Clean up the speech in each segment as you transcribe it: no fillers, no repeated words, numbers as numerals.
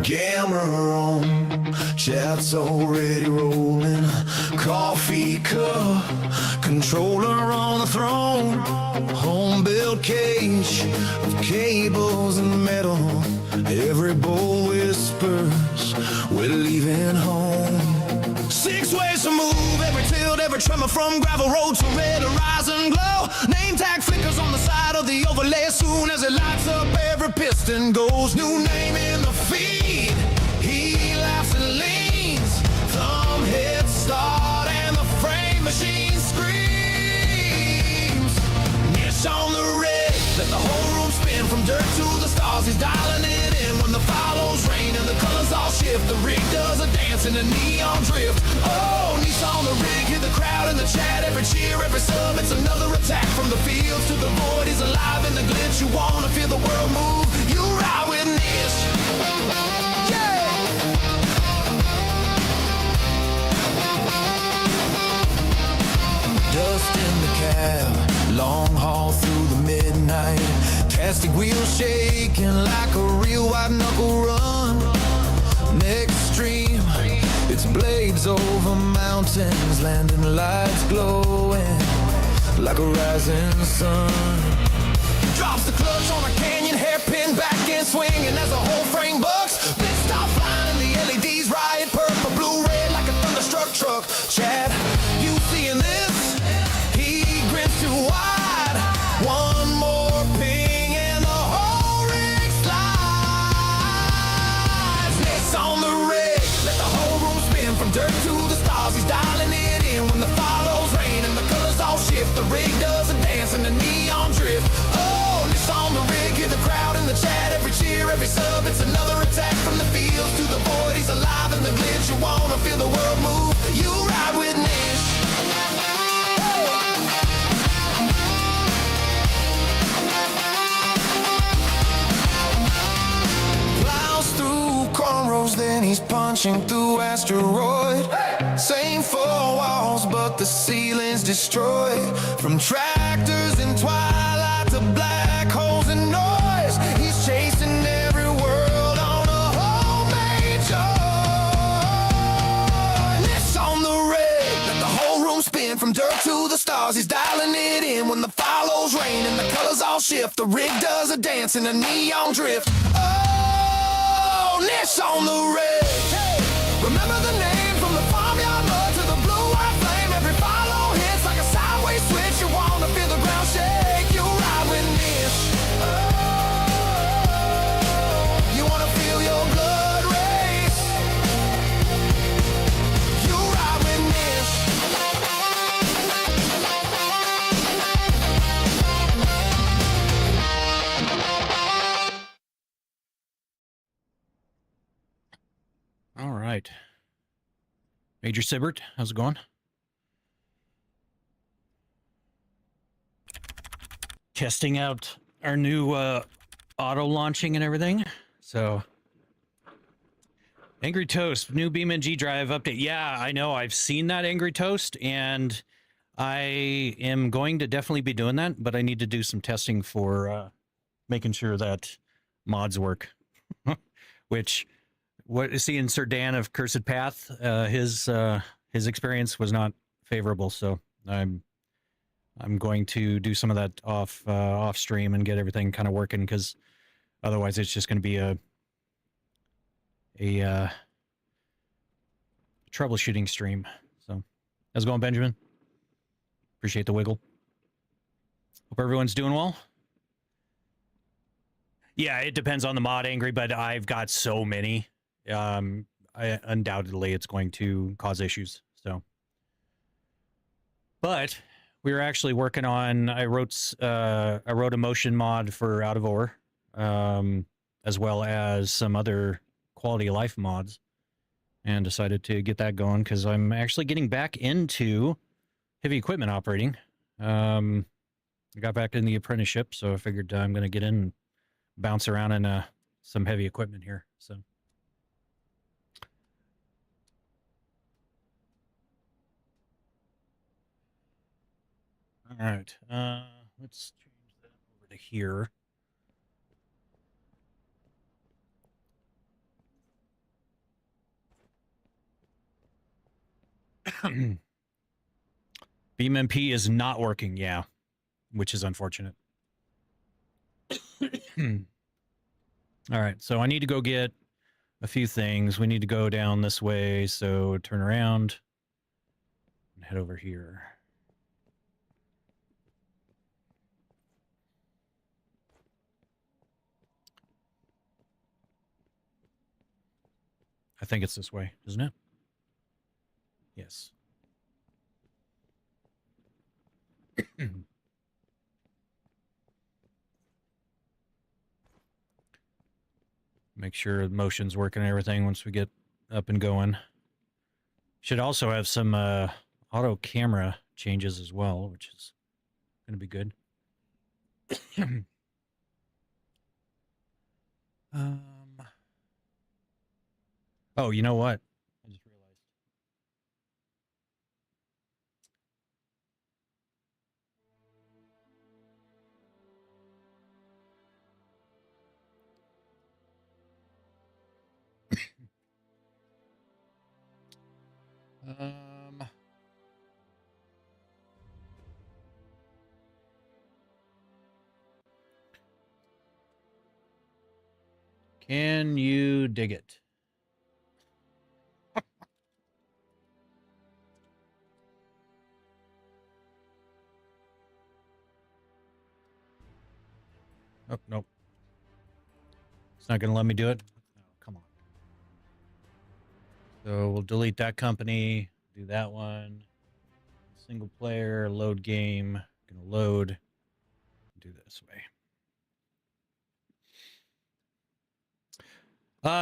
Camera on, chat's already rolling. Coffee cup, controller on the throne. Home-built cage of cables and metal. Every bowl whispers, we're leaving home. 6 ways to move, every tilt, every tremor from gravel road to red horizon glow. Name tag flickers on the side of the overlay. Soon as it lights up, every piston goes. New name in the feed. He laughs and leans. Thumb hit start and the frame machine screams. Niche on the rig, let the whole room spin from dirt to the stars. He's dialing it in when the follows rain and the colors all shift. The rig does a dance in a neon drift. Oh, Niche on the rig, hear the crowd in the chat. Every cheer, every sub, it's another attack. From the fields to the void, he's alive in the glitch. You wanna feel the world move, you ride with Niche. Yeah! Dust in the cab, long haul through the midnight. Casting wheels shaking like a real white knuckle run. Next stream, its blades over mountains, landing lights glowing like a rising sun. Drops the clutch on a canyon, hairpin back and swinging as the whole frame bucks. Bits stop flying and the LEDs riot purple, blue, red like a thunderstruck truck. Chad, you seeing this? He grins too wide. One more ping and the whole rig slides. Niche on the rig, let the whole room spin from dirt to the stars. He's dialing it in when the follows rain and the colors all shift. The rig does a dance in the neon drift. Oh, Niche on the rig, hear the crowd in the chat. Every cheer, every sub, it's another attack. From the fields to the void, he's alive in the glitch. You wanna feel the world move, you ride with Niche. Plows through cornrows, then he's punching through asteroid. Same four walls, but the ceiling's destroyed. From tractors in twilight to black holes and noise, he's chasing every world on a homemade joy. Niche on the rig, let the whole room spin from dirt to the stars. He's dialing it in when the follows rain and the colors all shift. The rig does a dance in a neon drift. Oh, Niche on the rig. Hey, remember the name from the farmyard mud to the blue-white flame. Every follow hits like a sideways switch. You wanna feel the ground shake, you ride with Niche. Oh, you wanna feel your blood race, you ride with Niche. All right. Major Sibbert, how's it going? Testing out our new auto launching and everything. So, Angry Toast, new BeamNG drive update. Yeah, I know. I've seen that, Angry Toast, and I am going to definitely be doing that, but I need to do some testing for making sure that mods work. Which... What seeing Sir Dan of Cursed Path, his experience was not favorable, so I'm going to do some of that off stream and get everything kind of working, because otherwise it's just going to be a troubleshooting stream. So how's it going, Benjamin? Appreciate the wiggle. Hope everyone's doing well. Yeah, it depends on the mod, Angry, but I've got so many. Undoubtedly it's going to cause issues. So, but we were actually working on. I wrote a motion mod for Out of Ore, as well as some other quality of life mods, and decided to get that going because I'm actually getting back into heavy equipment operating. I got back in the apprenticeship, so I figured I'm going to get in and bounce around in some heavy equipment here. So. All right, let's change that over to here. BeamMP is not working, yeah, which is unfortunate. All right, so I need to go get a few things. We need to go down this way, so turn around and head over here. I think it's this way, isn't it? Yes. Make sure the motion's working and everything once we get up and going. Should also have some auto camera changes as well, which is going to be good. Oh, you know what? I just realized. Can you dig it? Oh, nope. It's not going to let me do it. No, come on. So we'll delete that company, do that one. Single player, load game. Going to load. Do this way.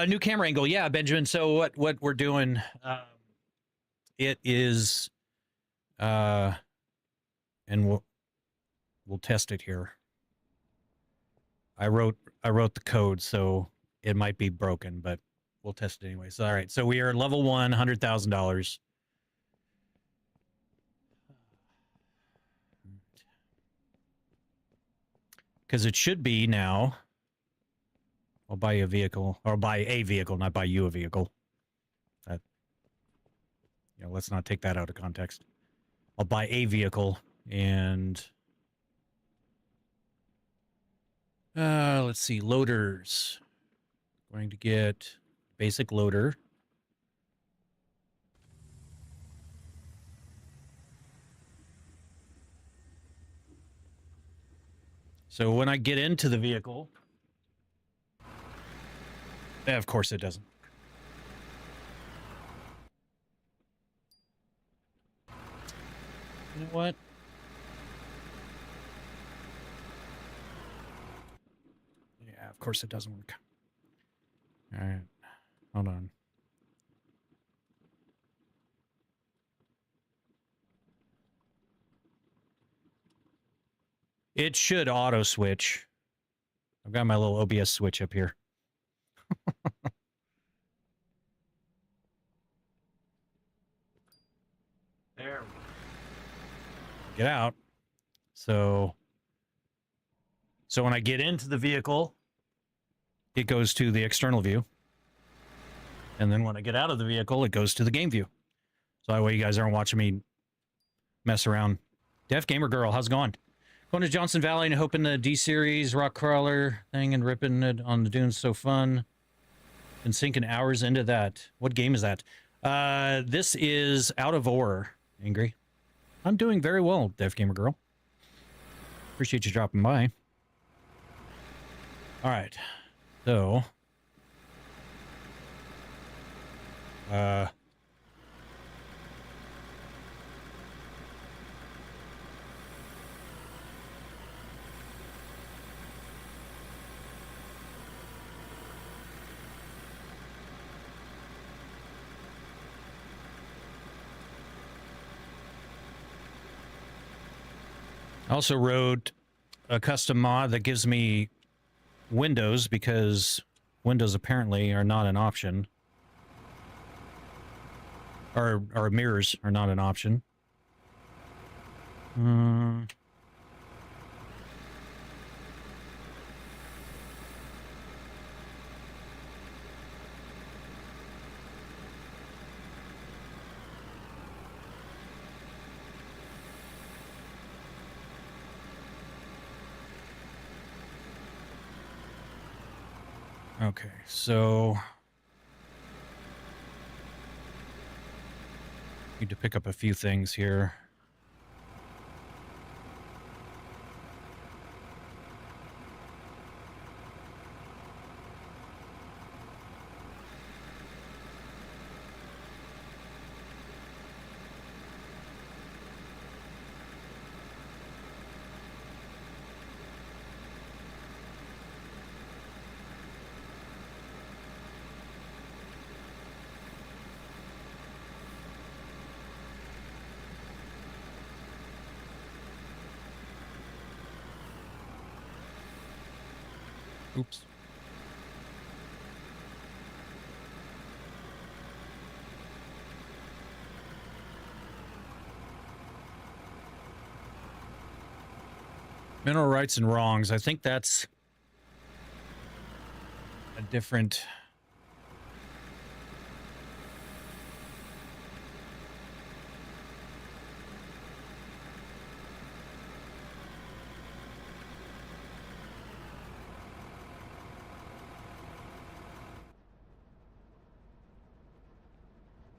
New camera angle. Yeah, Benjamin. So what we're doing, it is, and we'll test it here. I wrote the code, so it might be broken, but we'll test it anyway. So all right, so we are level 1, $100,000. Because it should be now. I'll buy you a vehicle, or buy a vehicle, not buy you a vehicle. That, let's not take that out of context. I'll buy a vehicle, and let's see, loaders. Going to get basic loader. So when I get into the vehicle, of course it doesn't. You know what? Yeah, of course it doesn't work. All right, hold on. It should auto switch. I've got my little OBS switch up here. There we go. Get out. So when I get into the vehicle, it goes to the external view. And then when I get out of the vehicle, it goes to the game view. So that way you guys aren't watching me mess around. Deaf Gamer Girl, how's it going? Going to Johnson Valley and hoping the D-Series rock crawler thing and ripping it on the dunes so fun. Been sinking hours into that. What game is that? This is Out of Ore, Angry. I'm doing very well, Deaf Gamer Girl. Appreciate you dropping by. All right. So... I also wrote a custom mod that gives me windows because windows apparently are not an option. Or mirrors are not an option. Okay, so need to pick up a few things here. Oops. Mineral rights and wrongs. I think that's a different...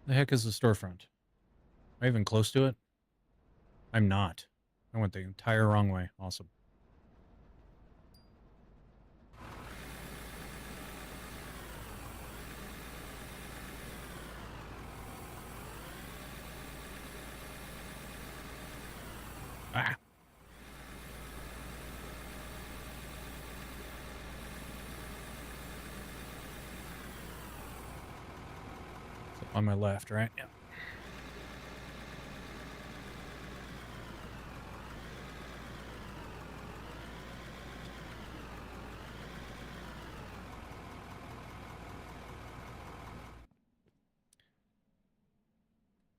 The heck is the storefront? Am I even close to it? I'm not. I went the entire wrong way. Awesome. Ah. So on my left, right? Yeah.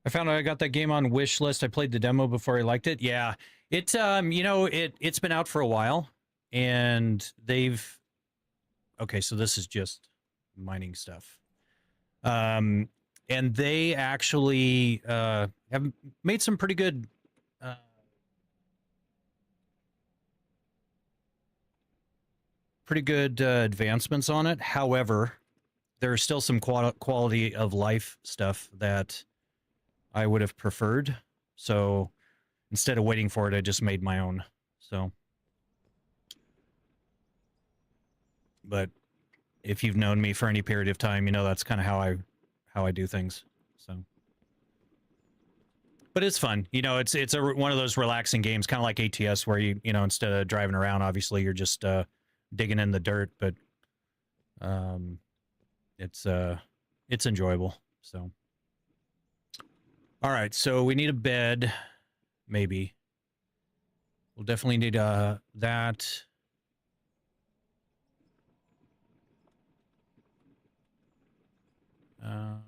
I found out I got that game on wish list. I played the demo before I liked it. Yeah. It's you know, it's been out for a while and they've okay, so this is just mining stuff. And they actually have made some uh pretty good advancements on it. However, there's still some quality of life stuff that I would have preferred. So instead of waiting for it, I just made my own. So, but if you've known me for any period of time, you know that's kind of how I do things. So, but it's fun. You know, it's one of those relaxing games, kind of like ATS, where you know instead of driving around, obviously you're just digging in the dirt. But um, it's enjoyable. So, all right. So we need a bed, maybe. We'll definitely need that. Um,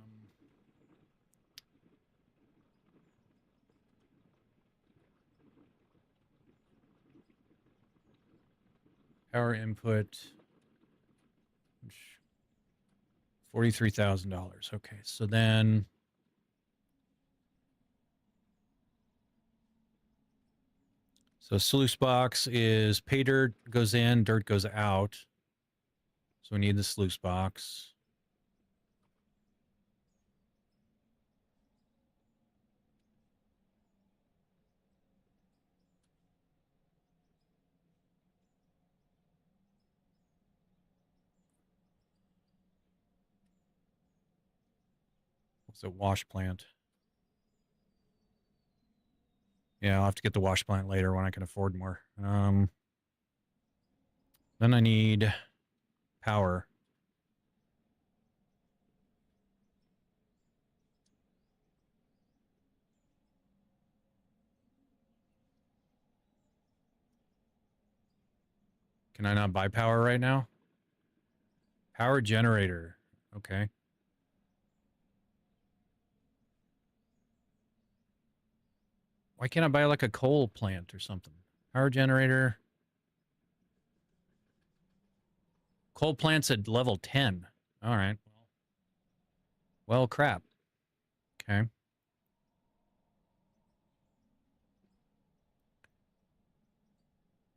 power input, $43,000. Okay, so then so sluice box is pay dirt goes in, dirt goes out. So we need the sluice box. What's a wash plant? Yeah, I'll have to get the wash plant later when I can afford more. Then I need power. Can I not buy power right now? Power generator. Okay. Why can't I buy like a coal plant or something? Power generator. Coal plant's at level 10. All right. Well, crap. Okay.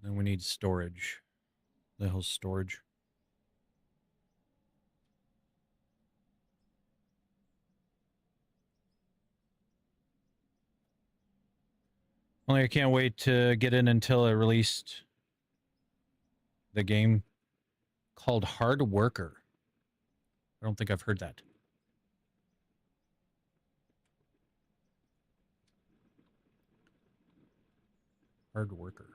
Then we need storage. The hell's storage? Only I can't wait to get in until it released the game called Hard Worker. I don't think I've heard that. Hard Worker.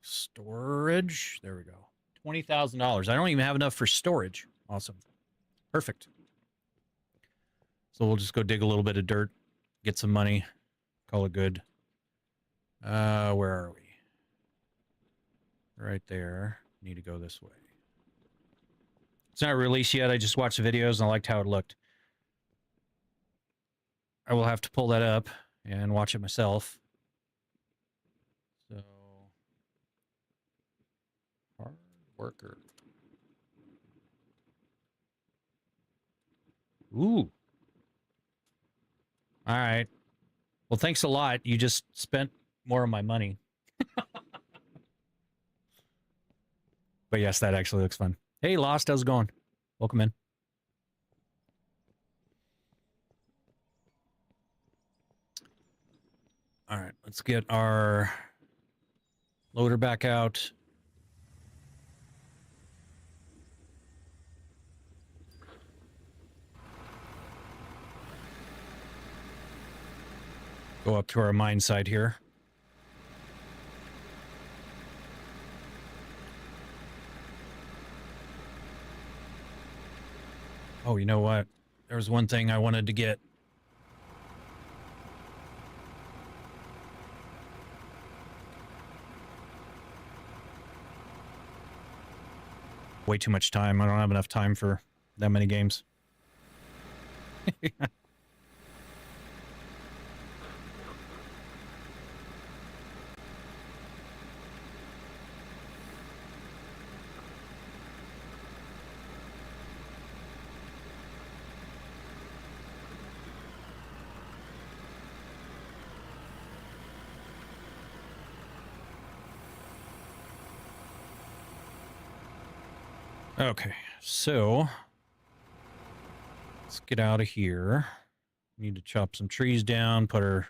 Storage. There we go. $20,000. I don't even have enough for storage. Awesome. Perfect. So we'll just go dig a little bit of dirt, get some money, call it good. Where are we? Right there. Need to go this way. It's not released yet. I just watched the videos and I liked how it looked. I will have to pull that up and watch it myself. So, Hard Worker. Ooh. All right. Well, thanks a lot. You just spent more of my money. But yes, that actually looks fun. Hey, Lost, how's it going? Welcome in. All right, let's get our loader back out. Go up to our mine site here. Oh, you know what? There was one thing I wanted to get. Way too much time. I don't have enough time for that many games. Okay, so let's get out of here. Need to chop some trees down, put our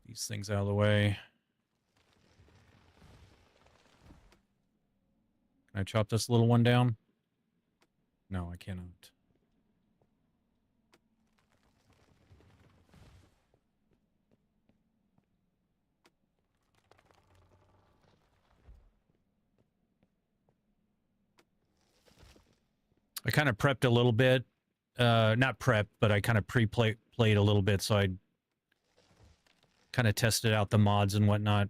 these things out of the way. Can I chop this little one down? No, I cannot. I kind of prepped a little bit. Not prepped, but I kind of played a little bit, so I kind of tested out the mods and whatnot.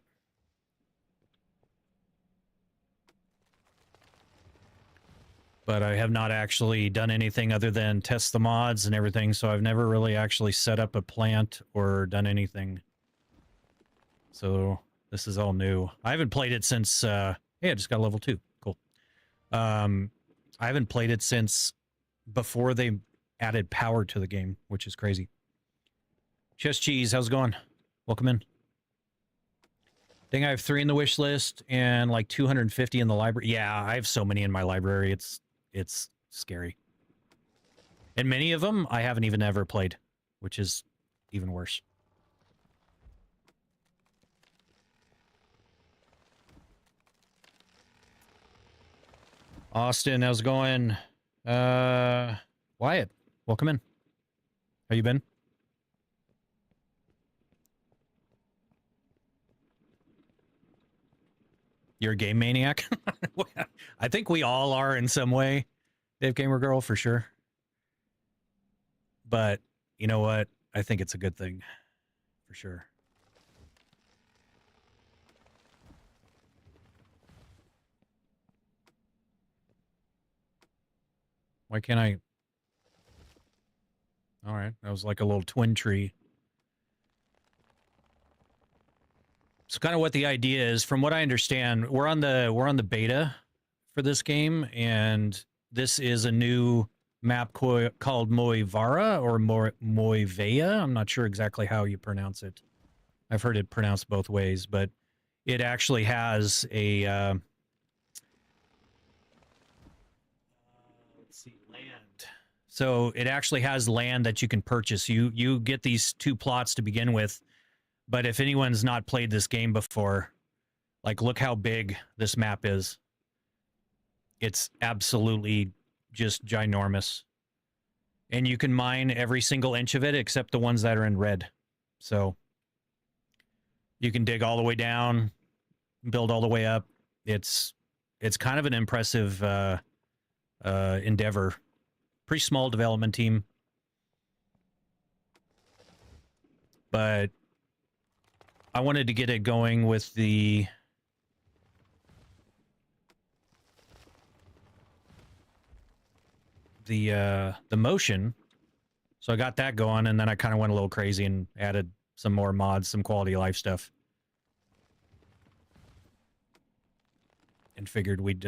But I have not actually done anything other than test the mods and everything, so I've never really actually set up a plant or done anything. So this is all new. I haven't played it since, hey, I just got level 2. Cool. I haven't played it since before they added power to the game, which is crazy. Chess Cheese, how's it going? Welcome in. I think I have 3 in the wish list and like 250 in the library. Yeah, I have so many in my library. It's scary. And many of them I haven't even ever played, which is even worse. Austin, how's it going? Wyatt, welcome in. How you been? You're a game maniac? I think we all are in some way. Dave Gamer Girl, for sure. But, you know what? I think it's a good thing. For sure. Why can't I... All right, that was like a little twin tree. So kind of what the idea is, from what I understand, we're on the beta for this game, and this is a new map called Moivara or Moivea. I'm not sure exactly how you pronounce it. I've heard it pronounced both ways, but it actually has a let's see, land. So it actually has land that you can purchase. You get these 2 plots to begin with, but if anyone's not played this game before, like, look how big this map is. It's absolutely just ginormous. And you can mine every single inch of it except the ones that are in red. So you can dig all the way down, build all the way up. It's kind of an impressive endeavor. Pretty small development team. But I wanted to get it going with the motion. So I got that going, and then I kind of went a little crazy and added some more mods, some quality of life stuff. And figured we'd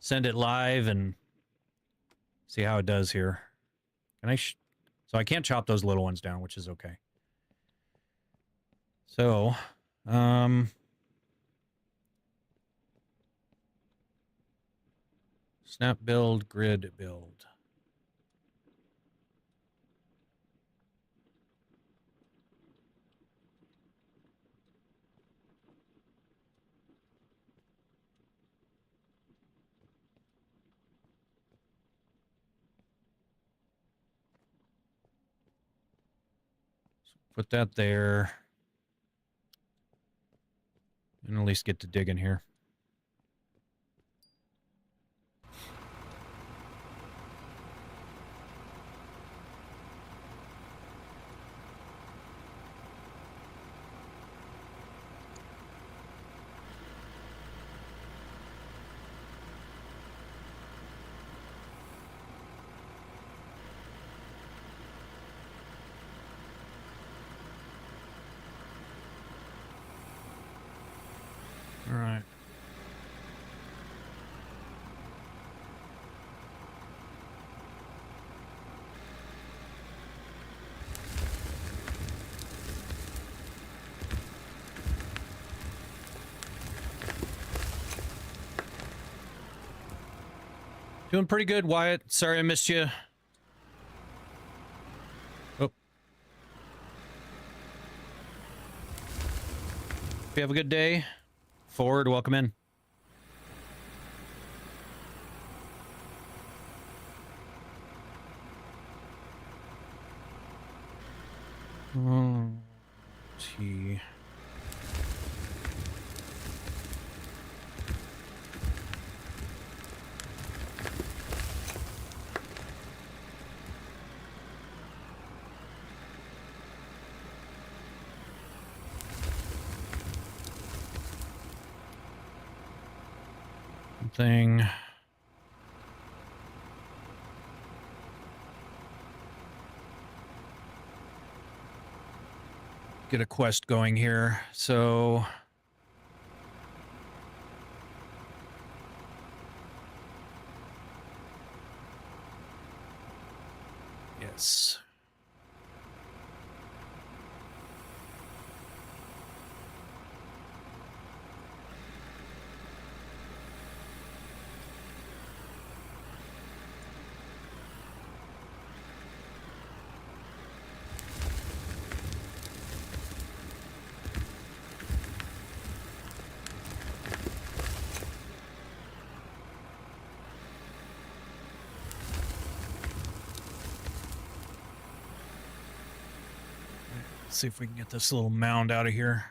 send it live and see how it does here. Can I so I can't chop those little ones down, which is okay. So, snap build, grid build. So put that there. And at least get to dig in here. All right. Doing pretty good, Wyatt. Sorry I missed you. Oh. Hope you have a good day. Ford, welcome in. T. Thing. Get a quest going here. So yes. See if we can get this little mound out of here.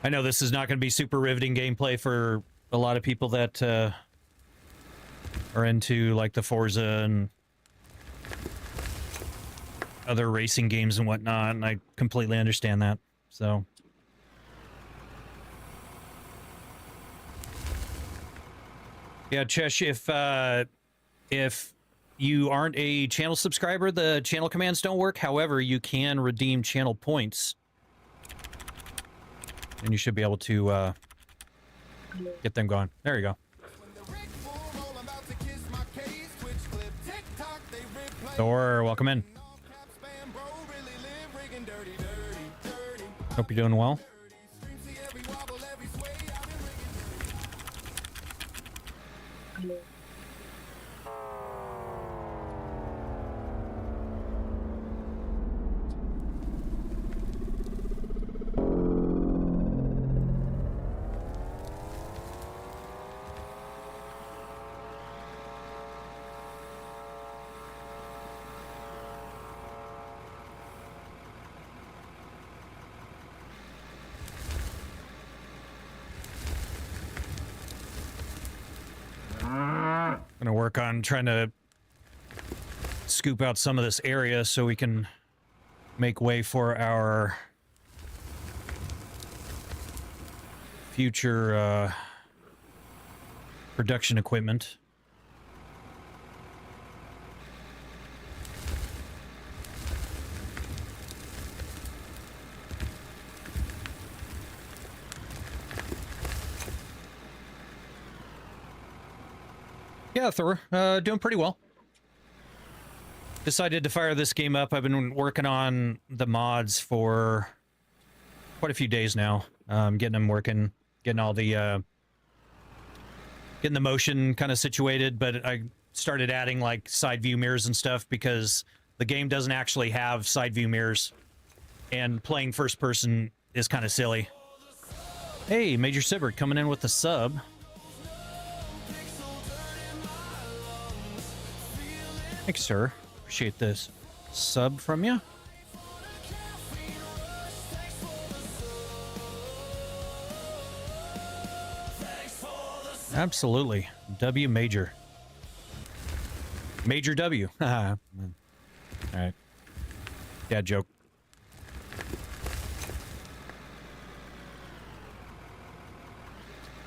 I know this is not going to be super riveting gameplay for a lot of people that are into like the Forza and other racing games and whatnot, and I completely understand that. So yeah, Chesh, if you aren't a channel subscriber, the channel commands don't work. However, you can redeem channel points. And you should be able to get them going. There you go. Thor, welcome in. Hope you're doing well. Gonna work on trying to scoop out some of this area so we can make way for our future production equipment. Yeah, Thor, doing pretty well. Decided to fire this game up. I've been working on the mods for quite a few days now. Getting them working, getting all the getting the motion kind of situated, but I started adding like side view mirrors and stuff because the game doesn't actually have side view mirrors, and playing first person is kind of silly. Hey, Major Sibbert coming in with the sub. Thanks, sir. Appreciate this sub from you. Absolutely. W Major. Major W. All right. Dad joke.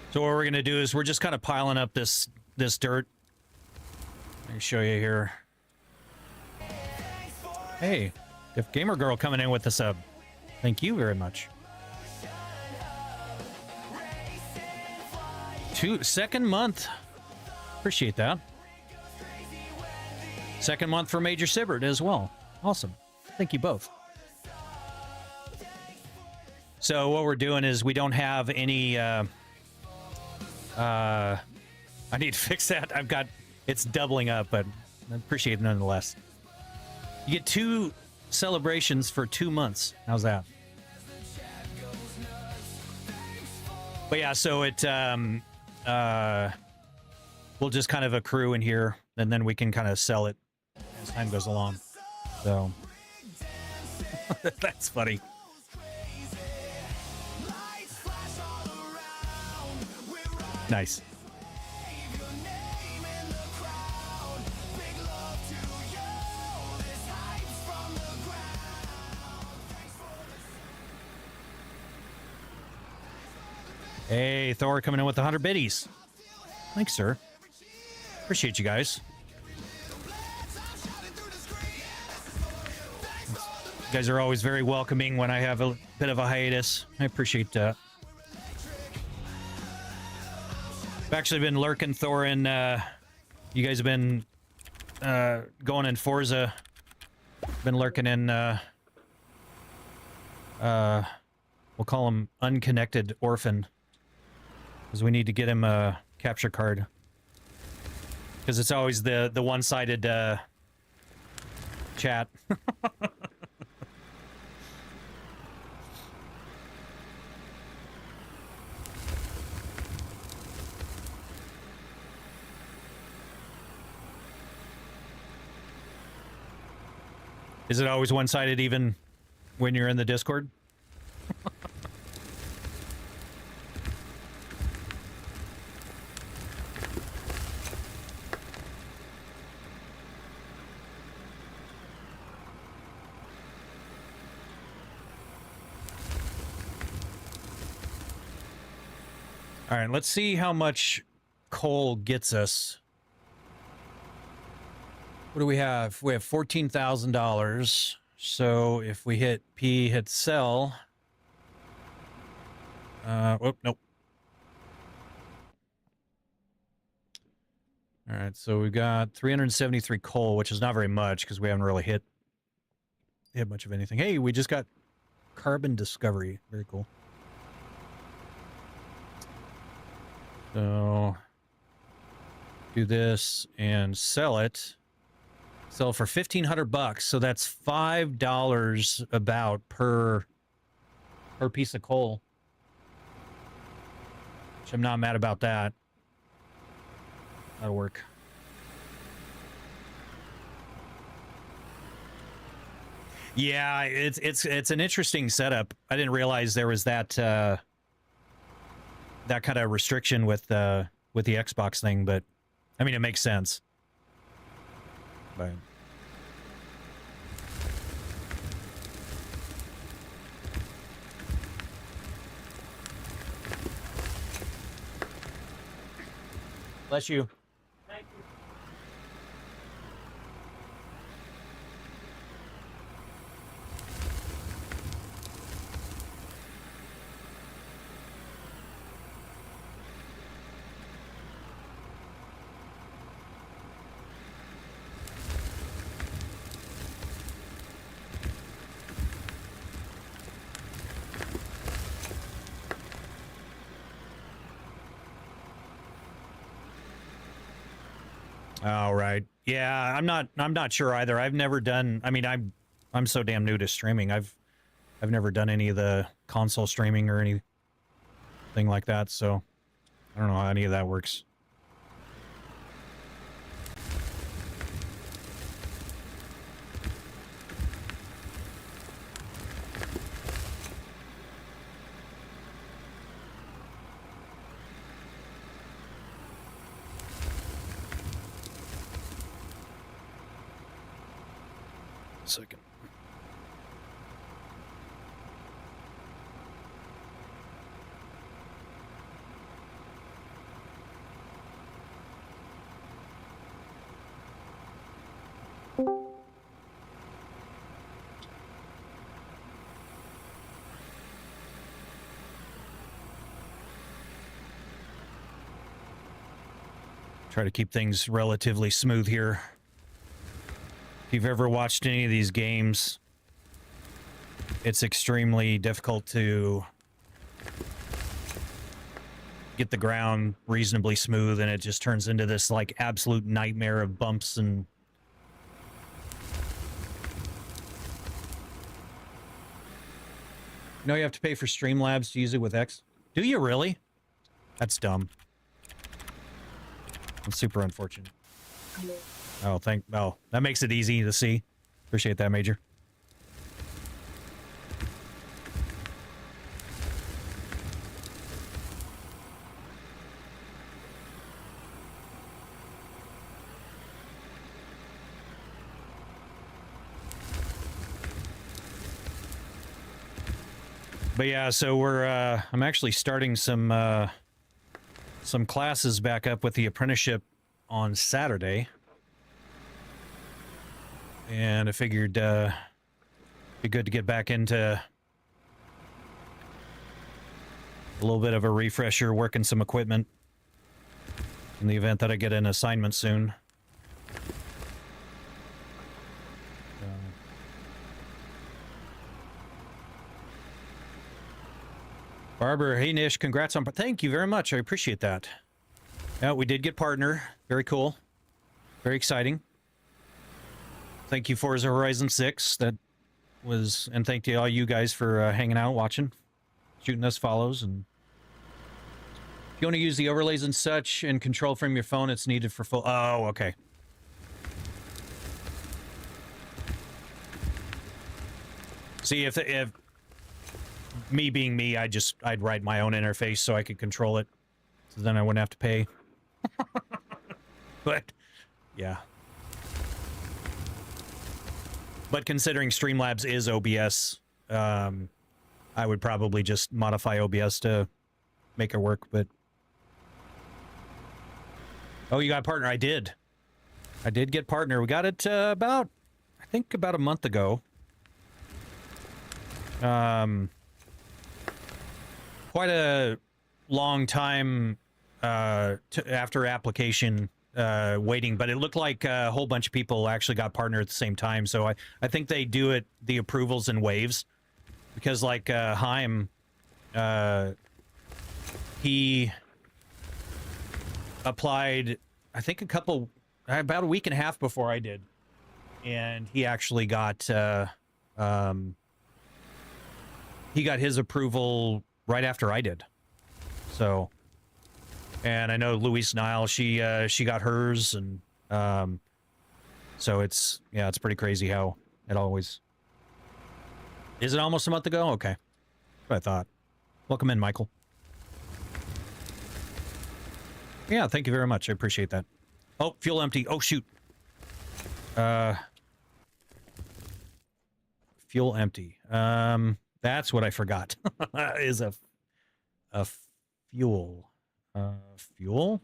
So what we're going to do is we're just kind of piling up this dirt. Let me show you here. Hey, if Gamer Girl coming in with the sub. Thank you very much. Second month. Appreciate that. Second month for Major Sibbert as well. Awesome. Thank you both. So what we're doing is we don't have any I need to fix that. It's doubling up, but I appreciate it nonetheless. You get 2 celebrations for 2 months. How's that? But yeah, so it we'll just kind of accrue in here, and then we can kind of sell it as time goes along. So that's funny. Nice. Hey, Thor coming in with 100 biddies. Thanks, sir. Appreciate you guys. You guys are always very welcoming when I have a bit of a hiatus. I appreciate that. I've actually been lurking, Thor, and you guys have been going in Forza. Been lurking in, we'll call him Unconnected Orphan. Because we need to get him a capture card. Because it's always the one-sided chat. Is it always one-sided even when you're in the Discord? All right, let's see how much coal gets us. What do we have? We have $14,000. So if we hit P, hit sell. Whoop, nope. All right, so we've got 373 coal, which is not very much because we haven't really hit much of anything. Hey, we just got carbon discovery. Very cool. So do this and sell it. Sell for $1,500. So that's $5 about per piece of coal. Which I'm not mad about that. That'll work. Yeah, it's an interesting setup. I didn't realize there was that that kind of restriction with the Xbox thing, but I mean it makes sense. But bless you. Thank you. All right. Yeah, I'm not sure either. I've never done. I mean, I'm so damn new to streaming. I've never done any of the console streaming or anything like that. So I don't know how any of that works. Second. Try to keep things relatively smooth here. If you've ever watched any of these games, it's extremely difficult to get the ground reasonably smooth, and it just turns into this like absolute nightmare of bumps and you know you have to pay for Streamlabs to use it with X. Do you really? That's dumb. That's super unfortunate. Oh, that makes it easy to see. Appreciate that, Major. But yeah, so I'm actually starting some classes back up with the apprenticeship on Saturday. And I figured it'd be good to get back into a little bit of a refresher, working some equipment in the event that I get an assignment soon. Barbara, hey Nish, congrats on... Thank you very much, I appreciate that. Yeah, we did get partner. Very cool. Very exciting. Thank you, Forza Horizon 6. That was, and thank you all you guys for hanging out, watching, shooting us follows. And if you want to use the overlays and such and control from your phone, it's needed for full. Oh, okay. See, if me being me, I'd write my own interface so I could control it, so then I wouldn't have to pay. But yeah. But considering Streamlabs is OBS, I would probably just modify OBS to make it work, but... Oh, you got a partner? I did. I did get partner. We got it about a month ago. Quite a long time after application waiting, but it looked like a whole bunch of people actually got partner at the same time. So I think they do it, the approvals in waves. because like Heim, he applied, I think about a week and a half before I did, and he actually got his approval right after I did. So, and I know Louise Nile, she got hers, and so it's pretty crazy how it always. Is it almost a month ago? Okay, that's what I thought. Welcome in, Michael. Yeah, thank you very much. I appreciate that. Oh, fuel empty. Oh, shoot. Fuel empty. That's what I forgot. Is a fuel. Fuel?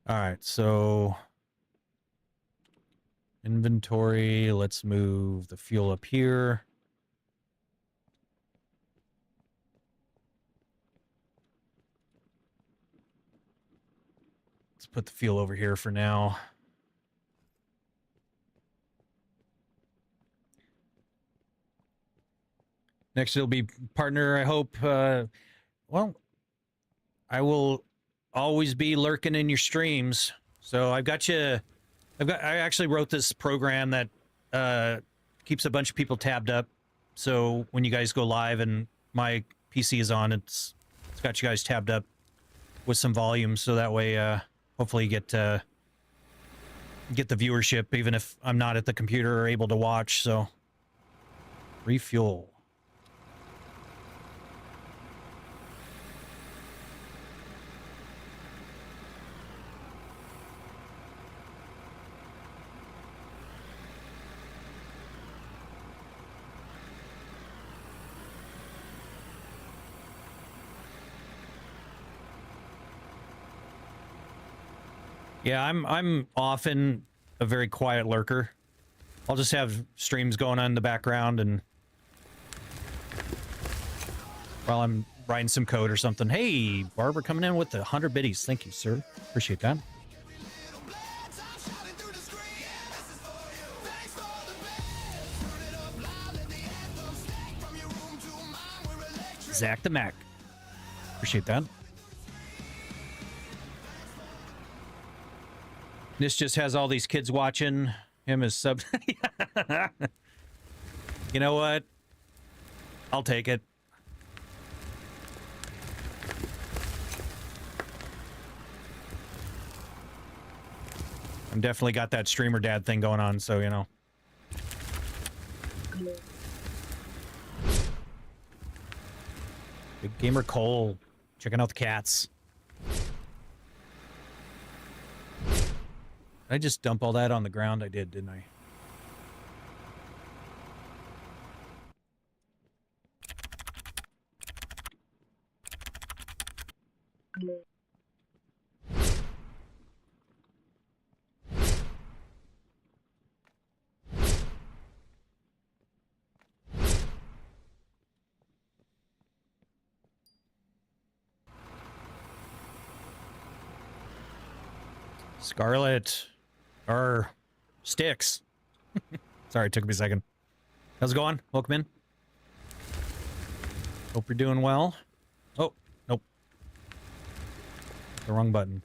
All right, so inventory. Let's move the fuel up here. Let's put the fuel over here for now. Next, it'll be partner, I hope. Well, I will always be lurking in your streams. So I've got you. I actually wrote this program that keeps a bunch of people tabbed up. So when you guys go live and my PC is on, it's got you guys tabbed up with some volume. So that way, hopefully you get the viewership, even if I'm not at the computer or able to watch. So refuel. Yeah, I'm often a very quiet lurker. I'll just have streams going on in the background, and while I'm writing some code or something. Hey, Barbara coming in with the 100 biddies. Thank you, sir. Appreciate that. Zach the Mac. Appreciate that. This just has all these kids watching him as sub. You know what? I'll take it. I'm definitely got that streamer dad thing going on, so you know. Big Gamer Cole checking out the cats. Did I just dump all that on the ground? I did, didn't I? Scarlet. Or Sticks. Sorry, it took me a second. How's it going? Welcome in. Hope you're doing well. Oh, nope. The wrong button.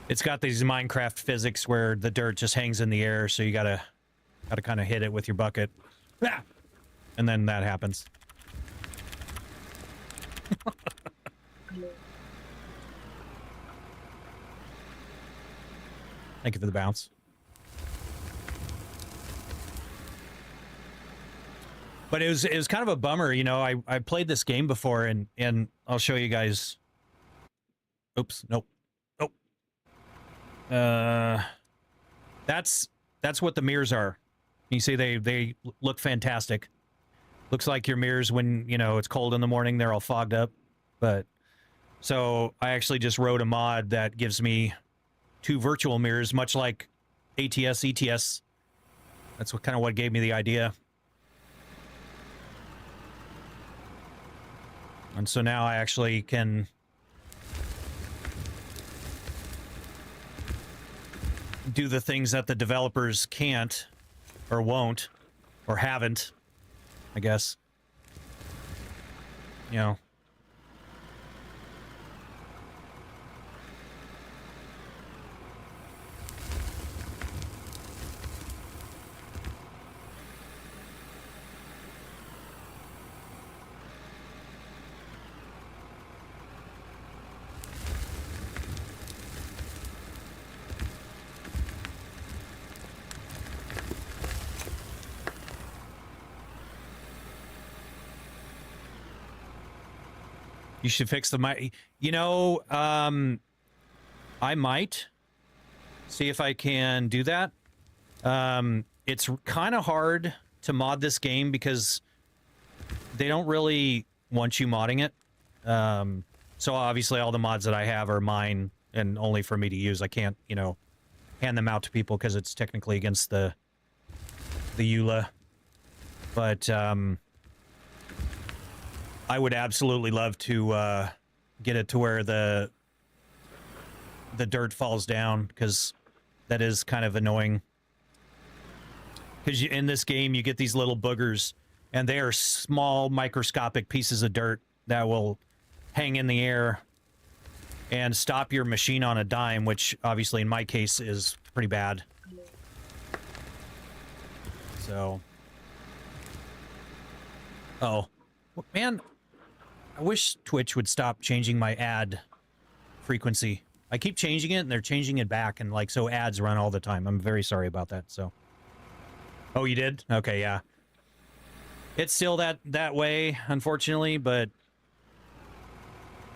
It's got these Minecraft physics where the dirt just hangs in the air, so you gotta kind of hit it with your bucket. Ah! And then that happens. Thank you for the bounce. But it was kind of a bummer, you know. I played this game before, and I'll show you guys. Oops, nope, nope. That's what the mirrors are. You see, they look fantastic. Looks like your mirrors when you know it's cold in the morning, they're all fogged up. But so I actually just wrote a mod that gives me 2 virtual mirrors, much like ATS, ETS. That's what gave me the idea. And so now I actually can do the things that the developers can't or won't or haven't, I guess. You know. You should fix the mic. You know, I might see if I can do that. It's kind of hard to mod this game because they don't really want you modding it. So obviously all the mods that I have are mine and only for me to use. I can't, you know, hand them out to people because it's technically against the EULA. But I would absolutely love to get it to where the dirt falls down, because that is kind of annoying. Because in this game, you get these little boogers, and they are small, microscopic pieces of dirt that will hang in the air and stop your machine on a dime, which obviously in my case is pretty bad. So, oh man, I wish Twitch would stop changing my ad frequency. I keep changing it and they're changing it back, and like, so ads run all the time. I'm very sorry about that. So, oh, you did? Okay, yeah. It's still that way, unfortunately, but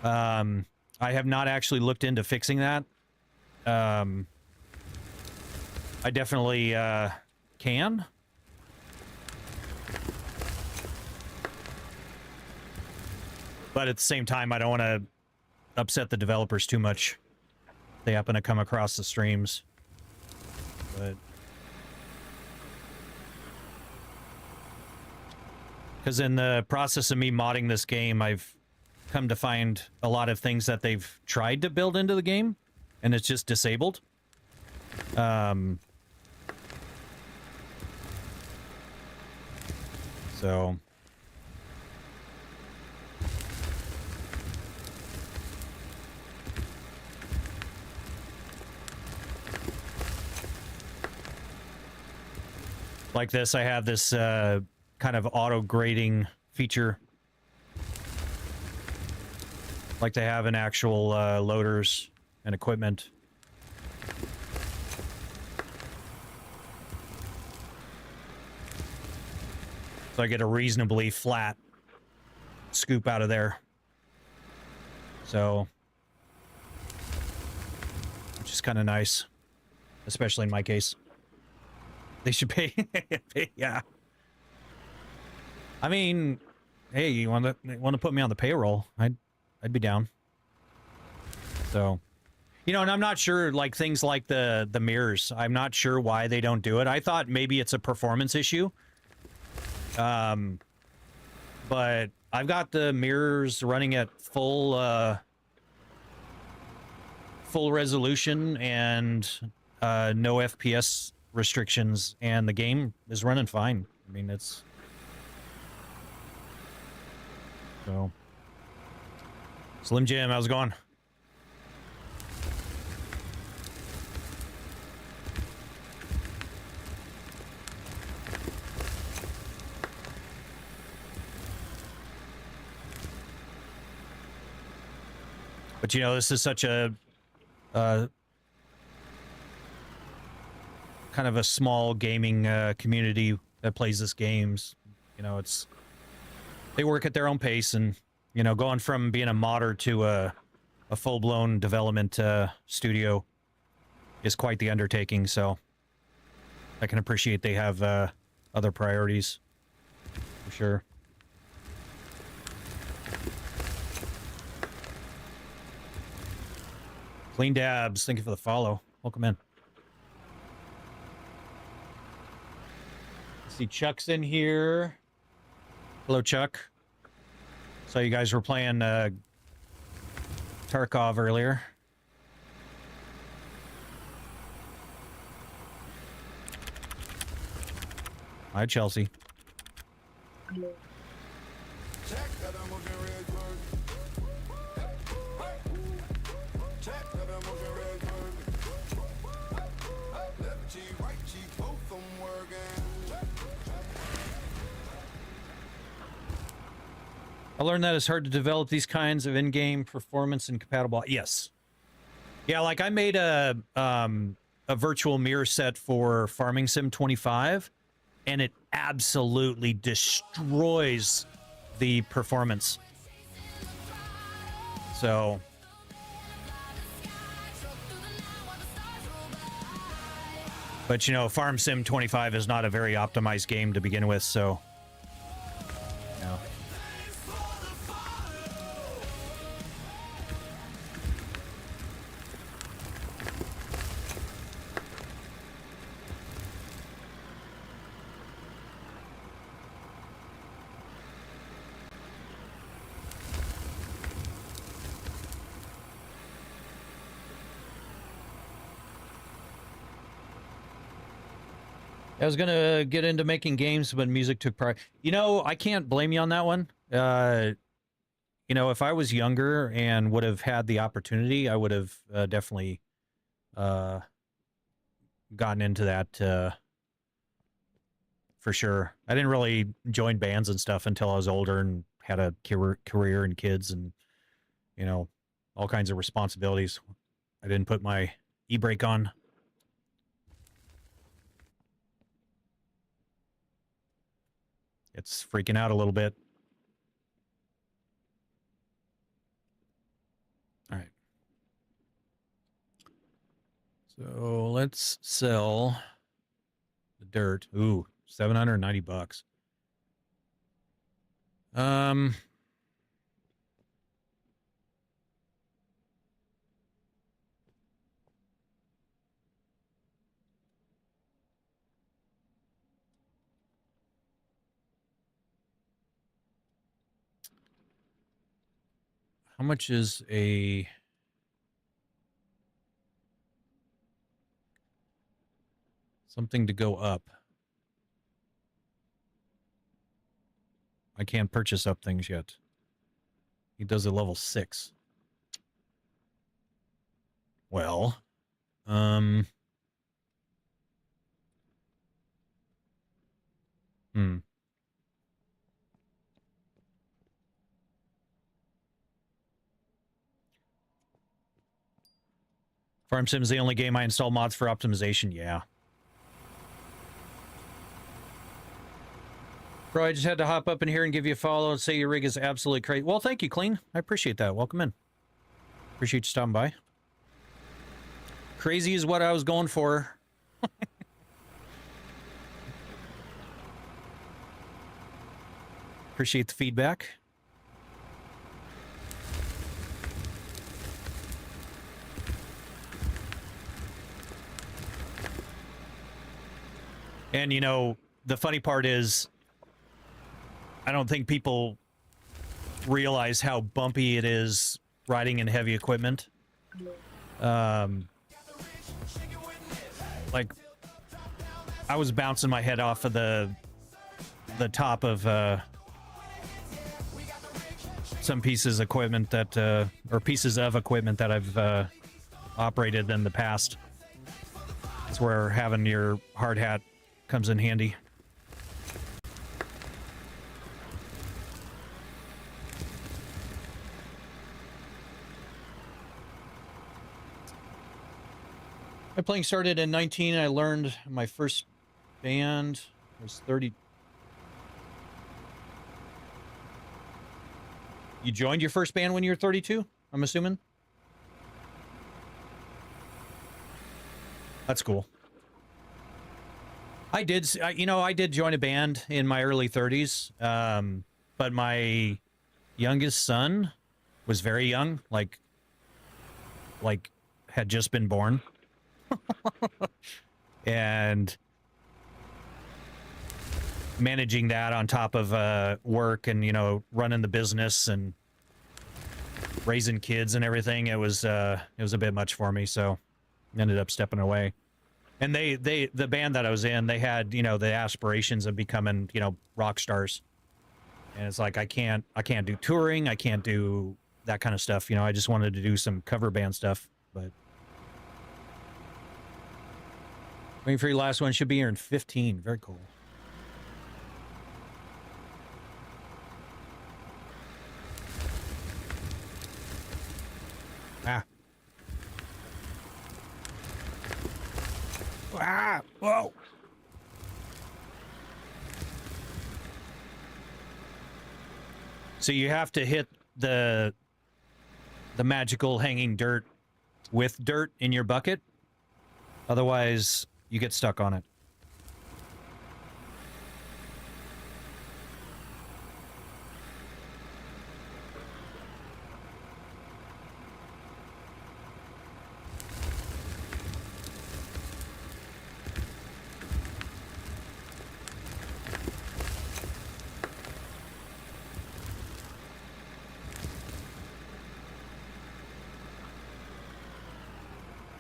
I have not actually looked into fixing that. I definitely can. But at the same time, I don't want to upset the developers too much. They happen to come across the streams. But because in the process of me modding this game, I've come to find a lot of things that they've tried to build into the game, and it's just disabled. So like this, I have this kind of auto grading feature, like they have in actual loaders and equipment. So I get a reasonably flat scoop out of there. So, which is kind of nice, especially in my case. They should pay. Yeah. I mean, hey, you want to put me on the payroll? I'd be down. So, you know, and I'm not sure, like things like the mirrors. I'm not sure why they don't do it. I thought maybe it's a performance issue. But I've got the mirrors running at full resolution and no FPS restrictions, and the game is running fine. I mean, it's so. Slim Jim, how's it going? But you know, this is such a kind of a small gaming community that plays this games. You know, it's they work at their own pace, and you know, going from being a modder to a full-blown development studio is quite the undertaking. So I can appreciate they have other priorities for sure. Clean Dabs, thank you for the follow. Welcome in. See, Chuck's in here. Hello, Chuck. So you guys were playing Tarkov earlier. Hi, Chelsea. I learned that it's hard to develop these kinds of in-game performance and compatible. Yes. Yeah, like I made a virtual mirror set for Farming Sim 25, and it absolutely destroys the performance. So but you know, Farm Sim 25 is not a very optimized game to begin with, so no. I was gonna get into making games, but music took priority. You know, I can't blame you on that one. You know, if I was younger and would have had the opportunity, I would have definitely gotten into that for sure. I didn't really join bands and stuff until I was older and had a career and kids and, you know, all kinds of responsibilities. I didn't put my e-brake on. It's freaking out a little bit. All right. So let's sell the dirt. Ooh, $790. How much is a something to go up? I can't purchase up things yet. He does a level 6. Well, Farm Sim is the only game I install mods for optimization. Yeah. Bro, I just had to hop up in here and give you a follow and say your rig is absolutely crazy. Well, thank you, Clean. I appreciate that. Welcome in. Appreciate you stopping by. Crazy is what I was going for. Appreciate the feedback. And, you know, the funny part is, I don't think people realize how bumpy it is riding in heavy equipment. Like, I was bouncing my head off of the top of some pieces of equipment that, or pieces of equipment that I've operated in the past. That's where having your hard hat comes in handy. My playing started in 19. I learned my first band was 30. You joined your first band when you were 32, I'm assuming? That's cool. I did join a band in my early 30s, but my youngest son was very young, like had just been born. And managing that on top of work and, you know, running the business and raising kids and everything, it was a bit much for me, so ended up stepping away. And the band that I was in, they had, you know, the aspirations of becoming, you know, rock stars. And it's like I can't do touring, I can't do that kind of stuff. You know, I just wanted to do some cover band stuff. But waiting for your last one, should be here in 15. Very cool. Ah. Ah, whoa. So you have to hit the magical hanging dirt with dirt in your bucket. Otherwise, you get stuck on it.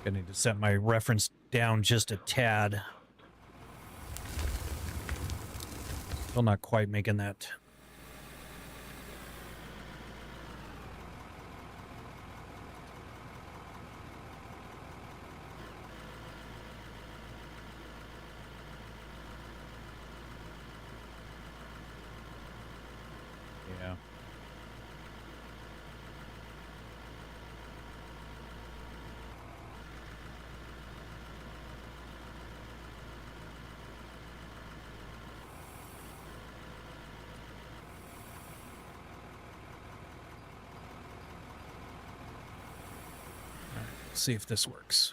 I need to set my reference down just a tad. Still not quite making that. Yeah. See if this works.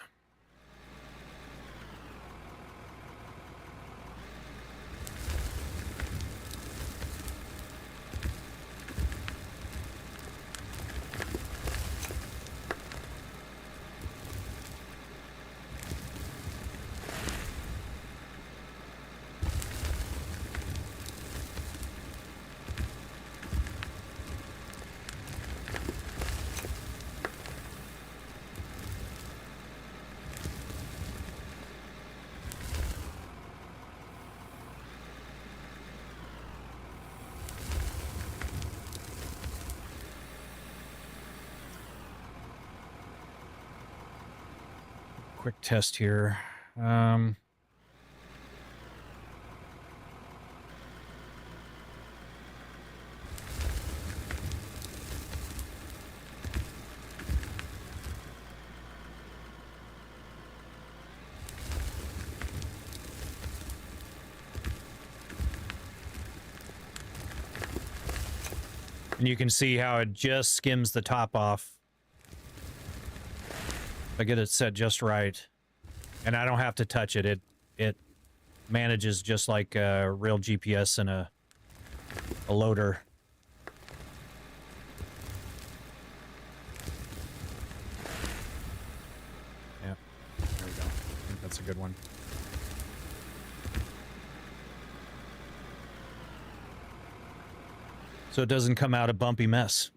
Quick test here. And you can see how it just skims the top off. I get it set just right, and I don't have to touch it. It manages just like a real GPS and a loader. Yeah, there we go. I think that's a good one. So it doesn't come out a bumpy mess.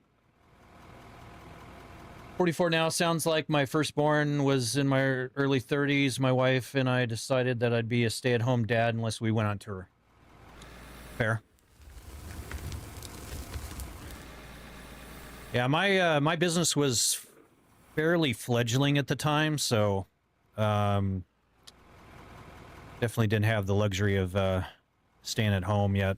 44 now. Sounds like my firstborn was in my early 30s. My wife and I decided that I'd be a stay-at-home dad unless we went on tour. Fair. Yeah, my business was fairly fledgling at the time, so definitely didn't have the luxury of staying at home yet.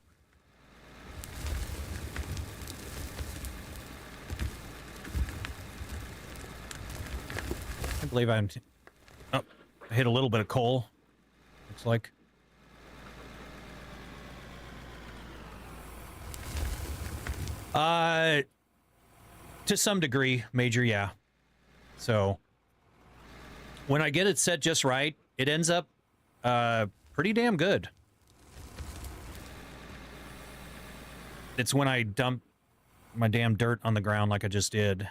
I believe I hit a little bit of coal, looks like. To some degree, Major, yeah. So when I get it set just right, it ends up pretty damn good. It's when I dump my damn dirt on the ground like I just did.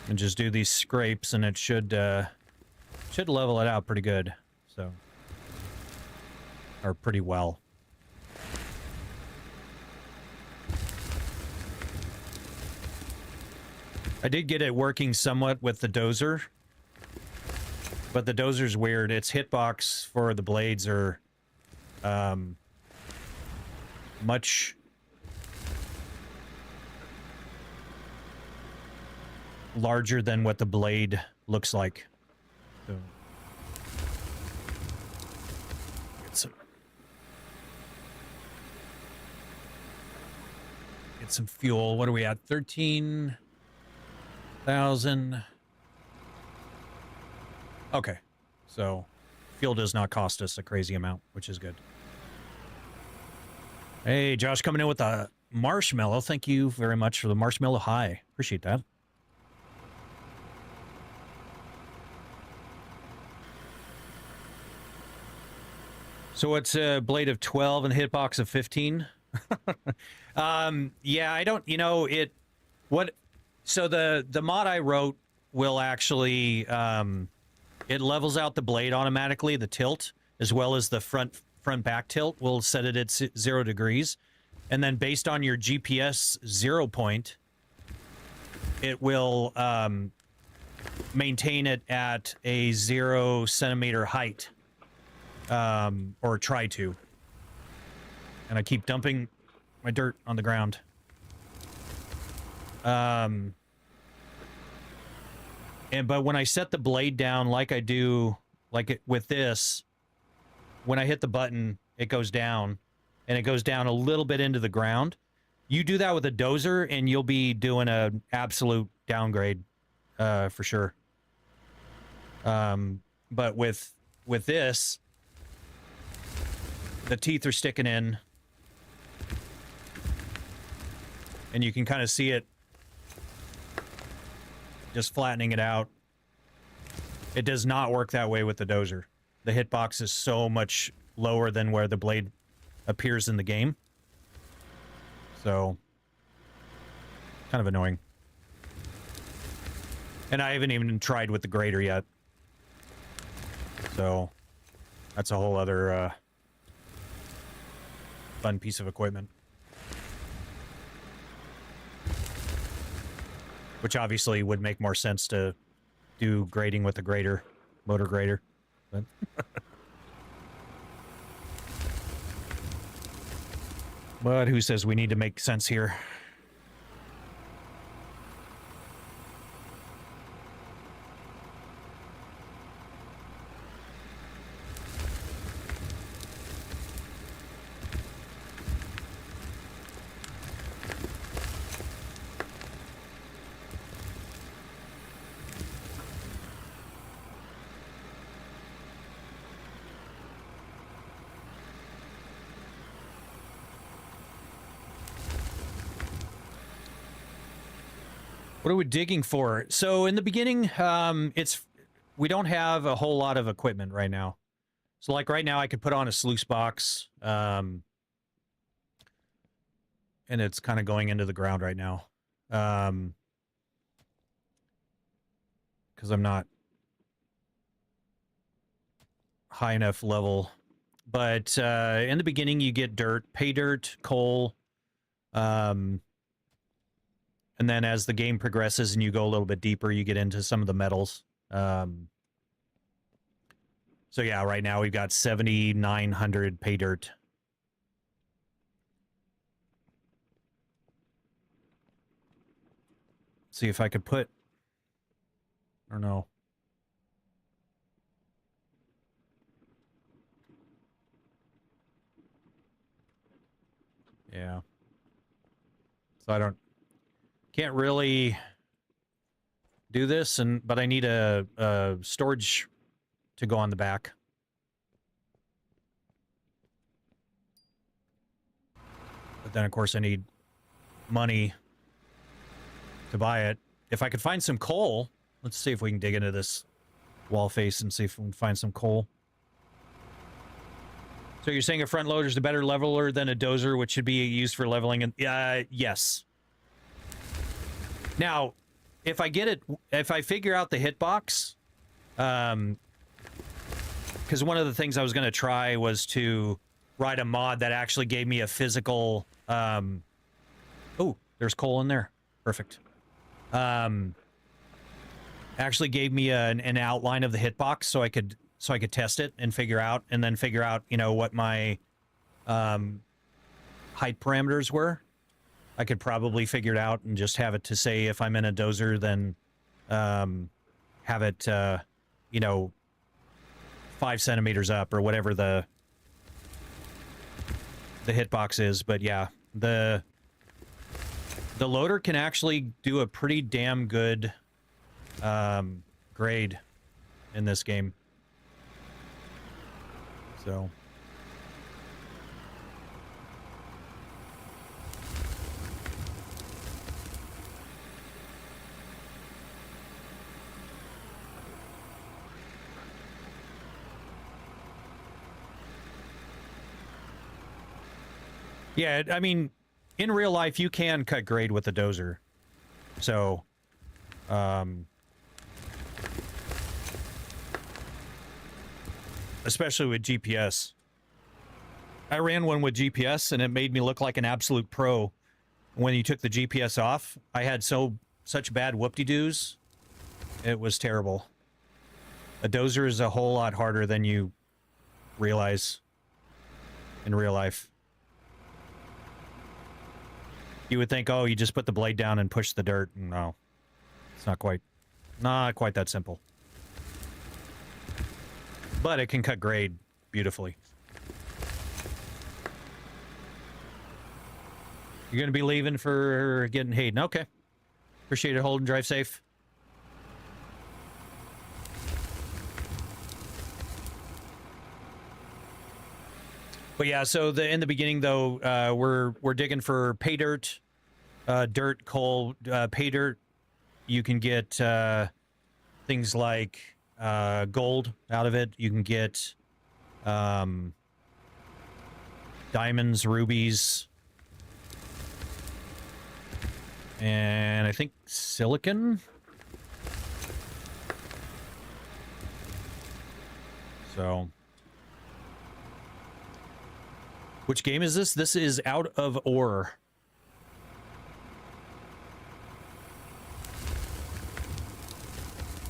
And just do these scrapes, and it should level it out pretty good. So, or pretty well. I did get it working somewhat with the dozer, but the dozer's weird. Its hitbox for the blades are much larger than what the blade looks like. So get some fuel. What are we at? 13,000. Okay, so fuel does not cost us a crazy amount, which is good. Hey, Josh, coming in with a marshmallow. Thank you very much for the marshmallow. Hi, appreciate that. So it's a blade of 12 and a hitbox of 15. Yeah, I don't, so the mod I wrote will actually, it levels out the blade automatically, the tilt, as well as the front back tilt. We'll set it at 0 degrees. And then based on your GPS 0 point, it will maintain it at a 0 centimeter height. Or try to. And I keep dumping my dirt on the ground. But when I set the blade down like I do, with this, when I hit the button, it goes down, and it goes down a little bit into the ground. You do that with a dozer, and you'll be doing an absolute downgrade, for sure. But with this, the teeth are sticking in, and you can kind of see it just flattening it out. It does not work that way with the dozer. The hitbox is so much lower than where the blade appears in the game. So, kind of annoying. And I haven't even tried with the grader yet. So, that's a whole other fun piece of equipment. Which obviously would make more sense to do grading with the grader, motor grader. But but who says we need to make sense here? What are we digging for? So in the beginning, we don't have a whole lot of equipment right now. So like right now I could put on a sluice box, and it's kind of going into the ground right now. Because I'm not high enough level. But in the beginning you get dirt, pay dirt, coal, and then as the game progresses and you go a little bit deeper, you get into some of the metals. So yeah, right now we've got 7,900 pay dirt. See if I could put, I don't know. Yeah. So can't really do this, but I need a storage to go on the back. But then, of course, I need money to buy it. If I could find some coal, let's see if we can dig into this wall face and see if we can find some coal. So you're saying a front loader is a better leveler than a dozer, which should be used for leveling? And yes. Now, if I figure out the hitbox, because one of the things I was going to try was to write a mod that actually gave me a physical. Oh, there's coal in there. Perfect. actually gave me an outline of the hitbox so I could test it and figure out what my height parameters were. I could probably figure it out and just have it to say if I'm in a dozer, then have it 5 centimeters up or whatever the hitbox is. But yeah, the loader can actually do a pretty damn good grade in this game. So yeah, I mean, in real life, you can cut grade with a dozer. So, especially with GPS. I ran one with GPS, and it made me look like an absolute pro. When you took the GPS off, I had such bad whoop-de-doos. It was terrible. A dozer is a whole lot harder than you realize in real life. You would think, oh, you just put the blade down and push the dirt. No, it's not quite that simple. But it can cut grade beautifully. You're going to be leaving for getting Hayden. Okay. Appreciate it, Holden. Drive safe. But yeah, so in the beginning, though, we're digging for pay dirt, dirt, coal, pay dirt. You can get things like gold out of it. You can get diamonds, rubies, and I think silicon. So, which game is this? This is Out of Ore.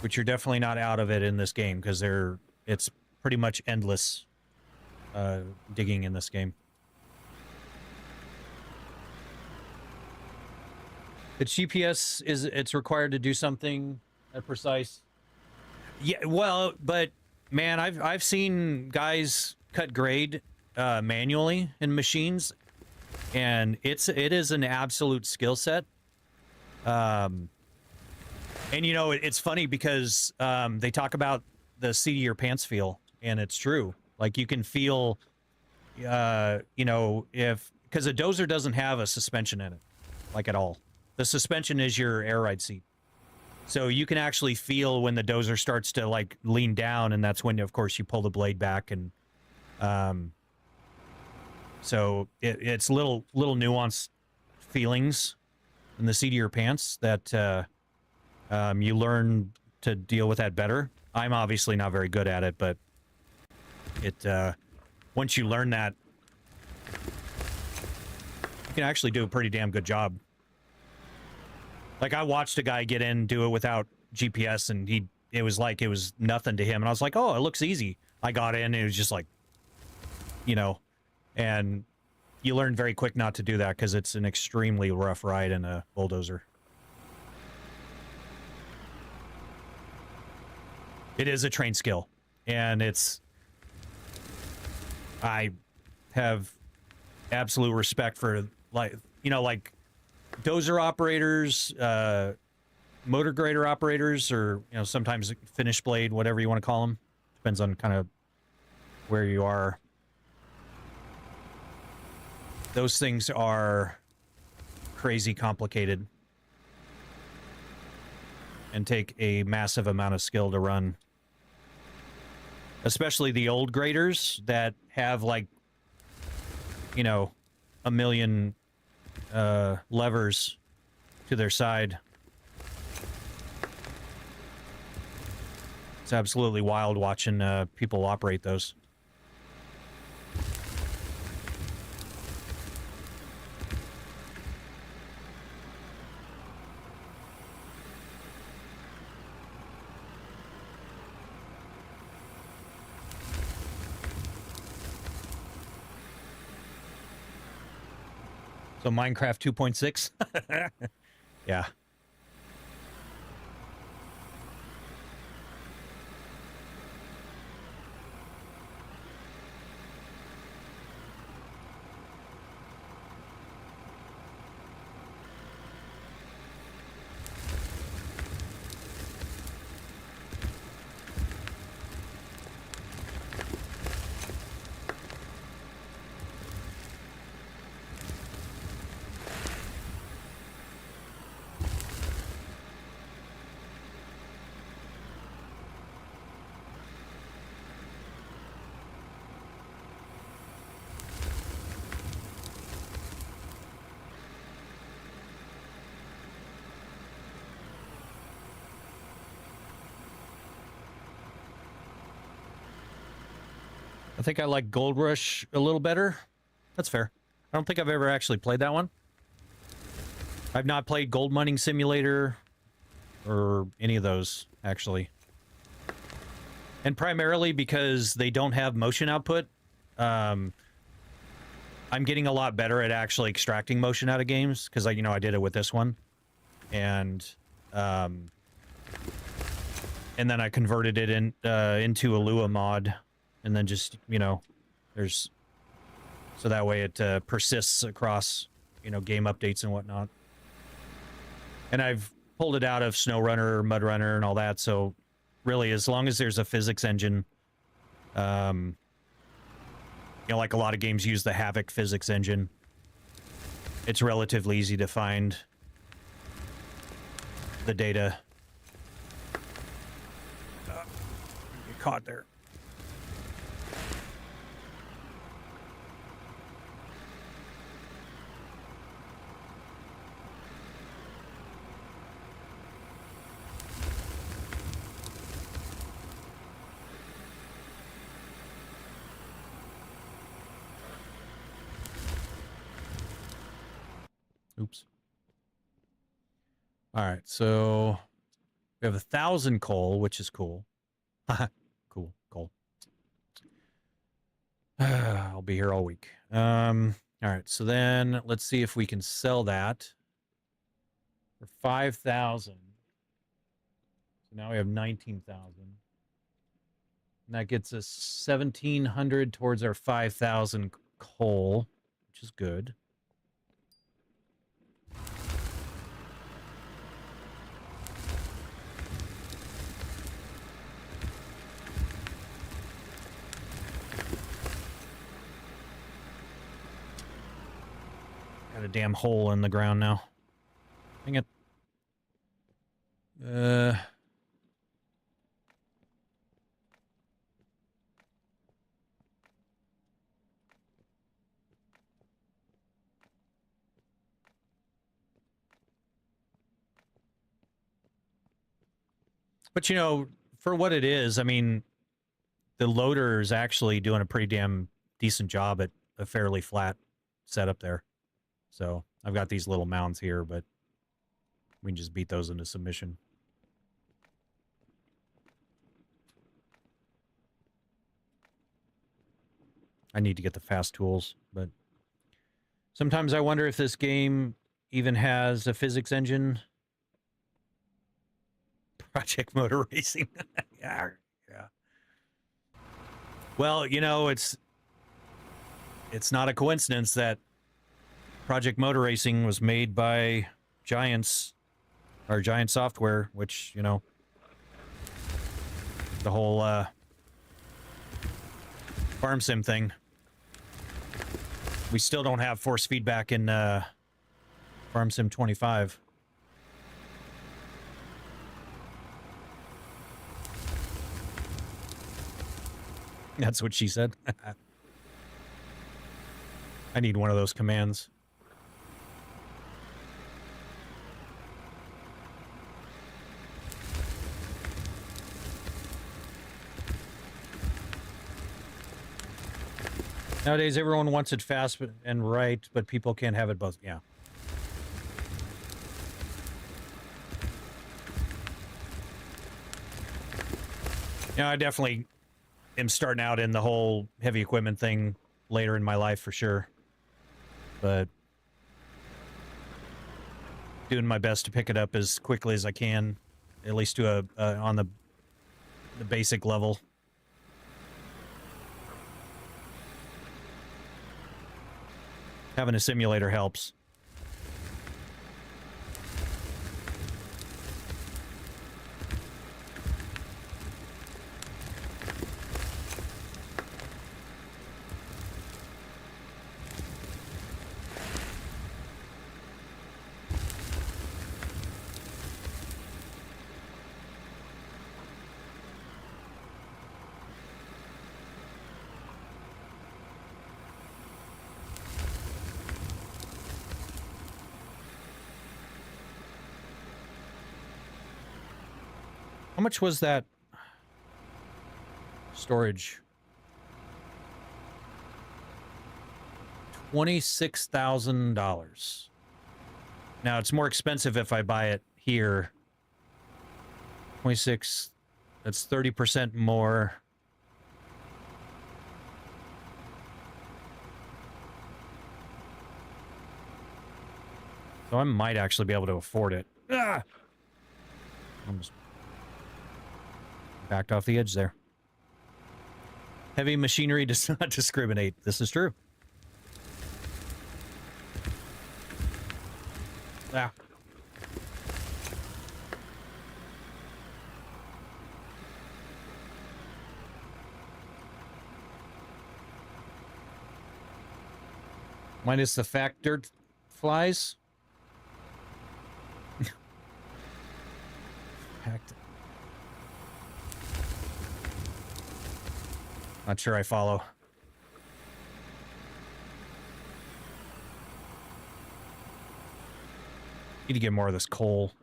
Which you're definitely not out of it in this game, because it's pretty much endless digging in this game. Its GPS it's required to do something precise. Yeah, well, but man, I've seen guys cut grade manually in machines, and it is an absolute skill set. And you know, it's funny because they talk about the seat of your pants feel, and it's true. Like, you can feel, you know, because a dozer doesn't have a suspension in it, like, at all. The suspension is your air ride seat. So you can actually feel when the dozer starts to, like, lean down, and that's when, of course, you pull the blade back. And so it's little nuanced feelings in the seat of your pants that you learn to deal with that better. I'm obviously not very good at it, but once you learn that, you can actually do a pretty damn good job. Like, I watched a guy get in, do it without GPS, and it was like it was nothing to him. And I was like, oh, it looks easy. I got in, and it was just like, you know, and you learn very quick not to do that because it's an extremely rough ride in a bulldozer. It is a trained skill, and I have absolute respect for, like, you know, like, dozer operators, motor grader operators, or, you know, sometimes finish blade, whatever you want to call them. Depends on kind of where you are. Those things are crazy complicated and take a massive amount of skill to run. Especially the old graders that have, like, you know, a million levers to their side. It's absolutely wild watching people operate those. So Minecraft 2.6. Yeah. I think I like Gold Rush a little better. That's fair. I don't think I've ever actually played that one. I've not played Gold Mining Simulator or any of those, actually. And primarily because they don't have motion output. I'm getting a lot better at actually extracting motion out of games because, you know, I did it with this one. And then I converted it into a Lua mod. And then just, you know, there's... So that way it persists across, you know, game updates and whatnot. And I've pulled it out of SnowRunner, MudRunner, and all that. So really, as long as there's a physics engine, you know, like a lot of games use the Havoc physics engine, it's relatively easy to find the data. Get caught there. Oops. All right, so we have 1,000 coal, which is cool. Cool, coal. I'll be here all week. All right, so then let's see if we can sell that for 5,000. So now we have 19,000. And that gets us 1,700 towards our 5,000 coal, which is good. Got a damn hole in the ground now. Dang it. But, you know, for what it is, I mean, the loader is actually doing a pretty damn decent job at a fairly flat setup there. So I've got these little mounds here, but we can just beat those into submission. I need to get the fast tools, but sometimes I wonder if this game even has a physics engine. Project Motor Racing. Yeah. Well, you know, it's not a coincidence that Project Motor Racing was made by Giants, or Giant Software, which, you know, the whole farm sim thing. We still don't have force feedback in Farm Sim 25. That's what she said. I need one of those commands. Nowadays, everyone wants it fast and right, but people can't have it both. Yeah. Yeah, I definitely am starting out in the whole heavy equipment thing later in my life for sure. But doing my best to pick it up as quickly as I can, at least to on the basic level. Having a simulator helps. How much was that storage? $26,000. Now it's more expensive if I buy it here. 26, that's 30% more. So I might actually be able to afford it. Ah! Almost backed off the edge there. Heavy machinery does not discriminate. This is true. Ah. Minus the fact dirt flies. Fact. Not sure I follow. Need to get more of this coal.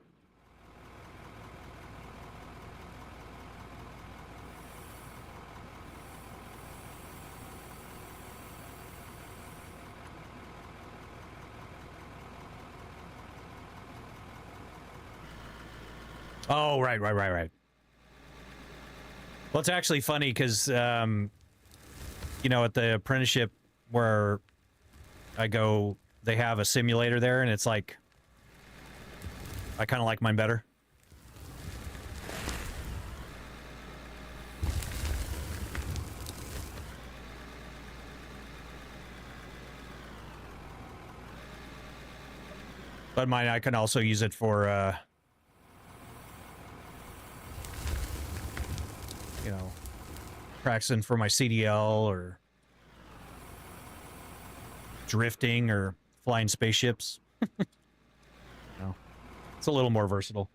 Oh, right. Well, it's actually funny because, you know, at the apprenticeship where I go, they have a simulator there, and it's like, I kind of like mine better. But mine, I can also use it for, you know, practicing for my CDL or drifting or flying spaceships. No, it's a little more versatile.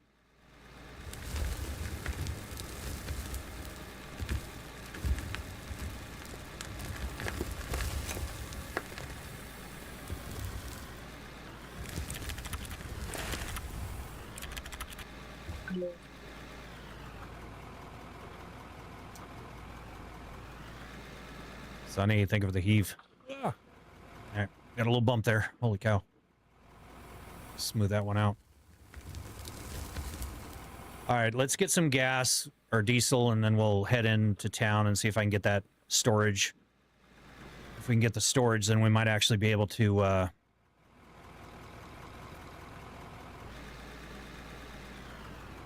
Sonny, think of the heave. All right, got a little bump there. Holy cow. Smooth that one out. All right, let's get some gas or diesel, and then we'll head into town and see if I can get that storage. If we can get the storage, then we might actually be able to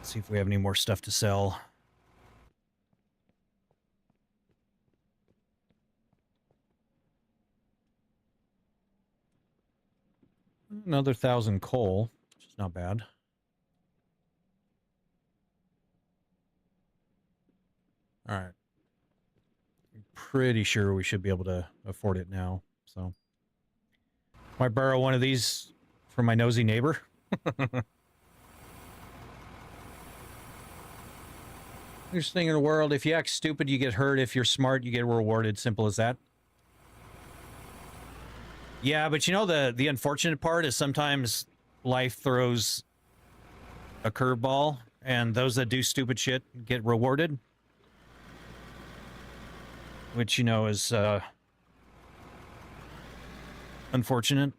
see if we have any more stuff to sell. Another 1,000 coal, which is not bad. All right. I'm pretty sure we should be able to afford it now, so. Might borrow one of these from my nosy neighbor. Worst thing in the world, if you act stupid, you get hurt. If you're smart, you get rewarded. Simple as that. Yeah, but you know, the unfortunate part is sometimes life throws a curveball, and those that do stupid shit get rewarded. Which, you know, is unfortunate.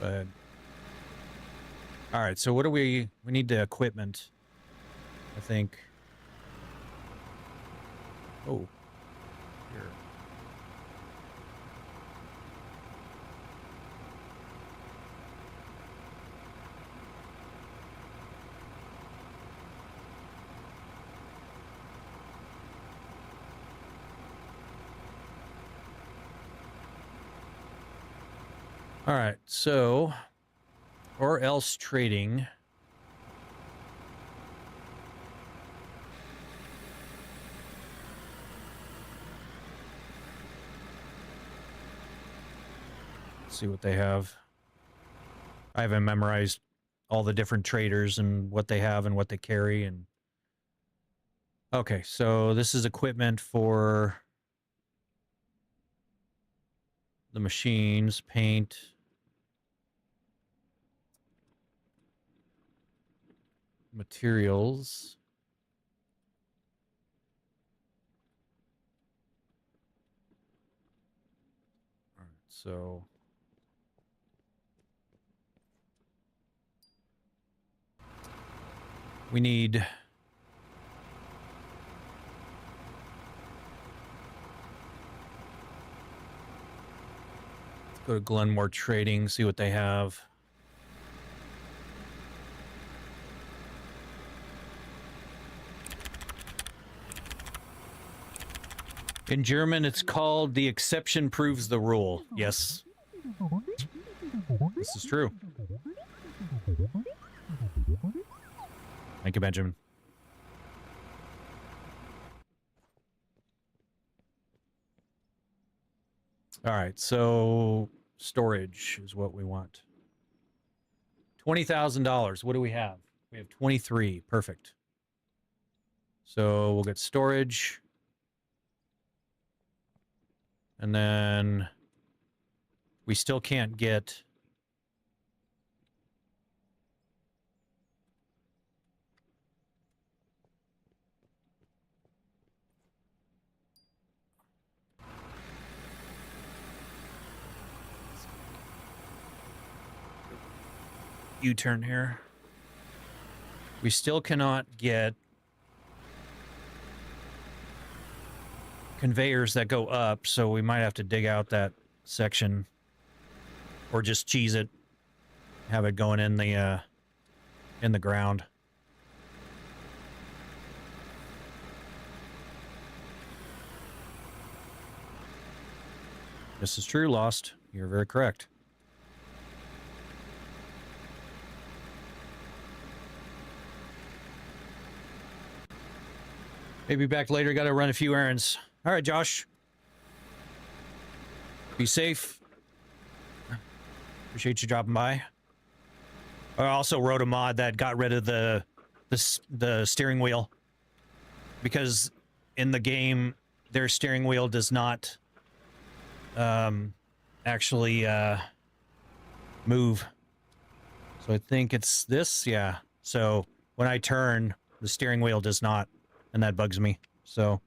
But all right, so what do we need the equipment, I think. Oh, here. All right, so, or else trading. Let's see what they have. I haven't memorized all the different traders and what they have and what they carry. And okay, so this is equipment for the machines, paint. Materials. All right, so we need go to Glenmore Trading, see what they have. In German, it's called "The Exception Proves the Rule." Yes. This is true. Thank you, Benjamin. All right, so storage is what we want. $20,000. What do we have? We have 23. Perfect. So we'll get storage. And then we still can't get U-turn here. We still cannot get conveyors that go up, so we might have to dig out that section or just cheese it, have it going in the ground. This is true, Lost. You're very correct. Maybe back later. Got to run a few errands. All right, Josh. Be safe. Appreciate you dropping by. I also wrote a mod that got rid of the steering wheel, because in the game their steering wheel does not actually move. So I think it's this, yeah. So when I turn, the steering wheel does not, and that bugs me. So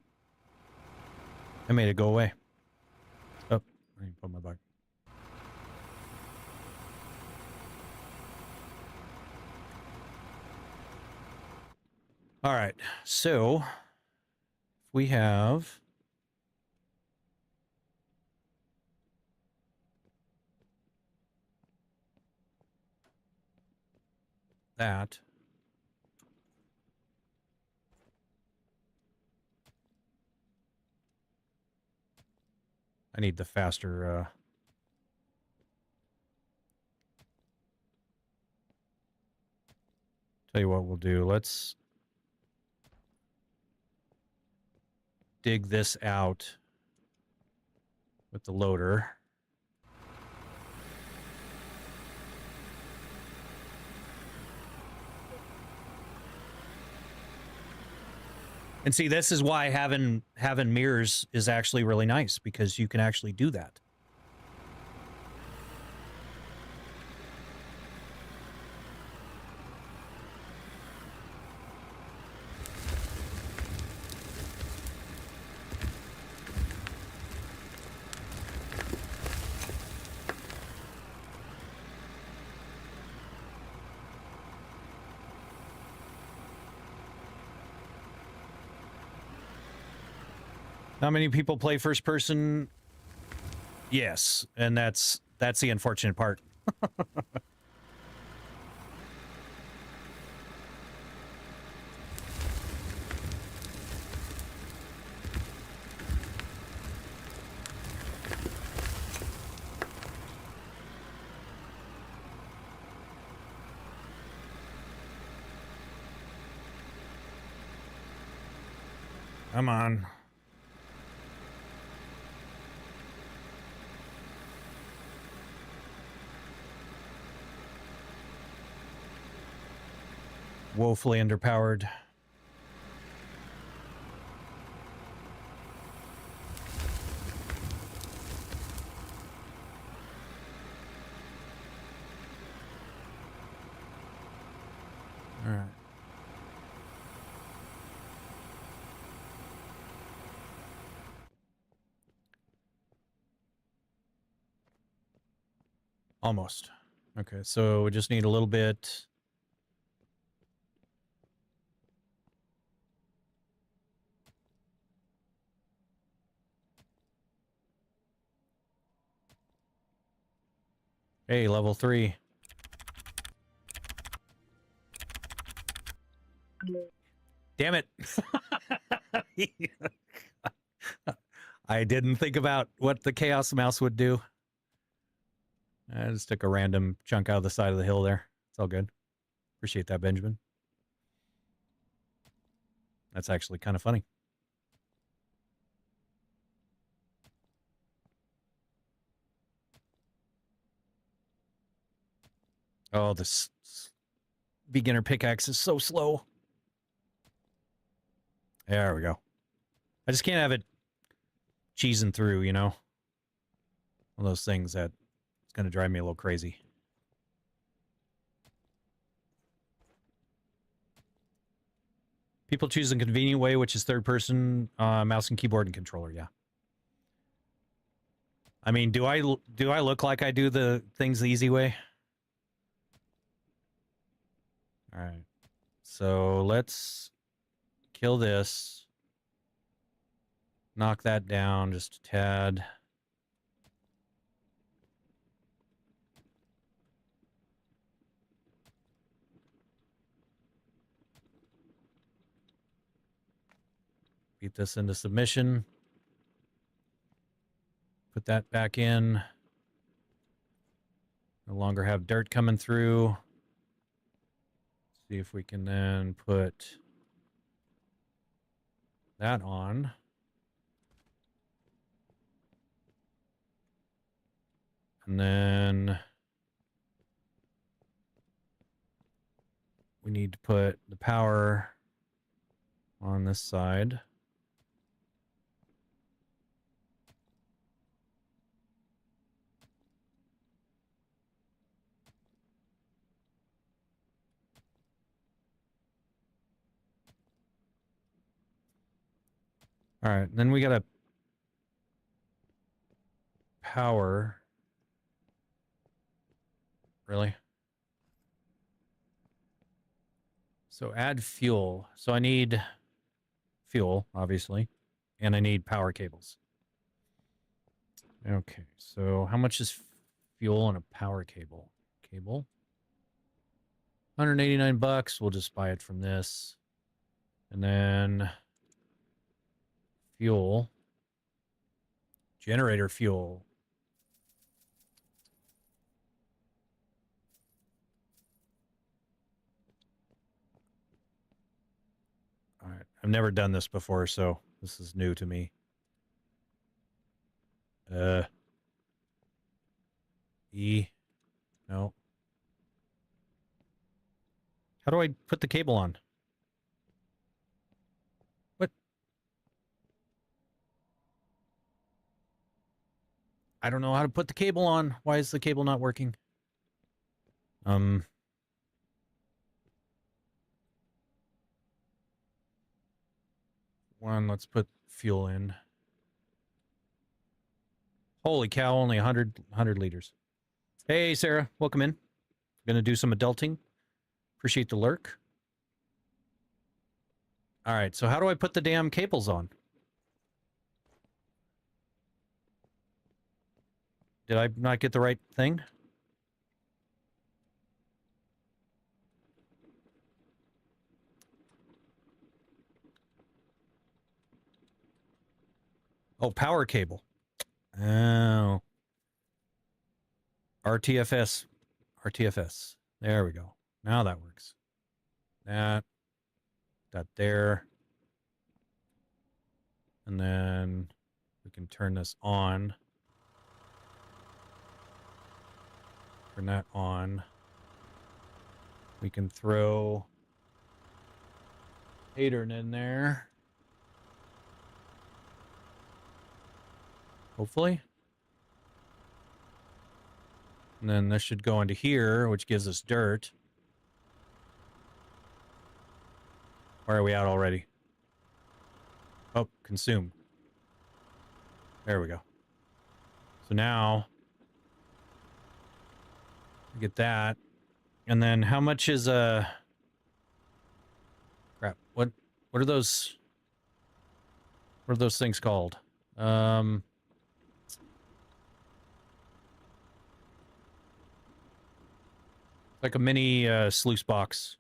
I made it go away. Oh, I need to put my bug. All right, so we have that. I need the faster tell you what we'll do. Let's dig this out with the loader. And see, this is why having mirrors is actually really nice, because you can actually do that. How many people play first person? Yes, and that's the unfortunate part. Come on. Woefully underpowered. All right. Almost. Okay, so we just need a little bit. Hey, level 3. Damn it. I didn't think about what the Chaos Mouse would do. I just took a random chunk out of the side of the hill there. It's all good. Appreciate that, Benjamin. That's actually kind of funny. Oh, this beginner pickaxe is so slow. There we go. I just can't have it cheesing through, you know? One of those things that it's going to drive me a little crazy. People choose a convenient way, which is third person, mouse and keyboard and controller, yeah. I mean, do I look like I do the things the easy way? All right. So let's kill this. Knock that down just a tad. Beat this into submission. Put that back in. No longer have dirt coming through. See if we can then put that on. And then we need to put the power on this side. All right, then we got to power. Really? So add fuel. So I need fuel, obviously, and I need power cables. Okay, so how much is fuel on a power cable? Cable? 189 bucks. We'll just buy it from this. And then fuel. Generator fuel. All right. I've never done this before, so this is new to me. E. No. How do I put the cable on? What? I don't know how to put the cable on. Why is the cable not working? Let's put fuel in. Holy cow, only 100 liters. Hey, Sarah, welcome in. Gonna do some adulting. Appreciate the lurk. All right, so how do I put the damn cables on? Did I not get the right thing? Oh, power cable. Oh. RTFS. RTFS. There we go. Now that works. That there. And then we can turn this on. Turn that on. We can throw Hadron in there. Hopefully. And then this should go into here, which gives us dirt. Where are we at already? Oh, consume. There we go. So now we get that. And then how much is crap. What are those things called? Like a mini sluice box.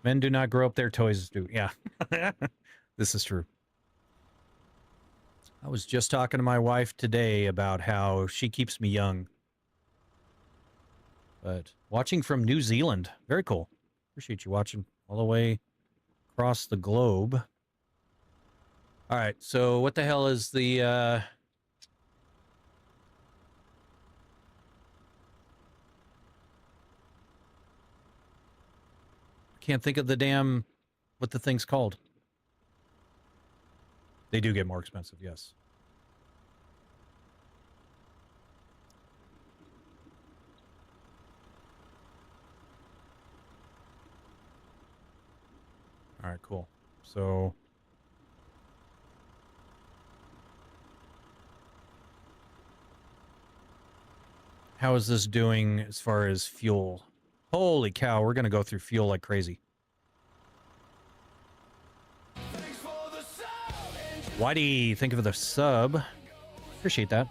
Men do not grow up, their toys do. Yeah. This is true. I was just talking to my wife today about how she keeps me young. But watching from New Zealand. Very cool. Appreciate you watching all the way across the globe. All right, so what the hell is the... Can't think of the damn... what the thing's called. They do get more expensive, yes. All right, cool. So... how is this doing as far as fuel? Holy cow, we're going to go through fuel like crazy. Whitey, think of the sub. Appreciate that.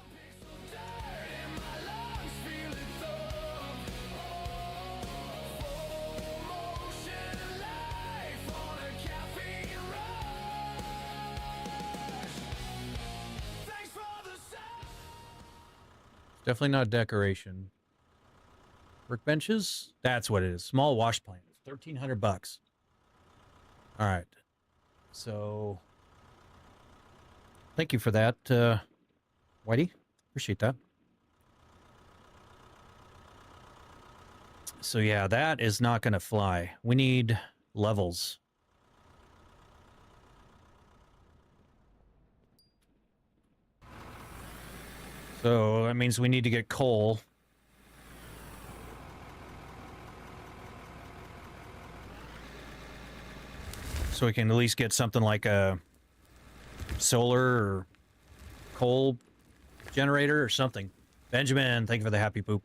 Definitely not decoration. Workbenches? That's what it is. Small wash plant. $1,300. All right. So, thank you for that, Whitey. Appreciate that. So yeah, that is not going to fly. We need levels. So that means we need to get coal. So we can at least get something like a solar or coal generator or something. Benjamin, thank you for the happy poop.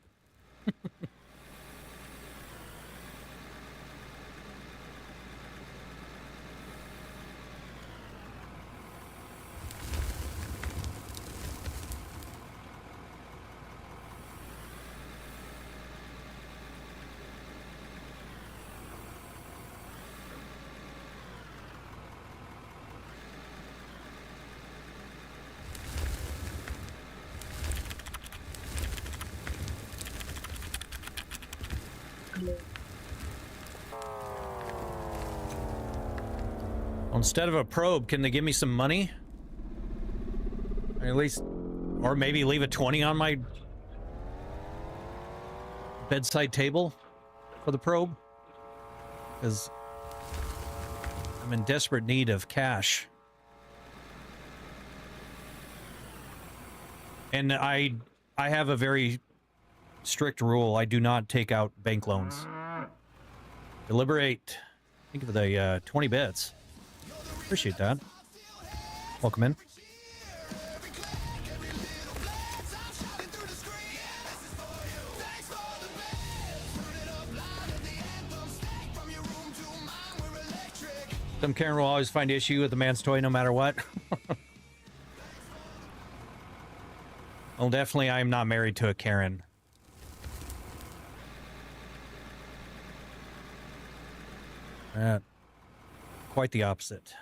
Instead of a probe, can they give me some money? Or at least, or maybe leave a 20 on my bedside table for the probe? Because I'm in desperate need of cash. And I have a very strict rule. I do not take out bank loans. Deliberate. Think of the 20 bits. Appreciate that. Welcome in. Some Karen will always find issue with the man's toy no matter what. Well, definitely I'm not married to a Karen. Quite the opposite.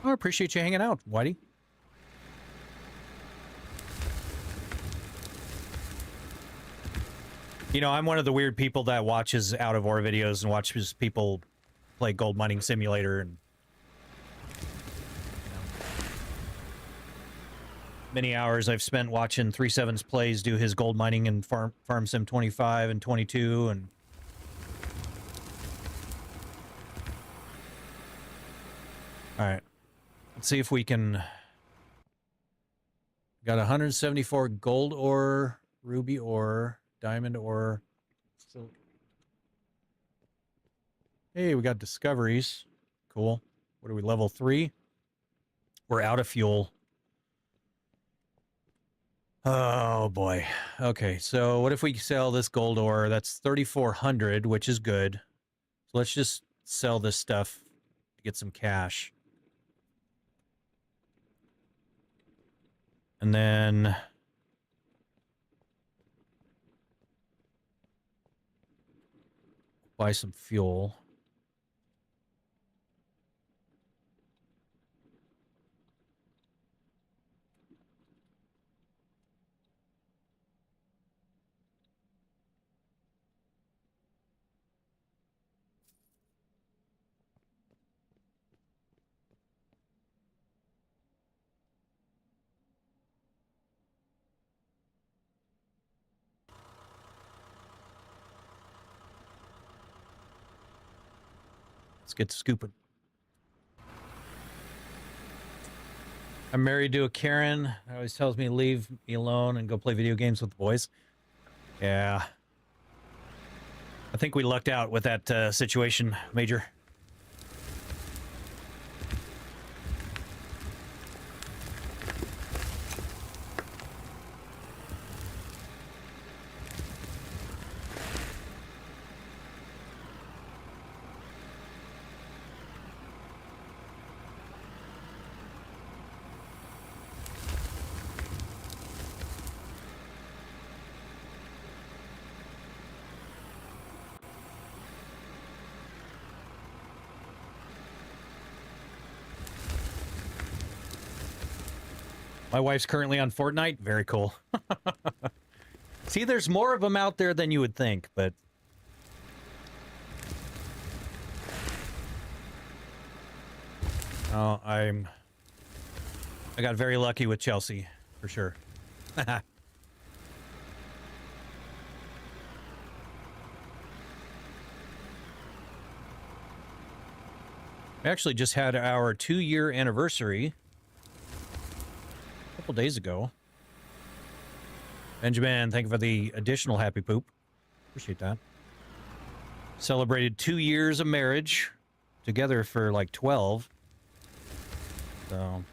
Oh, I appreciate you hanging out, Whitey. You know, I'm one of the weird people that watches out of war videos and watches people play gold mining simulator and many hours I've spent watching 3-7's plays do his gold mining in Farm Sim 25 and 22 and all right. Let's see if we can got 174 gold ore, ruby ore, diamond ore. So hey, we got discoveries. Cool. What are we, level 3? We're out of fuel. Oh boy. Okay, so what if we sell this gold ore? That's 3,400, which is good. So let's just sell this stuff to get some cash. And then buy some fuel. Let's get scooping. I'm married to a Karen. She always tells me leave me alone and go play video games with the boys. Yeah. I think we lucked out with that situation, Major. My wife's currently on Fortnite. Very cool. See, there's more of them out there than you would think, but... Oh, I got very lucky with Chelsea, for sure. I actually just had our 2-year anniversary a couple days ago. Benjamin, thank you for the additional happy poop. Appreciate that. Celebrated 2 years of marriage together for like 12. So,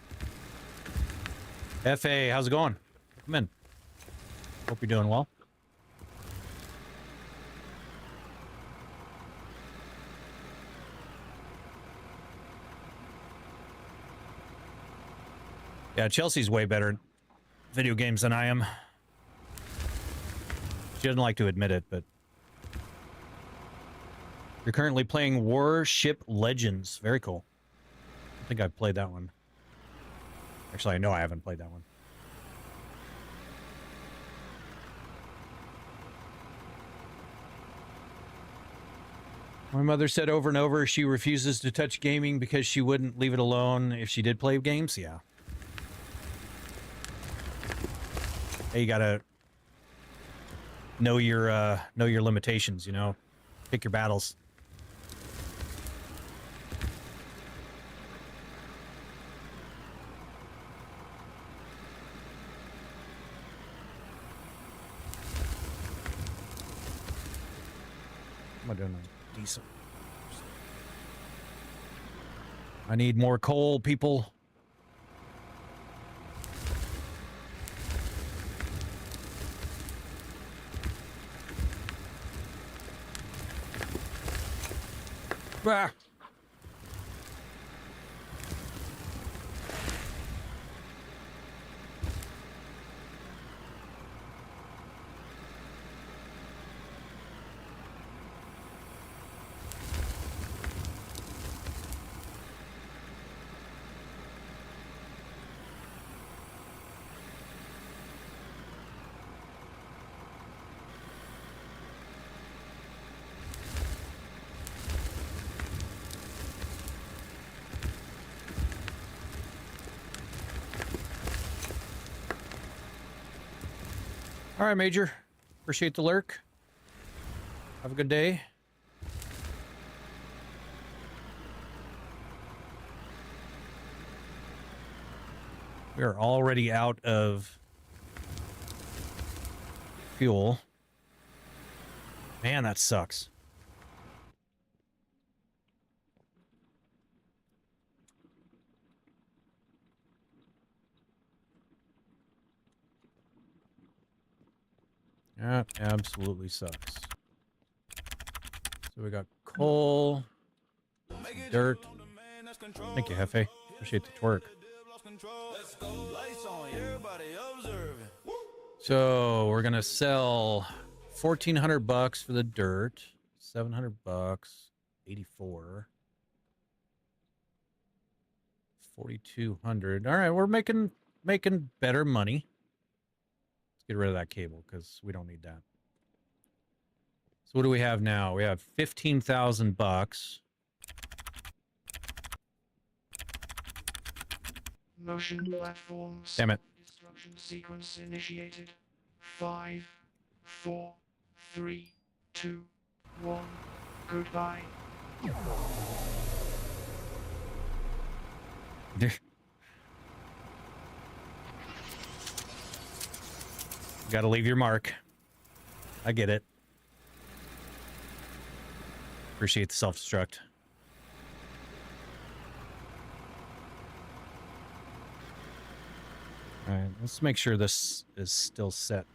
FA, how's it going? Come in. Hope you're doing well. Yeah, Chelsea's way better at video games than I am. She doesn't like to admit it, but... You're currently playing Warship Legends. Very cool. I think I've played that one. Actually, I know I haven't played that one. My mother said over and over she refuses to touch gaming because she wouldn't leave it alone if she did play games. Yeah. Hey, you gotta know your limitations, you know? Pick your battles. Am I doing decent? I need more coal, people. Ah. All right, Major. Appreciate the lurk. Have a good day. We are already out of fuel. Man, that sucks. That absolutely sucks. So we got coal, some dirt. Thank you, Hefe. Appreciate the twerk. So we're gonna sell $1,400 for the dirt, $700, 84, 4,200. All right, we're making better money. Let's get rid of that cable because we don't need that. So what do we have now? We have $15,000. Motion platform. Damn it. Destruction sequence initiated. 5, 4, 3, 2, 1. Goodbye. Gotta leave your mark. I get it. Appreciate the self-destruct. All right, let's make sure this is still set.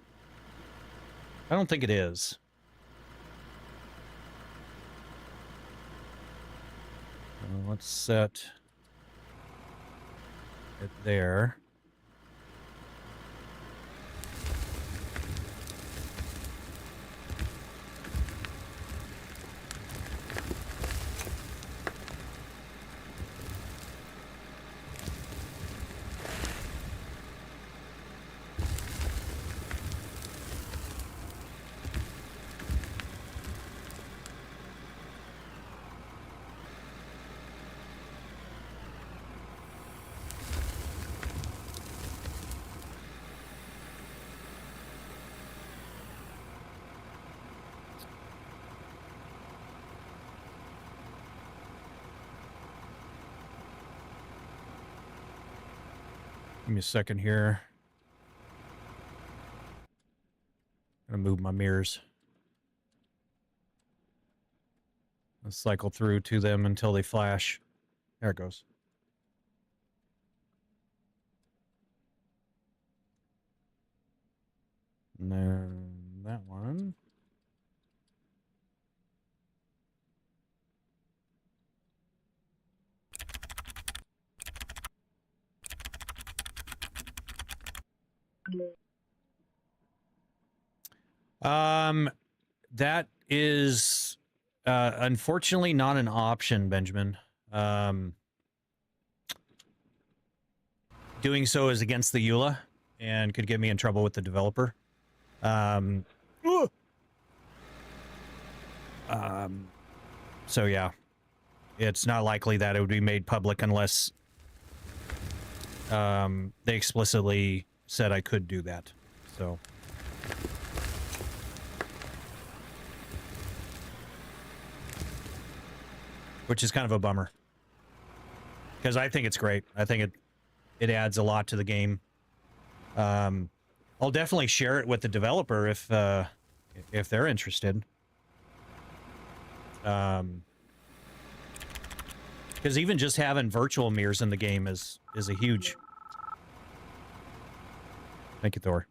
I don't think it is. Let's set it there. Give me a second here. I'm gonna move my mirrors. Let's cycle through to them until they flash. There it goes. And then that one. That is unfortunately not an option, Benjamin. Doing so is against the EULA and could get me in trouble with the developer. So yeah, it's not likely that it would be made public unless they explicitly said I could do that. So. Which is kind of a bummer. Because I think it's great. I think it adds a lot to the game. I'll definitely share it with the developer if they're interested. Because even just having virtual mirrors in the game is a huge... Thank you, Thor.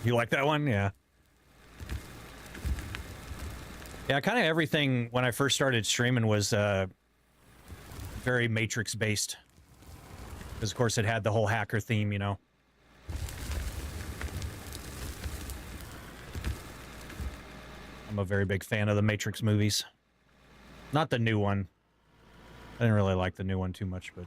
You like that one? Yeah. Yeah, kind of everything when I first started streaming was very Matrix based. Because of course it had the whole hacker theme, you know. I'm a very big fan of the Matrix movies. Not the new one. I didn't really like the new one too much, but...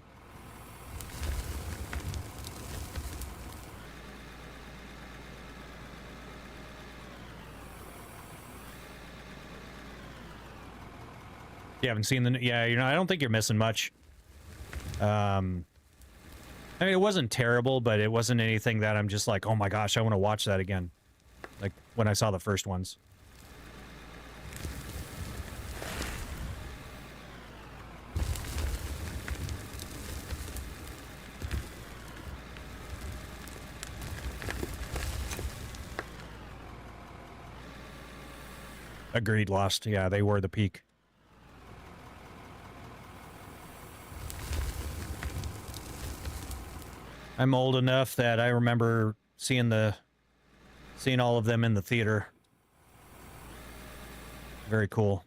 You haven't seen the... Yeah, you know, I don't think you're missing much. I mean, it wasn't terrible, but it wasn't anything that I'm just like, oh my gosh, I want to watch that again. Like, when I saw the first ones. Agreed, Lost. Yeah, they were the peak. I'm old enough that I remember seeing all of them in the theater. Very cool.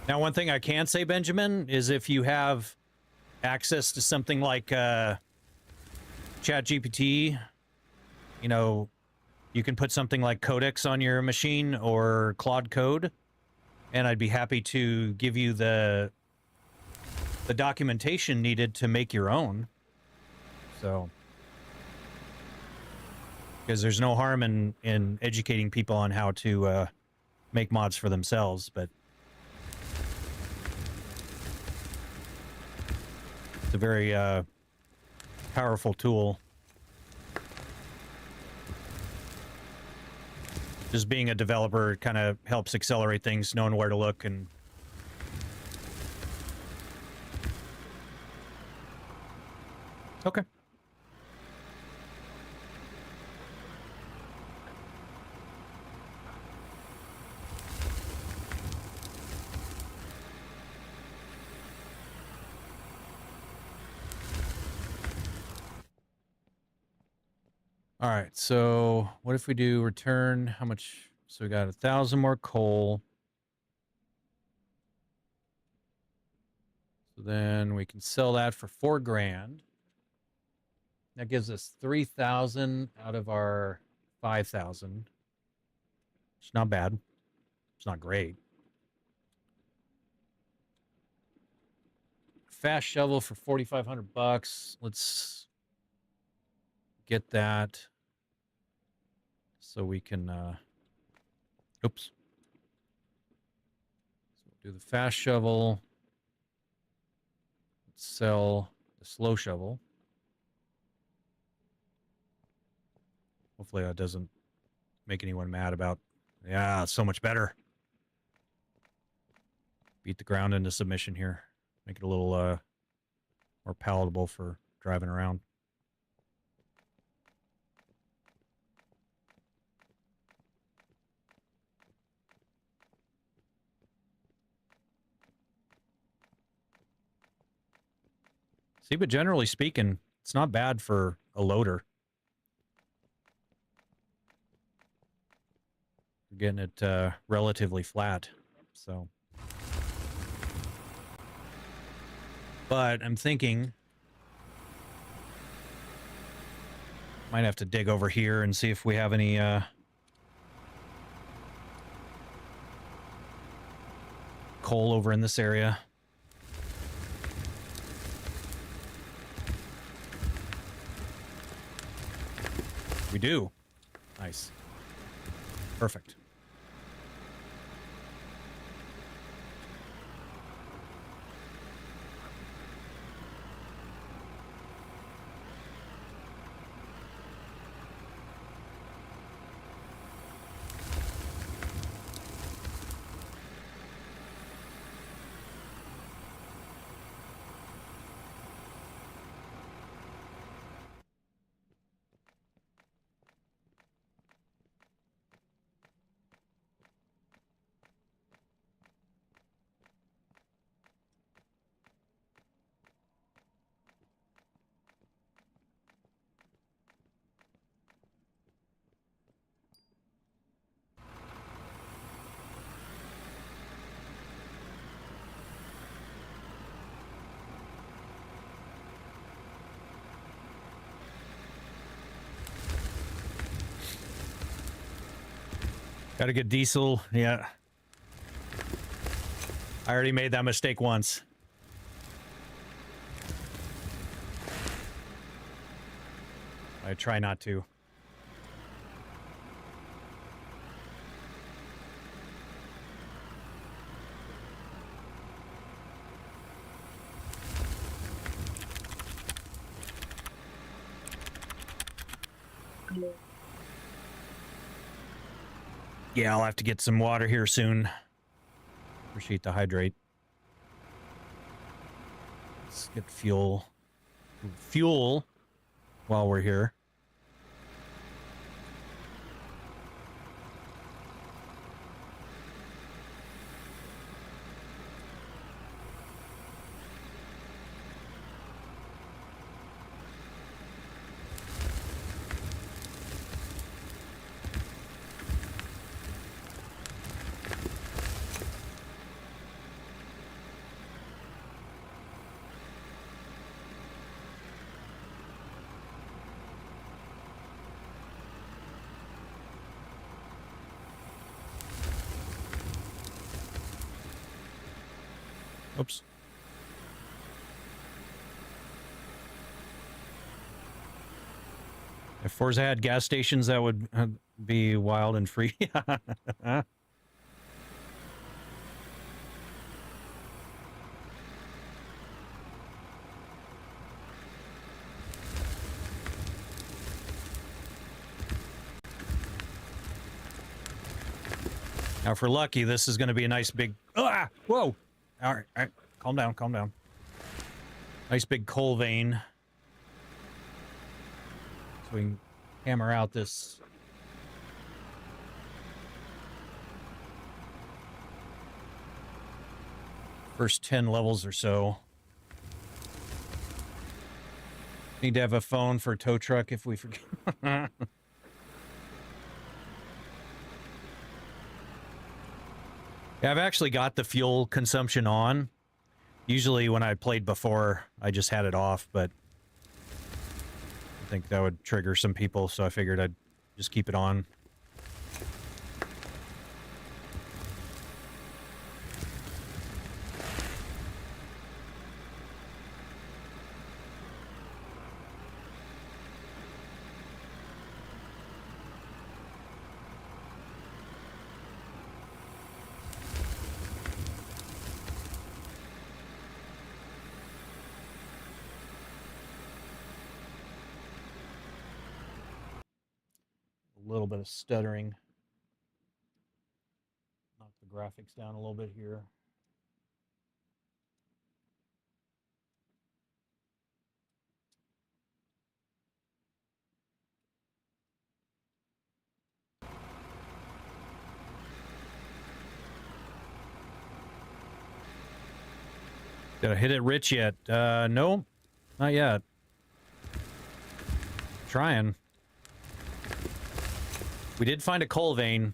Now, one thing I can say, Benjamin, is if you have access to something like ChatGPT, you know, you can put something like Codex on your machine or Claude Code, and I'd be happy to give you the documentation needed to make your own. So, because there's no harm in educating people on how to make mods for themselves, but it's a very powerful tool. Just being a developer kind of helps accelerate things, knowing where to look. And okay. All right, so what if we do return? How much? So we got 1,000 more coal. So then we can sell that for $4,000. That gives us 3,000 out of our 5,000. It's not bad. It's not great. Fast shovel for 4,500 bucks. Let's get that so we can oops. So we'll do the fast shovel. Let's sell the slow shovel. Hopefully that doesn't make anyone mad about, yeah, it's so much better. Beat the ground into submission here. Make it a little more palatable for driving around. See, but generally speaking, it's not bad for a loader. We're getting it relatively flat, so. But I'm thinking might have to dig over here and see if we have any coal over in this area. We do. Nice. Perfect. Gotta get diesel. Yeah. I already made that mistake once. I try not to. Yeah, I'll have to get some water here soon. Appreciate the hydrate. Let's get fuel. Fuel while we're here. Oops. If Forza had gas stations, that would be wild and free. Now, if we're lucky, this is going to be a nice big... Ah! Whoa! All right. Calm down, calm down. Nice big coal vein. So we can hammer out this... first 10 levels or so. Need to have a phone for a tow truck if we forget. Yeah, I've actually got the fuel consumption on. Usually when I played before, I just had it off, but I think that would trigger some people, so I figured I'd just keep it on. A little bit of stuttering. Knock the graphics down a little bit here. Did I hit it rich yet? No, not yet. Trying. We did find a coal vein.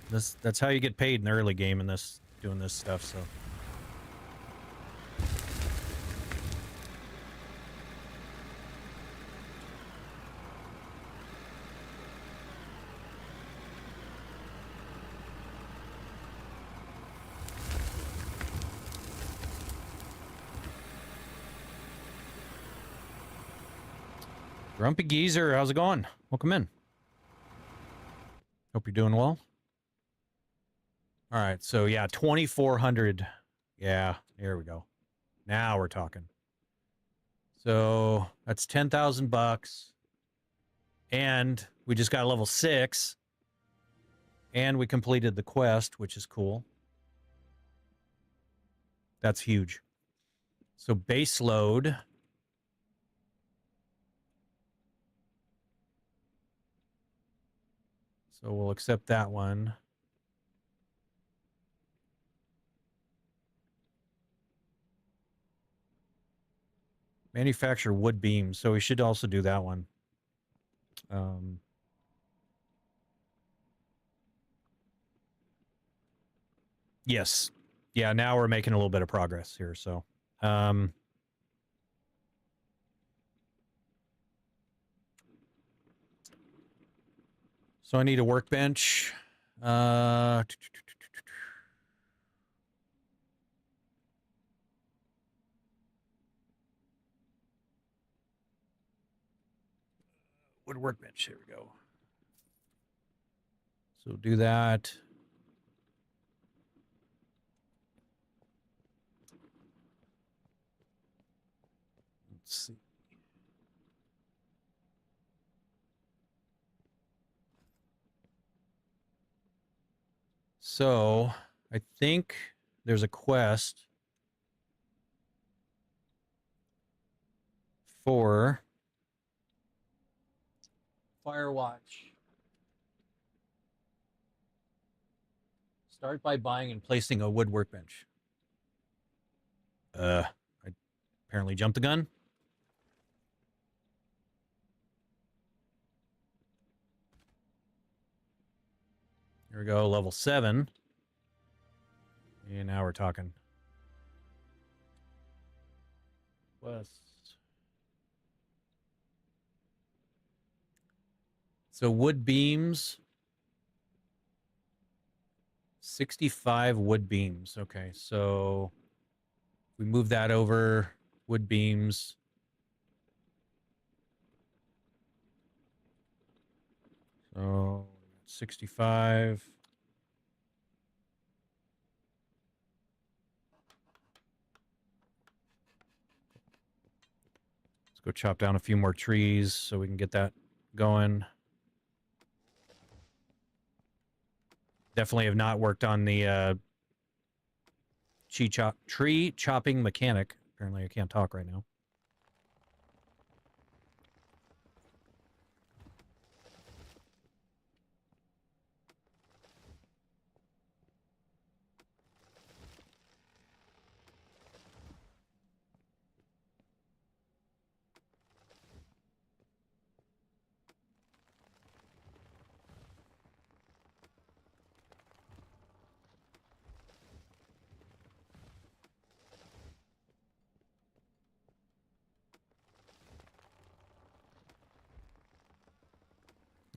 That's how you get paid in the early game in this, doing this stuff, so. Grumpy Geezer, how's it going? Welcome in. Hope you're doing well. All right, so yeah, 2,400. Yeah, here we go. Now we're talking. So that's 10,000 bucks. And we just got a level 6. And we completed the quest, which is cool. That's huge. So base load. So we'll accept that one. Manufacture wood beams. So we should also do that one. Yes. Yeah, now we're making a little bit of progress here. So, so I need a workbench. Uh, wood workbench. Here we go. So do that. Let's see. So I think there's a quest for Firewatch. Start by buying and placing a wood workbench. I apparently jumped the gun. Here we go, level 7. And now we're talking. Quest. So wood beams. 65 wood beams. Okay, so we move that over. Wood beams. So 65. Let's go chop down a few more trees so we can get that going. Definitely have not worked on the tree chopping mechanic. Apparently I can't talk right now.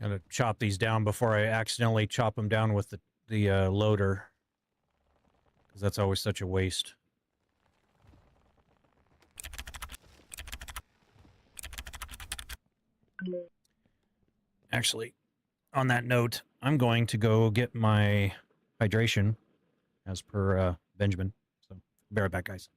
Gotta chop these down before I accidentally chop them down with the loader. Because that's always such a waste. Actually, on that note, I'm going to go get my hydration as per Benjamin. So, be right back, guys.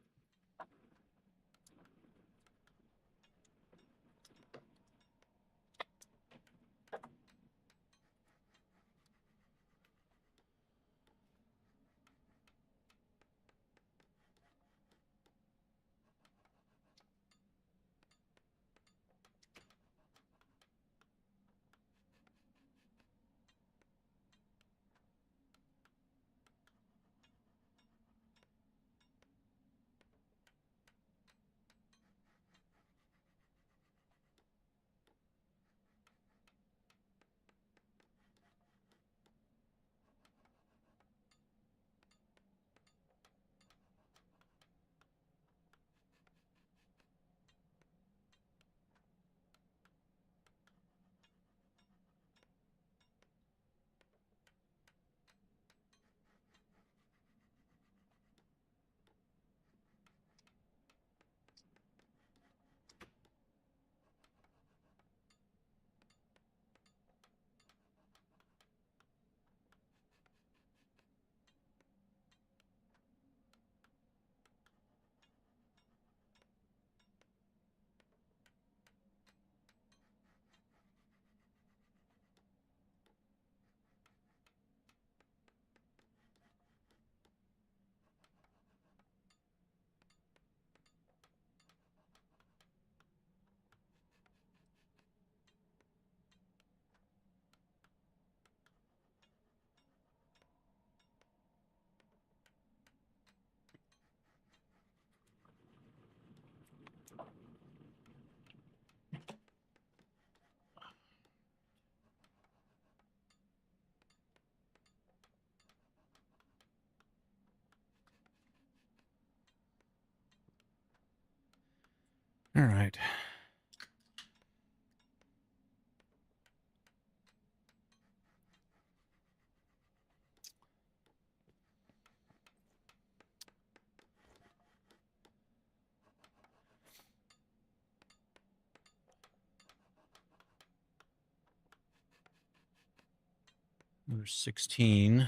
Another 16.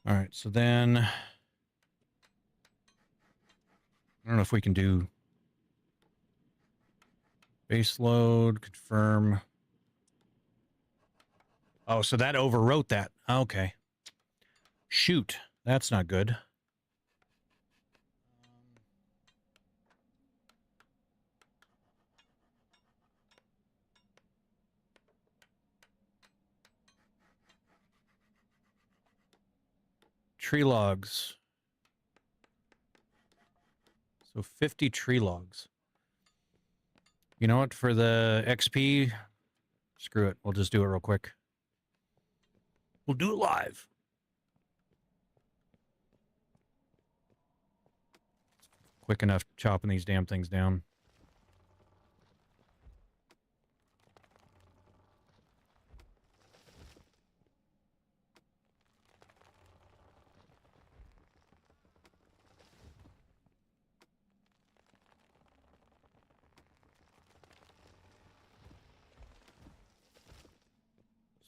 All right, so then I don't know if we can do base load, confirm. Oh, so that overwrote that. Okay. Shoot, that's not good. Tree logs. So 50 tree logs. You know what? For the XP, screw it. We'll just do it real quick. We'll do it live. Quick enough chopping these damn things down.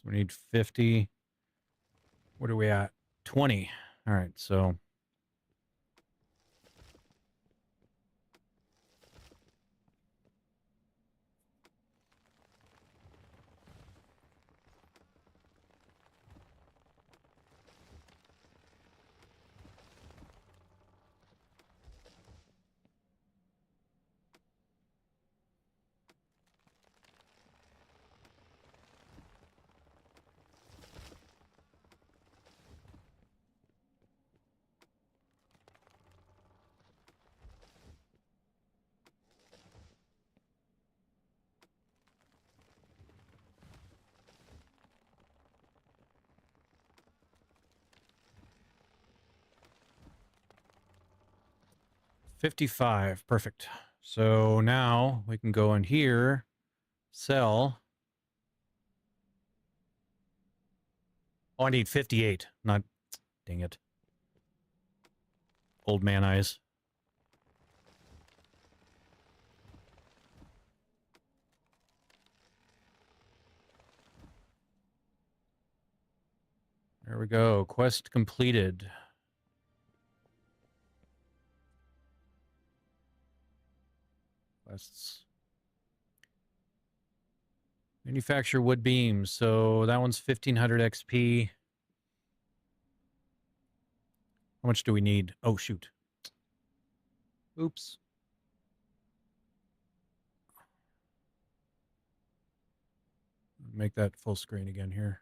So we need 50. What are we at? 20. All right, so $55. Perfect. So now we can go in here, sell. Oh, I need 58. Not, dang it. Old man eyes. There we go. Quest completed. Quests. Manufacture wood beams. So that one's 1500 XP. How much do we need? Oh, shoot. Oops. Make that full screen again here.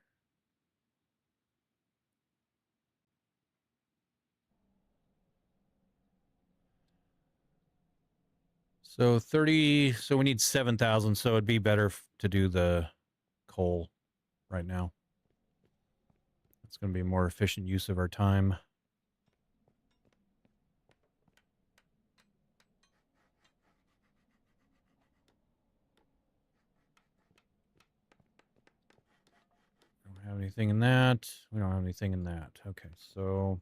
So 30, so we need 7,000, so it'd be better to do the coal right now. It's going to be a more efficient use of our time. Don't have anything in that. We don't have anything in that. Okay, so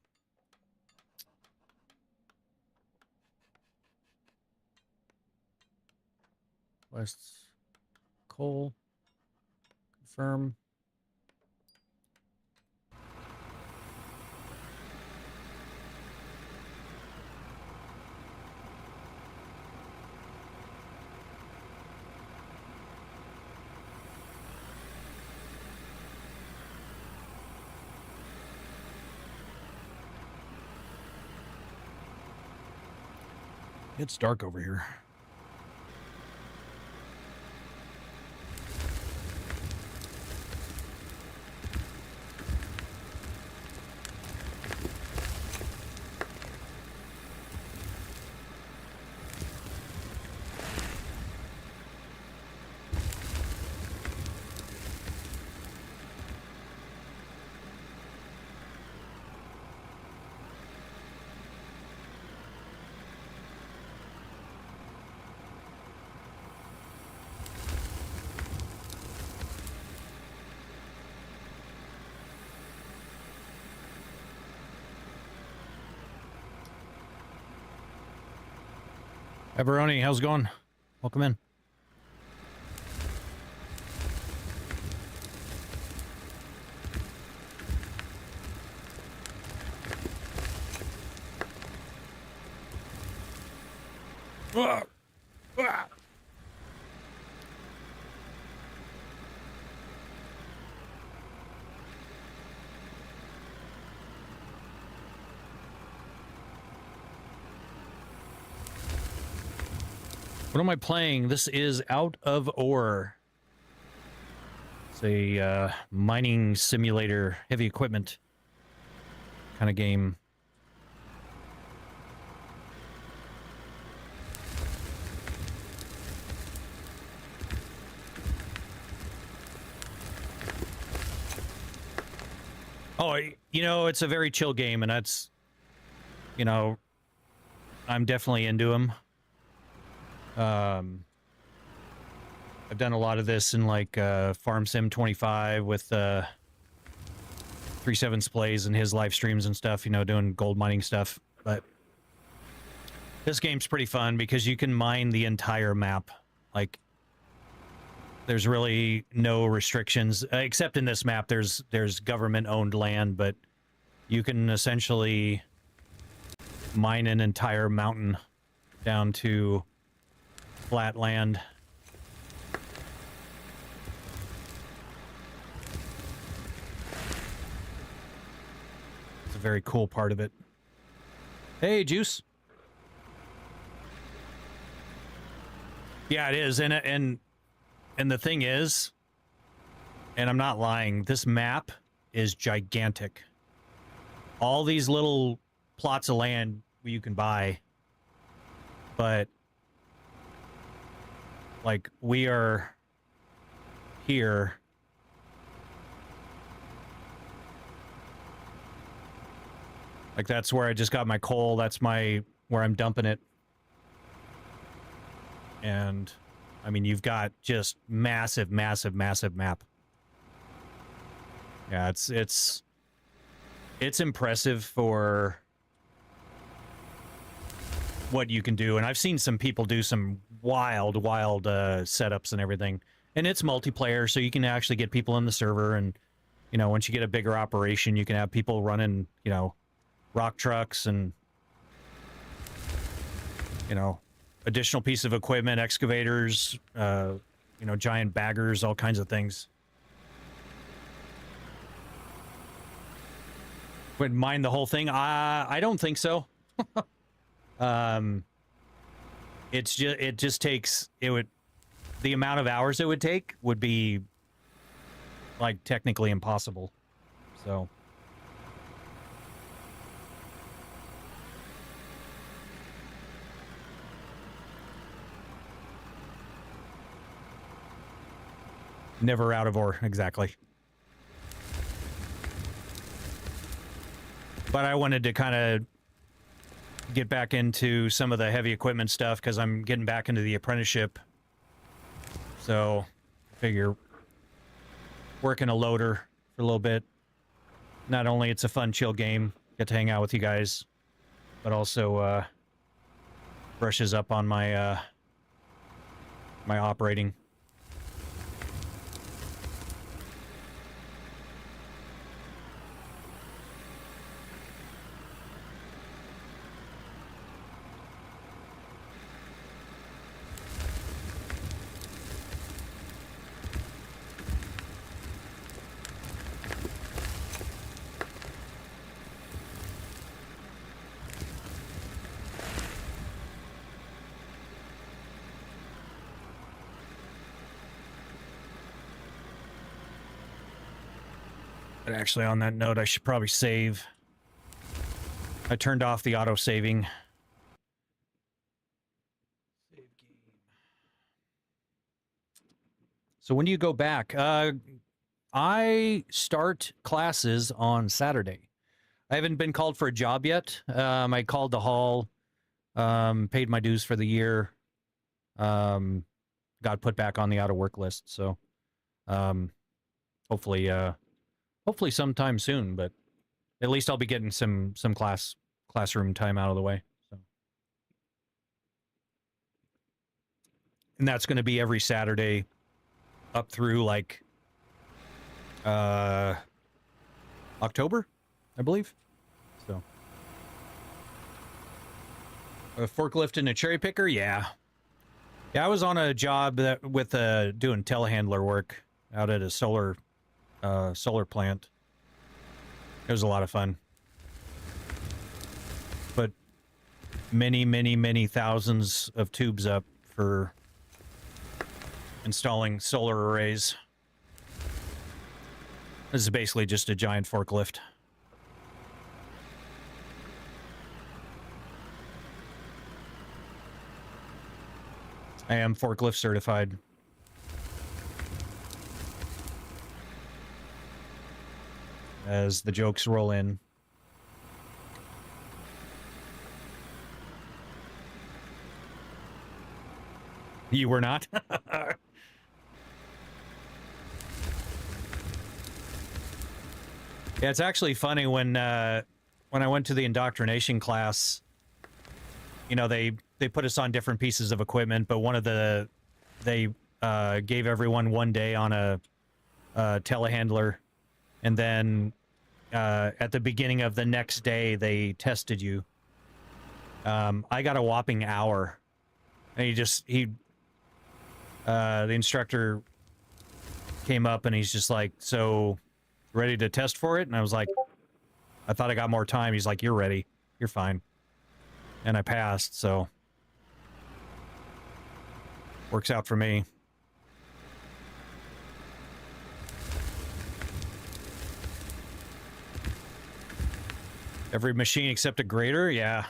West's coal. Confirm. It's dark over here. Everoni, how's it going? Welcome in. Ah! Ah! What am I playing? This is Out of Ore. It's a mining simulator, heavy equipment kind of game. Oh, you know, it's a very chill game, and that's, you know, I'm definitely into them. I've done a lot of this in like Farm Sim 25 with 37 Plays and his live streams and stuff, you know, doing gold mining stuff. But this game's pretty fun because you can mine the entire map. Like, there's really no restrictions, except in this map. There's government-owned land, but you can essentially mine an entire mountain down to flat land. It's a very cool part of it. Hey, Juice. Yeah, it is, and the thing is, and I'm not lying, this map is gigantic. All these little plots of land you can buy, but like we are here. Like that's where I just got my coal. That's where I'm dumping it. And I mean, you've got just massive, massive, massive map. Yeah, it's impressive for what you can do. And I've seen some people do some wild setups and everything. And it's multiplayer, so you can actually get people in the server. And, you know, once you get a bigger operation, you can have people running, you know, rock trucks and, you know, additional piece of equipment, excavators, you know, giant baggers, all kinds of things. Would mine the whole thing? I don't think so. It just takes, the amount of hours it would take would be like technically impossible. So never out of ore, exactly. But I wanted to kind of get back into some of the heavy equipment stuff because I'm getting back into the apprenticeship. So I figure working a loader for a little bit. Not only it's a fun, chill game, get to hang out with you guys, but also brushes up on my my operating. But actually, on that note, I should probably save. I turned off the auto saving. Save game. So when do you go back? I start classes on Saturday. I haven't been called for a job yet. I called the hall, paid my dues for the year, got put back on the out of work list. So hopefully sometime soon, but at least I'll be getting some classroom time out of the way. So, and that's going to be every Saturday up through like October, I believe. So A forklift and a cherry picker? Yeah. Yeah, I was on a job that with doing telehandler work out at a solar plant. It was a lot of fun. Put many, many, many thousands of tubes up for installing solar arrays. This is basically just a giant forklift. I am forklift certified. As the jokes roll in. You were not? Yeah, it's actually funny when I went to the indoctrination class, you know, they put us on different pieces of equipment, but they gave everyone one day on a telehandler, and then at the beginning of the next day they tested you. I got a whopping hour, and the instructor came up and he's just like, so ready to test for it? And I was like, I thought I got more time. He's like, you're ready, you're fine. And I passed, so works out for me. Every machine except a grader? Yeah.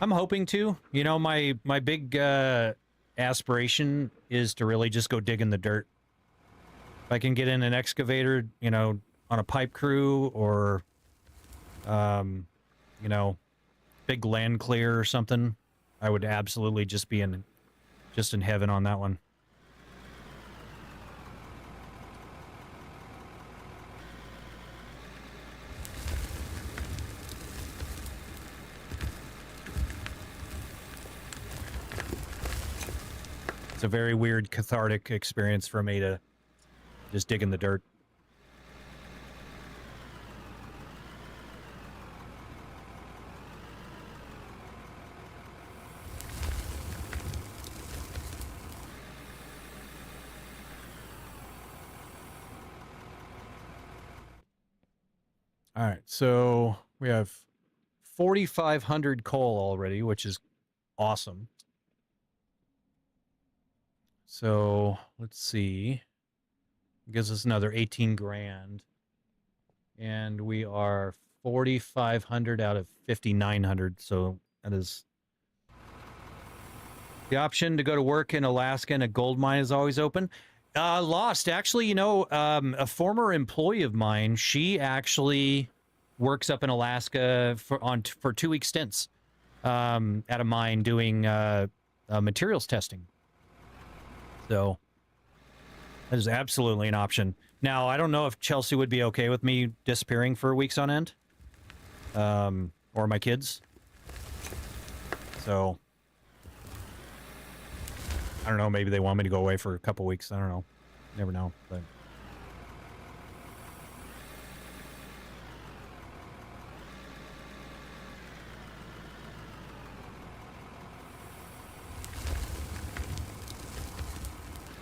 I'm hoping to. You know, my big aspiration is to really just go dig in the dirt. If I can get in an excavator, you know, on a pipe crew, or you know, big land clear or something, I would absolutely just be in heaven on that one. It's a very weird cathartic experience for me to just dig in the dirt. All right, so we have 4,500 coal already, which is awesome. So let's see. It gives us another 18 grand. And we are 4,500 out of 5,900. So that is the option to go to work in Alaska and a gold mine is always open. Lost. Actually, you know, a former employee of mine, she actually works up in Alaska for 2-week stints at a mine doing materials testing. So that is absolutely an option. Now, I don't know if Chelsea would be okay with me disappearing for weeks on end, or my kids. So I don't know. Maybe they want me to go away for a couple weeks. I don't know. Never know. But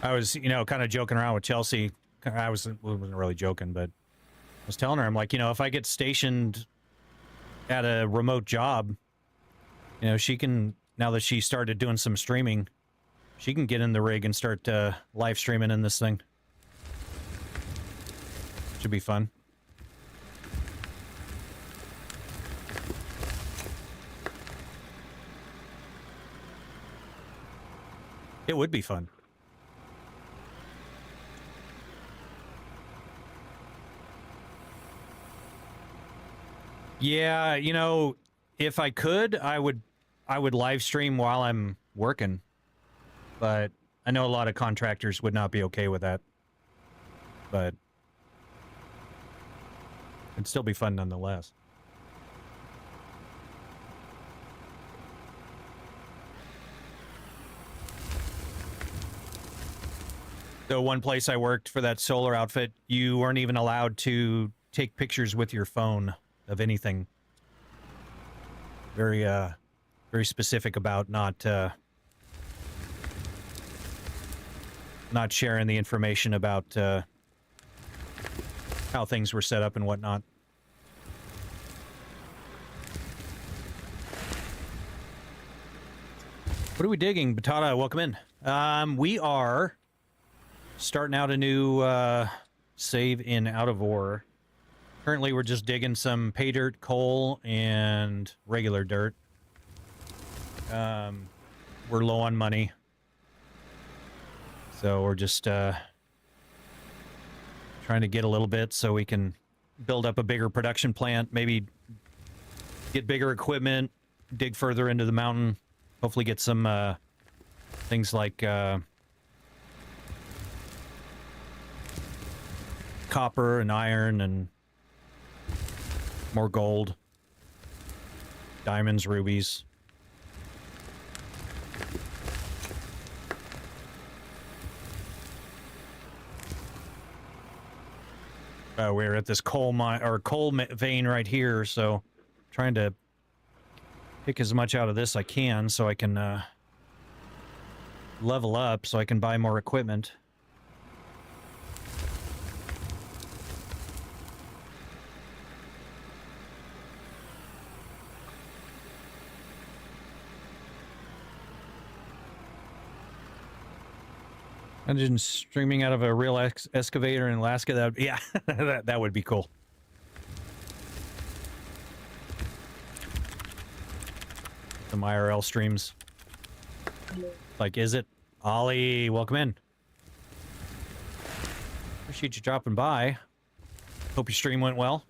I was, you know, kind of joking around with Chelsea. I wasn't really joking, but I was telling her, I'm like, you know, if I get stationed at a remote job, you know, she can, now that she started doing some streaming, she can get in the rig and start live streaming in this thing. Should be fun. It would be fun. Yeah, you know, if I could, I would live stream while I'm working. But I know a lot of contractors would not be okay with that. But it'd still be fun nonetheless. So one place I worked for that solar outfit, you weren't even allowed to take pictures with your phone of anything. Very very specific about not sharing the information about how things were set up and whatnot. What are we digging? Batata, welcome in. We are starting out a new save in Out of Ore. Currently, we're just digging some pay dirt, coal, and regular dirt. We're low on money. So we're just trying to get a little bit so we can build up a bigger production plant, maybe get bigger equipment, dig further into the mountain, hopefully get some things like copper and iron and more gold, diamonds, rubies. We're at this coal mine or vein right here, so trying to pick as much out of this I can so I can level up so I can buy more equipment. I'm just streaming out of a real excavator in Alaska. That would, yeah, that would be cool. Some IRL streams. Like, is it? Ollie, welcome in. Appreciate you dropping by. Hope your stream went well.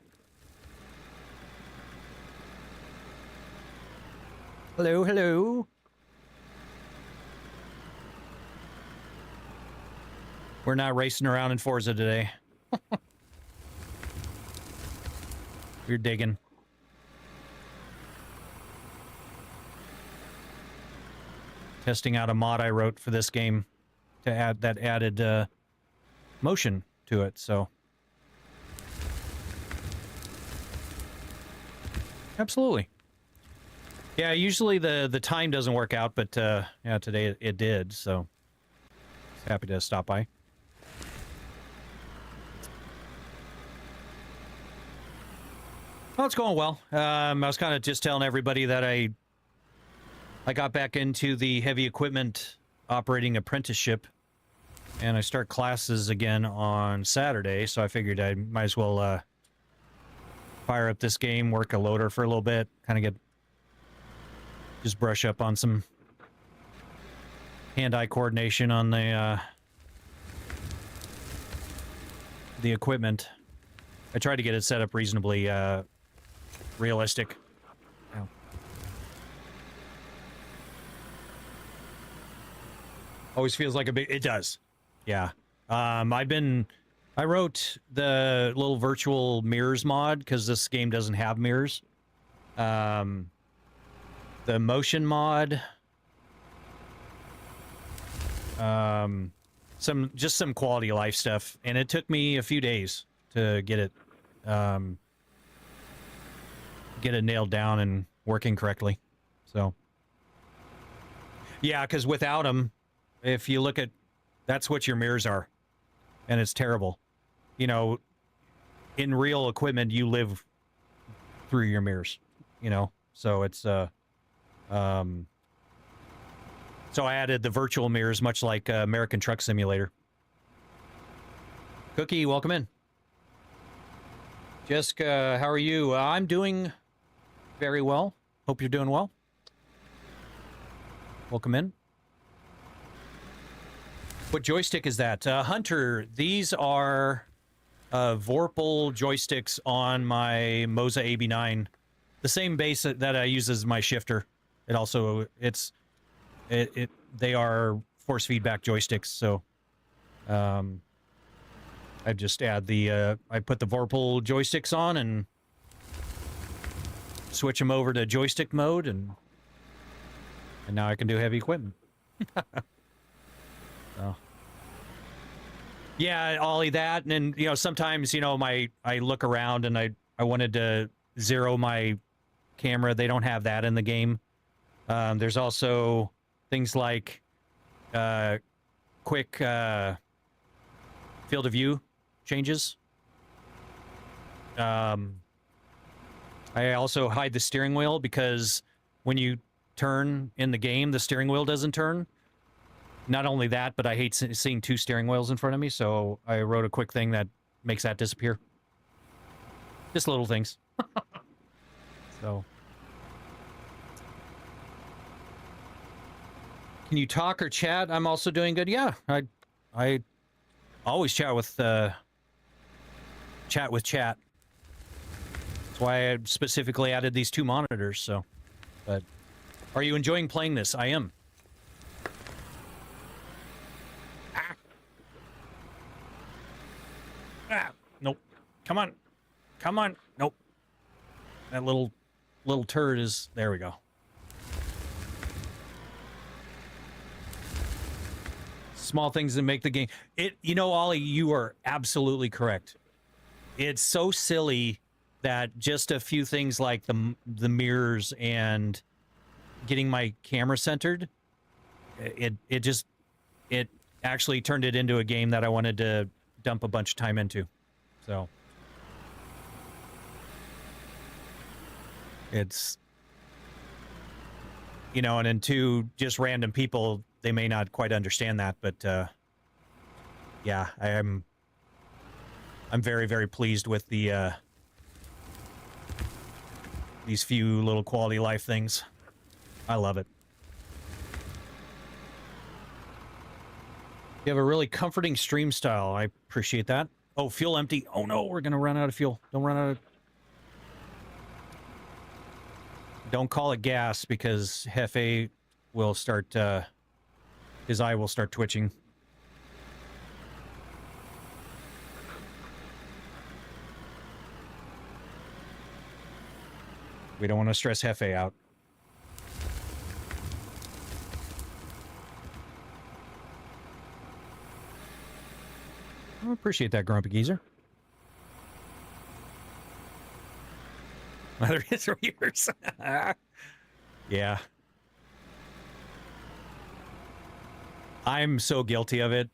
Hello, hello. We're not racing around in Forza today. We're digging. Testing out a mod I wrote for this game to add that added motion to it, so. Absolutely. Yeah, usually the time doesn't work out, but yeah, today it did, so happy to stop by. Well, it's going well. I was kind of just telling everybody that I got back into the heavy equipment operating apprenticeship, and I start classes again on Saturday, so I figured I might as well fire up this game, work a loader for a little bit, kind of just brush up on some hand-eye coordination on the equipment. I tried to get it set up reasonably realistic. Oh. Always feels like a big... It does. Yeah. I wrote the little virtual mirrors mod because this game doesn't have mirrors. The motion mod. Some quality of life stuff, and it took me a few days to get it nailed down and working correctly. So yeah, because without them, if you look at, that's what your mirrors are, and it's terrible. You know, in real equipment, you live through your mirrors, you know, so it's so I added the virtual mirrors, much like American Truck Simulator. Cookie, welcome in. Jessica, how are you? I'm doing very well. Hope you're doing well. Welcome in. What joystick is that? Hunter, these are Vorpal joysticks on my Moza AB9. The same base that I use as my shifter. They are force feedback joysticks, so I just add I put the Vorpal joysticks on and switch them over to joystick mode, and now I can do heavy equipment. So. Yeah, ollie that, and then sometimes I look around and I wanted to zero my camera. They don't have that in the game. There's also things like quick field of view changes. I also hide the steering wheel because when you turn in the game, the steering wheel doesn't turn. Not only that, but I hate seeing two steering wheels in front of me, so I wrote a quick thing that makes that disappear. Just little things. So. Can you talk or chat? I'm also doing good. Yeah, I always chat with chat. That's why I specifically added these two monitors. So, but are you enjoying playing this? I am. Nope. Come on. Come on. Nope. That little turd is... There we go. Small things that make the game... Ollie, you are absolutely correct. It's so silly that just a few things like the mirrors and getting my camera centered, it actually turned it into a game that I wanted to dump a bunch of time into. So it's and then two just random people, they may not quite understand that, but yeah, I'm very, very pleased with the these few little quality life things. I love it. You have a really comforting stream style. I appreciate that. Oh, fuel empty. Oh no, we're gonna run out of fuel. Don't run out of... Don't call it gas because Hefe will start, his eye will start twitching. We don't want to stress Hefe out. I appreciate that, Grumpy Geezer. There is years. Yeah. I'm so guilty of it.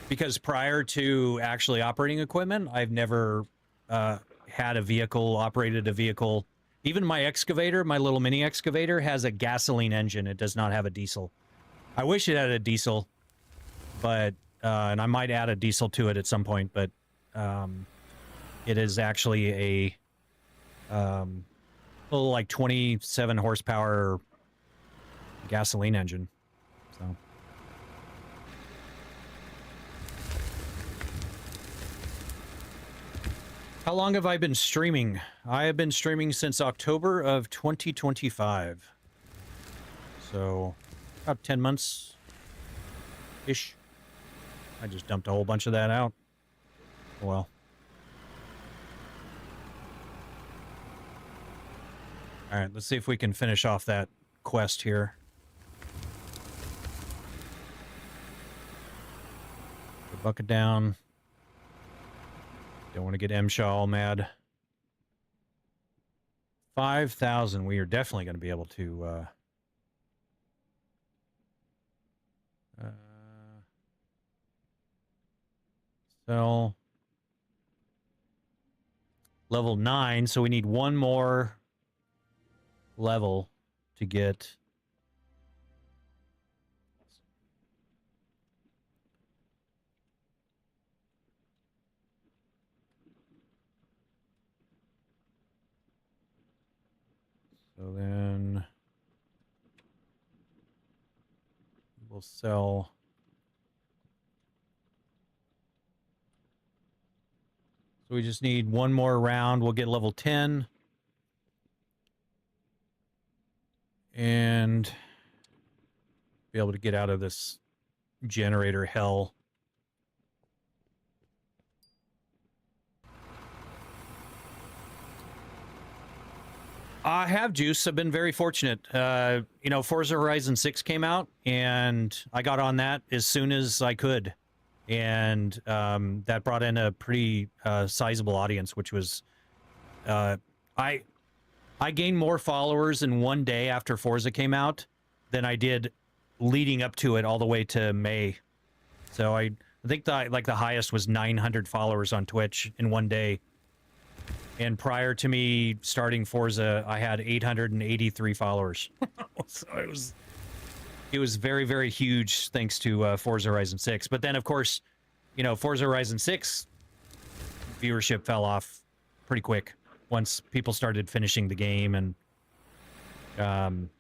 Because prior to actually operating equipment, I've never had a vehicle, operated a vehicle. Even my excavator, my little mini excavator, has a gasoline engine. It does not have a diesel. I wish it had a diesel, but and I might add a diesel to it at some point, but it is actually a little like 27 horsepower gasoline engine. So how long have I been streaming? I have been streaming since October of 2025. So about 10 months-ish. I just dumped a whole bunch of that out. Well. Alright, let's see if we can finish off that quest here. Put the bucket down. Don't want to get M-Shaw all mad. 5,000. We are definitely going to be able to... sell level 9, so we need one more level to get so then we'll sell so we just need one more round. We'll get level 10. And be able to get out of this generator hell. I have juice. I've been very fortunate. You know, Forza Horizon 6 came out, and I got on that as soon as I could. And that brought in a pretty sizable audience, which was... I gained more followers in one day after Forza came out than I did leading up to it all the way to May. So I think the highest was 900 followers on Twitch in one day. And prior to me starting Forza, I had 883 followers. So it was very, very huge thanks to Forza Horizon 6. But then, of course, you know, Forza Horizon 6 viewership fell off pretty quick once people started finishing the game. And and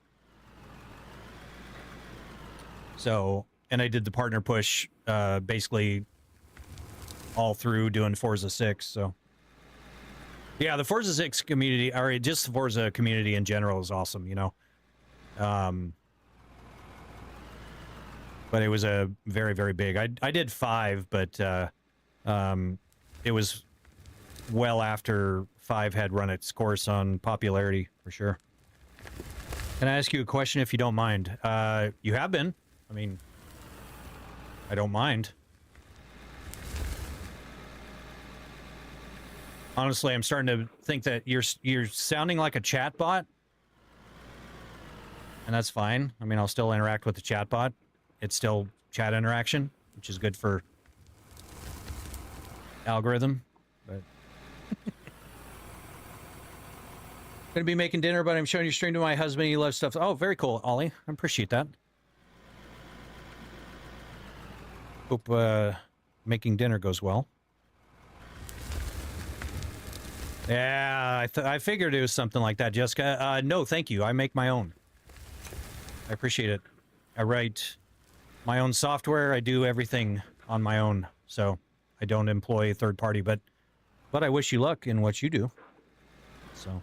I did the partner push basically all through doing Forza 6. So yeah, the Forza 6 community, or just the Forza community in general, is awesome, you know. But it was a very, very big. I did 5, but it was well after 5 had run its course on popularity, for sure. Can I ask you a question if you don't mind? You have been. I mean, I don't mind. Honestly, I'm starting to think that you're sounding like a chatbot, and that's fine. I mean, I'll still interact with the chatbot. It's still chat interaction, which is good for algorithm. But gonna be making dinner, but I'm showing your stream to my husband. He loves stuff. Oh, very cool, Ollie. I appreciate that. Hope making dinner goes well. Yeah, I figured it was something like that, Jessica. No, thank you. I make my own. I appreciate it. I write my own software. I do everything on my own, so I don't employ a third party. But I wish you luck in what you do. So.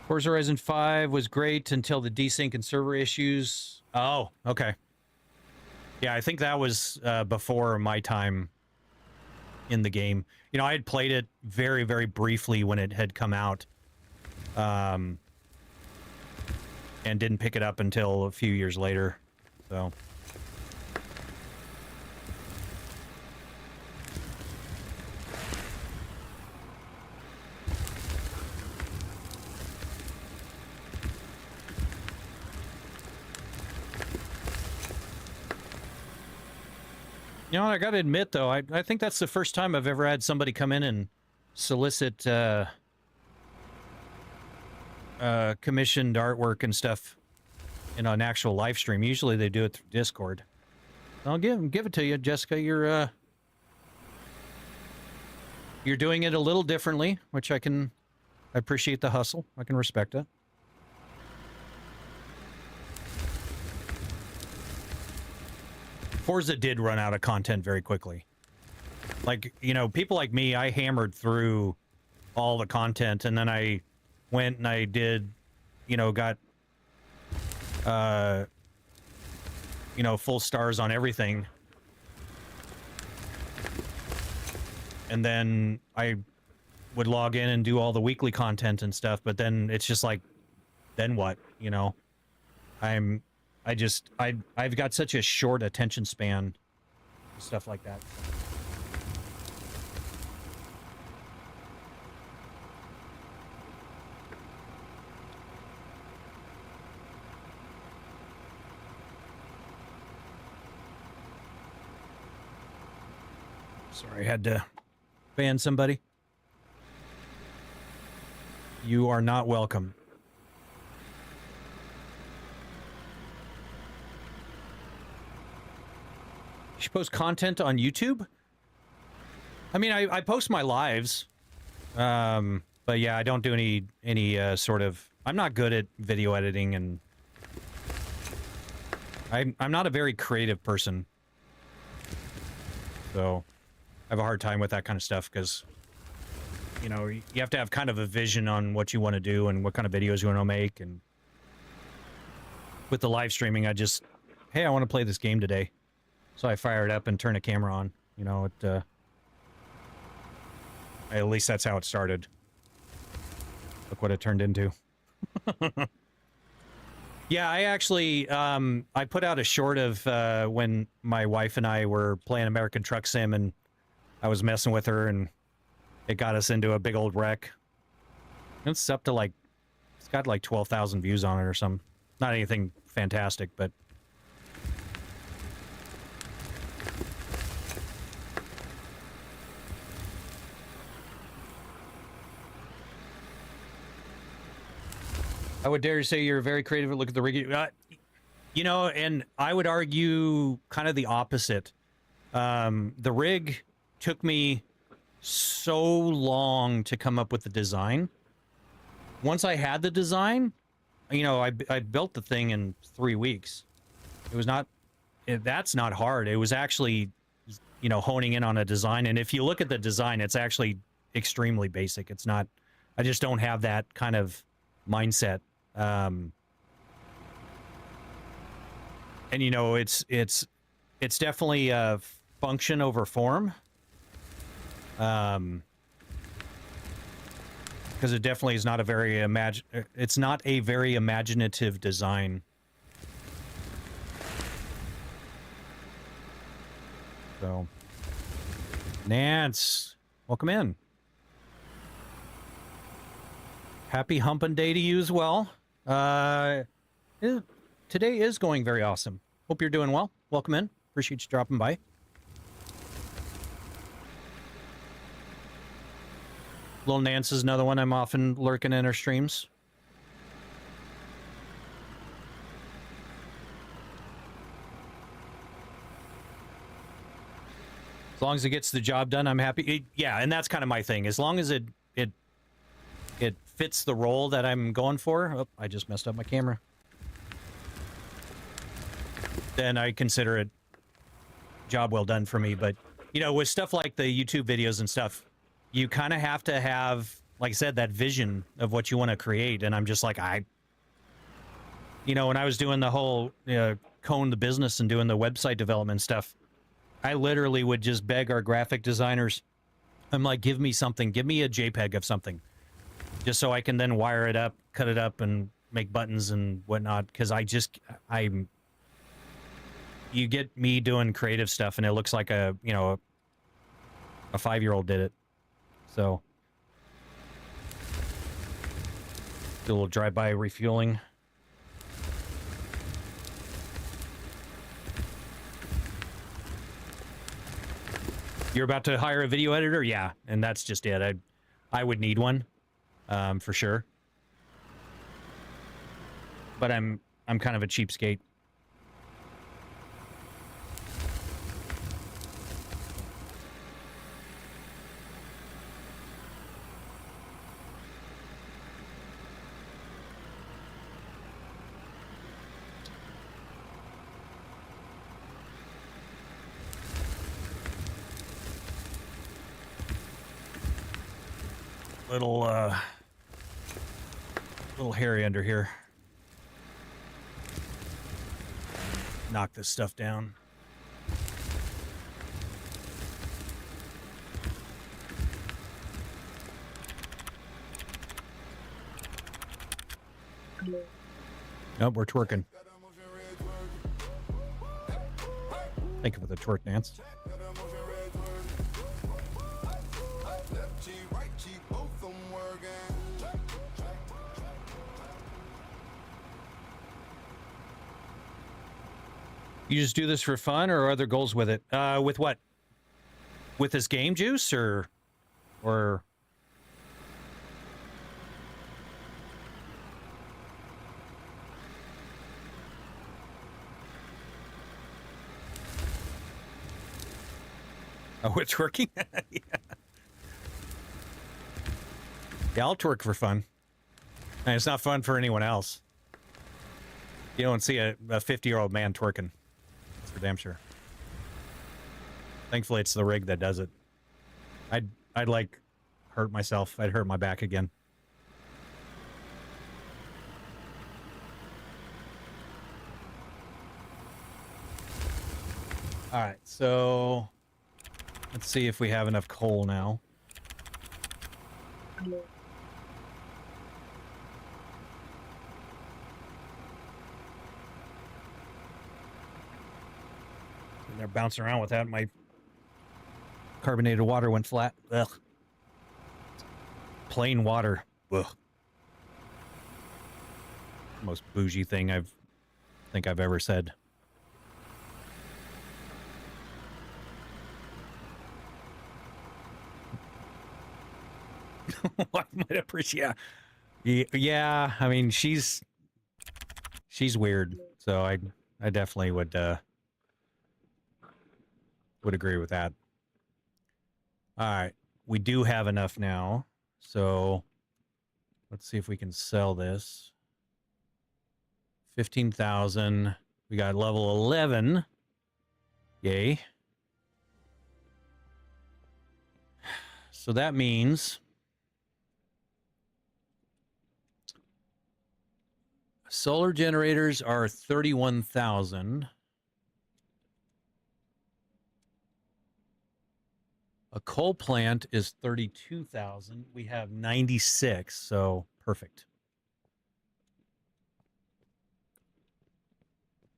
Forza Horizon 5 was great until the desync and server issues. Oh, okay. Yeah, I think that was before my time in the game. You know, I had played it very, very briefly when it had come out. And didn't pick it up until a few years later. So... You know, I got to admit, though, I think that's the first time I've ever had somebody come in and solicit commissioned artwork and stuff in an actual live stream. Usually they do it through Discord. I'll give it to you, Jessica. You're doing it a little differently, which I appreciate the hustle. I can respect it. Forza did run out of content very quickly. Like, you know, people like me, I hammered through all the content, and then I went and I did, you know, got, you know, full stars on everything. And then I would log in and do all the weekly content and stuff, but then it's just like, then what, you know? I've got such a short attention span, stuff like that. Sorry, I had to ban somebody. You are not welcome. You should post content on YouTube? I mean, I post my lives. But yeah, I don't do any sort of... I'm not good at video editing, and... I'm not a very creative person. So, I have a hard time with that kind of stuff, because... You know, you have to have kind of a vision on what you want to do and what kind of videos you want to make, and with the live streaming, I just, hey, I want to play this game today. So I fire it up and turn a camera on. You know, at least that's how it started. Look what it turned into. Yeah, I actually, I put out a short of when my wife and I were playing American Truck Sim, and I was messing with her, and it got us into a big old wreck. It's up to like, it's got like 12,000 views on it or something. Not anything fantastic, but... I would dare to say you're very creative. Look at the rig. You know, and I would argue kind of the opposite. The rig took me so long to come up with the design. Once I had the design, you know, I built the thing in 3 weeks. It was not, that's not hard. It was actually, you know, honing in on a design. And if you look at the design, it's actually extremely basic. It's not, I just don't have that kind of mindset. And you know, it's definitely a function over form. Because it definitely is not a very it's not a very imaginative design. So, Nance, welcome in. Happy Humpin' Day to you as well. Today is going very awesome. Hope you're doing well. Welcome in. Appreciate you dropping by. Little Nance is another one I'm often lurking in her streams. As long as it gets the job done, I'm happy. Yeah, and that's kind of my thing. As long as it fits the role that I'm going for. Oh, I just messed up my camera. Then I consider it job well done for me. But, you know, with stuff like the YouTube videos and stuff, you kind of have to have, like I said, that vision of what you want to create. And I'm just like, you know, when I was doing the whole Cone the business and doing the website development stuff, I literally would just beg our graphic designers. I'm like, give me something. Give me a JPEG of something. Just so I can then wire it up, cut it up, and make buttons and whatnot. Because you get me doing creative stuff, and it looks like a 5-year-old did it. So, do a little drive-by refueling. You're about to hire a video editor? Yeah, and that's just it. I would need one. For sure. But I'm kind of a cheapskate. Little hairy under here. Knock this stuff down. Nope, we're twerking. Thank you for the twerk dance. You just do this for fun, or are there goals with it? With what? With this game, Juice, or? Oh, it's working. Yeah. Yeah, I'll twerk for fun. And it's not fun for anyone else. You don't see a 50-year-old man twerking. That's for damn sure. Thankfully, it's the rig that does it. I'd like hurt myself. I'd hurt my back again. All right, so let's see if we have enough coal now. And they're bouncing around with that. My carbonated water went flat. Ugh. Plain water. Ugh. Most bougie thing I think I've ever said. I might appreciate. Yeah. I mean, she's weird. So I definitely would agree with that. All right, we do have enough now. So let's see if we can sell this. 15,000. We got level 11. Yay. So that means solar generators are 31,000. A coal plant is 32,000. We have 96, so perfect.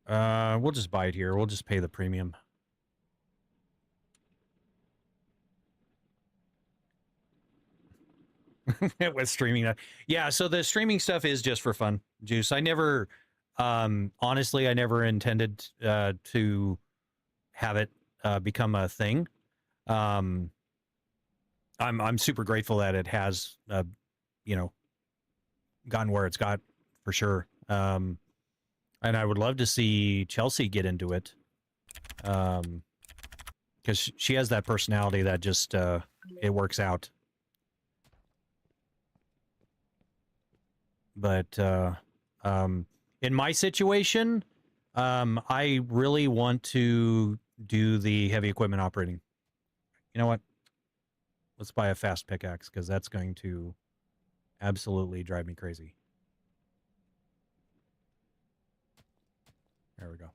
We'll just buy it here. We'll just pay the premium. With streaming, yeah. So the streaming stuff is just for fun, Juice. I never, honestly, I never intended to have it become a thing. I'm super grateful that it has, you know, gotten where it's got for sure. And I would love to see Chelsea get into it, because she has that personality that just it works out. But in my situation, I really want to do the heavy equipment operating. You know what? Let's buy a fast pickaxe, because that's going to absolutely drive me crazy. There we go.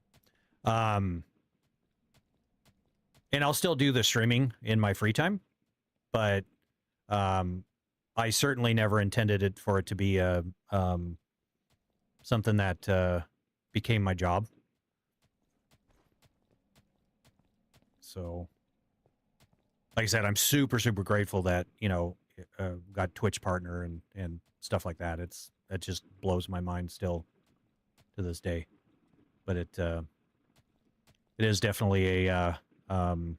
And I'll still do the streaming in my free time, but I certainly never intended it for it to be a something that became my job. So, like I said, I'm super grateful that, you know, got Twitch partner and stuff like that. That just blows my mind still to this day. But it is definitely a one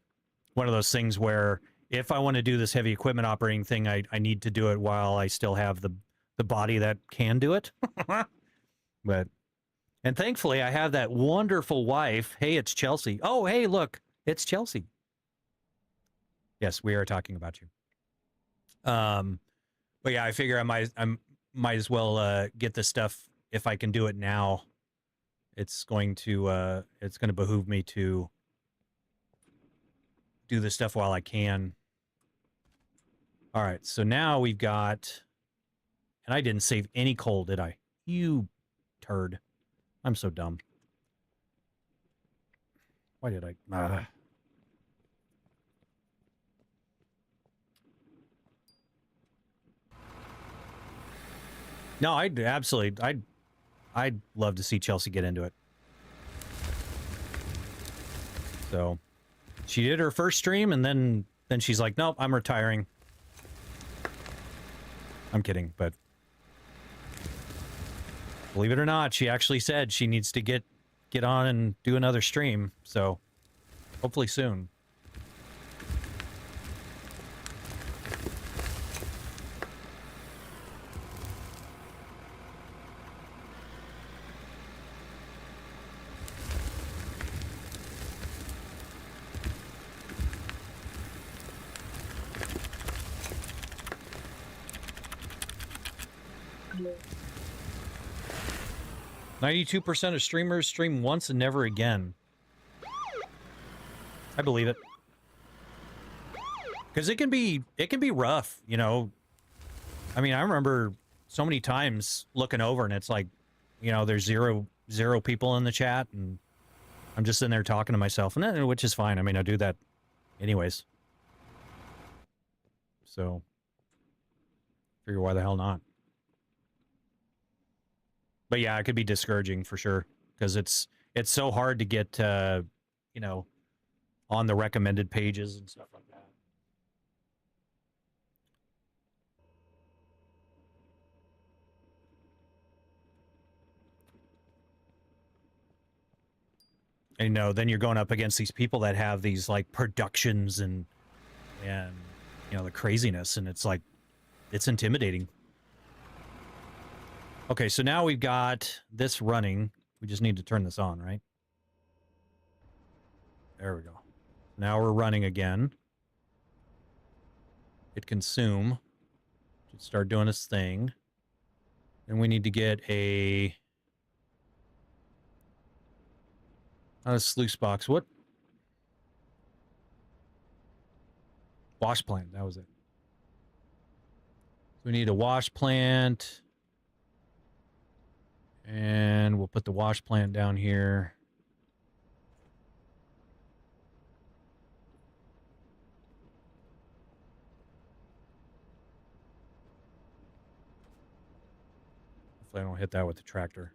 of those things where if I want to do this heavy equipment operating thing, I need to do it while I still have the body that can do it. And thankfully I have that wonderful wife. Hey, it's Chelsea. Oh, hey, look, it's Chelsea. Yes, we are talking about you. But yeah, I figure I might as well get this stuff if I can do it now. It's going to behoove me to do this stuff while I can. All right, so now we've got, and I didn't save any coal, did I? You turd. I'm so dumb. Why did I? No, I'd love to see Chelsea get into it. So she did her first stream, and then she's like, nope, I'm retiring. I'm kidding, but believe it or not, she actually said she needs to get on and do another stream. So hopefully soon. Hello. 92% of streamers stream once and never again. I believe it. Because it can be rough, you know. I mean, I remember so many times looking over and it's like, you know, there's zero people in the chat, and I'm just in there talking to myself, and which is fine. I mean, I do that anyways. So, figure why the hell not. But yeah, it could be discouraging for sure because it's so hard to get you know, on the recommended pages and stuff like that. And, you know, then you're going up against these people that have these like productions and you know, the craziness, and it's like it's intimidating. Okay, so now we've got this running. We just need to turn this on, right? There we go. Now we're running again. Hit consume. Should start doing its thing. Then we need to get a... Not a sluice box. What? Wash plant. That was it. We need a wash plant. And we'll put the wash plant down here. Hopefully I don't hit that with the tractor.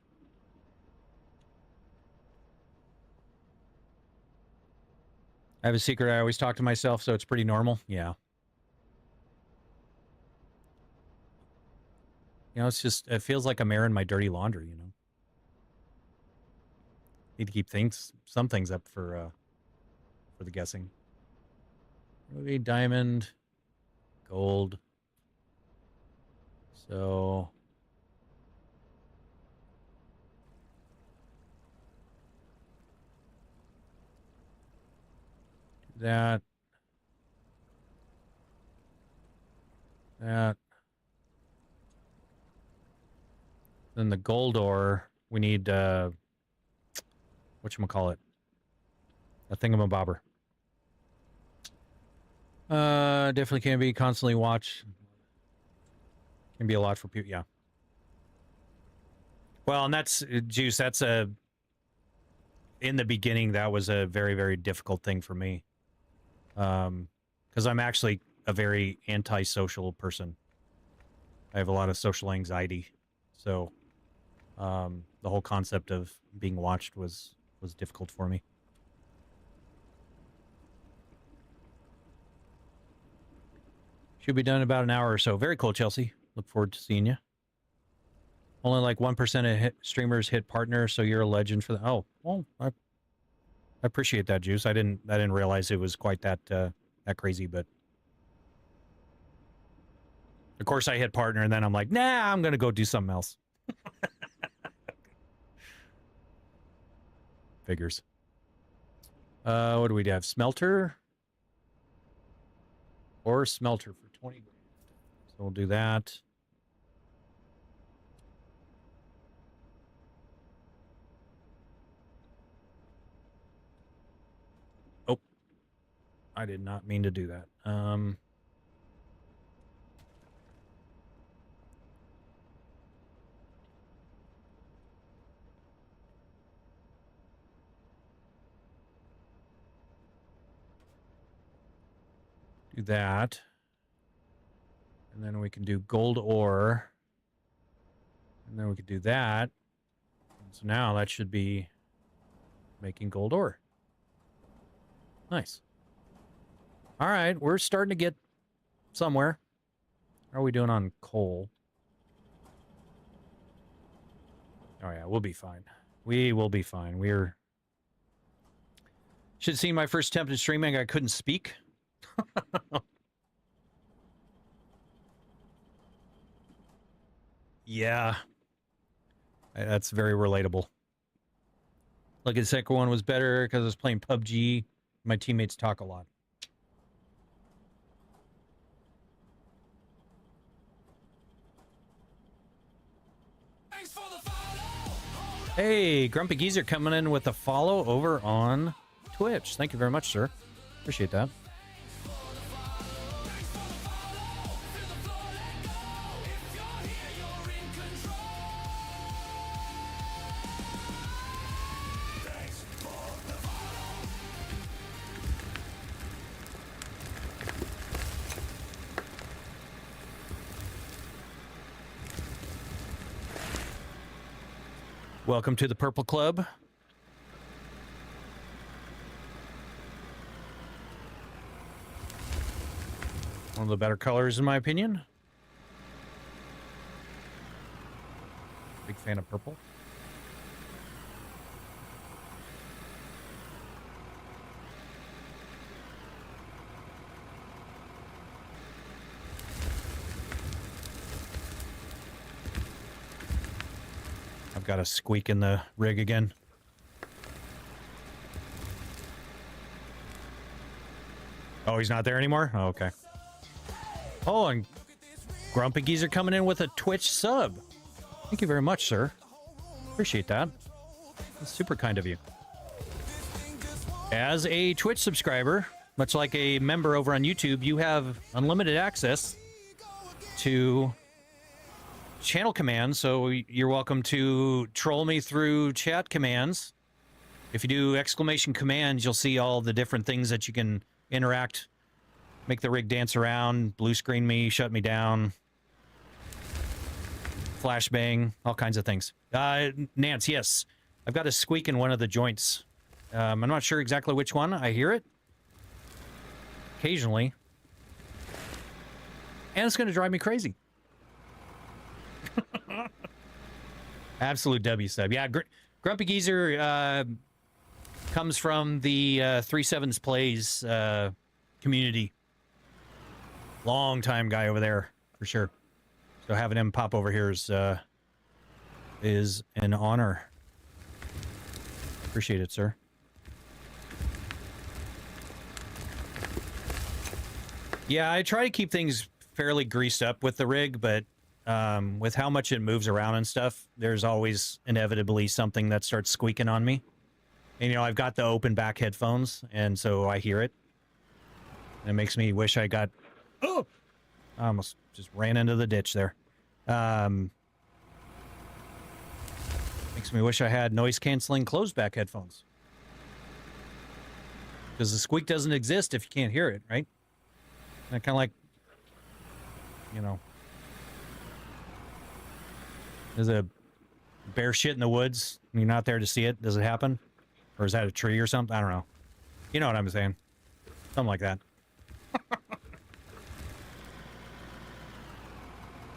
I have a secret. I always talk to myself, so it's pretty normal. Yeah. You know, it's just, it feels like I'm airing my dirty laundry, you know. Need to keep some things up for the guessing. Ruby, diamond, gold. So... That. Then the gold ore, we need, whatchamacallit? A thingamabobber. Definitely can be constantly watch. Can be a lot for people, yeah. Well, and that's, Juice, that's in the beginning, that was a very, very difficult thing for me. Because I'm actually a very antisocial person. I have a lot of social anxiety. So, the whole concept of being watched was difficult for me. Should be done in about an hour or so. Very cool, Chelsea. Look forward to seeing you. Only like 1% of streamers hit partner, so you're a legend for that. Oh, well, I appreciate that, Juice. I didn't realize it was quite that crazy, but of course I hit partner, and then I'm like, nah, I'm gonna go do something else. Figures. What do we have? Smelter or smelter for 20 grand. So we'll do that. Oh, I did not mean to do that. Do that. And then we can do gold ore. And then we could do that. So now that should be making gold ore. Nice. All right, we're starting to get somewhere. How are we doing on coal? Oh yeah, we'll be fine. We will be fine. We're... Should see my first attempt at streaming. I couldn't speak. Yeah. That's very relatable. Like the second one was better because I was playing PUBG. My teammates talk a lot. Hey, Grumpy Geezer coming in with a follow over on Twitch. Thank you very much, sir. Appreciate that. Welcome to the Purple Club. One of the better colors, in my opinion. Big fan of purple. I've got a squeak in the rig again. Oh, he's not there anymore? Oh, okay. Oh, and Grumpy Geezer coming in with a Twitch sub. Thank you very much, sir. Appreciate that. That's super kind of you. As a Twitch subscriber, much like a member over on YouTube, you have unlimited access to channel commands, so you're welcome to troll me through chat commands. If you do exclamation commands, you'll see all the different things that you can interact, make the rig dance around, blue screen me, shut me down, flashbang, all kinds of things. Nance, yes, I've got a squeak in one of the joints. I'm not sure exactly which one. I hear it occasionally, and it's going to drive me crazy. Absolute W sub. Yeah, Grumpy Geezer comes from the 3 Sevens Plays community. Long time guy over there, for sure. So having him pop over here is an honor. Appreciate it, sir. Yeah, I try to keep things fairly greased up with the rig, but with how much it moves around and stuff, there's always inevitably something that starts squeaking on me. And, you know, I've got the open back headphones, and so I hear it. It makes me wish I got... Oh! I almost just ran into the ditch there. Makes me wish I had noise-canceling closed-back headphones. Because the squeak doesn't exist if you can't hear it, right? And kind of like, you know... There's a bear shit in the woods, and you're not there to see it. Does it happen? Or is that a tree or something? I don't know. You know what I'm saying. Something like that.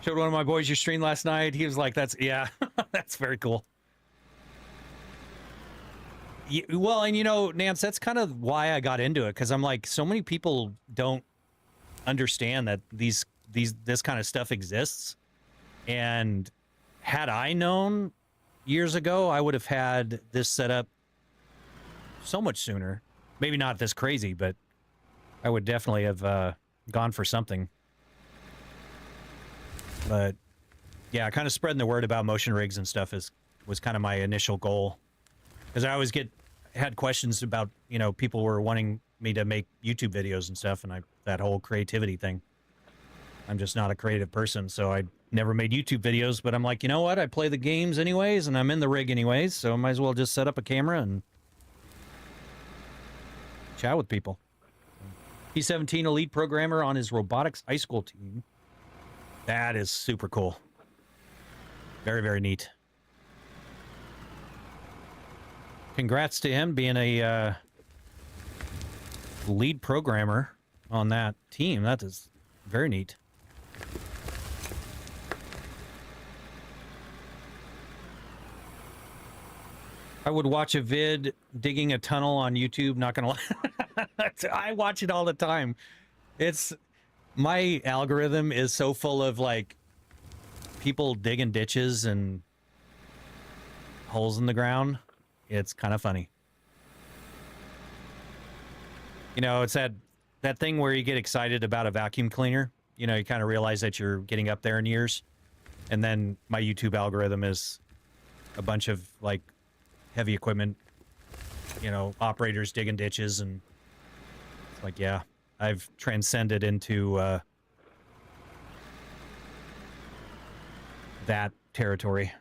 Showed one of my boys your stream last night. He was like, that's, yeah, that's very cool. Well, and you know, Nance, that's kind of why I got into it, because I'm like, so many people don't understand that this kind of stuff exists. And had I known years ago, I would have had this set up so much sooner. Maybe not this crazy, but I would definitely have gone for something. But yeah, kind of spreading the word about motion rigs and stuff was kind of my initial goal. Because I always had questions about, you know, people were wanting me to make YouTube videos and stuff, and that whole creativity thing. I'm just not a creative person, so I never made YouTube videos, but I'm like, you know what? I play the games anyways, and I'm in the rig anyways, so I might as well just set up a camera and chat with people. P17, a lead programmer on his robotics high school team. That is super cool. Very, very neat. Congrats to him being a lead programmer on that team. That is very neat. I would watch a vid digging a tunnel on YouTube, not gonna lie. I watch it all the time. My algorithm is so full of like people digging ditches and holes in the ground. It's kind of funny. You know, it's that thing where you get excited about a vacuum cleaner. You know, you kind of realize that you're getting up there in years. And then my YouTube algorithm is a bunch of like heavy equipment, you know, operators digging ditches, and it's like, yeah, I've transcended into that territory.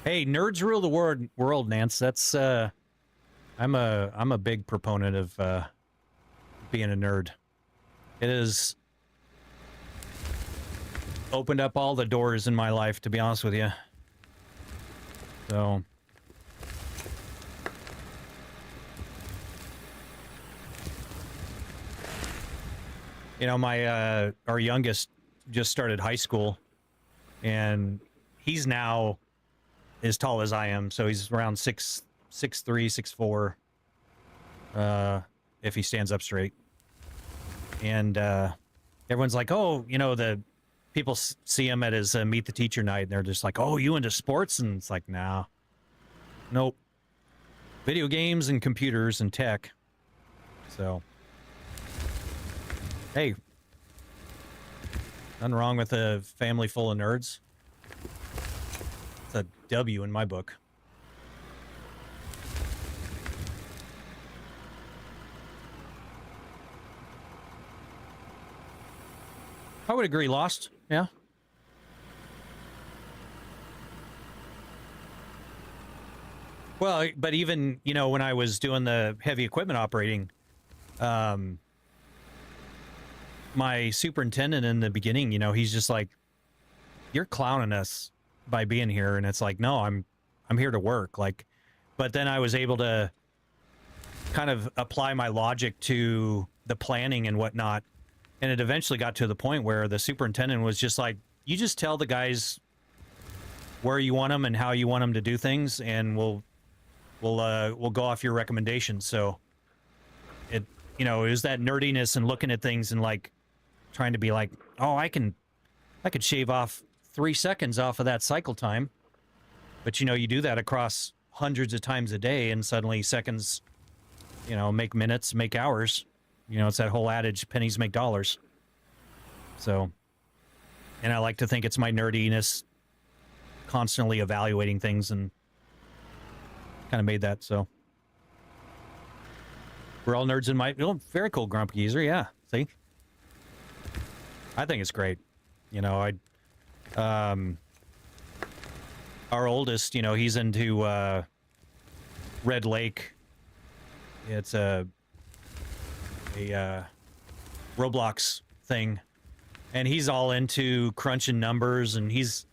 Hey, nerds rule the world, Nance. That's I'm a big proponent of being a nerd. It has opened up all the doors in my life, to be honest with you. So, you know, my our youngest just started high school, and he's now as tall as I am, so he's around 6'3", 6'4", if he stands up straight. And everyone's like, oh, you know, the people see him at his meet the teacher night, and they're just like, oh, you into sports? And it's like, nah, nope, video games and computers and tech. So, hey, nothing wrong with a family full of nerds. It's a W in my book. I would agree, Lost. Yeah. Well, but even, you know, when I was doing the heavy equipment operating, my superintendent in the beginning, you know, he's just like, you're clowning us by being here. And it's like, no, I'm here to work. Like, but then I was able to kind of apply my logic to the planning and whatnot. And it eventually got to the point where the superintendent was just like, you just tell the guys where you want them and how you want them to do things, and we'll go off your recommendations. So it, you know, it was that nerdiness and looking at things and like trying to be like, oh, I could shave off 3 seconds off of that cycle time. But, you know, you do that across hundreds of times a day, and suddenly seconds, you know, make minutes, make hours. You know, it's that whole adage, pennies make dollars. So, and I like to think it's my nerdiness constantly evaluating things, and kind of made that. So we're all nerds in my, oh, very cool, Grumpy Geezer. Yeah. See, I think it's great. You know, our oldest, you know, he's into Red Lake. It's a Roblox thing, and he's all into crunching numbers, and he's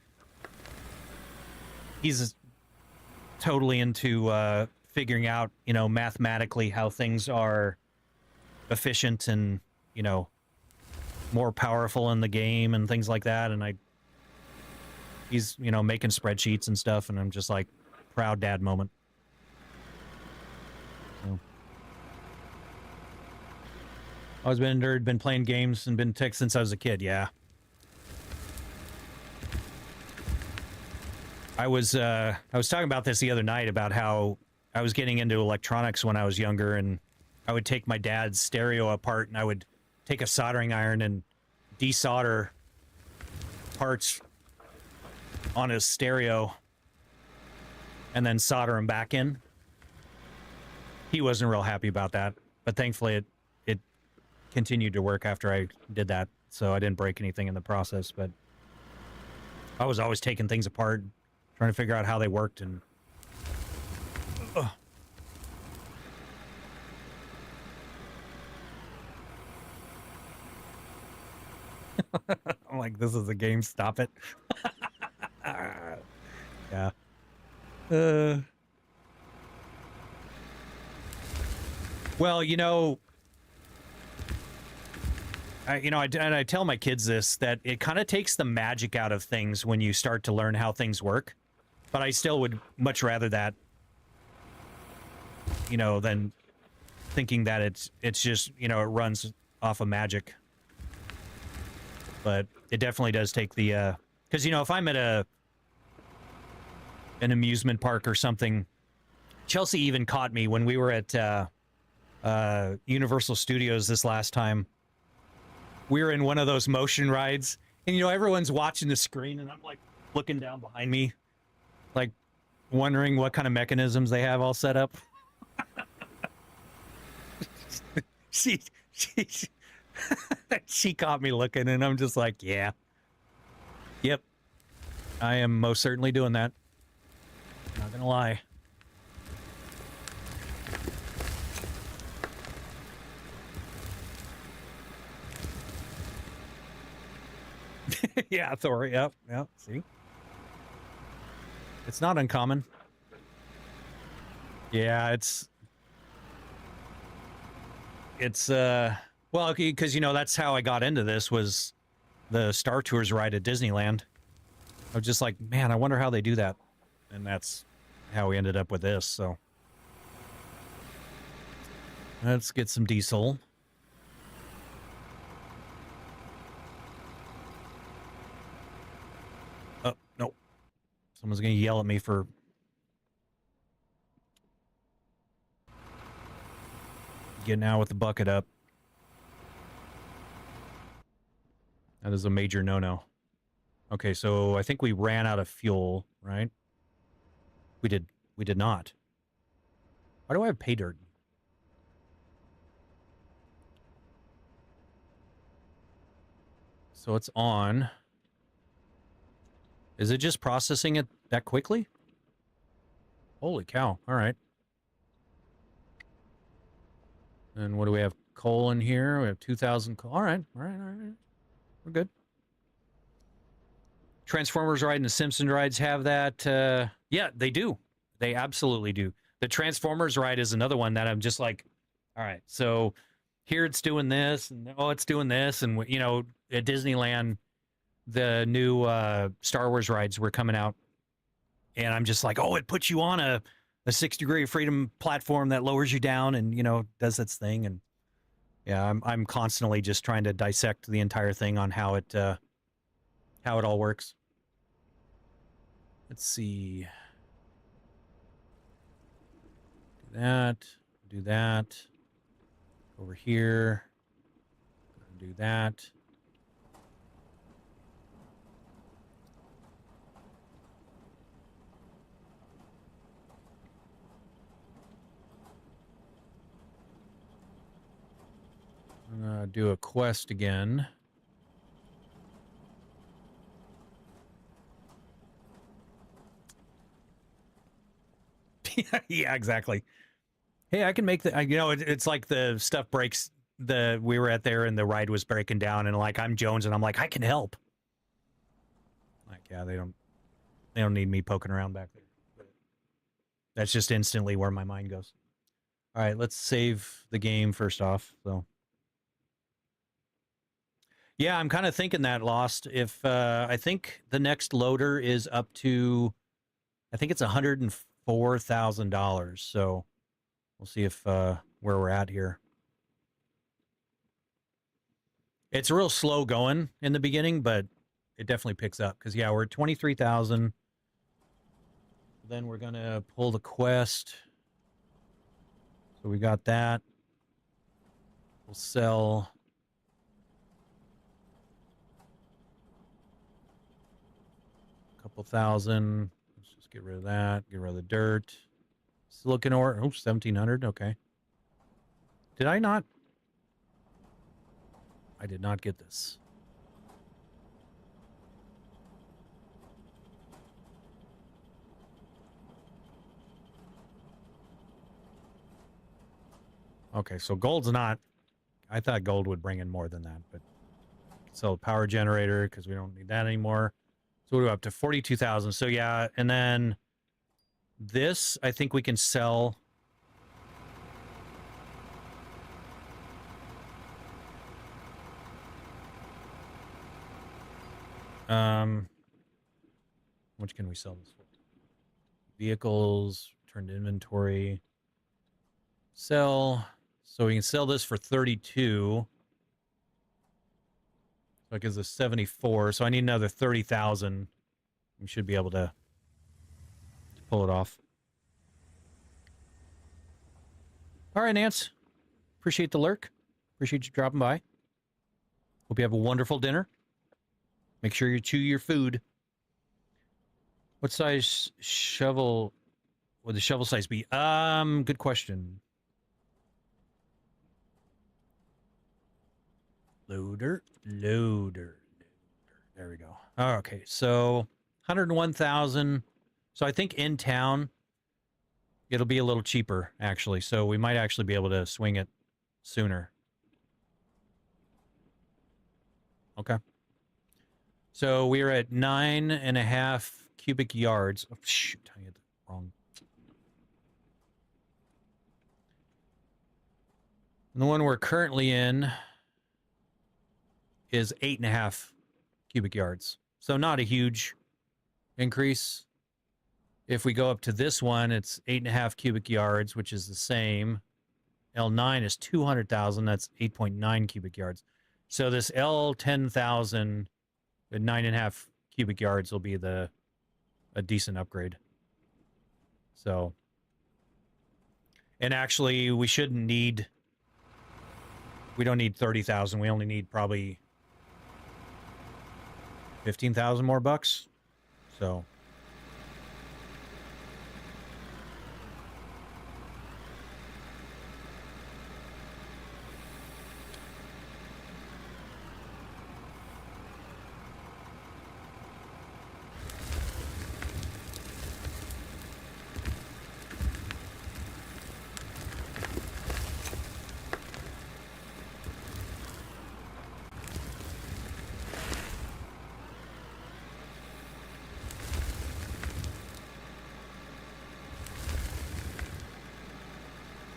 totally into figuring out, you know, mathematically how things are efficient and, you know, more powerful in the game and things like that. And he's, you know, making spreadsheets and stuff, and I'm just like, proud dad moment. So, always been a nerd, been playing games and been tech since I was a kid. Yeah. I was talking about this the other night about how I was getting into electronics when I was younger, and I would take my dad's stereo apart, and I would take a soldering iron and desolder parts on his stereo and then solder them back in. He wasn't real happy about that, but thankfully it continued to work after I did that, so I didn't break anything in the process. But I was always taking things apart, trying to figure out how they worked, and I'm like, this is a game, stop it. Yeah. Well, you know, I tell my kids this, that it kind of takes the magic out of things when you start to learn how things work. But I still would much rather that, you know, than thinking that it's just, you know, it runs off of magic. But it definitely does take the, because, you know, if I'm at an amusement park or something, Chelsea even caught me when we were at Universal Studios this last time. We were in one of those motion rides, and, you know, everyone's watching the screen, and I'm like looking down behind me, like wondering what kind of mechanisms they have all set up. she she caught me looking, and I'm just like, yeah, yep, I am most certainly doing that. Not gonna lie. Yeah, Thor. Yep. Yep. See? It's not uncommon. Yeah, it's well, okay, because you know that's how I got into this was the Star Tours ride at Disneyland. I was just like, man, I wonder how they do that, and that's how we ended up with this. So let's get some diesel. Oh no, someone's gonna yell at me for getting out with the bucket up. That is a major no-no. Okay, so I think we ran out of fuel, right? We did not. Why do I have pay dirt? So it's on. Is it just processing it that quickly? Holy cow. All right. And what do we have? Coal in here. We have 2,000 coal. All right. All right. All right. We're good. Transformers ride and the Simpsons rides have that. Yeah, they do. They absolutely do. The Transformers ride is another one that I'm just like, all right, so here it's doing this, and oh, it's doing this, and you know, at Disneyland, the new Star Wars rides were coming out, and I'm just like, oh, it puts you on a 6 degree of freedom platform that lowers you down, and you know, does its thing, and yeah, I'm constantly just trying to dissect the entire thing on how it all works. Let's see. Do that. Do that. Over here. Do that. I'm gonna do a quest again. Yeah, exactly. Hey, I can make the. You know, it's like the stuff breaks. We were at there and the ride was breaking down, and like I'm Jones, and I'm like, I can help. Like, yeah, they don't need me poking around back there. That's just instantly where my mind goes. All right, let's save the game first off. So, yeah, I'm kind of thinking that Lost. If I think the next loader is up to, I think it's $104,000. So. We'll see if where we're at here. It's real slow going in the beginning, but it definitely picks up because yeah, we're at 23,000. Then we're gonna pull the quest. So we got that. We'll sell a couple thousand. Let's just get rid of that. Get rid of the dirt. Silicon ore. Oh, 1,700. Okay. Did I not? I did not get this. Okay, so gold's not. I thought gold would bring in more than that, but sell a power generator because we don't need that anymore. So we're up to 42,000. So yeah, and then this I think we can sell. Which can we sell this for? Vehicles, turned inventory, sell. So we can sell this for 32. So it gives us 74. So I need another 30,000. We should be able to pull it off. All right, Nance. Appreciate the lurk. Appreciate you dropping by. Hope you have a wonderful dinner. Make sure you chew your food. What size shovel would the shovel size be? Good question. Loader. There we go. Oh, okay, so 101,000. So I think in town, it'll be a little cheaper, actually. So we might actually be able to swing it sooner. Okay. So we're at 9.5 cubic yards. Oh, shoot, I had the wrong. And the one we're currently in is 8.5 cubic yards. So not a huge increase. If we go up to this one, it's 8.5 cubic yards, which is the same. L9 is 200,000. That's 8.9 cubic yards. So this L10,000 at 9.5 cubic yards will be a decent upgrade. So, and actually, we don't need 30,000. We only need probably 15,000 more bucks. So.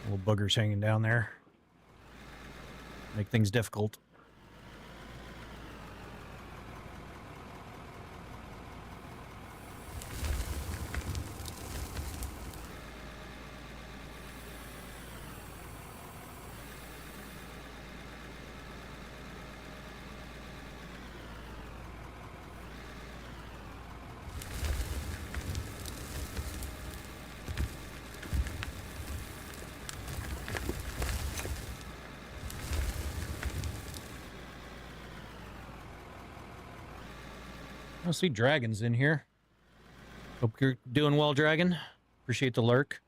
Little boogers hanging down there. Make things difficult. I see dragons in here. Hope you're doing well, Dragon. Appreciate the lurk.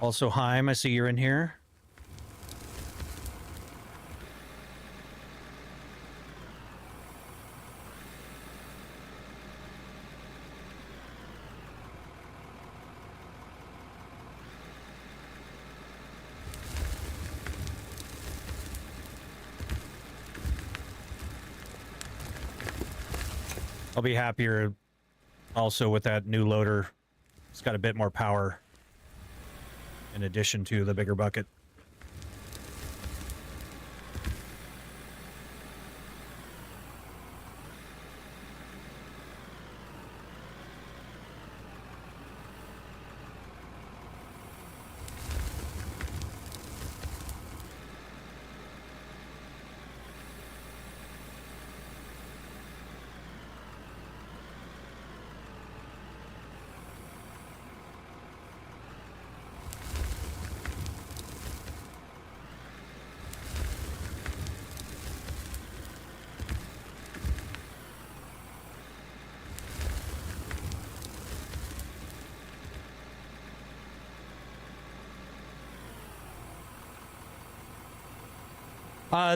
Also, Heim, I see you're in here. I'll be happier also with that new loader. It's got a bit more power in addition to the bigger bucket.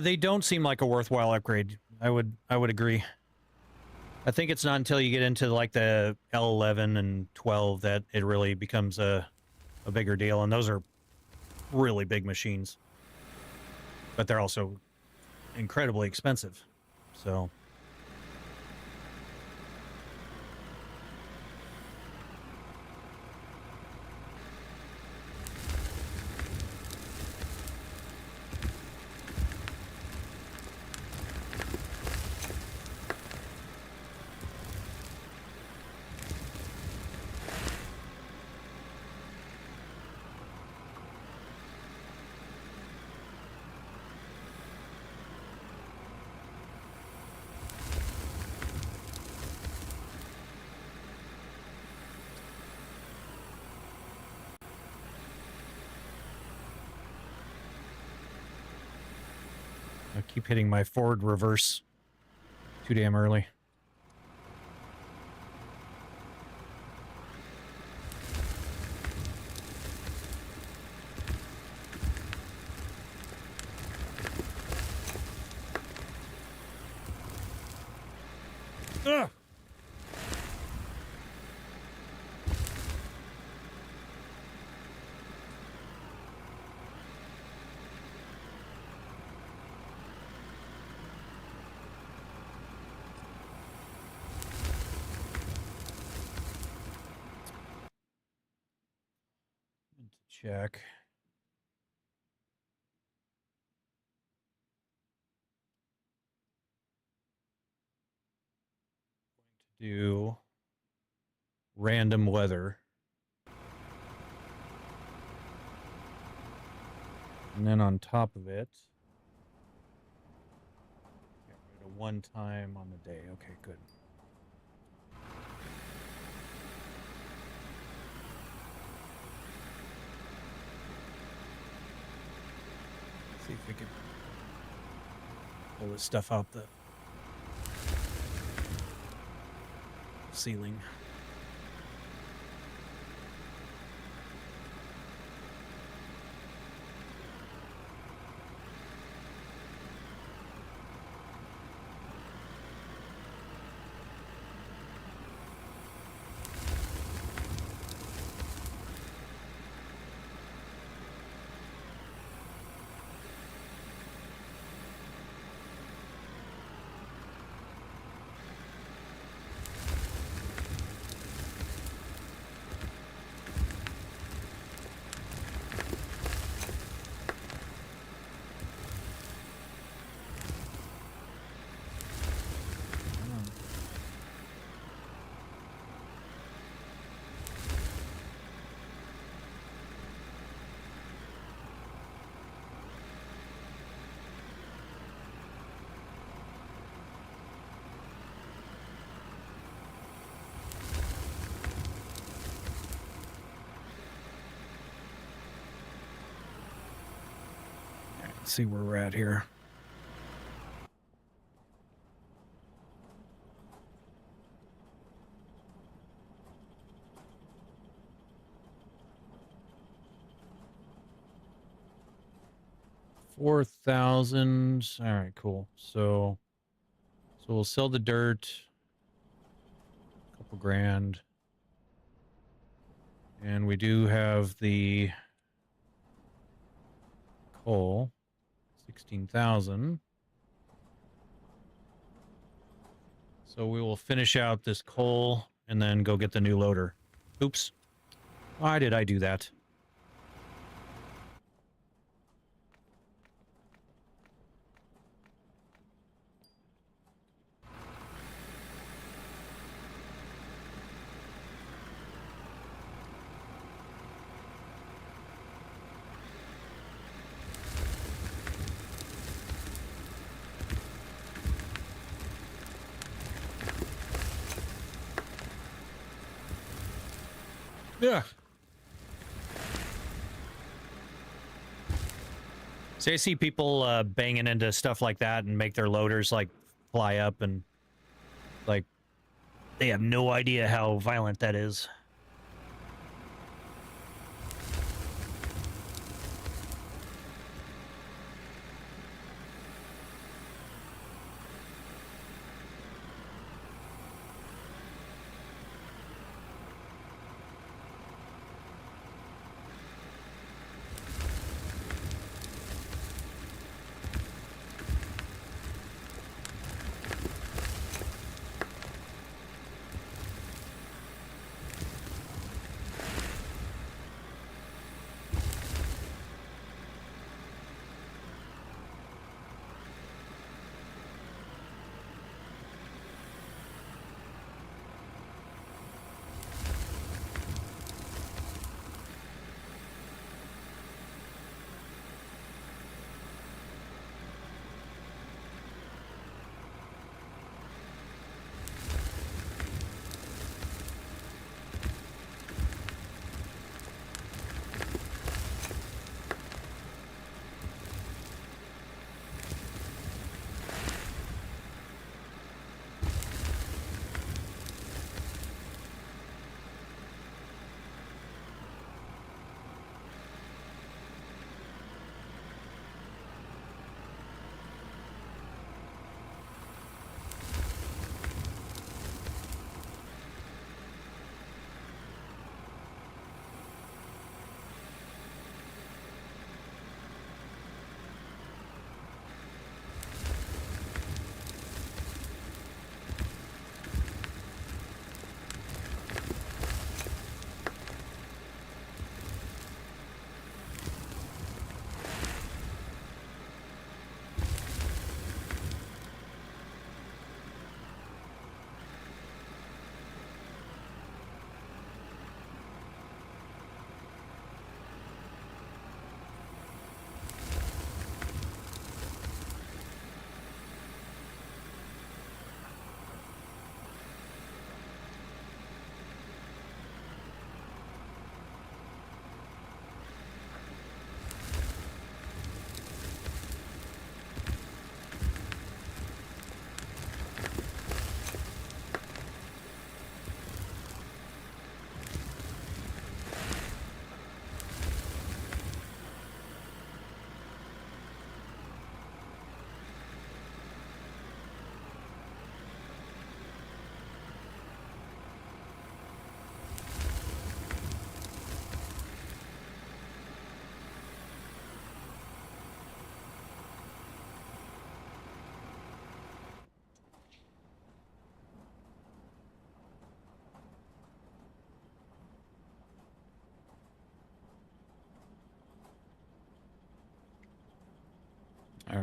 They don't seem like a worthwhile upgrade. I would agree. I think it's not until you get into like the L11 and 12 that it really becomes a bigger deal, and those are really big machines. But they're also incredibly expensive. So I keep hitting my forward reverse too damn early. Ugh. check. Do random weather. And then on top of it, get rid of one time on the day. Okay, good. See if we can pull this stuff out the ceiling. Let's see where we're at here. $4,000. All right, cool. So we'll sell the dirt. A couple grand. And we do have the coal. 16,000. So we will finish out this coal and then go get the new loader. Oops. Why did I do that? Yeah. So I see people banging into stuff like that and make their loaders like fly up and like they have no idea how violent that is.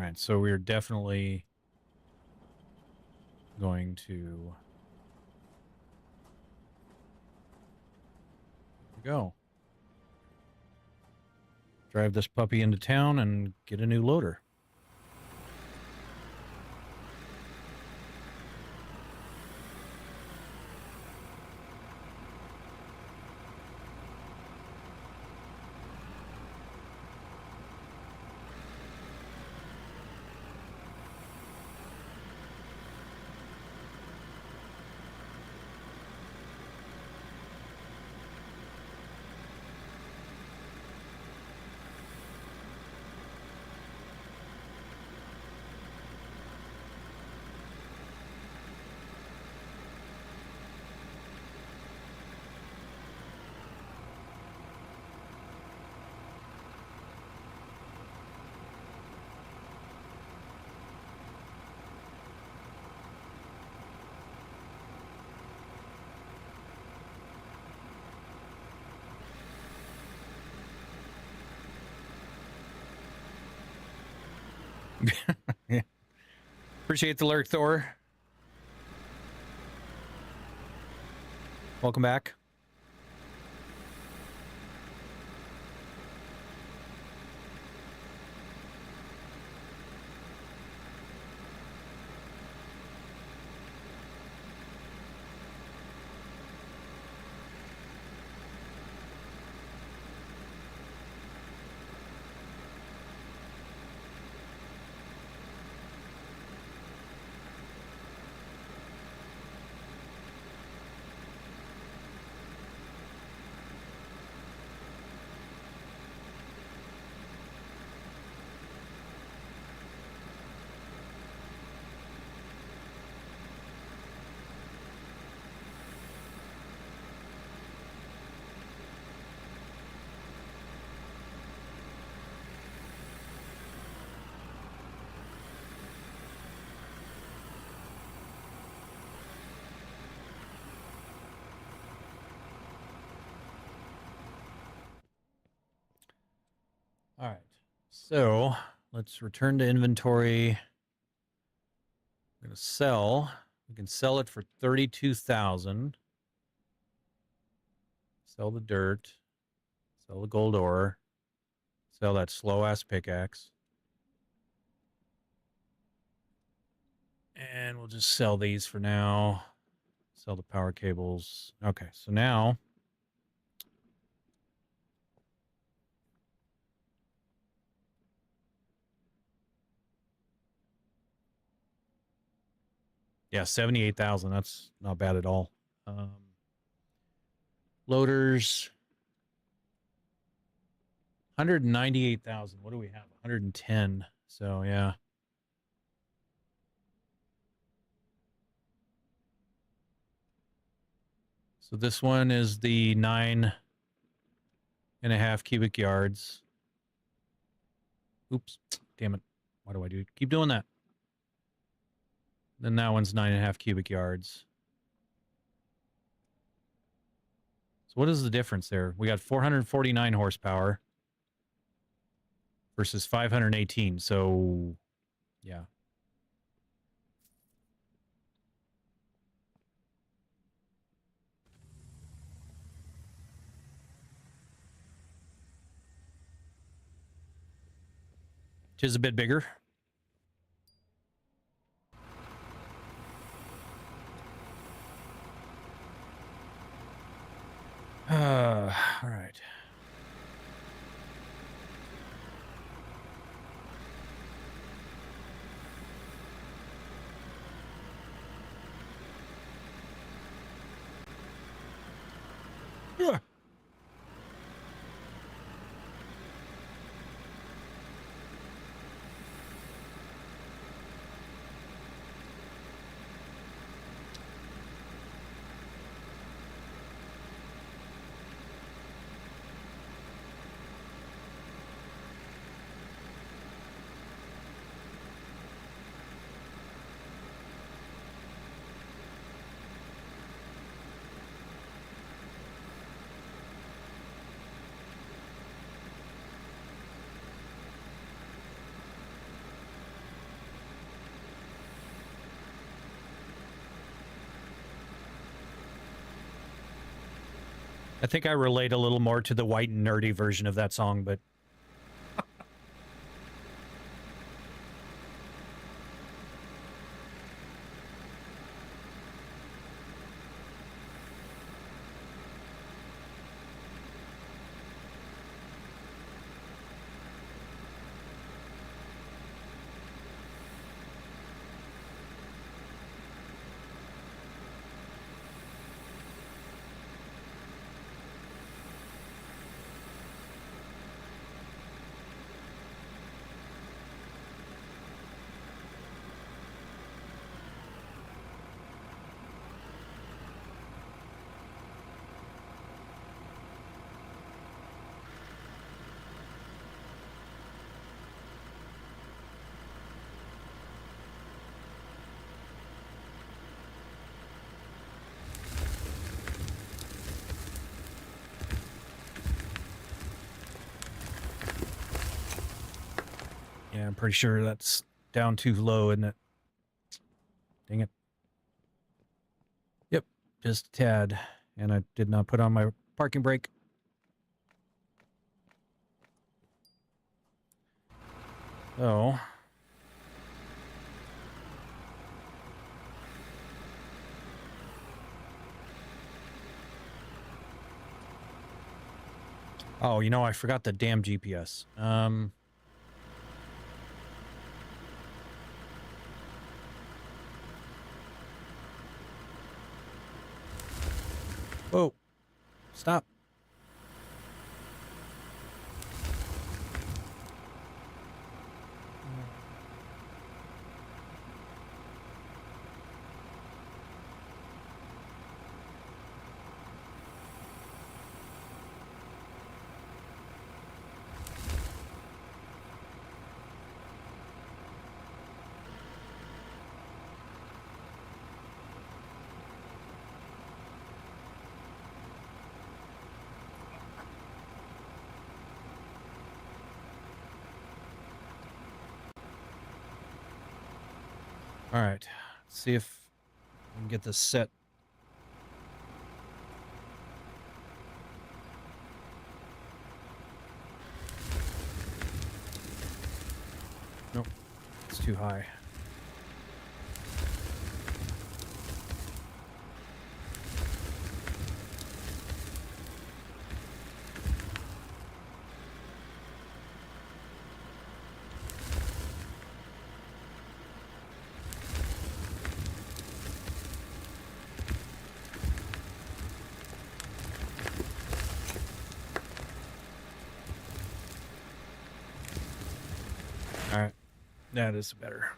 right, so we're definitely going to go drive this puppy into town and get a new loader. Yeah. Appreciate the lurk, Thor. Welcome back. All right, so let's return to inventory. I'm going to sell. We can sell it for 32,000. Sell the dirt. Sell the gold ore. Sell that slow ass pickaxe. And we'll just sell these for now. Sell the power cables. Okay, so now yeah, 78,000. That's not bad at all. Loaders 198,000. What do we have? 110. So, yeah. So this one is the 9.5 cubic yards. Oops. Damn it. Why do I keep doing that? Then that one's 9.5 cubic yards. So what is the difference there? We got 449 horsepower versus 518. So, yeah. Which is a bit bigger. All right. Yeah. I think I relate a little more to the white and nerdy version of that song, but yeah, I'm pretty sure that's down too low, isn't it? Dang it. Yep, just a tad. And I did not put on my parking brake. So... Oh, you know, I forgot the damn GPS. Whoa. Stop. All right. Let's see if we can get this set. Nope. It's too high. All right. That is better.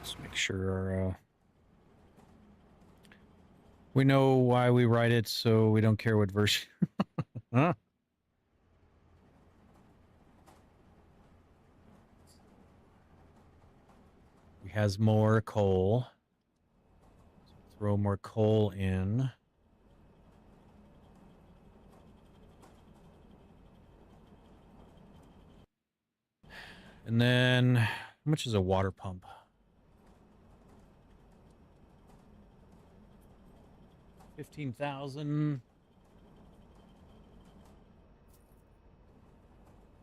Let's make sure we know why we write it, so we don't care what version. Huh? He has more coal. So throw more coal in. And then, how much is a water pump? 15,000.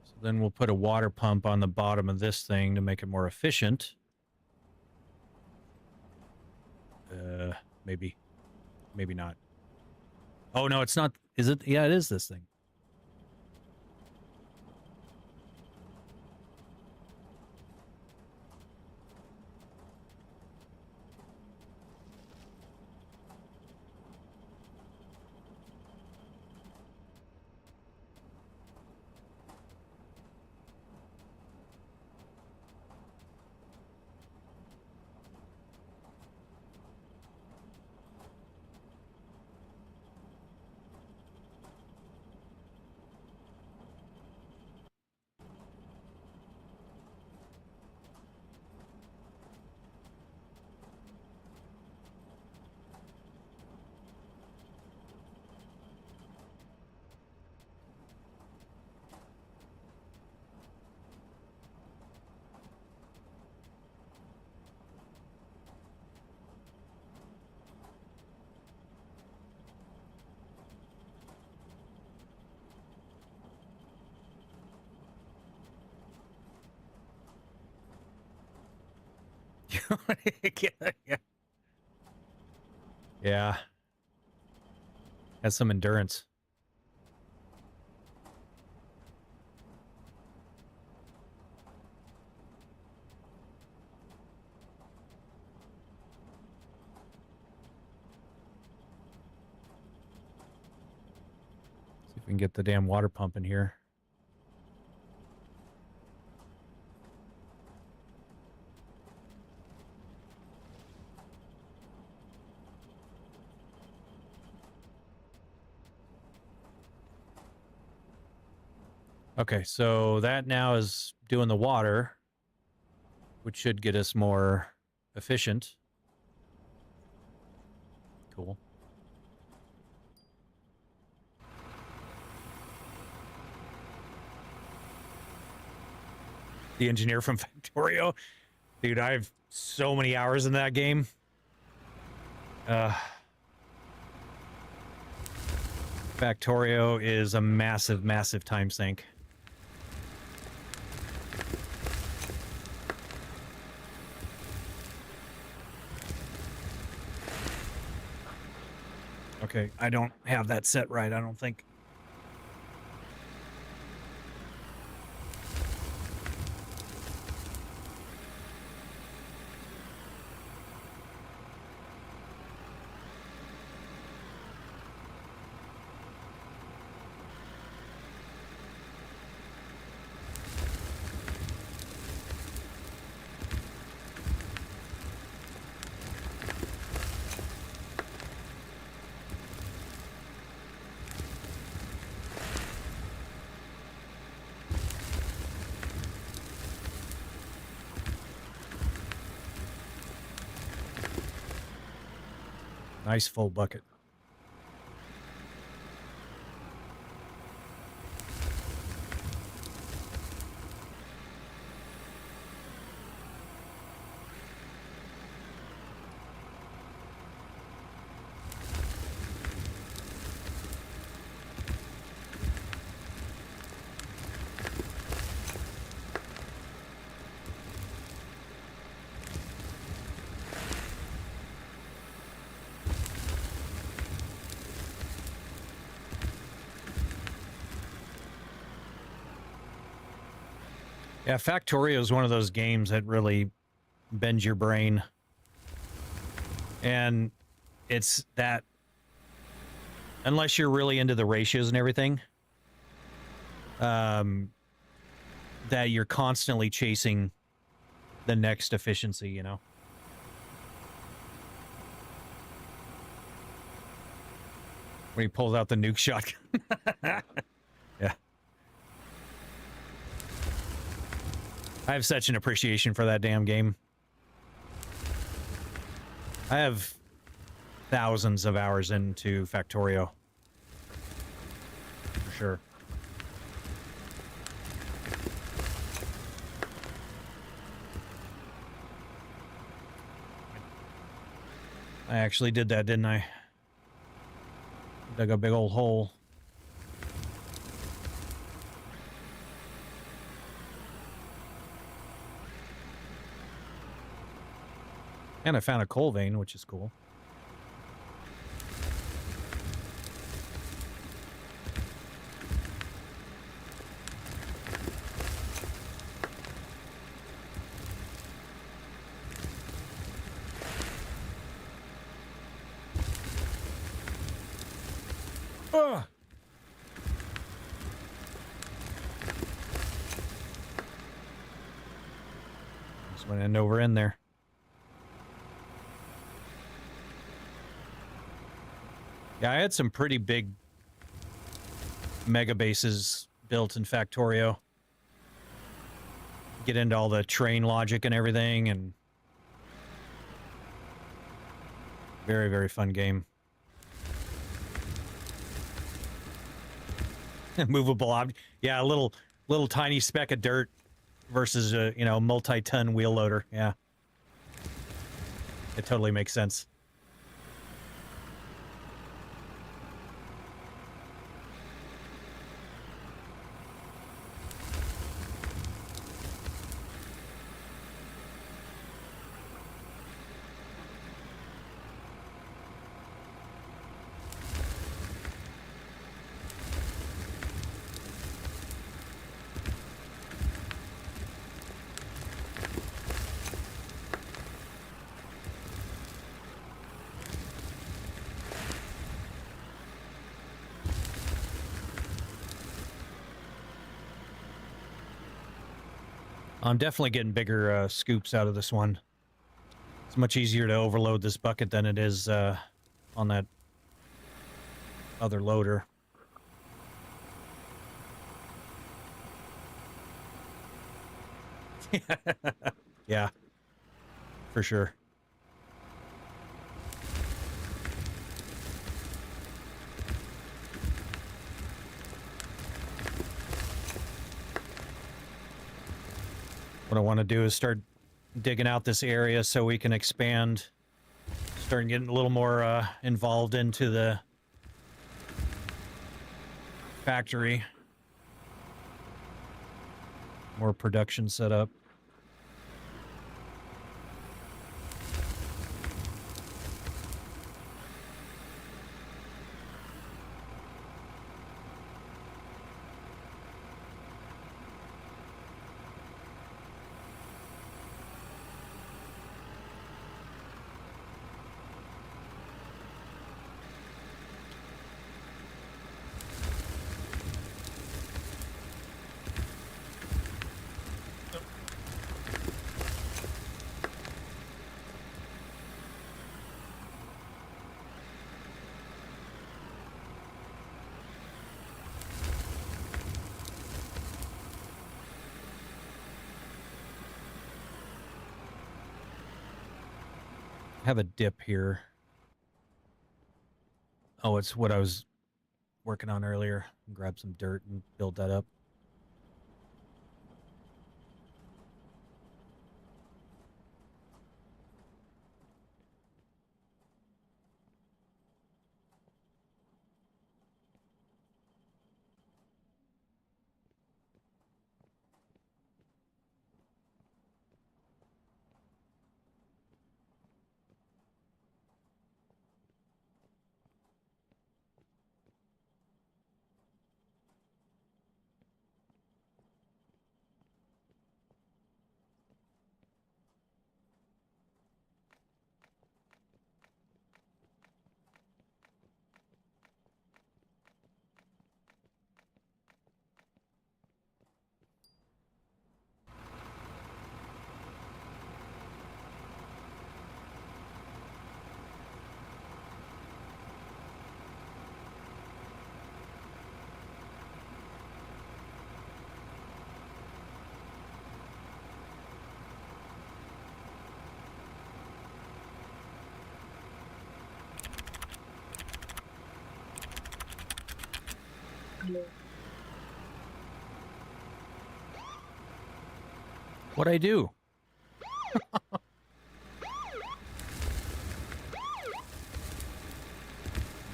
So then we'll put a water pump on the bottom of this thing to make it more efficient. Maybe. Maybe not. Oh, no, it's not. Is it? Yeah, it is this thing. Yeah. Yeah. Has some endurance. See if we can get the damn water pump in here. Okay, so that now is doing the water, which should get us more efficient. Cool. The engineer from Factorio. Dude, I have so many hours in that game. Factorio is a massive, massive time sink. Okay, I don't have that set right, I don't think. Nice full bucket. Yeah, Factorio is one of those games that really bends your brain. And it's that, unless you're really into the ratios and everything, that you're constantly chasing the next efficiency, you know? When he pulls out the nuke shotgun. Yeah. I have such an appreciation for that damn game. I have thousands of hours into Factorio. For sure. I actually did that, didn't I? Dug a big old hole. And I found a coal vein, which is cool. Ugh. Just went over in there. Yeah, I had some pretty big mega bases built in Factorio. Get into all the train logic and everything, and very, very fun game. Movable object. Yeah, a little tiny speck of dirt versus a, you know, multi-ton wheel loader. Yeah. It totally makes sense. I'm definitely getting bigger scoops out of this one. It's much easier to overload this bucket than it is on that other loader. Yeah, for sure. What I want to do is start digging out this area so we can expand, start getting a little more involved into the factory. More production setup. Have a dip here. Oh, it's what I was working on earlier. Grab some dirt and build that up. What'd I do?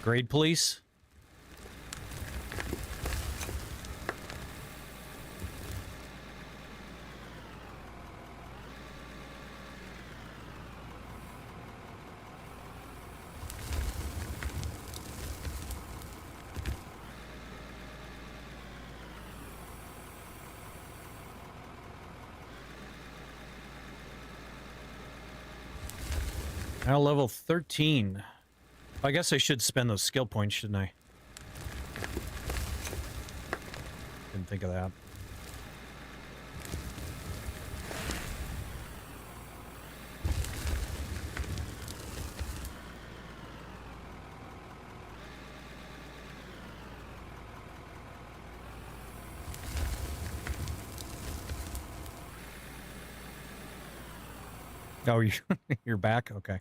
Grade police? Now level 13. I guess I should spend those skill points, shouldn't I? Didn't think of that. Oh, you're back? Okay.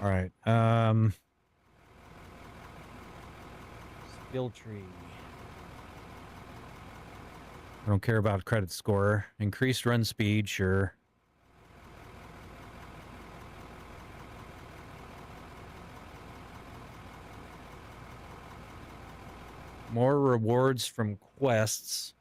All right. Skill tree. I don't care about credit score. Increased run speed, sure. More rewards from quests.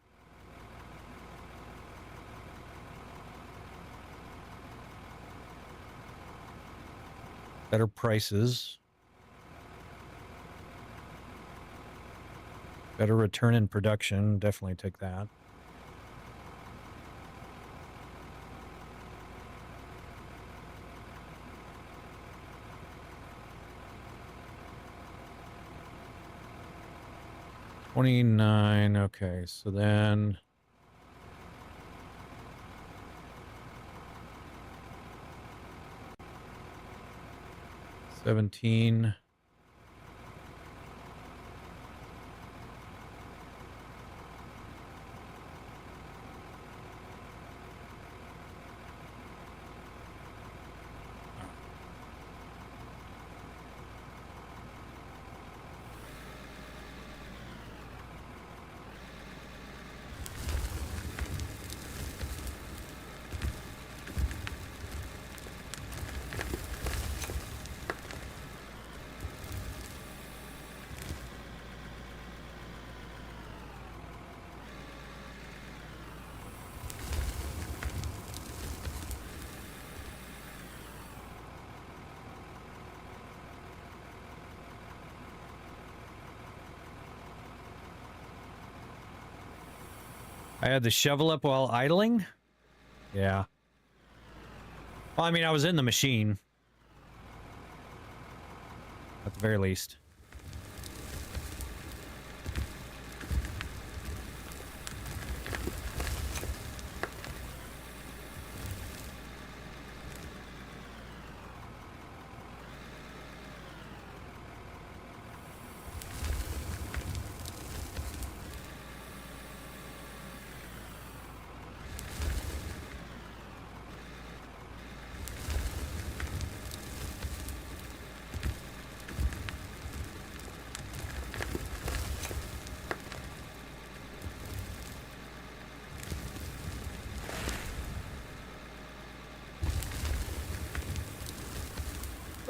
Better prices. Better return in production. Definitely take that. $29. Okay, so then $17. I had the shovel up while idling? Yeah. Well, I mean, I was in the machine. At the very least.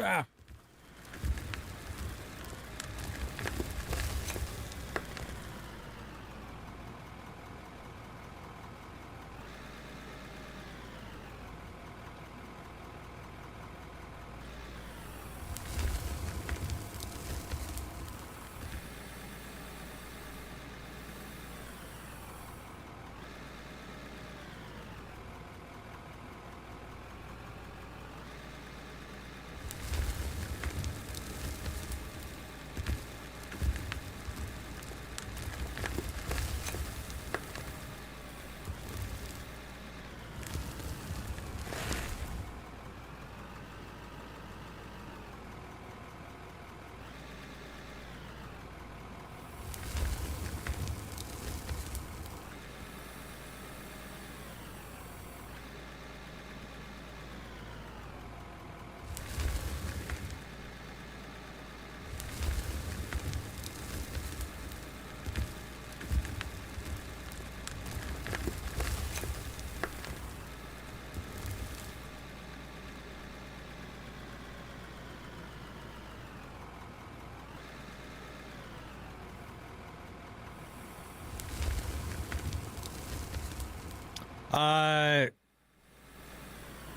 Ah.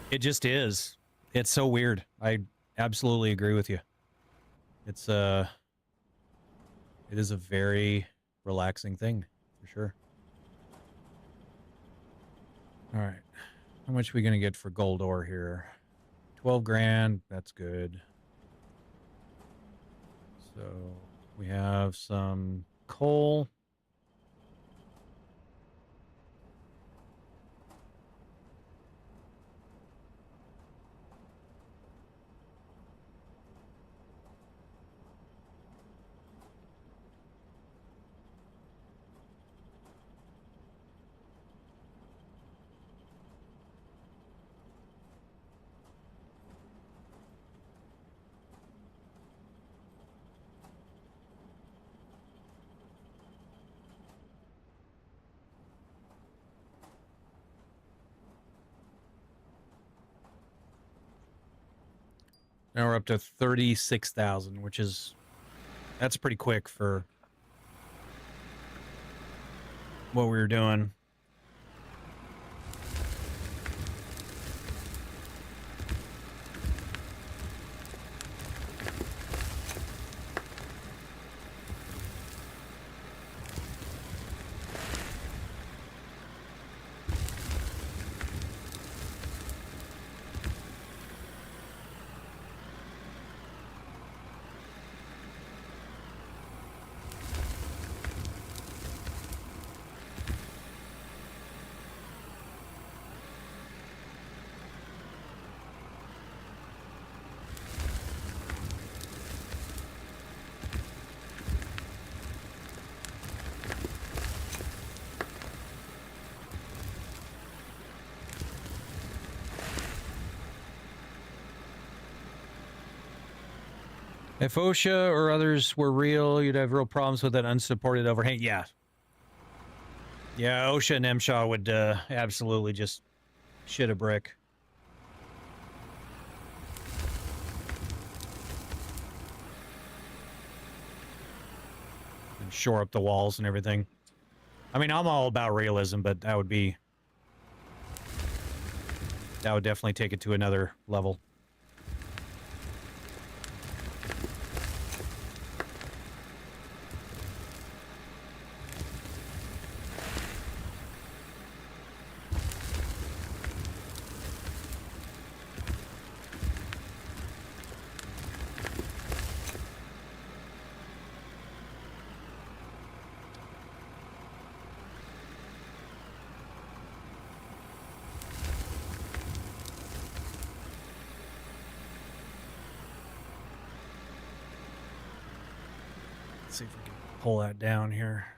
It just is. It's so weird. I absolutely agree with you. It is a very relaxing thing, for sure. All right. How much are we gonna get for gold ore here? 12 grand. That's good. So we have some coal. Now we're up to 36,000, which is, that's pretty quick for what we were doing. If OSHA or others were real, you'd have real problems with that unsupported overhang. Yeah. Yeah, OSHA and MSHA would absolutely just shit a brick. And shore up the walls and everything. I mean, I'm all about realism, but that would definitely take it to another level. See if we can pull that down here.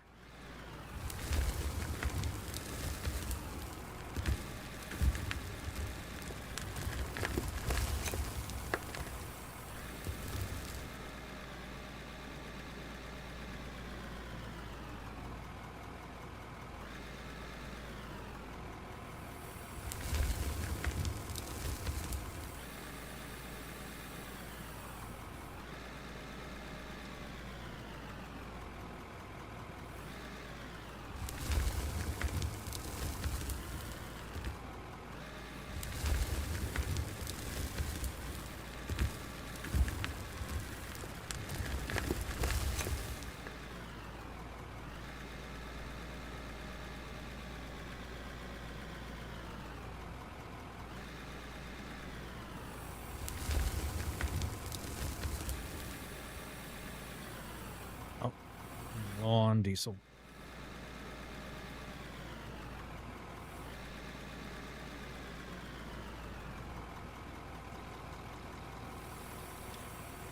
Low on diesel.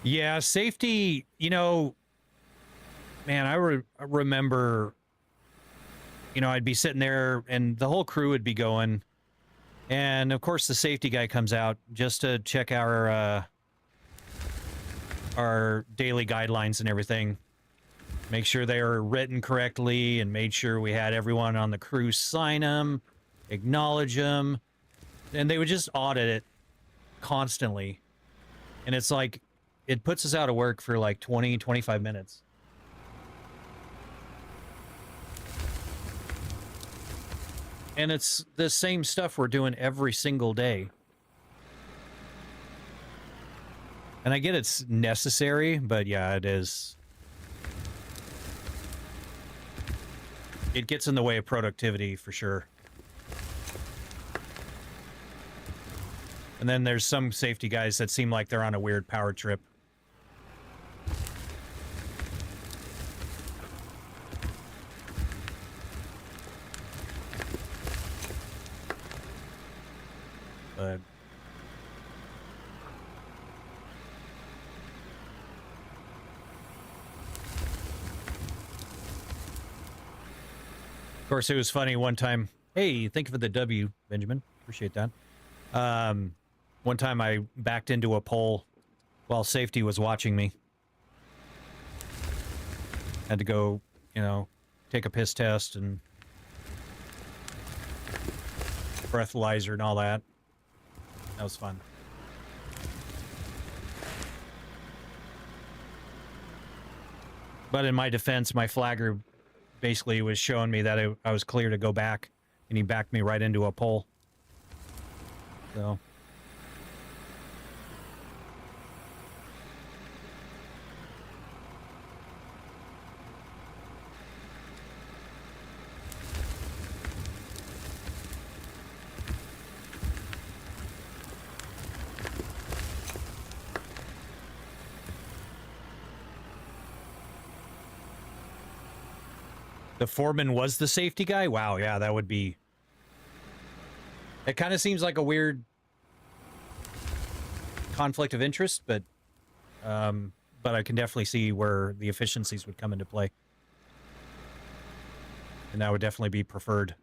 Yeah, safety, you know, man, I remember, you know, I'd be sitting there and the whole crew would be going. And of course, the safety guy comes out just to check our daily guidelines and everything. Make sure they are written correctly and made sure we had everyone on the crew sign them, acknowledge them. And they would just audit it constantly. And it's like, it puts us out of work for like 20, 25 minutes. And it's the same stuff we're doing every single day. And I get it's necessary, but yeah, it is. It gets in the way of productivity for sure. And then there's some safety guys that seem like they're on a weird power trip. But of course, it was funny one time. Hey, thank you for the W, Benjamin. Appreciate that. One time I backed into a pole while safety was watching me. Had to go, you know, take a piss test and breathalyzer and all that. That was fun. But in my defense, my flagger basically was showing me that I was clear to go back, and he backed me right into a pole. So. The foreman was the safety guy? Wow, yeah, that would be... It kind of seems like a weird conflict of interest, but I can definitely see where the efficiencies would come into play. And that would definitely be preferred.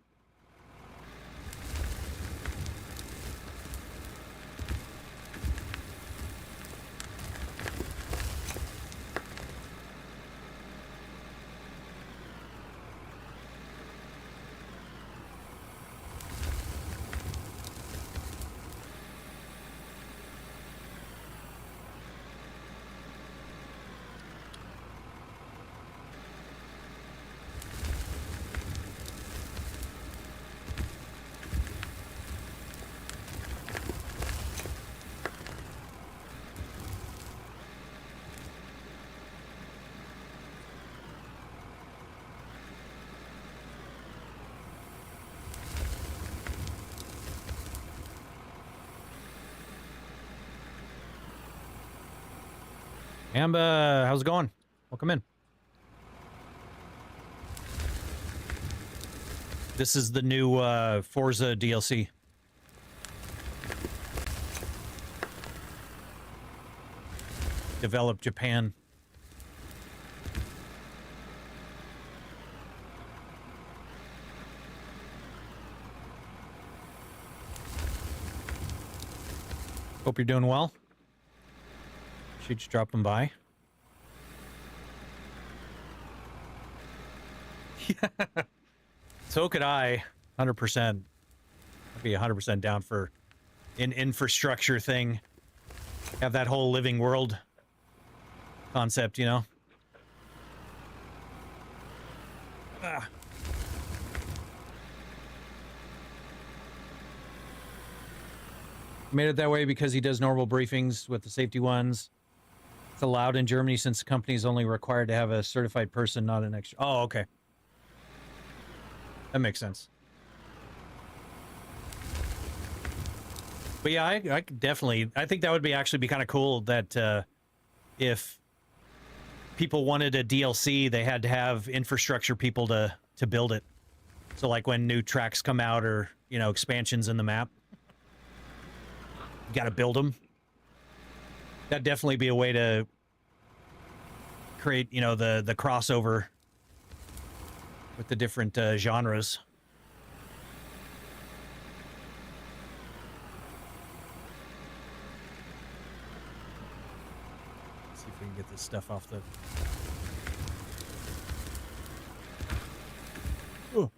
Amba, how's it going? Welcome in. This is the new Forza DLC. Developed Japan. Hope you're doing well. Should just drop them by. So could I, 100%. I'd be 100% down for an infrastructure thing. Have that whole living world concept, you know? Ah. Made it that way because he does normal briefings with the safety ones. It's allowed in Germany since the company is only required to have a certified person, not an extra. Oh, okay. That makes sense. But yeah, I could definitely, I think that would be actually be kind of cool that if people wanted a DLC, they had to have infrastructure people to build it. So like when new tracks come out or, you know, expansions in the map, you got to build them. That'd definitely be a way to create, you know, the crossover with the different genres. Let's see if we can get this stuff off the... Ooh.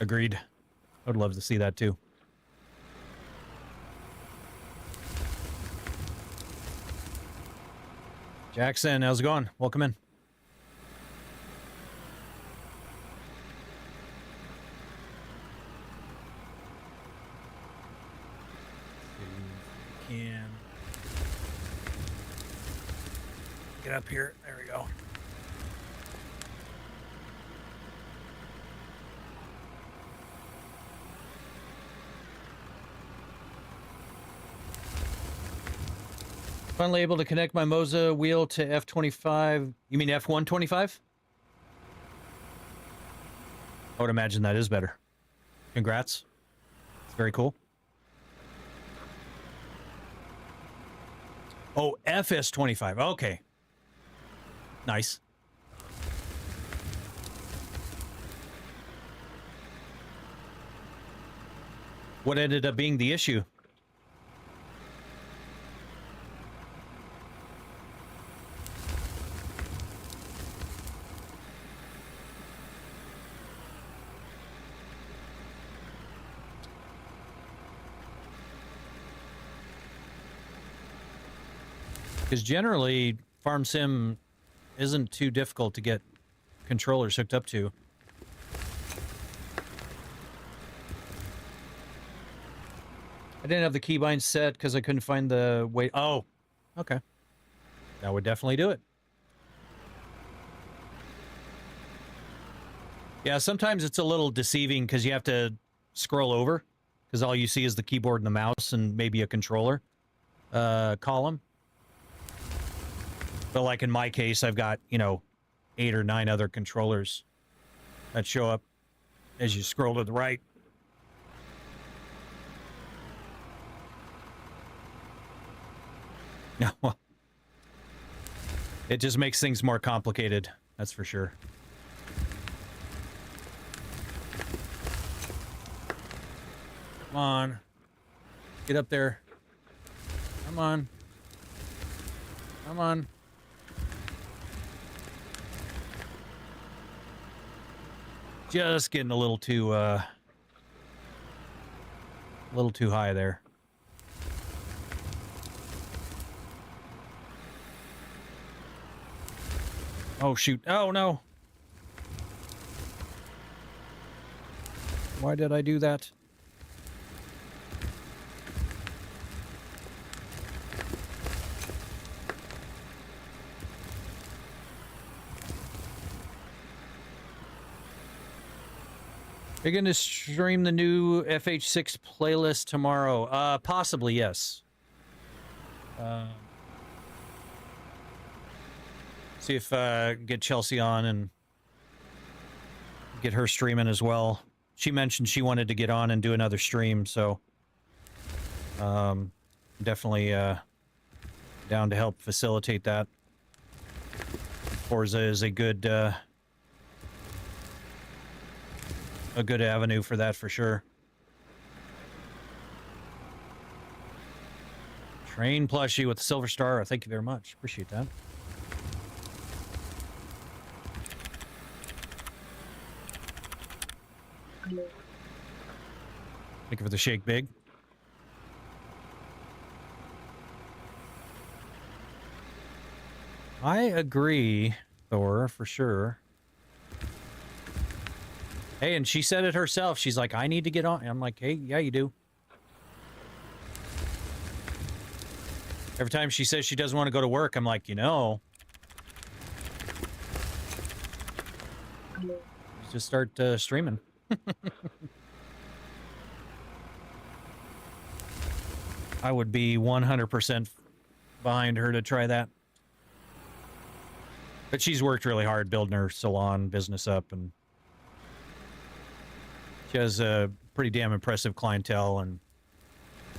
Agreed. I would love to see that too. Jackson, how's it going? Welcome in. See if we can get up here. There we go. Finally able to connect my Moza wheel to F25. You mean F125? I would imagine that is better. Congrats. It's very cool. Oh, FS25. Okay. Nice. What ended up being the issue? Because generally, Farm Sim isn't too difficult to get controllers hooked up to. I didn't have the keybind set because I couldn't find the way. Oh, okay. That would definitely do it. Yeah, sometimes it's a little deceiving because you have to scroll over because all you see is the keyboard and the mouse and maybe a controller column. But like in my case, I've got, 8 or 9 other controllers that show up as you scroll to the right. No, it just makes things more complicated. That's for sure. Come on. Get up there. Come on. Come on. Just getting a little too high there. Oh shoot. Oh no. Why did I do that? You're going to stream the new FH6 playlist tomorrow? Possibly, yes. See if get Chelsea on and get her streaming as well. She mentioned she wanted to get on and do another stream, so definitely down to help facilitate that. Forza is a good avenue for that for sure. Train plushie with the silver star. Thank you very much. Appreciate that. Thank you for the shake big. I agree, Thor, for sure. Hey, and she said it herself. She's like, I need to get on. And I'm like, hey, yeah, you do. Every time she says she doesn't want to go to work, I'm like, just start streaming. I would be 100% behind her to try that. But she's worked really hard building her salon business up, and she has a pretty damn impressive clientele and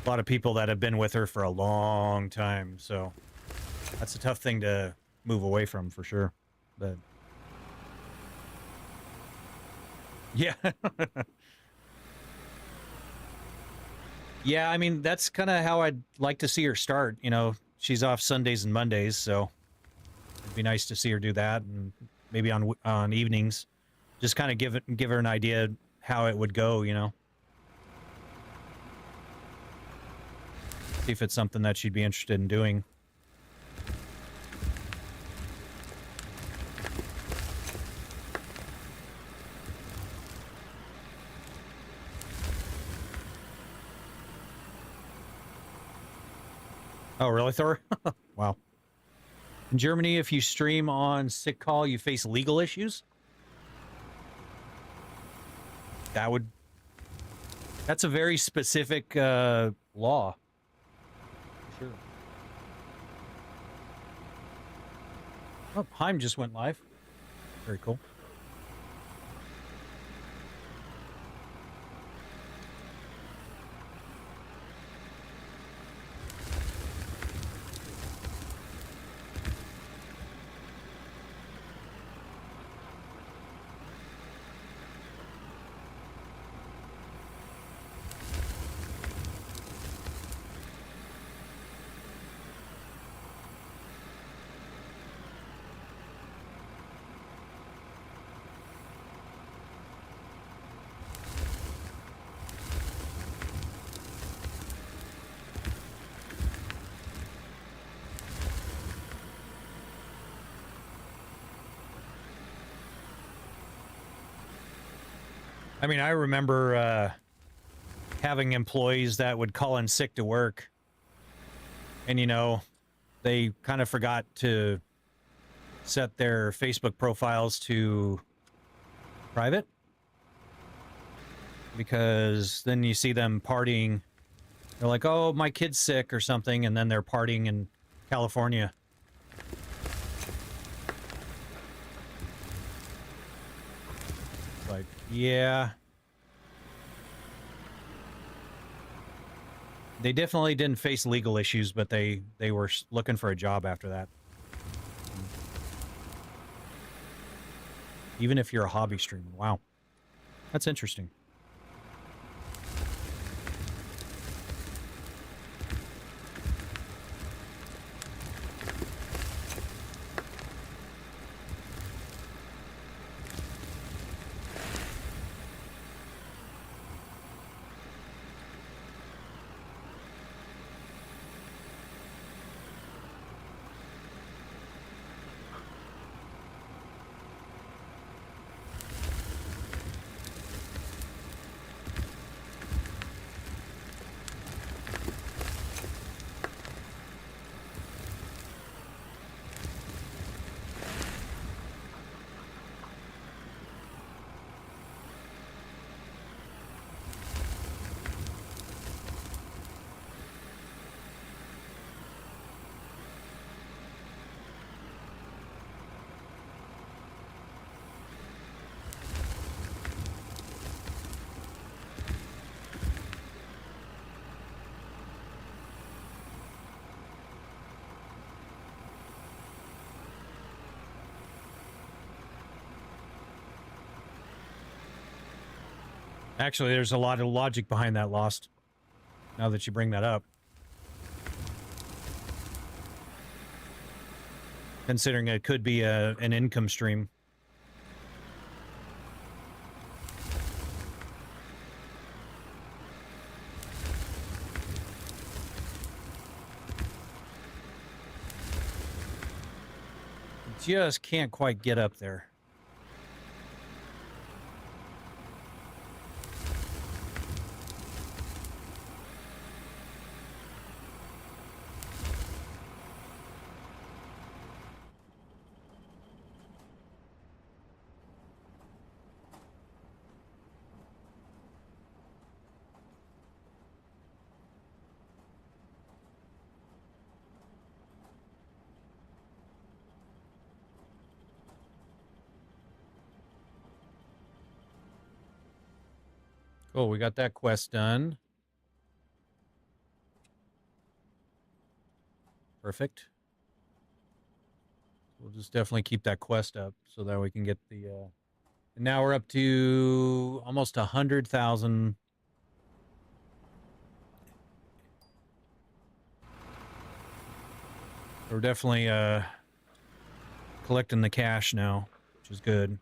a lot of people that have been with her for a long time. So that's a tough thing to move away from for sure. But yeah. Yeah, I mean, that's kind of how I'd like to see her start. She's off Sundays and Mondays, so it'd be nice to see her do that, and maybe on evenings, just kind of give her an idea how it would go. See if it's something that she'd be interested in doing. Oh, really, Thor? Wow. In Germany, if you stream on sick call, you face legal issues? That's a very specific law. Sure. Oh, Heim just went live. Very cool. I mean, I remember having employees that would call in sick to work, and, you know, they kind of forgot to set their Facebook profiles to private, because then you see them partying. They're like, oh, my kid's sick or something, and then they're partying in California. Like, yeah. They definitely didn't face legal issues, but they were looking for a job after that. Even if you're a hobby streamer. Wow. That's interesting. Actually, there's a lot of logic behind that, Lost, now that you bring that up. Considering it could be an income stream. Just can't quite get up there. Oh, we got that quest done. Perfect. We'll just definitely keep that quest up so that we can get the... And now we're up to almost 100,000. We're definitely collecting the cash now, which is good.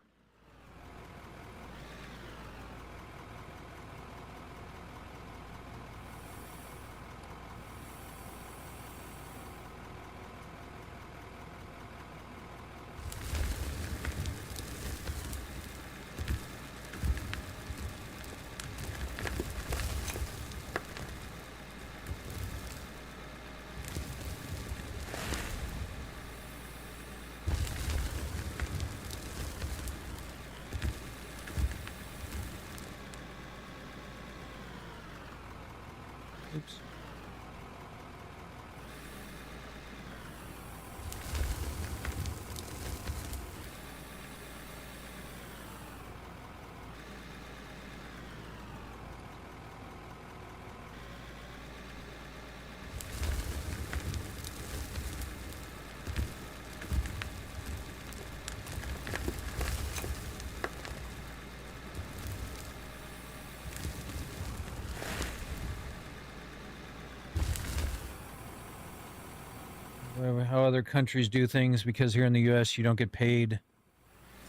How other countries do things, because here in the U.S. you don't get paid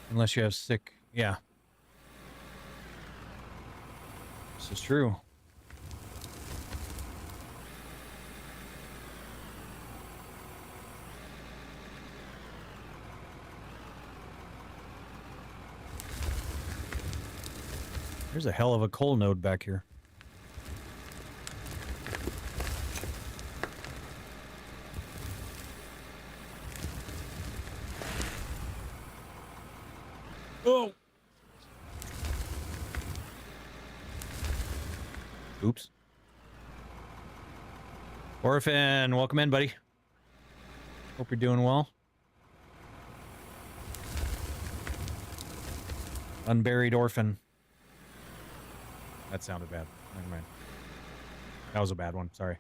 unless you have sick. Yeah. This is true. There's a hell of a coal node back here. Oh! Oops. Orphan, welcome in, buddy. Hope you're doing well. Unburied orphan. That sounded bad. Never mind. That was a bad one. Sorry.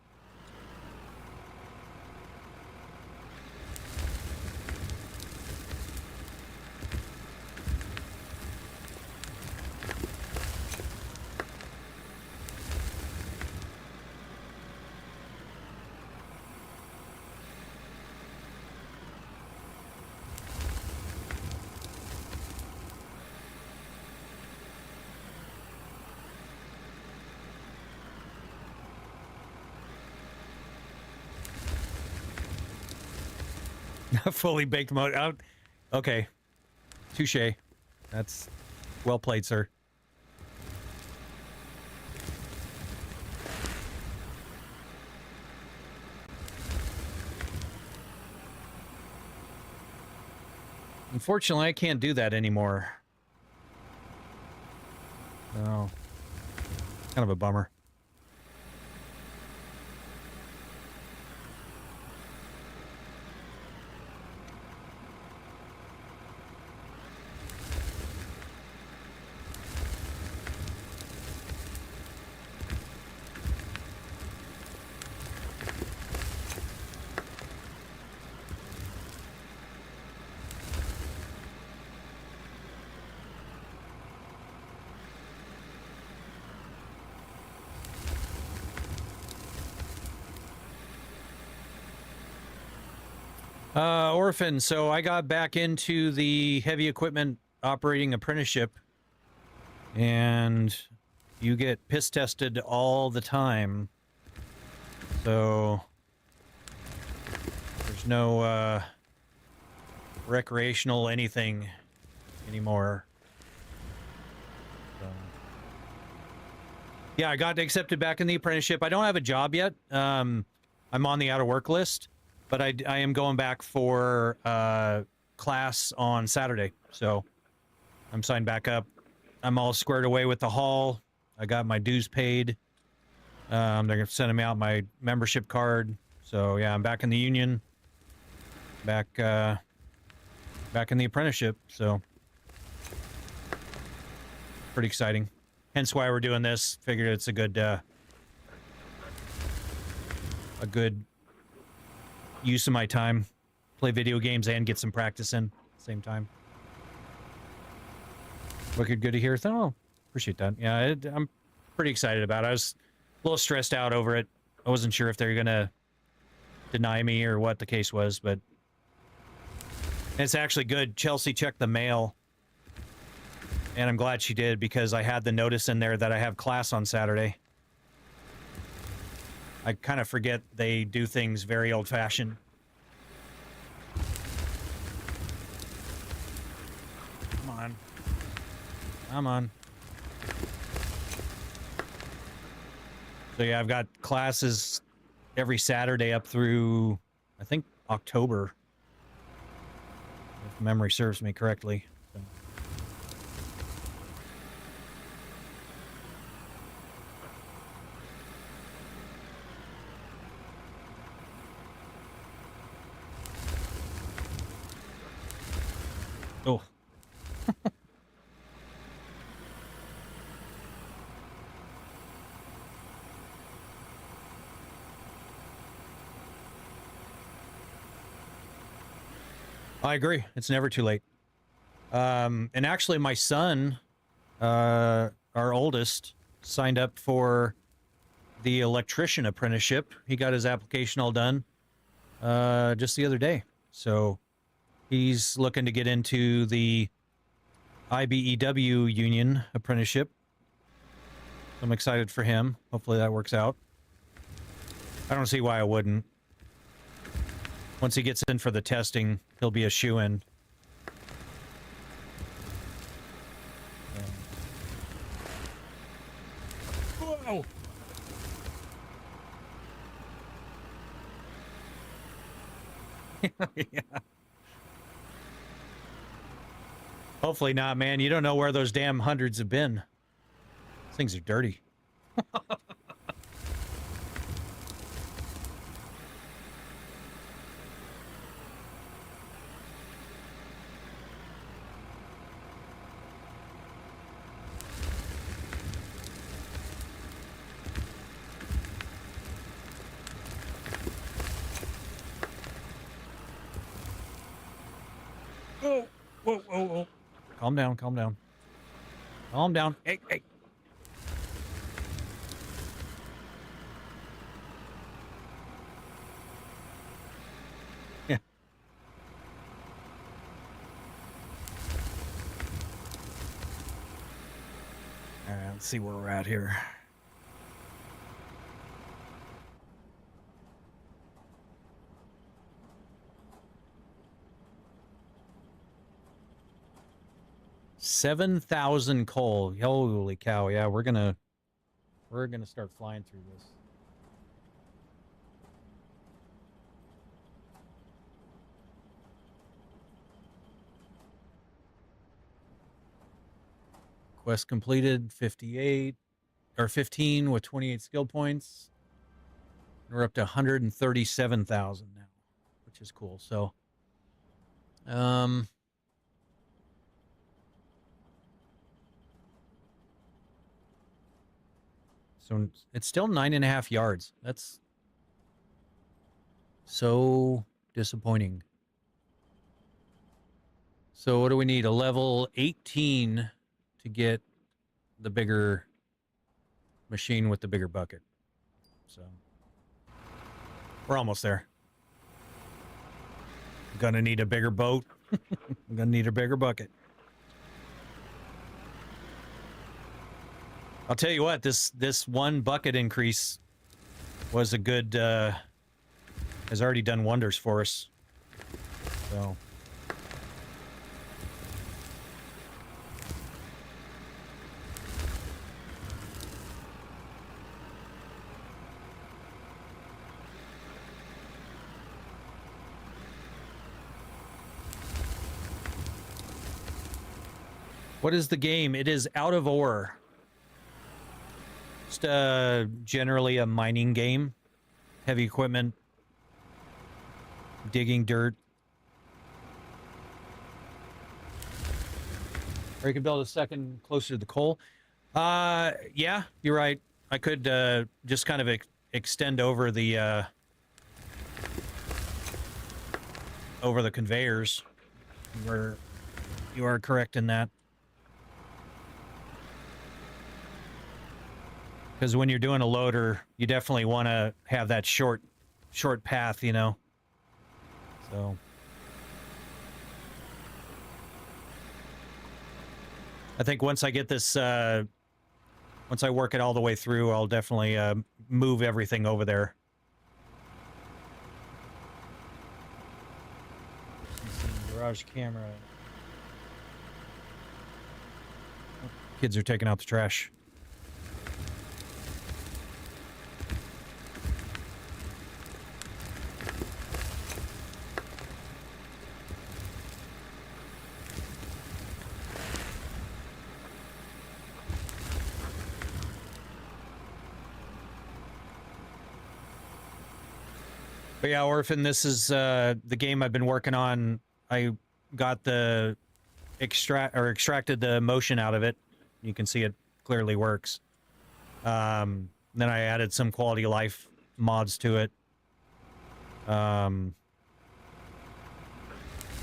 Fully baked mode out. Okay. Touche. That's well played, sir. Unfortunately, I can't do that anymore. Oh. Kind of a bummer. Orphan, so I got back into the heavy equipment operating apprenticeship, and you get piss tested all the time. So there's no recreational anything anymore. So, yeah, I got accepted back in the apprenticeship. I don't have a job yet. I'm on the out of work list. But I am going back for class on Saturday, so I'm signed back up. I'm all squared away with the hall. I got my dues paid. They're gonna send me out my membership card. So yeah, I'm back in the union. Back in the apprenticeship. So pretty exciting. Hence why we're doing this. Figured it's a good use of my time, play video games and get some practice in at the same time. Wicked good to hear. Oh, appreciate that. Yeah, I'm pretty excited about it. I was a little stressed out over it. I wasn't sure if they were gonna deny me or what the case was, but it's actually good. Chelsea checked the mail, and I'm glad she did, because I had the notice in there that I have class on Saturday. I kind of forget they do things very old-fashioned. Come on. Come on. So yeah, I've got classes every Saturday up through, I think, October. If memory serves me correctly. So. Oh. I agree. It's never too late. And actually my son, our oldest, signed up for the electrician apprenticeship. He got his application all done. just the other day. So he's looking to get into the IBEW union apprenticeship. I'm excited for him. Hopefully that works out. I don't see why I wouldn't. Once he gets in for the testing, he'll be a shoo-in. Whoa! Yeah. Hopefully not, man. You don't know where those damn hundreds have been. These things are dirty. Whoa, whoa, whoa, whoa. Calm down, calm down. Calm down. Hey, hey. Yeah. All right, let's see where we're at here. $7,000 coal. Holy cow! Yeah, we're gonna start flying through this. Quest completed 58 or 15 with 28 skill points. We're up to 137,000 now, which is cool. So, so it's still 9.5 yards. That's so disappointing. So what do we need? A level 18 to get the bigger machine with the bigger bucket. So we're almost there. I'm gonna need a bigger boat. I'm gonna need a bigger bucket. I'll tell you what, this one bucket increase was a good, has already done wonders for us. So. What is the game? It is Out of Ore. Just generally a mining game. Heavy equipment. Digging dirt. Or you could build a second closer to the coal. Yeah, you're right. I could just kind of extend over the conveyors. You are correct in that. Because when you're doing a loader, you definitely want to have that short path, you know. So. I think once I get this, once I work it all the way through, I'll definitely move everything over there. Garage camera. Kids are taking out the trash. But yeah, Orphan, this is the game I've been working on. I got the extracted the motion out of it. You can see it clearly works. Then I added some quality of life mods to it.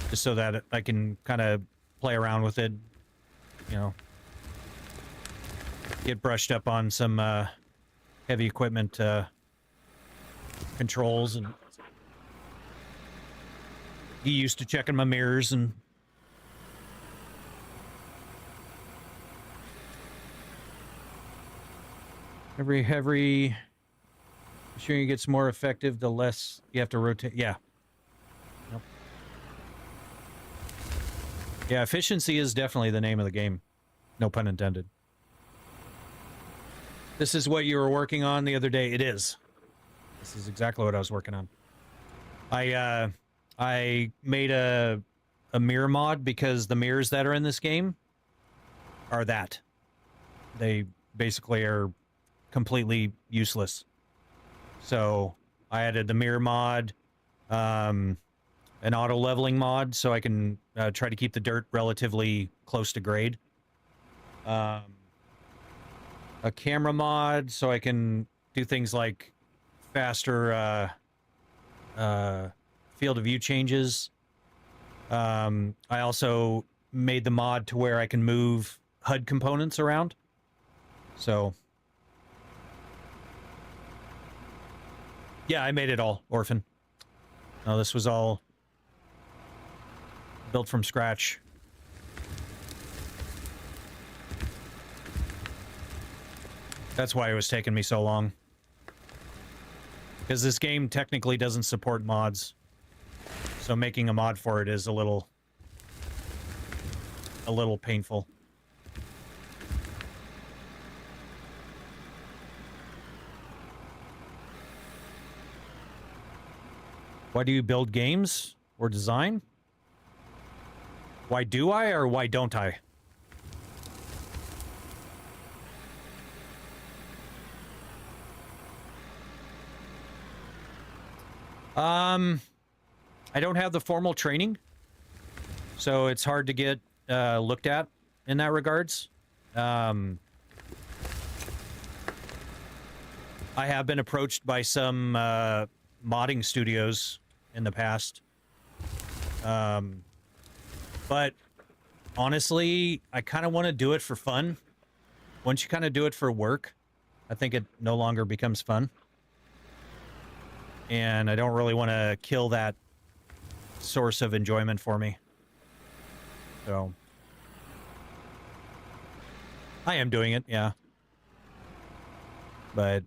Just so that I can kind of play around with it, you know. Get brushed up on some heavy equipment controls and He used to checking my mirrors and every shooting gets more effective the less you have to rotate. Yeah. Yep. Yeah, efficiency is definitely the name of the game. No pun intended. This is what you were working on the other day. It is. This is exactly what I was working on. I made a mirror mod because the mirrors that are in this game are that. They basically are completely useless. So I added the mirror mod, an auto leveling mod, so I can try to keep the dirt relatively close to grade. A camera mod, so I can do things like faster field of view changes. I also made the mod to where I can move HUD components around. So yeah, I made it all, Orphan. No, this was all built from scratch. That's why it was taking me so long. Because this game technically doesn't support mods. So making a mod for it is a little painful. Why do you build games or design? Why do I or why don't I? I don't have the formal training, so it's hard to get looked at in that regards. I have been approached by some modding studios in the past, but honestly, I kind of want to do it for fun. Once you kind of do it for work, I think it no longer becomes fun. And I don't really want to kill that source of enjoyment for me. So I am doing it, yeah. But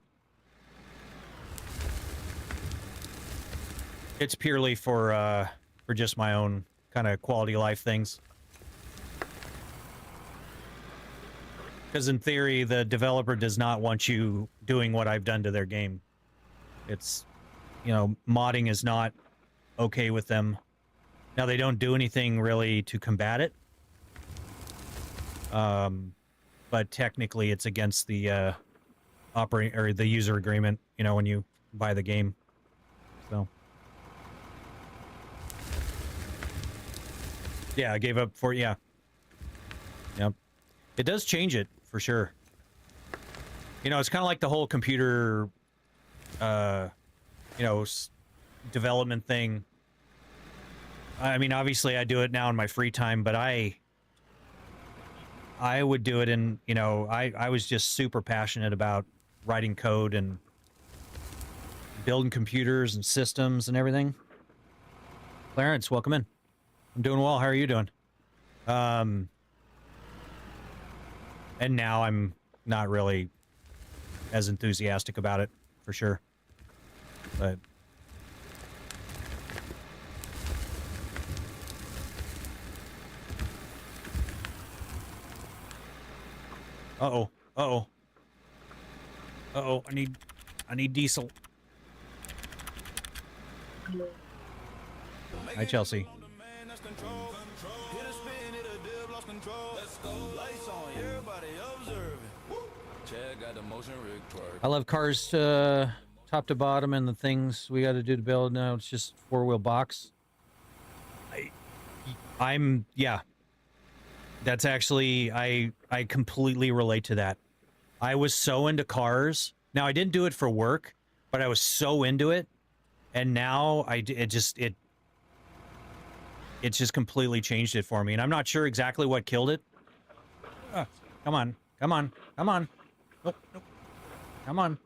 it's purely for just my own kind of quality of life things. Because in theory, the developer does not want you doing what I've done to their game. It's, you know, modding is not okay with them. Now, they don't do anything really to combat it. But technically, it's against the the user agreement, you know, when you buy the game. So yeah, I gave up for, yeah. Yep. It does change it, for sure. You know, it's kind of like the whole computer, you know, development thing. I mean, obviously I do it now in my free time, but I would do it in, you know, I was just super passionate about writing code and building computers and systems and everything. Clarence, welcome in. I'm doing well. How are you doing? And now I'm not really as enthusiastic about it, for sure. But uh-oh. Uh-oh. Uh-oh. I need diesel. Hi, Chelsea. I love cars top to bottom and the things we got to do to build. Now it's just four-wheel box. I'm yeah. That's actually, I completely relate to that. I was so into cars. Now, I didn't do it for work, but I was so into it. And now it just completely changed it for me. And I'm not sure exactly what killed it. Come on. Come on. Come on. Nope. Nope. Come on.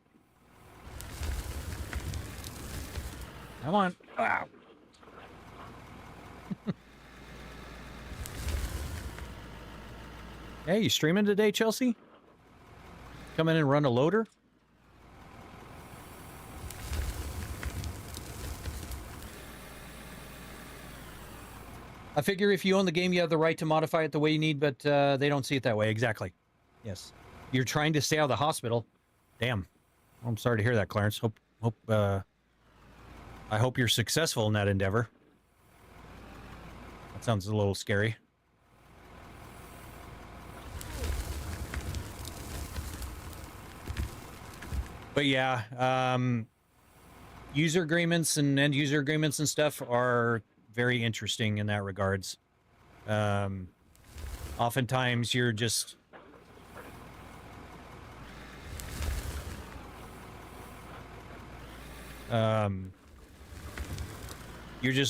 Come on. Ah. Hey, you streaming today, Chelsea? Come in and run a loader? I figure if you own the game, you have the right to modify it the way you need, but they don't see it that way. Exactly. Yes. You're trying to stay out of the hospital. Damn. Well, I'm sorry to hear that, Clarence. I hope you're successful in that endeavor. That sounds a little scary. But yeah, user agreements and end user agreements and stuff are very interesting in that regards. Oftentimes you're just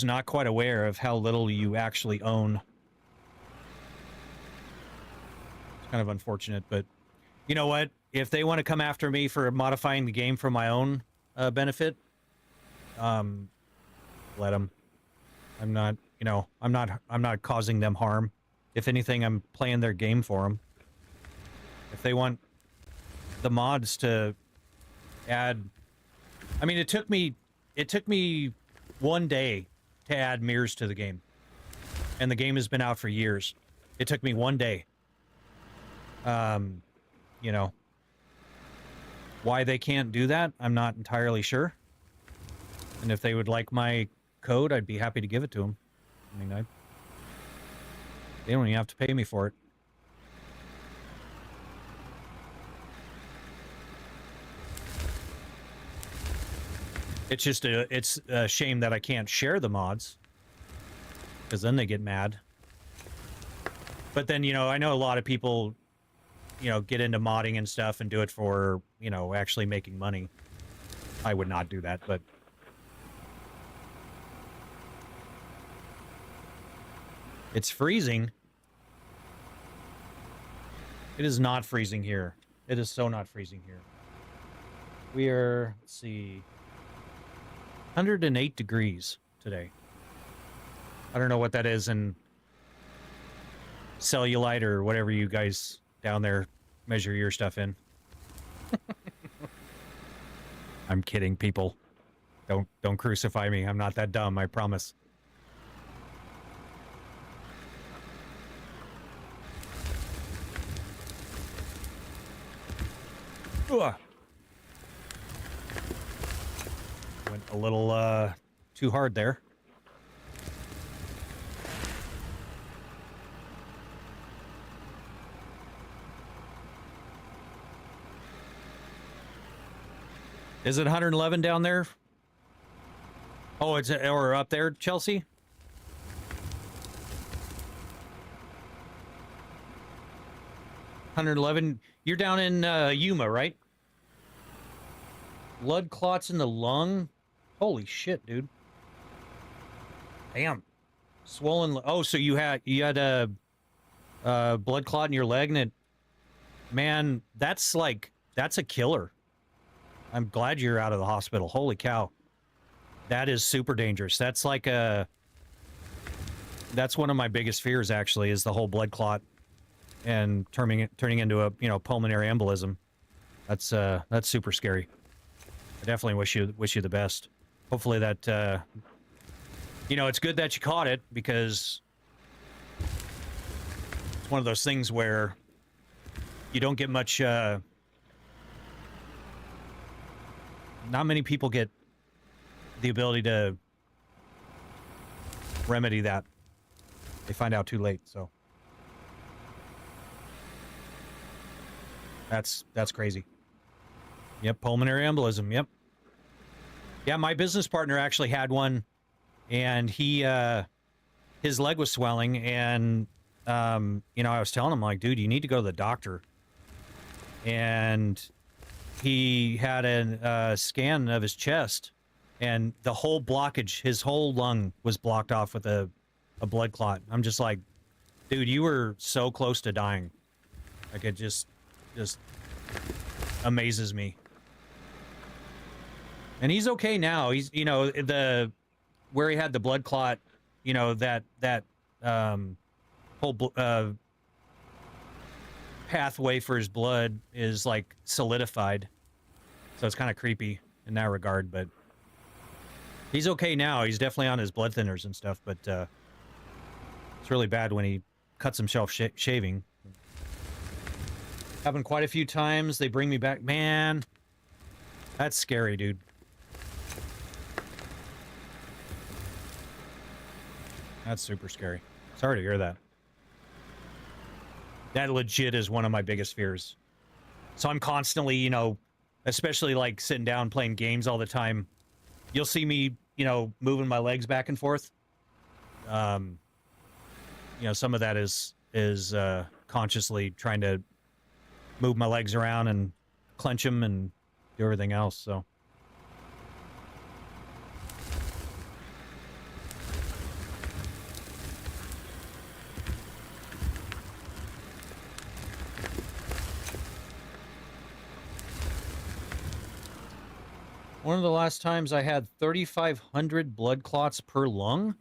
not quite aware of how little you actually own. It's kind of unfortunate, but you know what? If they want to come after me for modifying the game for my own benefit, let them. I'm not, you know, I'm not causing them harm. If anything, I'm playing their game for them. If they want the mods to add, I mean, it took me 1 day to add mirrors to the game, and the game has been out for years. It took me 1 day. You know, why they can't do that, I'm not entirely sure. And if they would like my code, I'd be happy to give it to them. I mean, they don't even have to pay me for it. It's just it's a shame that I can't share the mods, because then they get mad. But then, you know, I know a lot of people, you know, get into modding and stuff and do it for, you know, actually making money. I would not do that, but it's freezing. It is not freezing here. It is so not freezing here. We are, let's see, 108 degrees today. I don't know what that is in cellulite or whatever you guys down there measure your stuff in. I'm kidding, people. Don't crucify me. I'm not that dumb, I promise. Ugh. Went a little too hard there. Is it 111 down there? Oh, it's or up there, Chelsea? $111. You're down in Yuma, right? Blood clots in the lung. Holy shit, dude. Damn. Swollen. Oh, so you had a blood clot in your leg, and it, man, that's a killer. I'm glad you're out of the hospital. Holy cow. That is super dangerous. That's like that's one of my biggest fears, actually, is the whole blood clot and turning into a, you know, pulmonary embolism. That's super scary. I definitely wish you the best. Hopefully that you know, it's good that you caught it, because it's one of those things where you don't get much not many people get the ability to remedy that. They find out too late, so that's crazy. Yep, pulmonary embolism. Yep. Yeah, my business partner actually had one, and he his leg was swelling, and you know, I was telling him, like, dude, you need to go to the doctor. And he had a scan of his chest, and the whole blockage, his whole lung was blocked off with a blood clot. I'm just like, dude, you were so close to dying. Like, it just amazes me. And he's okay now. He's, you know, where he had the blood clot, you know, that whole pathway for his blood is like solidified. So it's kind of creepy in that regard, but he's okay now. He's definitely on his blood thinners and stuff, but it's really bad when he cuts himself shaving. Happened quite a few times. They bring me back. Man, that's scary, dude. That's super scary. Sorry to hear that. That legit is one of my biggest fears. So I'm constantly, you know, especially like sitting down playing games all the time. You'll see me, you know, moving my legs back and forth. You know, some of that is consciously trying to move my legs around and clench them and do everything else. So. One of the last times I had 3,500 blood clots per lung.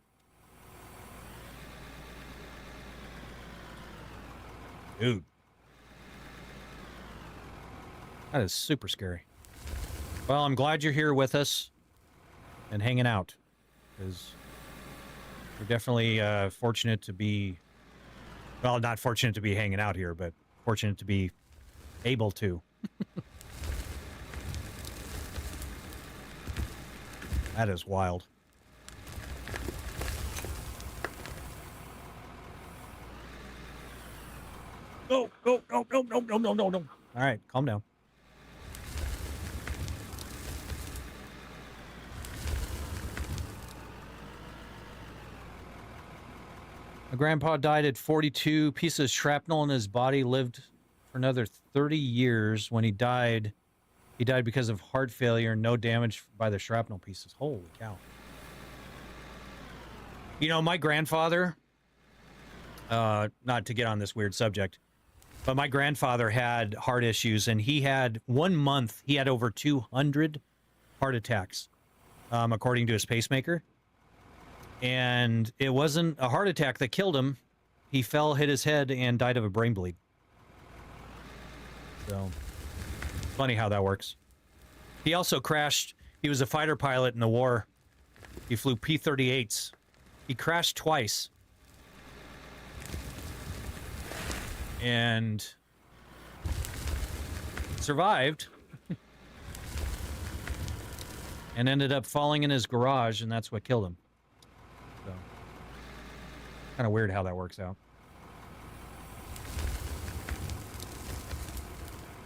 Dude. That is super scary. Well, I'm glad you're here with us and hanging out, because we're definitely fortunate to be, well, not fortunate to be hanging out here, but fortunate to be able to. That is wild. No, no, no, no, no, no, no, no, no. All right, calm down. My grandpa died at 42. Piece of shrapnel in his body, lived for another 30 years. When he died because of heart failure, no damage by the shrapnel pieces. Holy cow. You know, my grandfather, not to get on this weird subject, but my grandfather had heart issues, and he had 1 month, he had over 200 heart attacks, according to his pacemaker. And it wasn't a heart attack that killed him. He fell, hit his head, and died of a brain bleed. So, funny how that works. He also crashed. He was a fighter pilot in the war. He flew P-38s. He crashed twice. And survived. And ended up falling in his garage, and that's what killed him. So, kind of weird how that works out.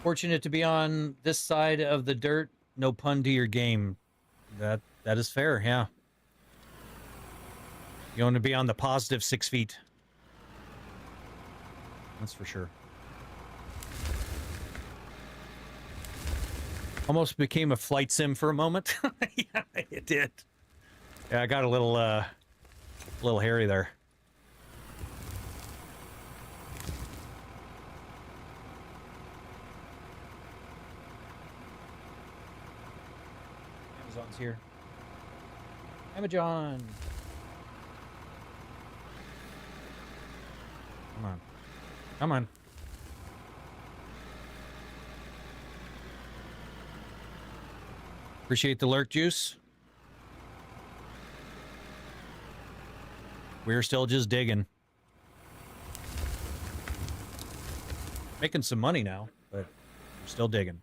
Fortunate to be on this side of the dirt. No pun to your game. That is fair, yeah. You want to be on the positive 6 feet. That's for sure. Almost became a flight sim for a moment. Yeah, it did. Yeah, I got a little hairy there. Amazon's here. Amazon. Come on. Come on. Appreciate the lurk juice. We're still just digging. Making some money now, but we're still digging.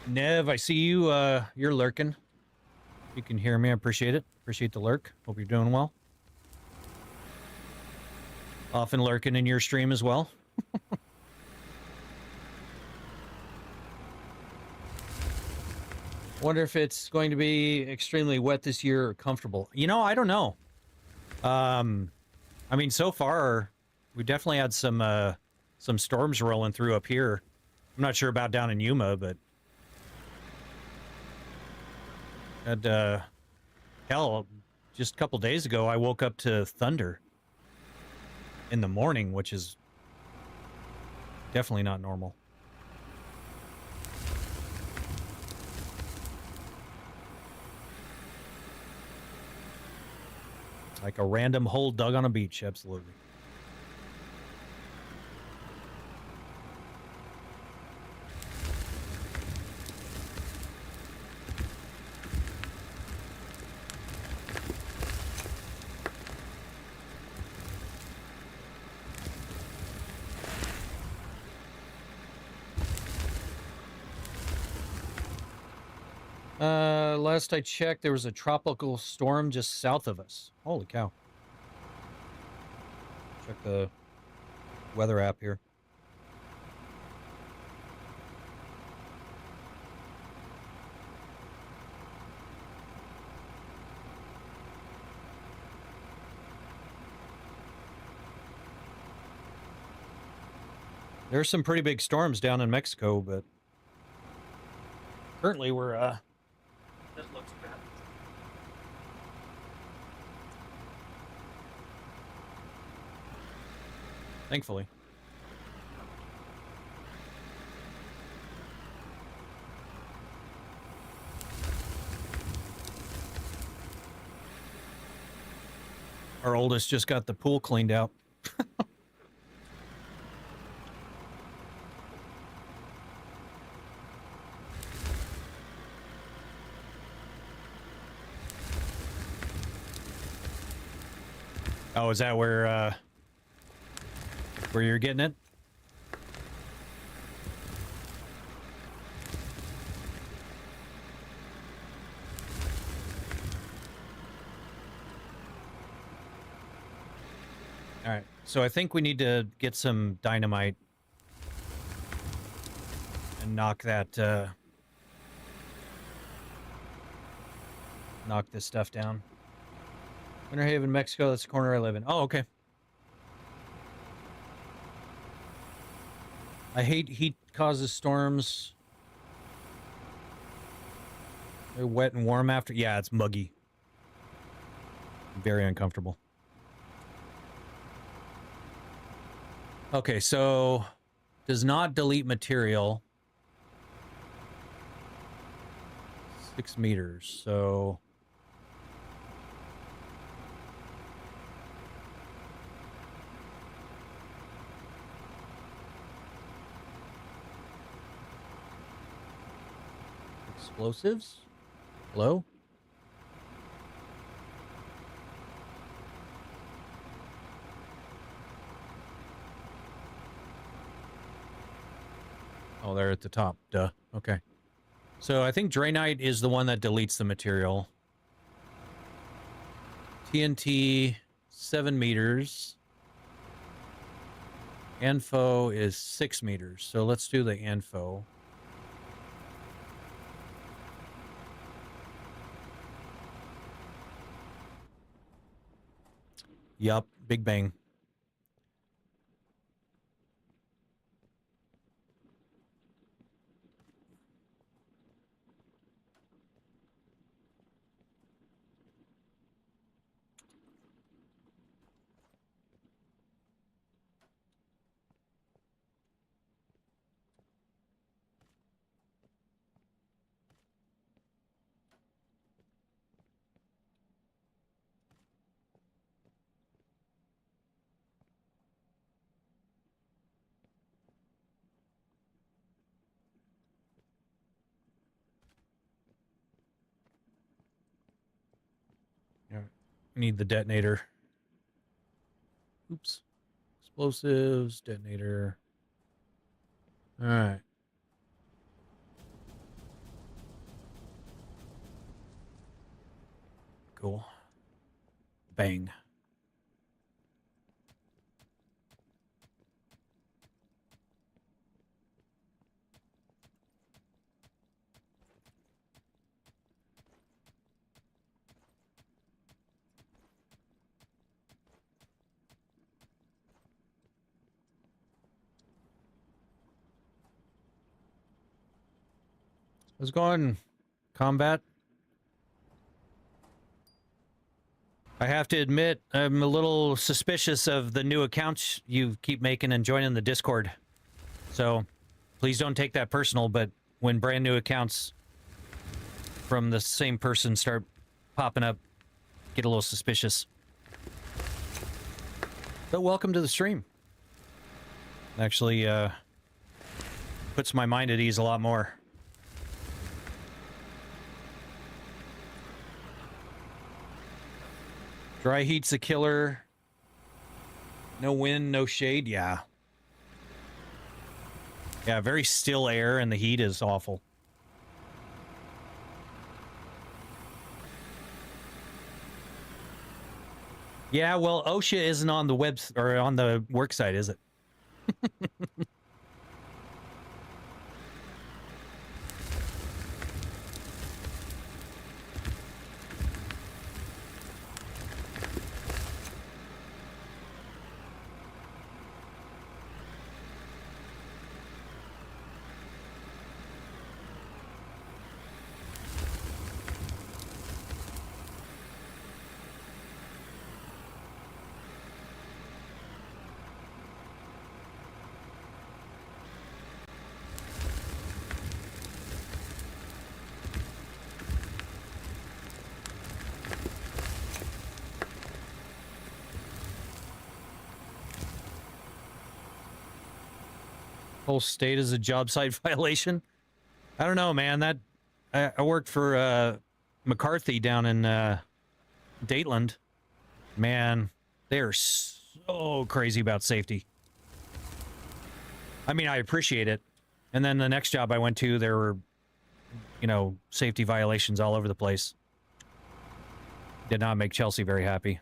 Nev, I see you. You're lurking. You can hear me. I appreciate it. Appreciate the lurk. Hope you're doing well. Often lurking in your stream as well. Wonder if it's going to be extremely wet this year or comfortable. You know, I don't know. I mean, so far, We definitely had some storms rolling through up here. I'm not sure about down in Yuma, but had hell, just a couple days ago I woke up to thunder in the morning, which is definitely not normal. Like a random hole dug on a beach, absolutely. Last I checked, there was a tropical storm just south of us. Holy cow. Check the weather app here. There's some pretty big storms down in Mexico, but currently we're this looks bad. Thankfully. Our oldest just got the pool cleaned out. Oh, is that where you're getting it? All right. So I think we need to get some dynamite and knock that knock this stuff down. Winter Haven, Mexico, that's the corner I live in. Oh, okay. I hate heat causes storms. They're wet and warm after. Yeah, it's muggy. Very uncomfortable. Okay, so does not delete material. 6 meters, so explosives? Hello? Oh, they're at the top. Duh. Okay. So I think Draenite is the one that deletes the material. TNT, 7 meters. Anfo is 6 meters. So let's do the Anfo. Yup, Big Bang. Yeah. We need the detonator. Oops. Explosives, detonator. All right. Cool. Bang. How's it going, Combat? I have to admit, I'm a little suspicious of the new accounts you keep making and joining the Discord. So, please don't take that personal, but when brand new accounts from the same person start popping up, get a little suspicious. But welcome to the stream. Actually, puts my mind at ease a lot more. Dry heat's a killer. No wind, no shade. Yeah. Yeah, very still air and the heat is awful. Yeah, well, OSHA isn't on the web or on the work site, is it? Whole state is a job site violation. I don't know, man. That I worked for McCarthy down in Dateland. Man, they're so crazy about safety. I mean, I appreciate it. And then the next job I went to, there were, you know, safety violations all over the place. Did not make Chelsea very happy.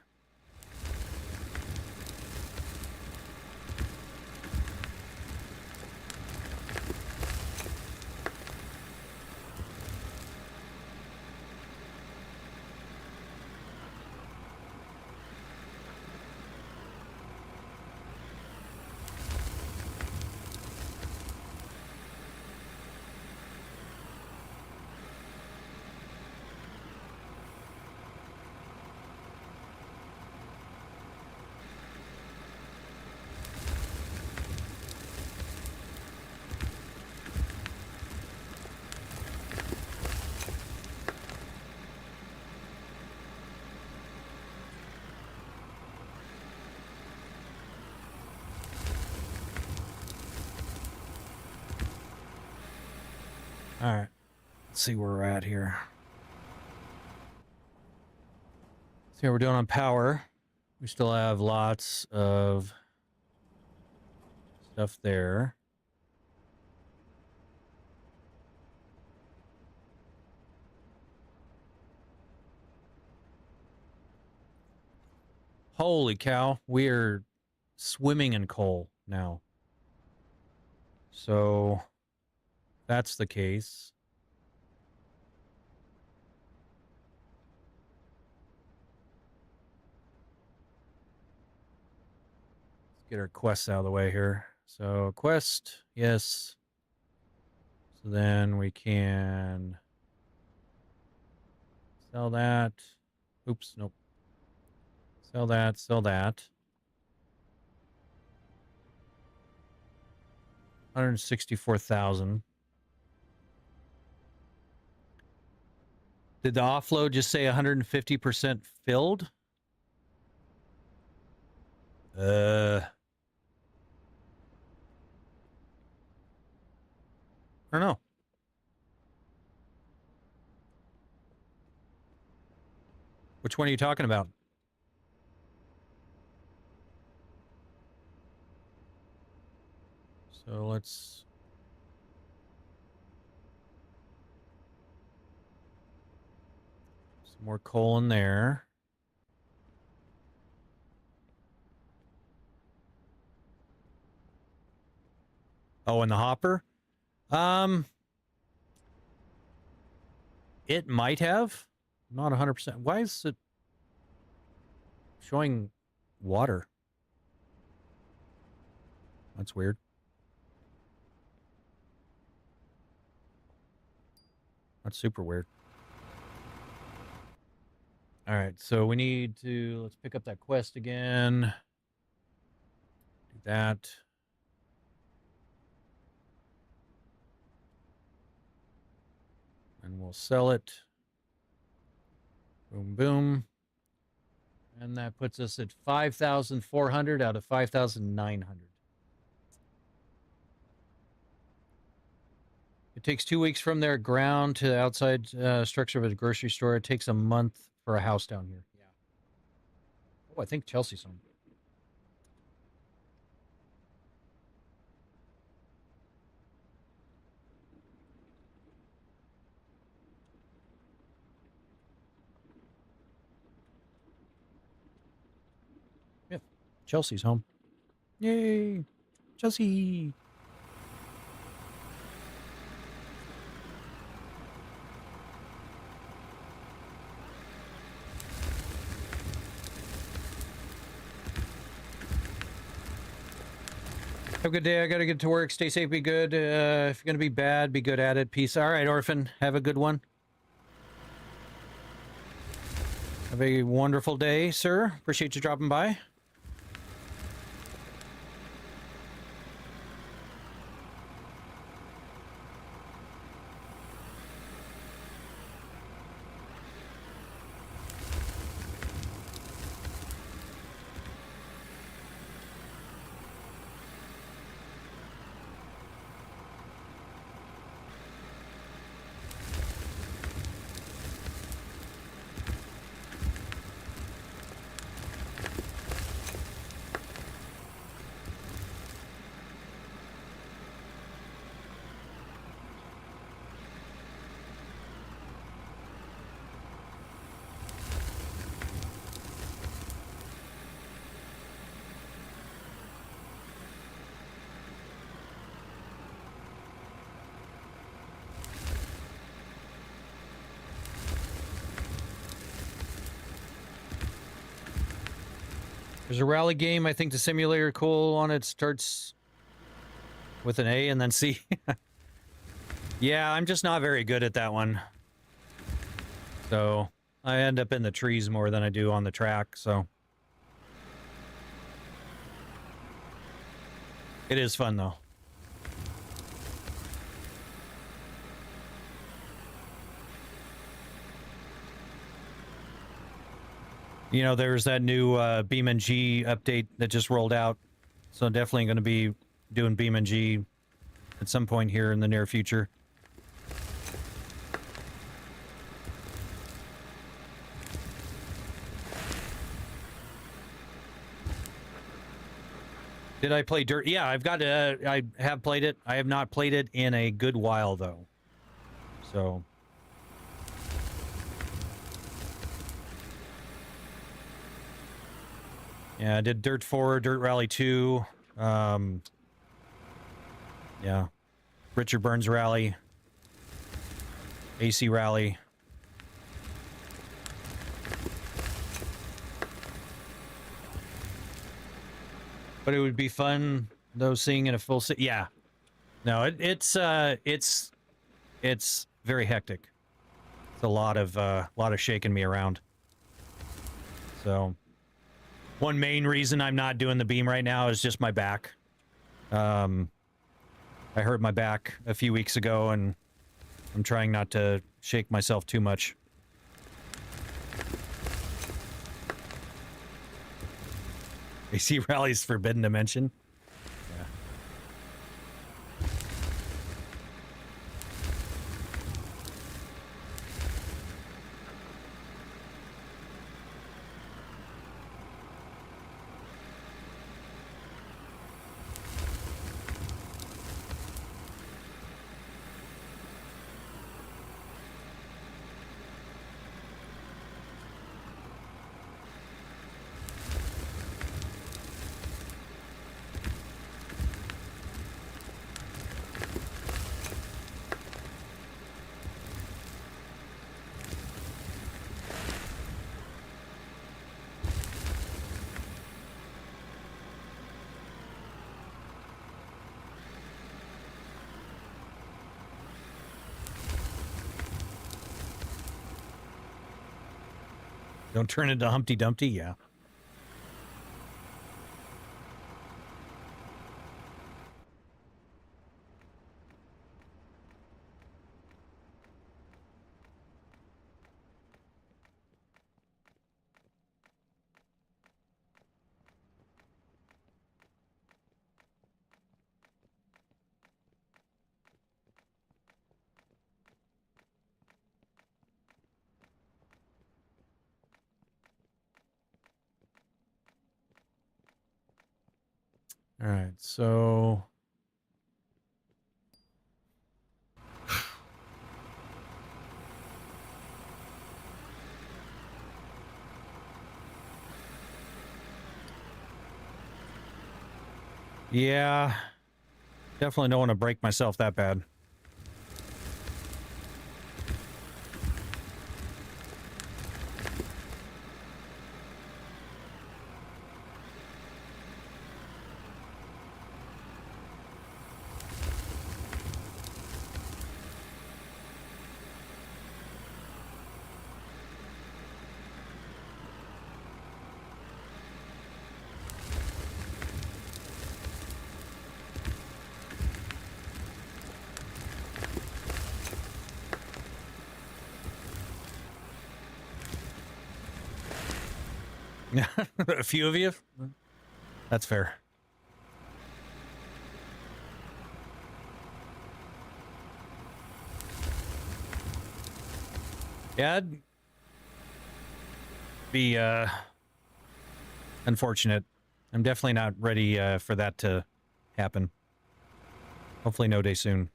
All right. Let's see where we're at here. See how we're doing on power. We still have lots of stuff there. Holy cow. We are swimming in coal now. So that's the case. Let's get our quests out of the way here. So quest, yes. So then we can sell that. Oops, nope. Sell that, sell that. 164,000. Did the offload just say 150% filled? I don't know. Which one are you talking about? So let's... Some more coal in there. Oh, in the hopper? It might have. Not 100%. Why is it showing water? That's weird. That's super weird. All right, so we need to, let's pick up that quest again. Do that. And we'll sell it. Boom, boom. And that puts us at 5,400 out of 5,900. It takes 2 weeks from their ground to the outside structure of a grocery store. It takes a month for a house down here. Yeah. Oh, I think Chelsea's home. Yeah, Chelsea's home. Yay, Chelsea. Have a good day. I got to get to work. Stay safe. Be good. If you're going to be bad, be good at it. Peace. All right, Orphan. Have a good one. Have a wonderful day, sir. Appreciate you dropping by. There's a rally game. I think the simulator cool on it starts with an A and then C. Yeah, I'm just not very good at that one. So I end up in the trees more than I do on the track, so. It is fun, though. You know, there's that new BeamNG update that just rolled out. So definitely going to be doing BeamNG at some point here in the near future. Did I play Dirt? Yeah, I have played it. I have not played it in a good while, though. So... yeah, I did Dirt 4, Dirt Rally 2. Yeah. Richard Burns Rally. AC Rally. But it would be fun, though, seeing in a full set. Yeah. No, it's very hectic. It's a lot of shaking me around. So... one main reason I'm not doing the beam right now is just my back. I hurt my back a few weeks ago, and I'm trying not to shake myself too much. AC Rally's Forbidden Dimension. Yeah. Don't turn into Humpty Dumpty, yeah. All right, so yeah, definitely don't want to break myself that bad. A few of you? That's fair. Yeah, it'd be unfortunate. I'm definitely not ready for that to happen. Hopefully no day soon.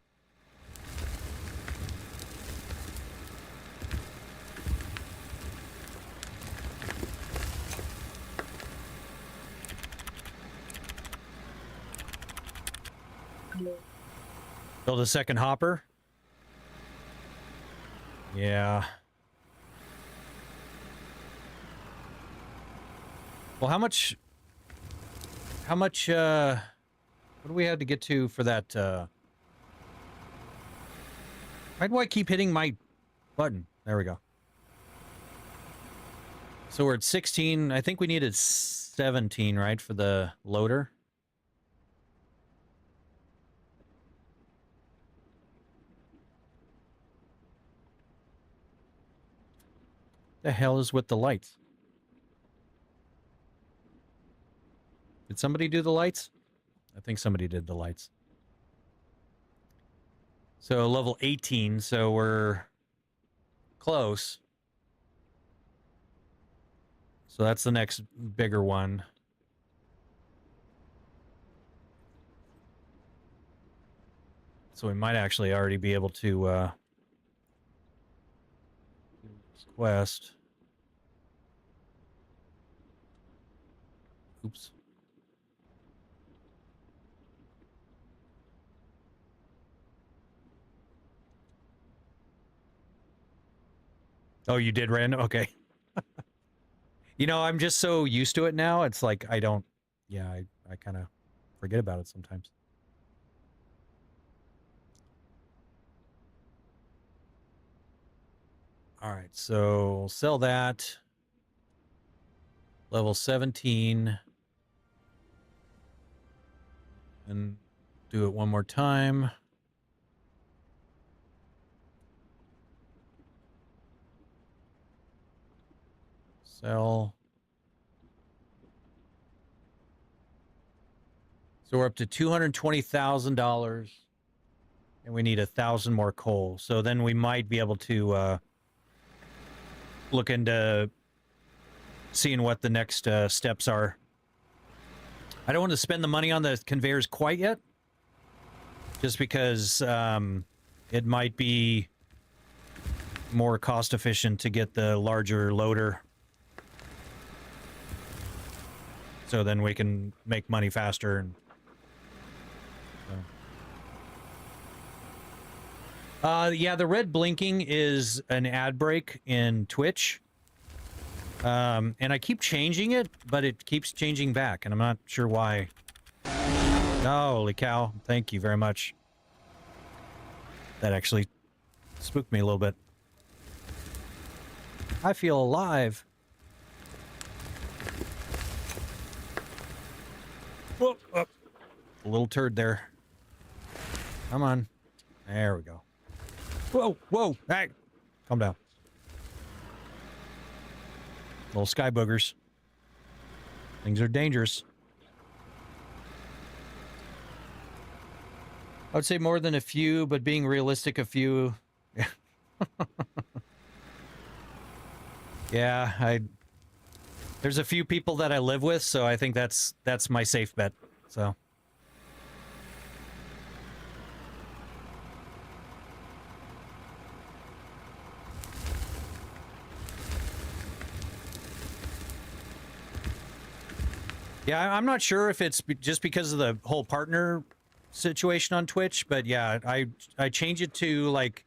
Build a second hopper. Yeah. Well, how much what do we have to get to for that why do I keep hitting my button? There we go. So we're at 16. I think we needed 17, right, for the loader? The hell is with the lights? Did somebody do the lights? I think somebody did the lights. So level 18, so we're close. So that's the next bigger one. So we might actually already be able to do this quest. Oops. Oh, you did random? Okay. You know, I'm just so used to it now. It's like I don't, yeah, I kind of forget about it sometimes. All right, so sell that. Level 17. And do it one more time. Sell. So we're up to $220,000, and we need 1,000 more coal. So then we might be able to look into seeing what the next steps are. I don't want to spend the money on the conveyors quite yet, just because it might be more cost efficient to get the larger loader. So then we can make money faster. And yeah, the red blinking is an ad break in Twitch. And I keep changing it, but it keeps changing back, and I'm not sure why. Holy cow. Thank you very much. That actually spooked me a little bit. I feel alive. Whoa, oh, a little turd there. Come on. There we go. Whoa, whoa. Hey, calm down. Little sky boogers. Things are dangerous. I would say more than a few, but being realistic, a few. Yeah, there's a few people that I live with, so I think that's my safe bet. So. Yeah, I'm not sure if it's just because of the whole partner situation on Twitch, but yeah, I change it to like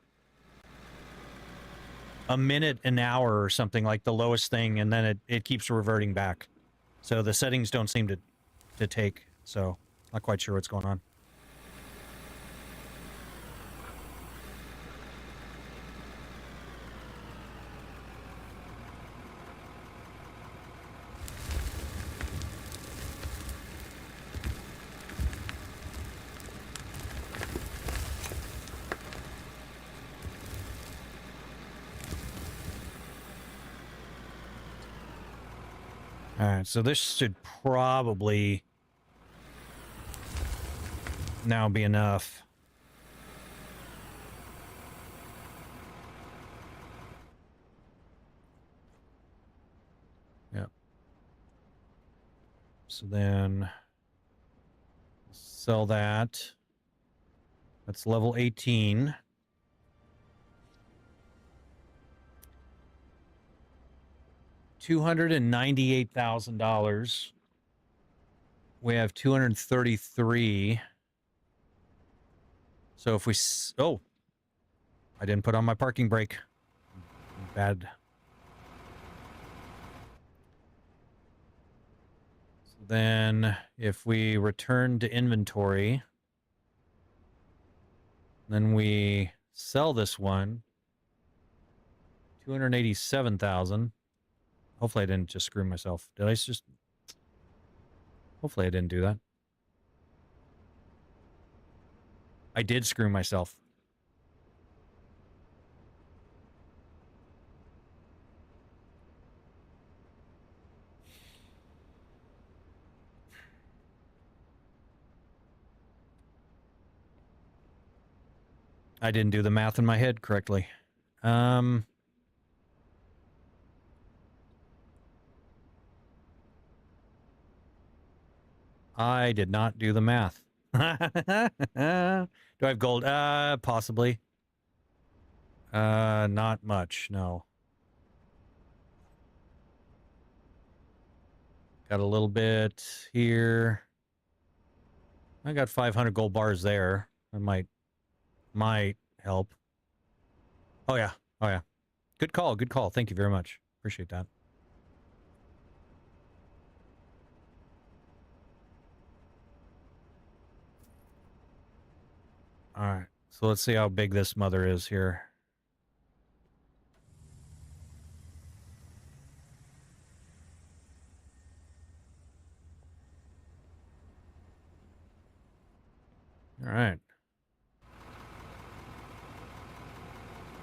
a minute an hour or something, like the lowest thing, and then it keeps reverting back. So the settings don't seem to take, so not quite sure what's going on. All right, so this should probably now be enough. Yep. So then sell that. That's level 18. $298,000. We have 233. So if we... Oh! I didn't put on my parking brake. Bad. So then, if we return to inventory, then we sell this one. 287,000. Hopefully I didn't just screw myself. Did I just... Hopefully I didn't do that. I did screw myself. I didn't do the math in my head correctly. I did not do the math. Do I have gold? Possibly. Not much, no. Got a little bit here. I got 500 gold bars there. That might help. Oh yeah. Oh yeah. Good call. Good call. Thank you very much. Appreciate that. All right. So let's see how big this mother is here. All right.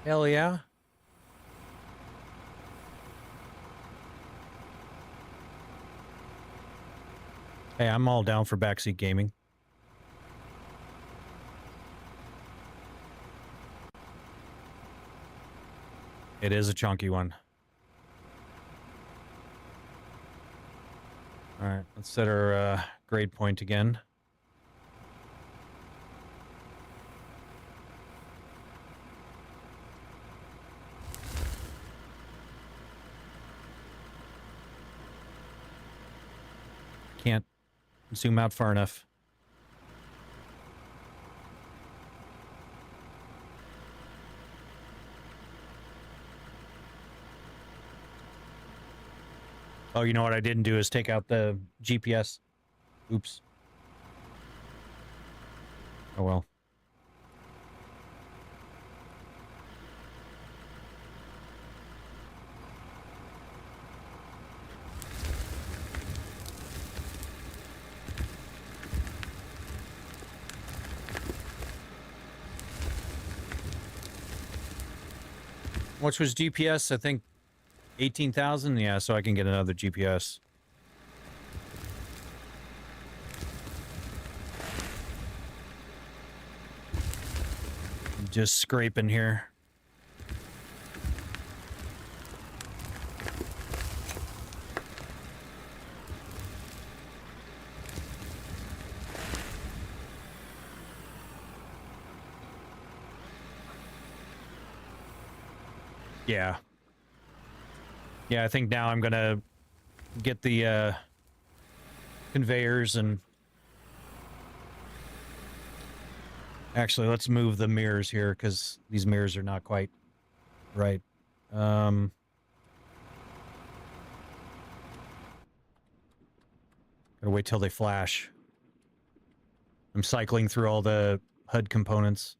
Hell yeah. Hey, I'm all down for backseat gaming. It is a chunky one. All right, let's set our grade point again. Can't zoom out far enough. Oh, you know what I didn't do is take out the GPS. Oops. Oh well. Which was GPS, I think 18,000. Yeah, so I can get another GPS. Just scraping here. Yeah. Yeah, I think now I'm gonna get the conveyors and actually let's move the mirrors here because these mirrors are not quite right. Gotta wait till they flash. I'm cycling through all the HUD components.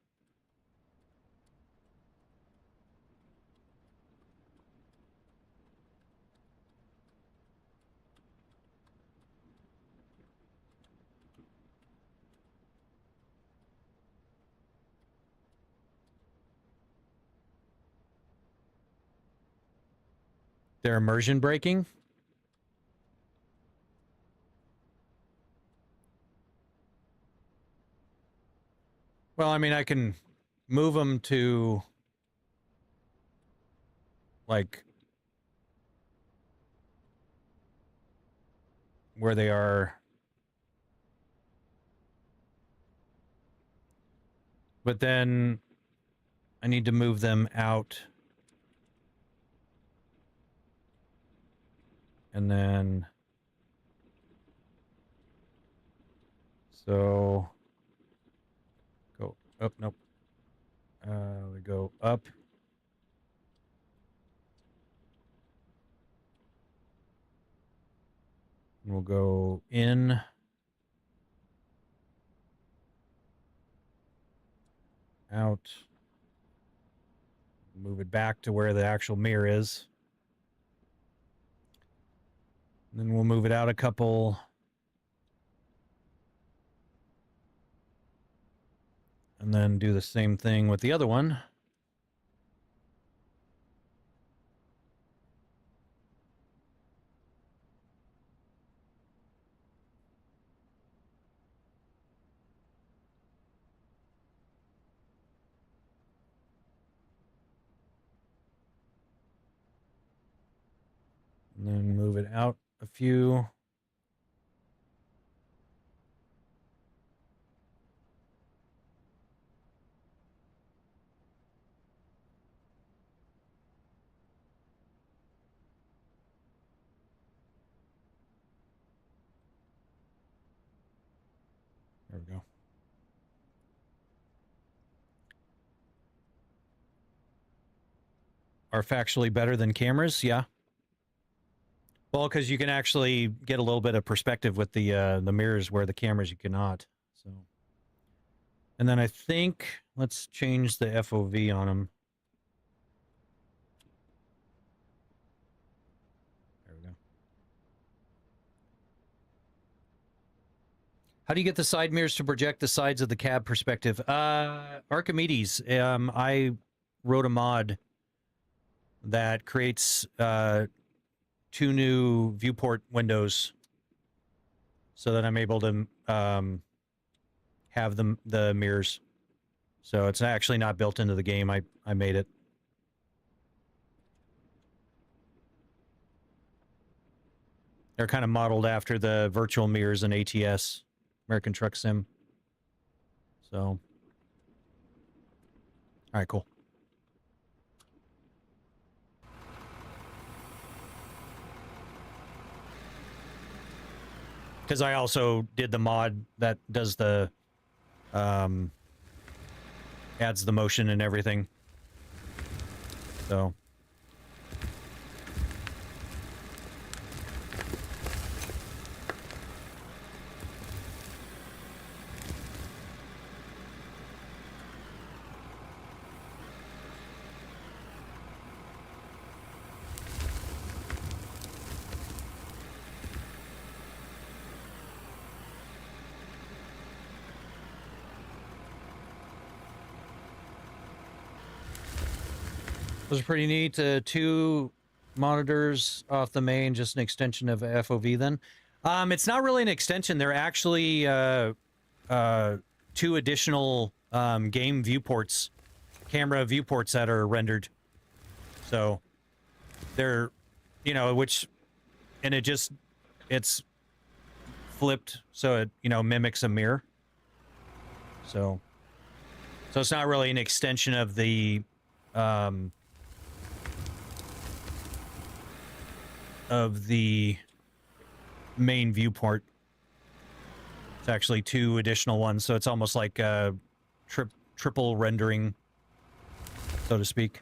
They're immersion breaking. Well, I mean, I can move them to like where they are. But then I need to move them out. And then so go up, nope. We go up. We'll go in. Out. Move it back to where the actual mirror is. And then we'll move it out a couple. And then do the same thing with the other one. And then move it out a few. There we go. Are factually better than cameras? Yeah. Well, because you can actually get a little bit of perspective with the mirrors where the cameras you cannot. So, and then I think let's change the FOV on them. There we go. How do you get the side mirrors to project the sides of the cab perspective? Archimedes. I wrote a mod that creates 2 new viewport windows so that I'm able to have the mirrors. So it's actually not built into the game. I made it. They're kind of modeled after the virtual mirrors in ATS, American Truck Sim. So, all right, cool. Because I also did the mod that does the adds the motion and everything. So Those are pretty neat. Two monitors off the main, just an extension of FOV then. It's not really an extension. They're actually two additional game viewports, camera viewports that are rendered. So they're, you know, it's flipped so it, you know, mimics a mirror. So it's not really an extension of the main viewport. It's actually two additional ones, so it's almost like triple rendering, so to speak.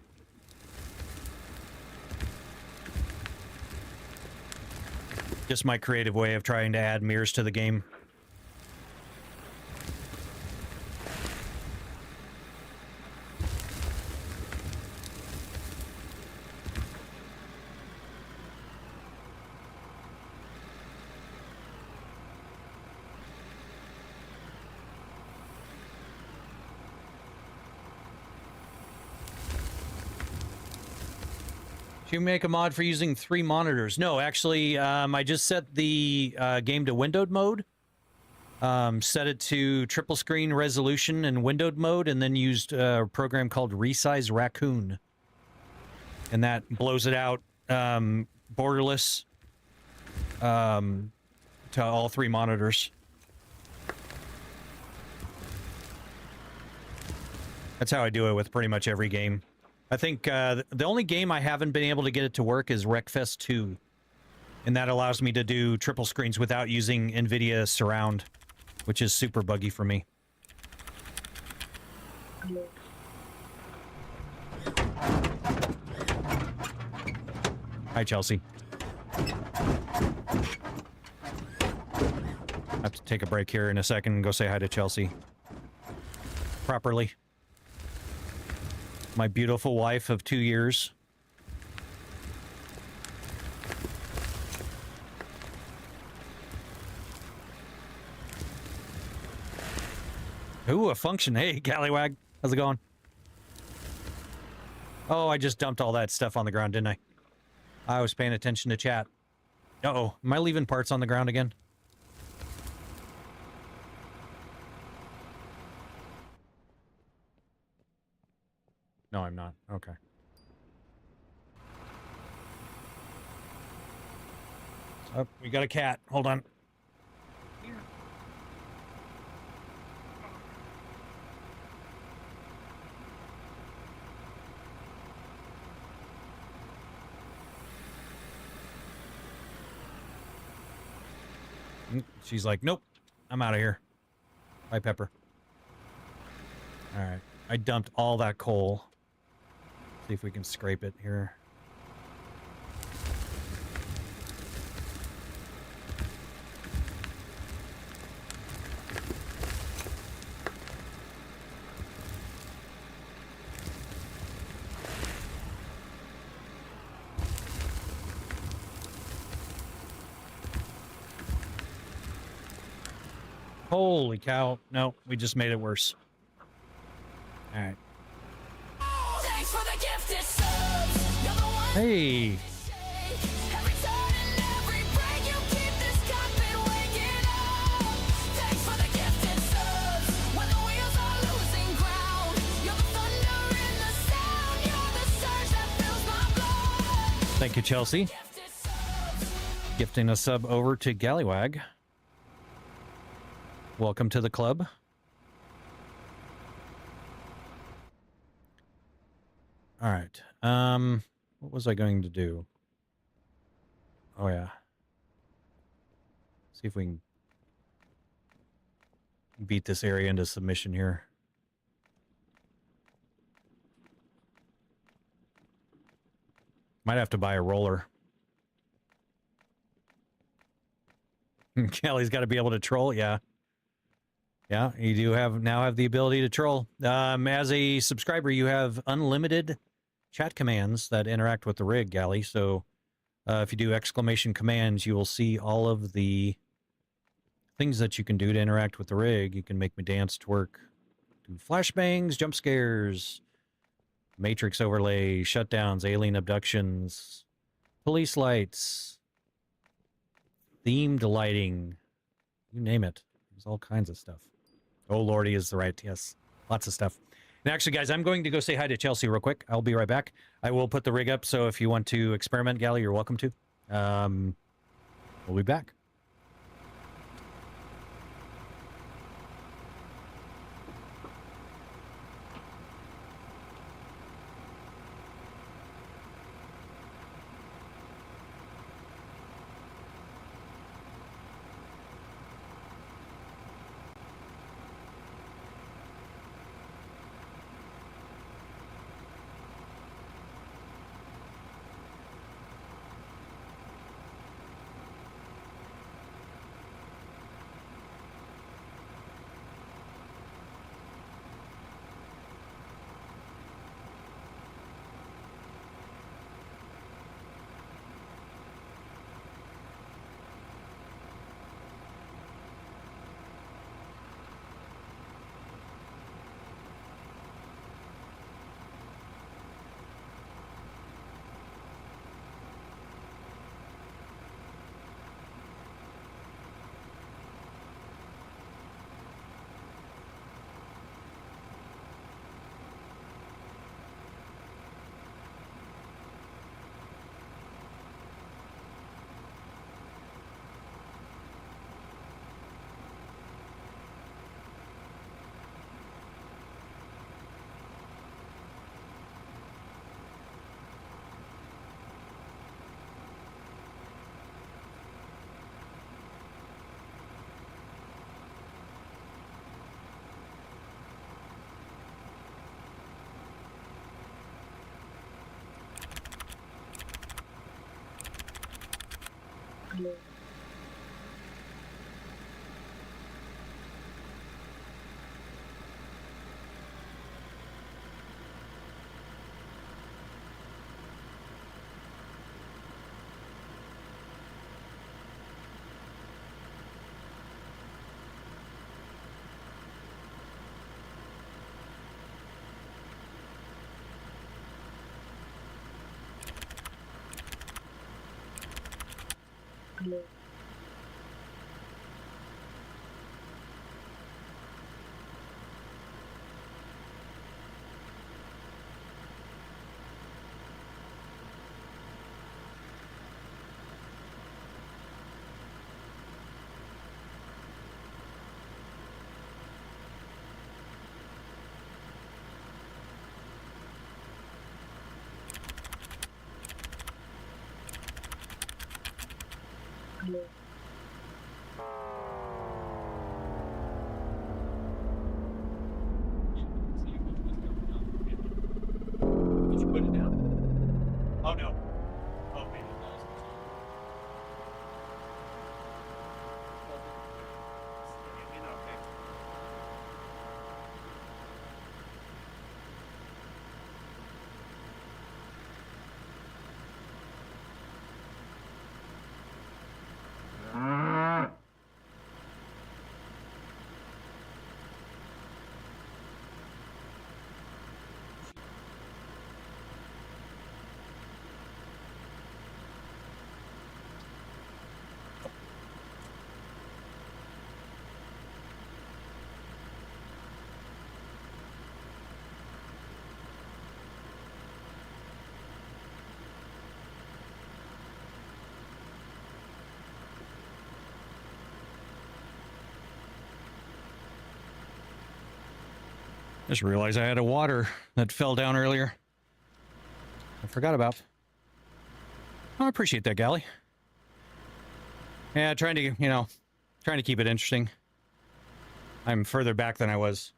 Just my creative way of trying to add mirrors to the game. Do you make a mod for using 3 monitors? No, actually, I just set the game to windowed mode. Set it to triple screen resolution and windowed mode, and then used a program called Resize Raccoon. And that blows it out borderless to all 3 monitors. That's how I do it with pretty much every game. I think the only game I haven't been able to get it to work is Wreckfest 2. And that allows me to do triple screens without using NVIDIA Surround, which is super buggy for me. Hi, Chelsea. I have to take a break here in a second and go say hi to Chelsea. Properly. My beautiful wife of 2 years. Ooh, a function. Hey, Gallywag. How's it going? Oh, I just dumped all that stuff on the ground, didn't I? I was paying attention to chat. Uh-oh. Am I leaving parts on the ground again? No, I'm not. Okay. Oh, we got a cat. Hold on. She's like, nope, I'm out of here. Bye, Pepper. All right. I dumped all that coal. See if we can scrape it here. Holy cow. No, we just made it worse. All right. Hey. Thank you, Chelsea. Gifting a sub over to Gallywag. Welcome to the club. All right. What was I going to do? Oh, yeah. See if we can beat this area into submission here. Might have to buy a roller. Kelly's got to be able to troll, yeah. Yeah, you do now have the ability to troll. As a subscriber, you have unlimited chat commands that interact with the rig, Gally. So if you do exclamation commands, you will see all of the things that you can do to interact with the rig. You can make me dance, twerk, do flashbangs, jump scares, Matrix overlay, shutdowns, alien abductions, police lights, themed lighting, you name it. There's all kinds of stuff. Oh, Lordy is the right. Yes, lots of stuff. And actually, guys, I'm going to go say hi to Chelsea real quick. I'll be right back. I will put the rig up, so if you want to experiment, Gally, you're welcome to. We'll be back. Did you put it down? Oh, no. Oh, maybe it does. Okay. Just realized I had a water that fell down earlier. I forgot about. I appreciate that, Gally. Yeah, trying to keep it interesting. I'm further back than I was.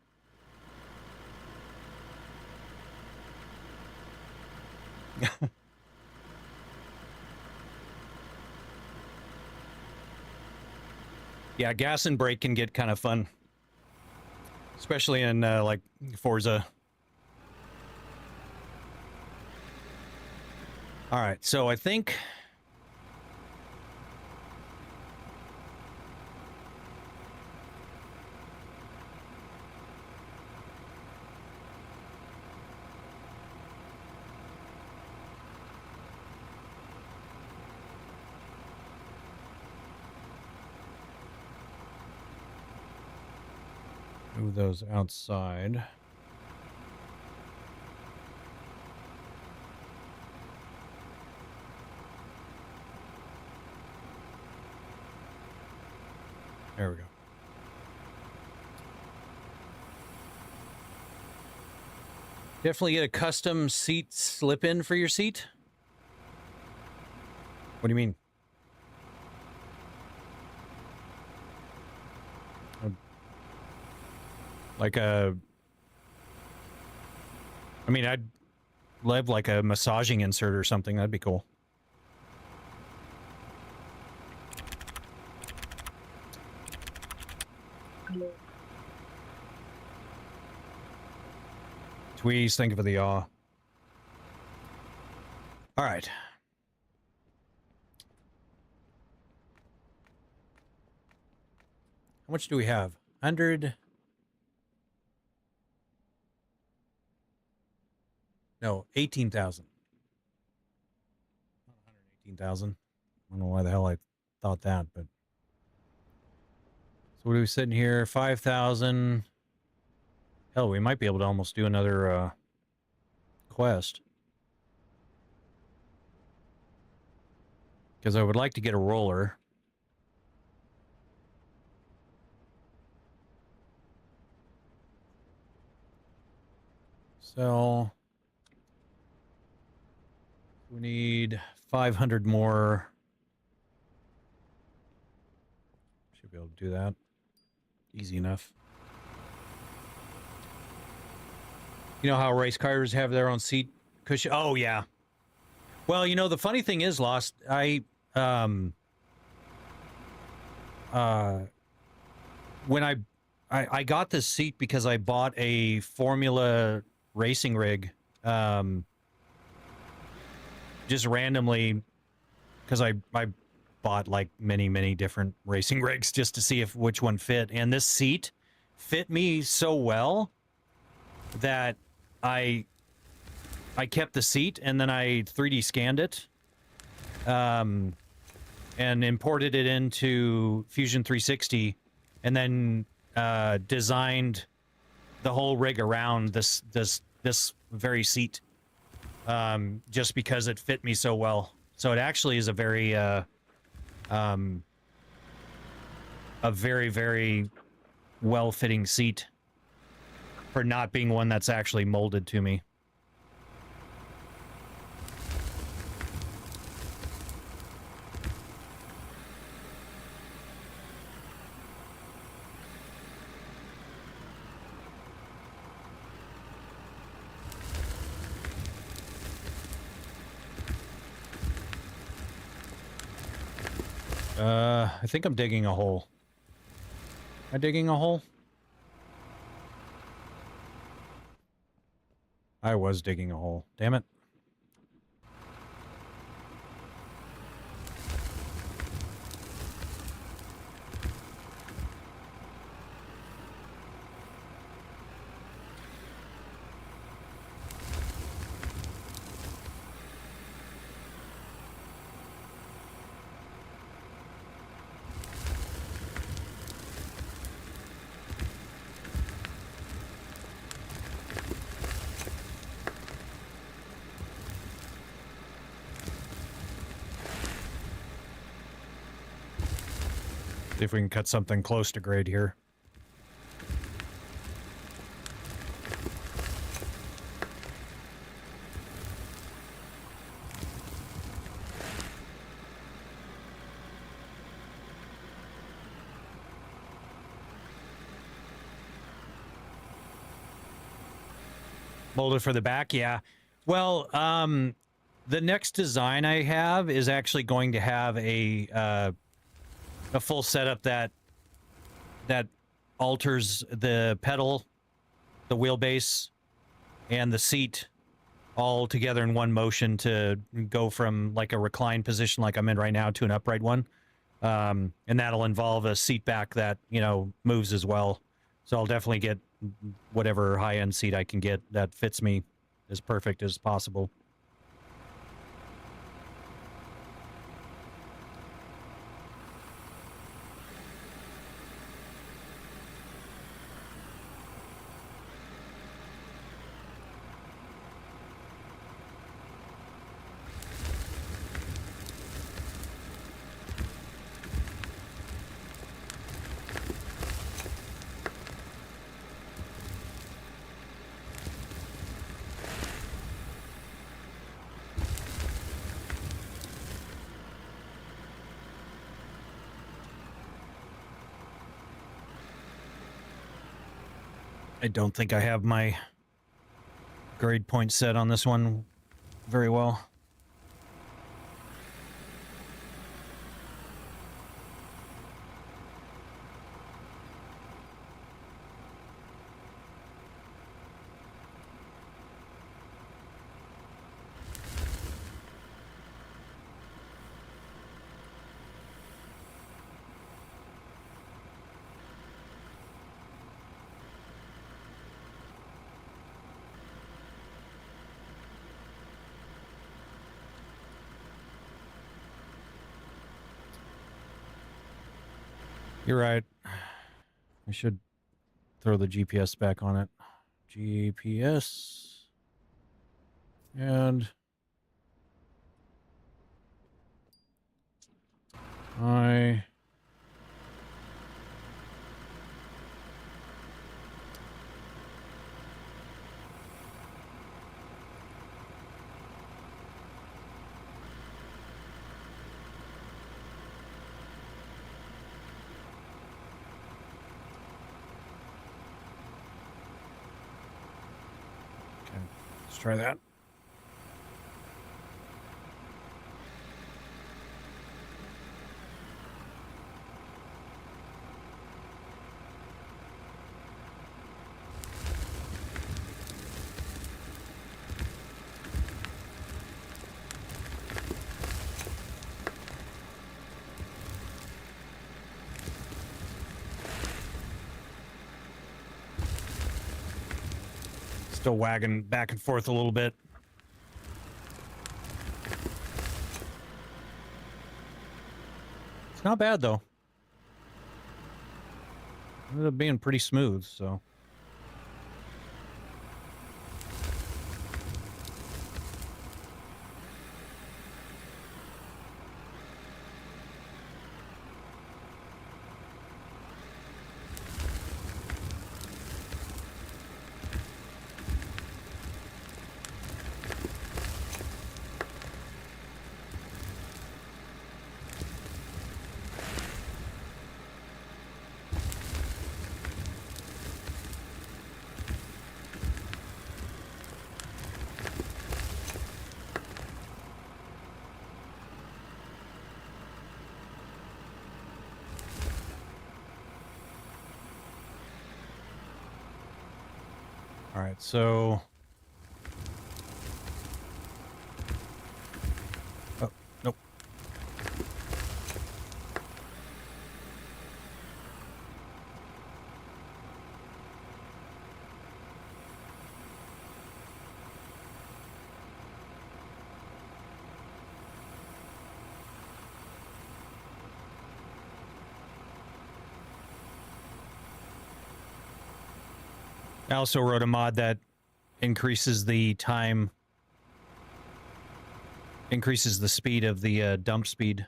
Yeah, gas and brake can get kind of fun. Especially in, like, Forza. All right, so I think... Move those outside. There we go. Definitely get a custom seat slip-in for your seat. What do you mean? Like a... I mean, I'd love like a massaging insert or something. That'd be cool. Tweez, thank you for the yaw. All right. How much do we have? 100... No, 18,000. 118,000. I don't know why the hell I thought that, but... So what are we sitting here? 5,000. Hell, we might be able to almost do another quest. Because I would like to get a roller. So... we need 500 more. Should be able to do that. Easy enough. You know how race cars have their own seat cushion? Oh, yeah. Well, you know, the funny thing is, Lost, when I got this seat because I bought a Formula racing rig, just randomly, because I bought like many different racing rigs just to see if which one fit, and this seat fit me so well that I kept the seat, and then I 3D scanned it, and imported it into Fusion 360, and then designed the whole rig around this very seat, just because it fit me so well. So it actually is a very very well-fitting seat for not being one that's actually molded to me. I think I'm digging a hole. Am I digging a hole? I was digging a hole. Damn it. See if we can cut something close to grade here. Molded for the back, yeah. Well, the next design I have is actually going to have a full setup that alters the pedal, the wheelbase, and the seat all together in one motion to go from like a reclined position like I'm in right now to an upright one. And that'll involve a seat back that, you know, moves as well. So I'll definitely get whatever high-end seat I can get that fits me as perfect as possible. I don't think I have my grade point set on this one very well. You're right. I should throw the GPS back on it. GPS. And I let's try that. Still wagging back and forth a little bit. It's not bad though. Ended up being pretty smooth, so. All right, so. Oh, nope. I also wrote a mod that increases the time, increases the speed of the dump speed.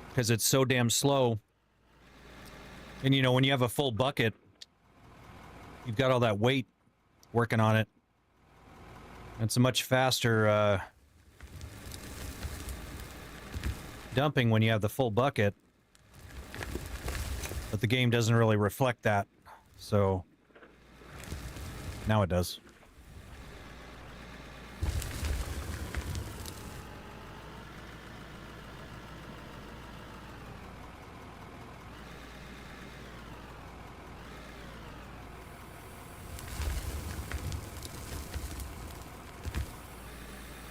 Because it's so damn slow. And you know, when you have a full bucket, you've got all that weight working on it. It's a much faster dumping when you have the full bucket. But the game doesn't really reflect that, so now it does.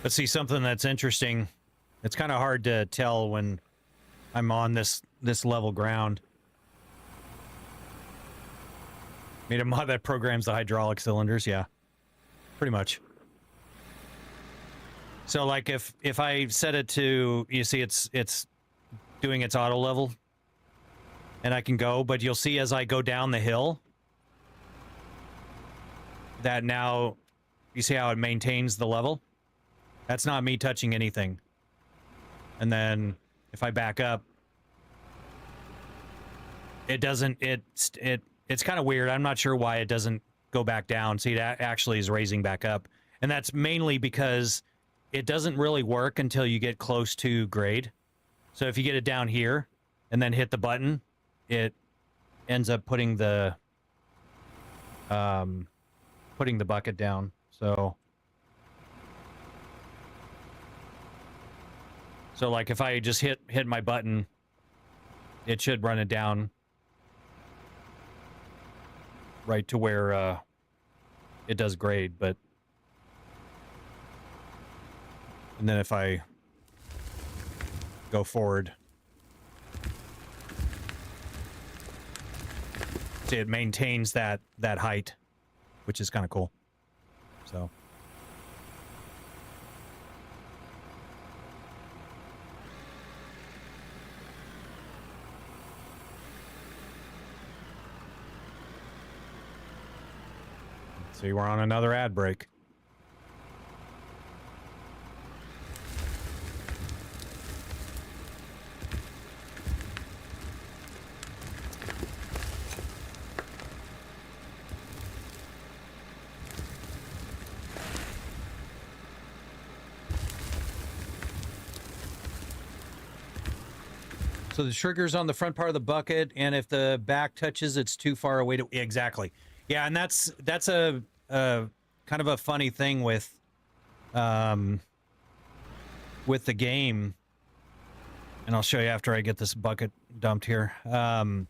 But see, something that's interesting, it's kind of hard to tell when I'm on this level ground. Made a mod that programs the hydraulic cylinders, yeah. Pretty much. So like if I set it to, you see it's doing its auto level and I can go, but you'll see as I go down the hill that now you see how it maintains the level? That's not me touching anything. And then if I back up, it doesn't, it's kind of weird. I'm not sure why it doesn't go back down. See, it actually is raising back up. And that's mainly because it doesn't really work until you get close to grade. So if you get it down here and then hit the button, it ends up putting the bucket down. So like if I just hit my button, it should run it down right to where it does grade. But and then if I go forward, see, it maintains that height, which is kind of cool. So see, we're on another ad break. So the trigger's on the front part of the bucket, and if the back touches, it's too far away to... Exactly. Yeah, and that's a kind of a funny thing with the game. And I'll show you after I get this bucket dumped here. Now,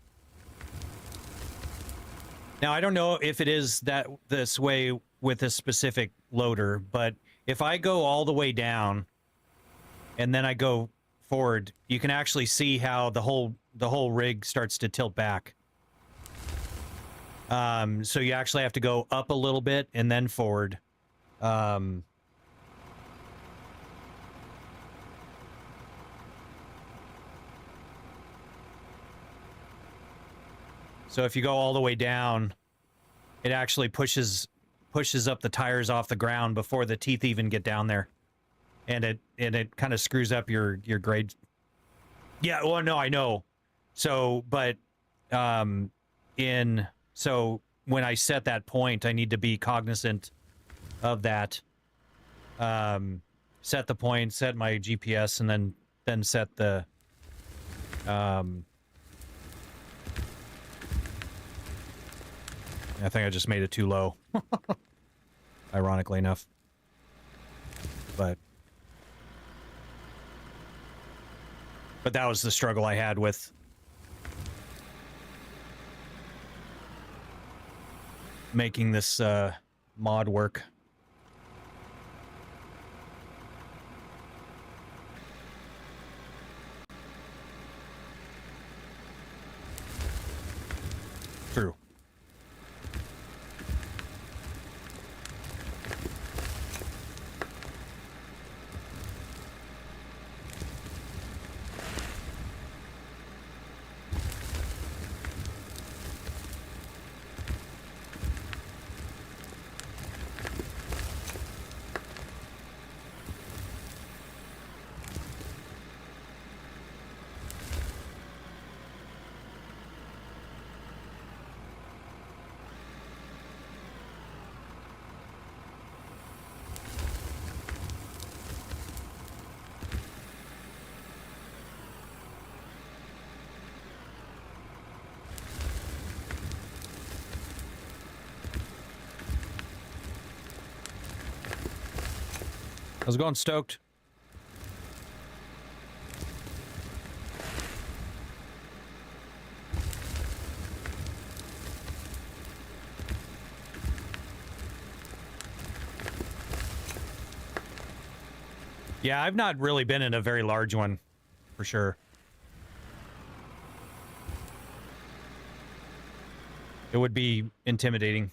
I don't know if it is this way with this specific loader, but if I go all the way down and then I go forward, you can actually see how the whole rig starts to tilt back. So you actually have to go up a little bit and then forward. So if you go all the way down, it actually pushes up the tires off the ground before the teeth even get down there. And it kind of screws up your grade. Yeah, well, no, I know. So, but so when I set that point, I need to be cognizant of that. Set the point, set my GPS, and then set the I think I just made it too low. Ironically enough. But that was the struggle I had with making this mod work. True. How's it going, Stoked? Yeah, I've not really been in a very large one, for sure. It would be intimidating.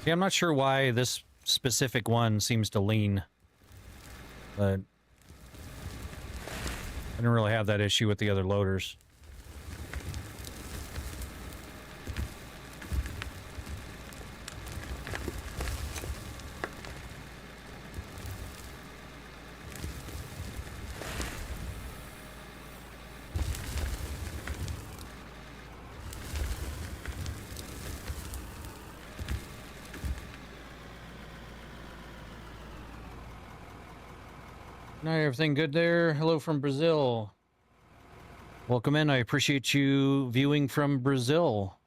Yeah, I'm not sure why this specific one seems to lean, but I didn't really have that issue with the other loaders. Night, everything good there? Hello from Brazil. Welcome in. I appreciate you viewing from Brazil.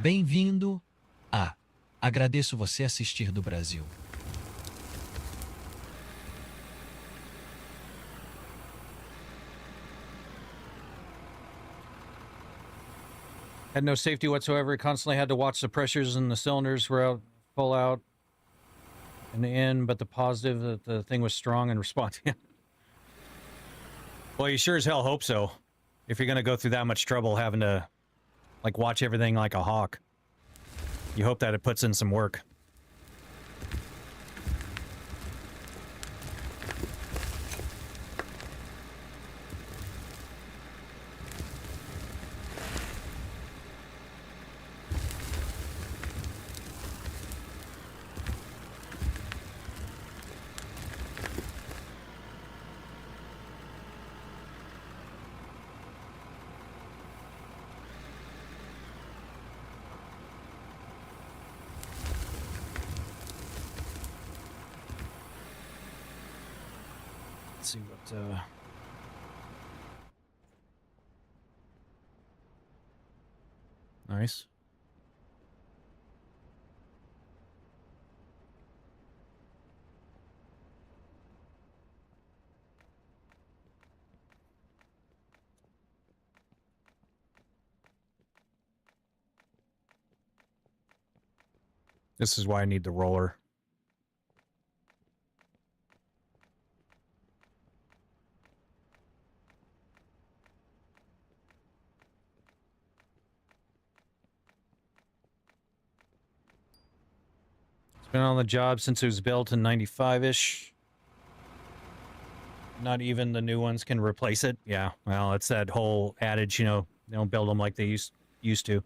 Bem-vindo a Agradeço você assistir do Brasil. Had no safety whatsoever. Constantly had to watch the pressures and the cylinders were out, full out in the end, but the positive that the thing was strong and responsive. Well, you sure as hell hope so. If you're going to go through that much trouble having to, like, watch everything like a hawk, you hope that it puts in some work. Let's see what, nice. This is why I need the roller. It's been on the job since it was built in 95-ish. Not even the new ones can replace it. Yeah, well, it's that whole adage, you know, they don't build them like they used to.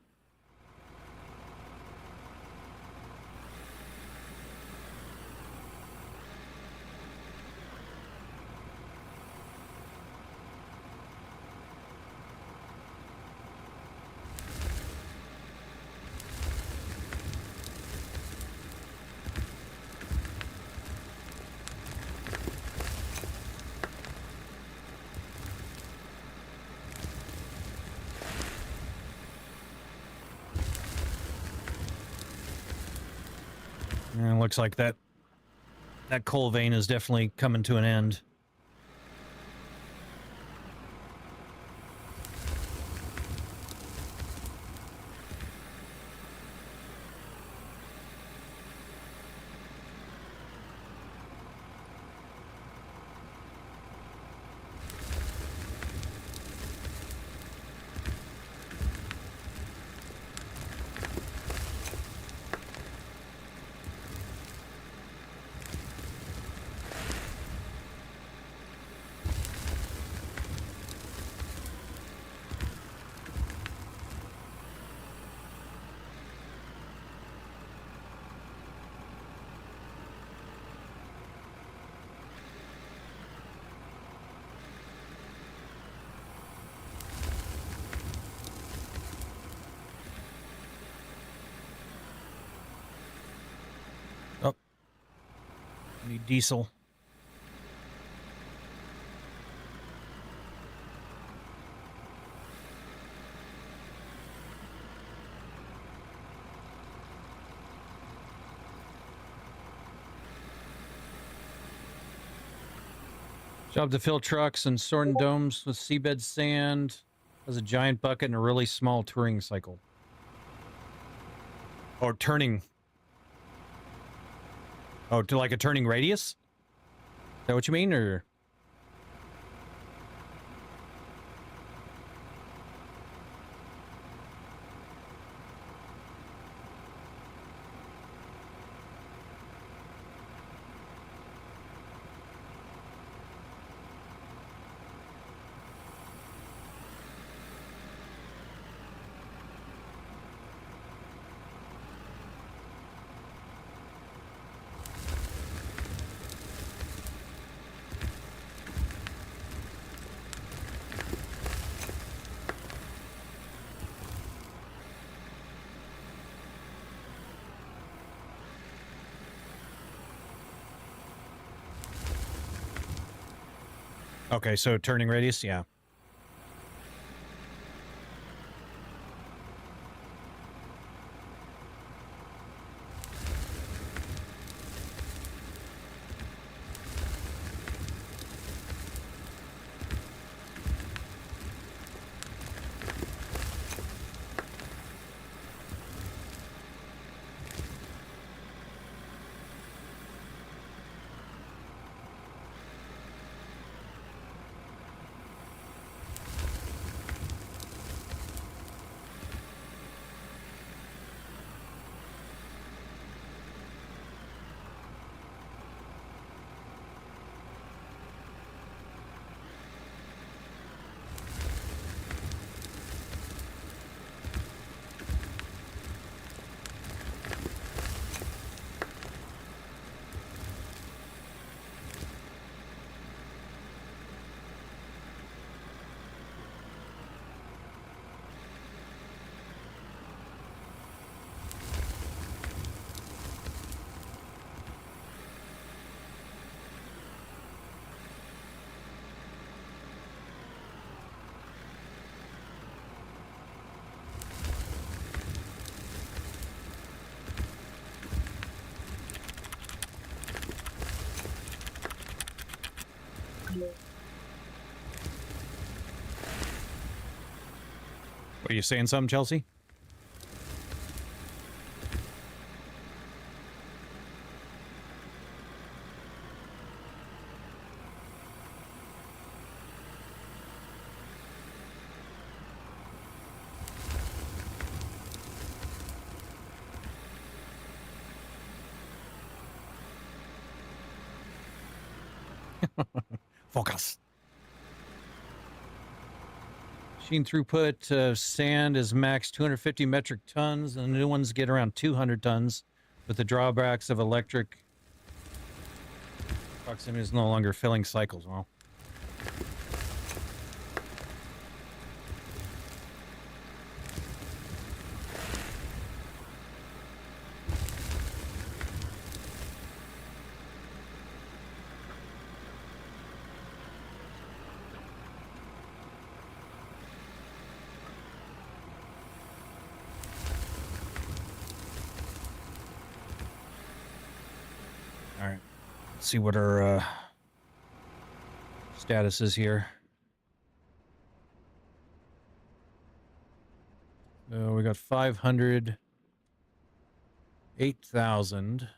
And it looks like that coal vein is definitely coming to an end. Oh, need diesel. Job to fill trucks and sorting domes with seabed sand. Has a giant bucket and a really small touring cycle. Or turning. Oh, to like a turning radius? Is that what you mean, or? Okay, so turning radius, yeah. Are you saying something, Chelsea? Focus. Machine throughput sand is max 250 metric tons, and the new ones get around 200 tons. With the drawbacks of electric proximity is no longer filling cycles. Well, all right. Let's see what our status is here. So we got 500, 8,000.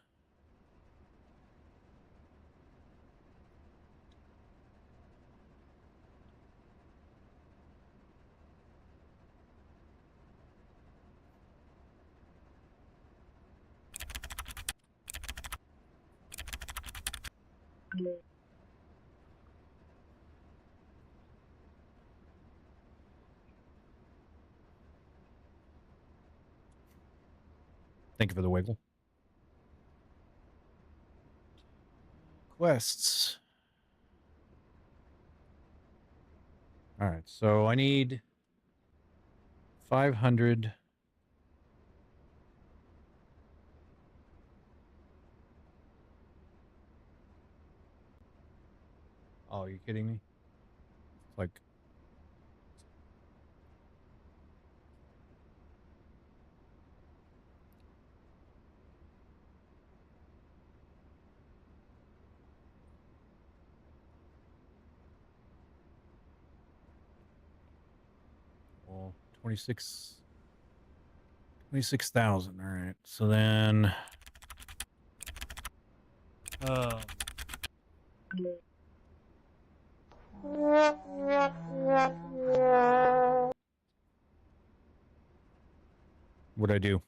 Thank you for the wiggle. Quests. All right, so I need 500. Oh, are you kidding me? It's like, well, 26,000. All right. So then, what'd I do?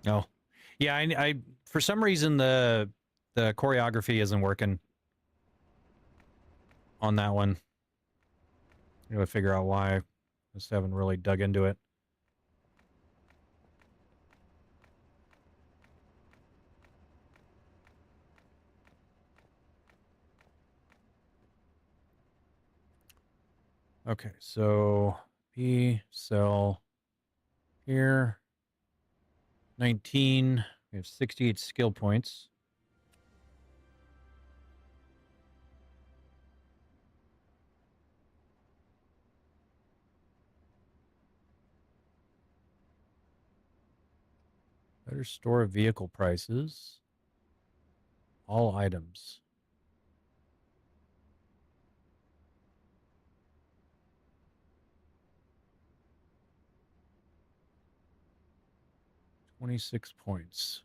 Oh, yeah. I for some reason the choreography isn't working on that one. I gotta figure out why. I just haven't really dug into it. Okay, so P cell Here, 19. We have 68 skill points. Better store vehicle prices. All items. $26 points.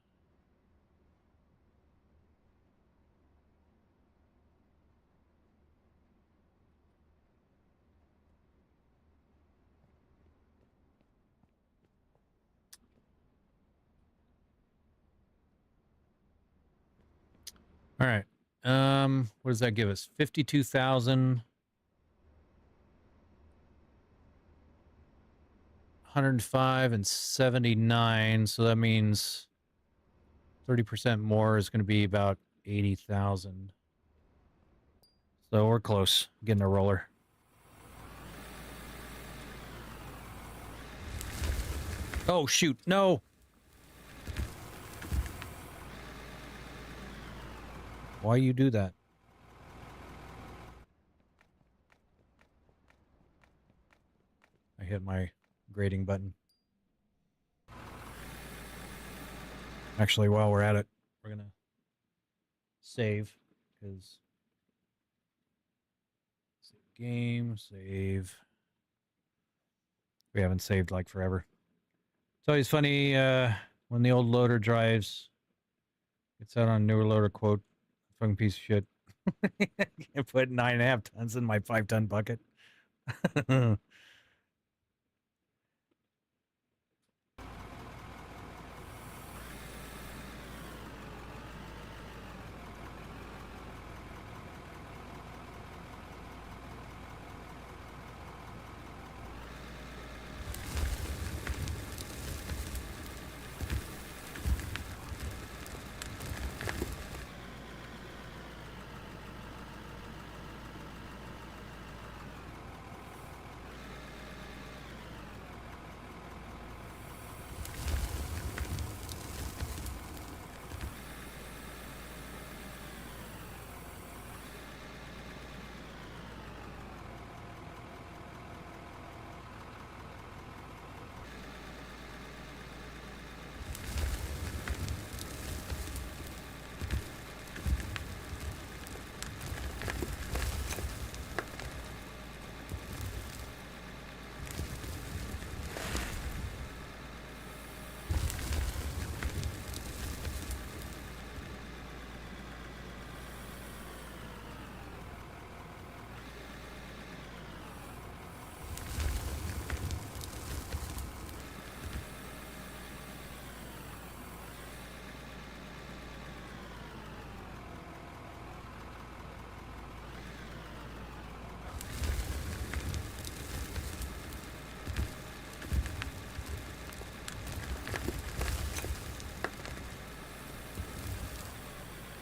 All right. What does that give us? 52,000. 105 and 79. So that means 30% more is going to be about 80,000. So we're close. Getting a roller. Oh, shoot. No. Why you do that? I hit my grading button. Actually, while we're at it, we're going to save because game, save. We haven't saved like forever. It's always funny when the old loader drives. It's out on newer loader quote. Fucking piece of shit. Can't put 9.5 tons in my 5-ton bucket.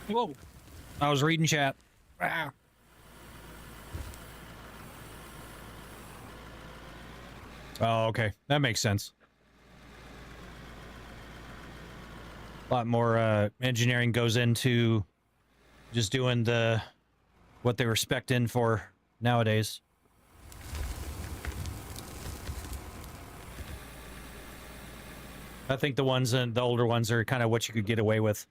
Whoa. I was reading chat. Ah. Oh, okay. That makes sense. A lot more engineering goes into just doing what they were spec'd in for nowadays. I think the older ones are kind of what you could get away with.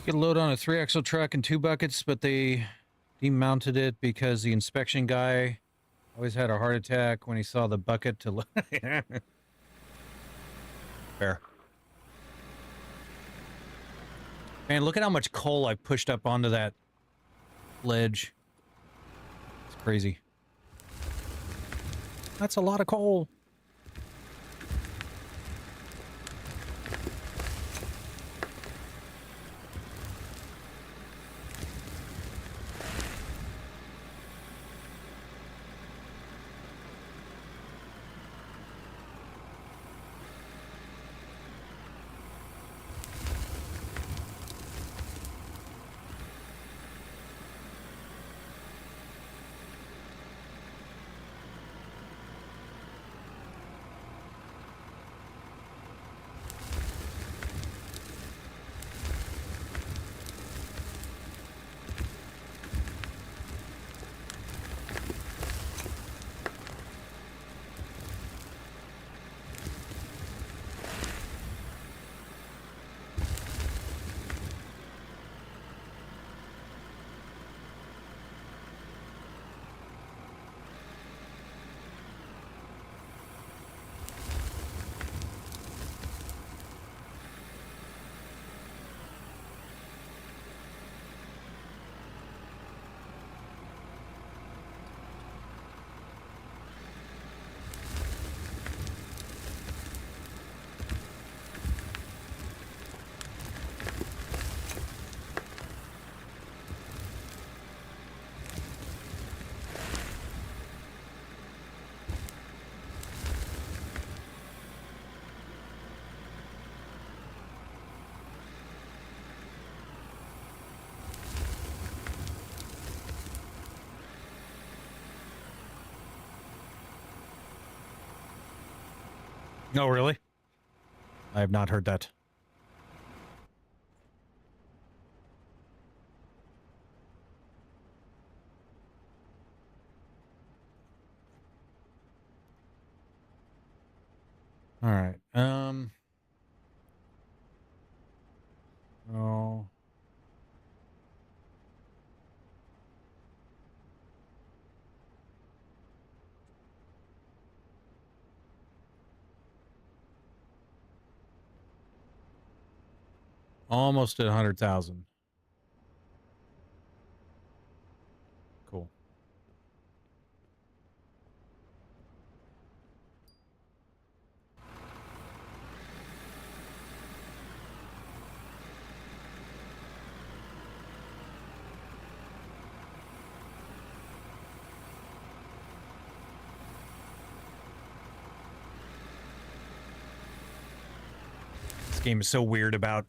Get a load on a 3-axle truck and 2 buckets, but they demounted it because the inspection guy always had a heart attack when he saw the bucket to look. Fair. Man, look at how much coal I pushed up onto that ledge. It's crazy. That's a lot of coal. No, really? I have not heard that. All right. Oh. Almost at 100,000. Cool. This game is so weird about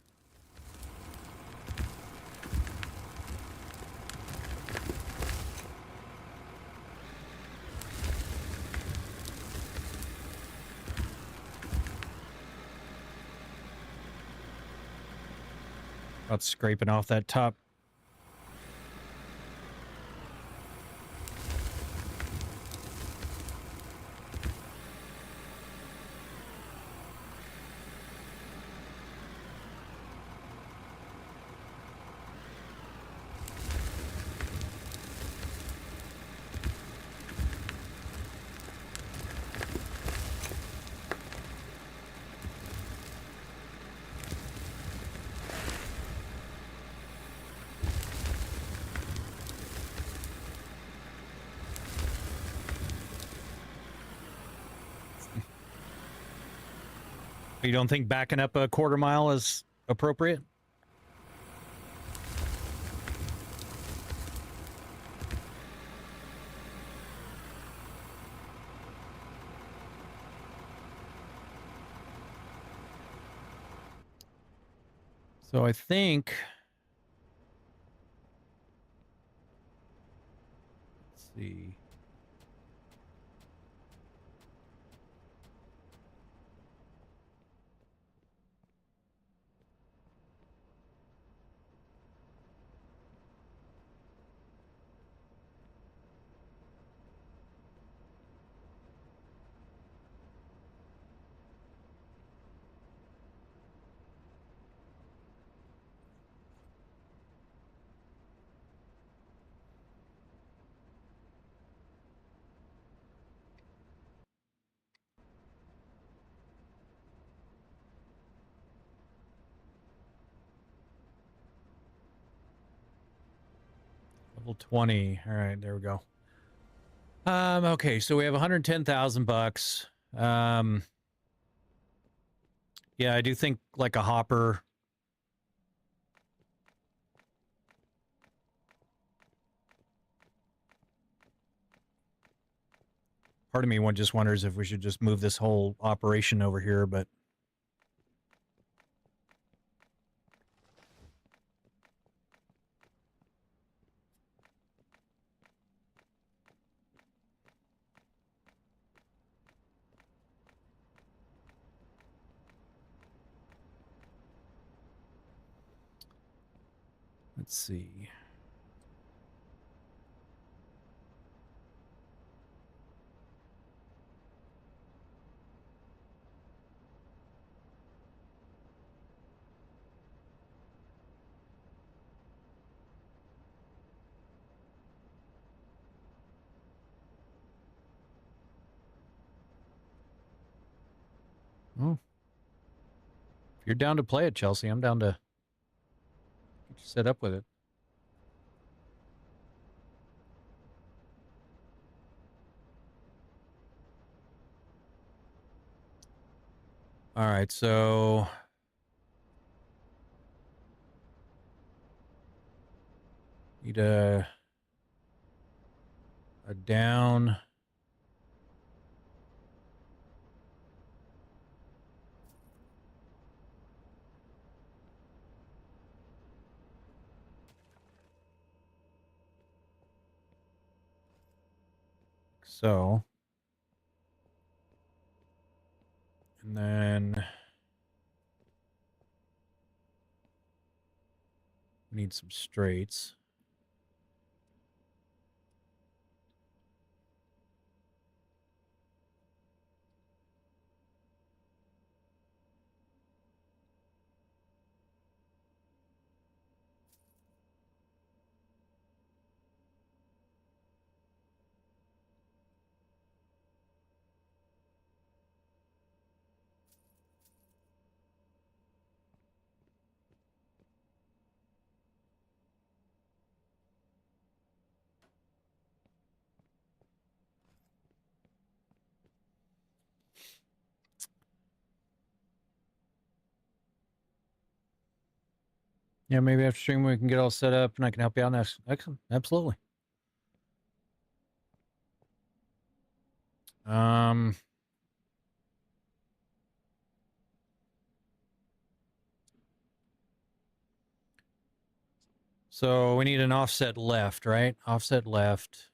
scraping off that top. You don't think backing up a quarter mile is appropriate? So I think, let's see. Level 20. All right, there we go. Okay, so we have 110,000 bucks. Yeah, I do think like a hopper. Part of me just wonders if we should just move this whole operation over here, but let's see. Oh. If you're down to play it, Chelsea, I'm down to get you set up with it. All right, so need a down. So, and then we need some straights. Yeah, maybe after stream we can get all set up and I can help you out next. Excellent. Absolutely. Um, so we need an offset left, right? Offset left.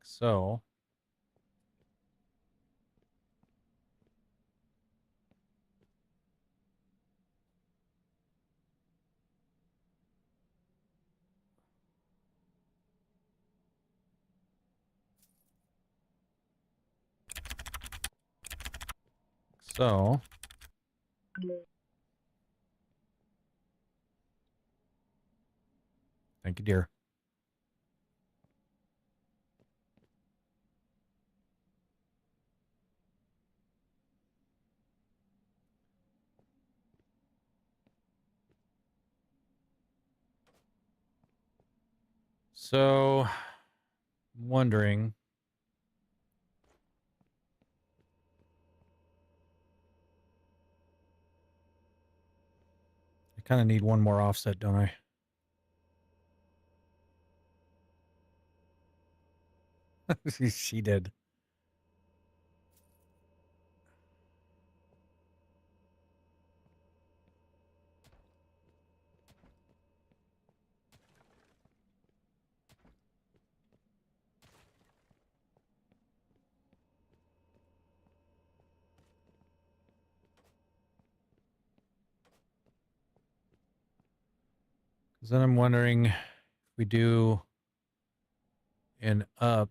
So So, thank you, dear. So, I'm wondering. I kind of need one more offset, don't I? She did. Because then I'm wondering if we do an up.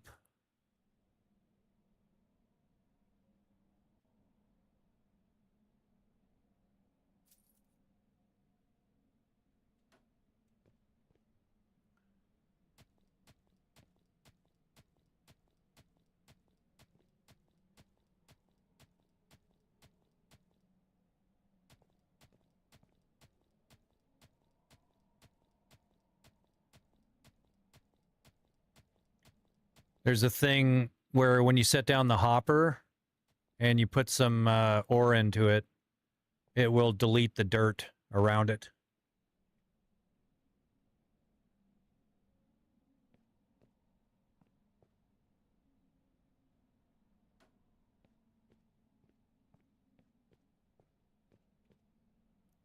There's a thing where when you set down the hopper and you put some ore into it, it will delete the dirt around it.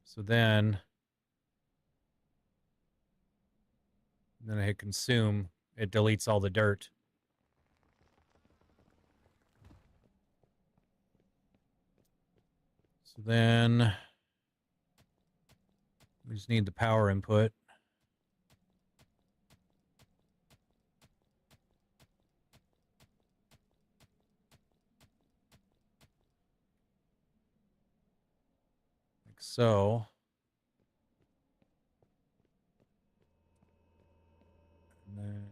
So then I hit consume, it deletes all the dirt. So then we just need the power input. Like so. And then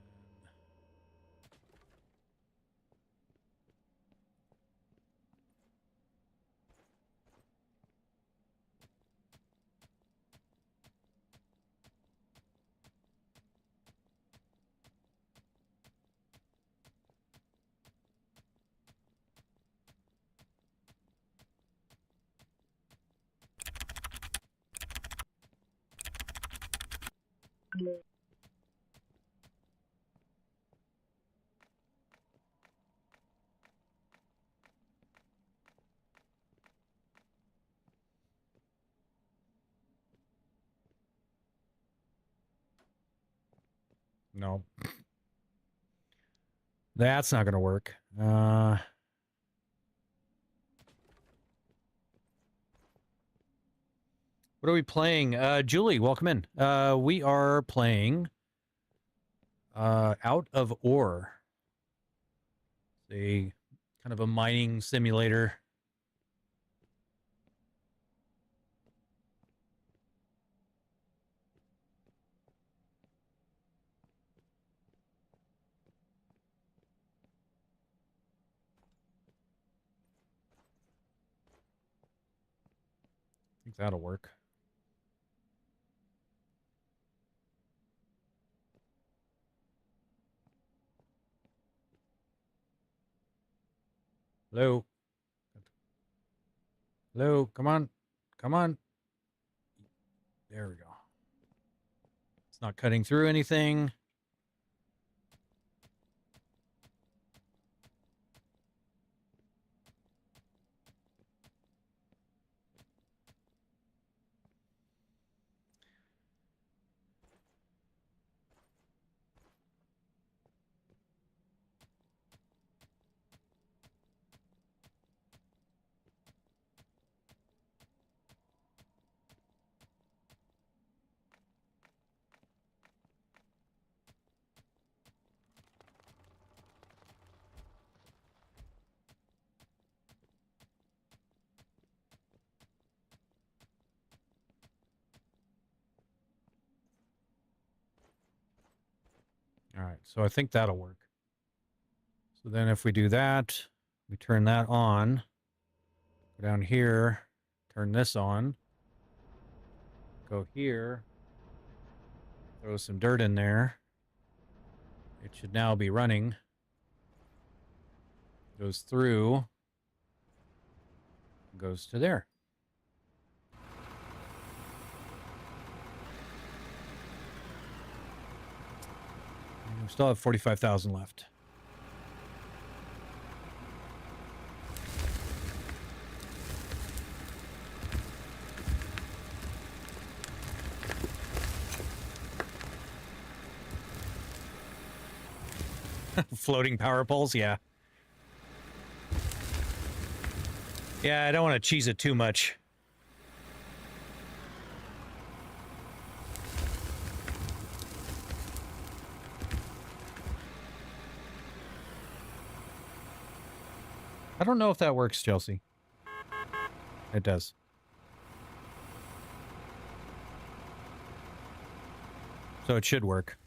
no. That's not going to work. What are we playing? Julie, welcome in. We are playing Out of Ore. It's a kind of a mining simulator. I think that'll work. Hello. Hello. Come on. Come on. There we go. It's not cutting through anything. All right, so I think that'll work. So then if we do that, we turn that on, go down here, turn this on, go here, throw some dirt in there. It should now be running. Goes through, goes to there. We still have 45,000 left. Floating power poles, yeah. Yeah, I don't want to cheese it too much. I don't know if that works, Chelsea. It does. So it should work.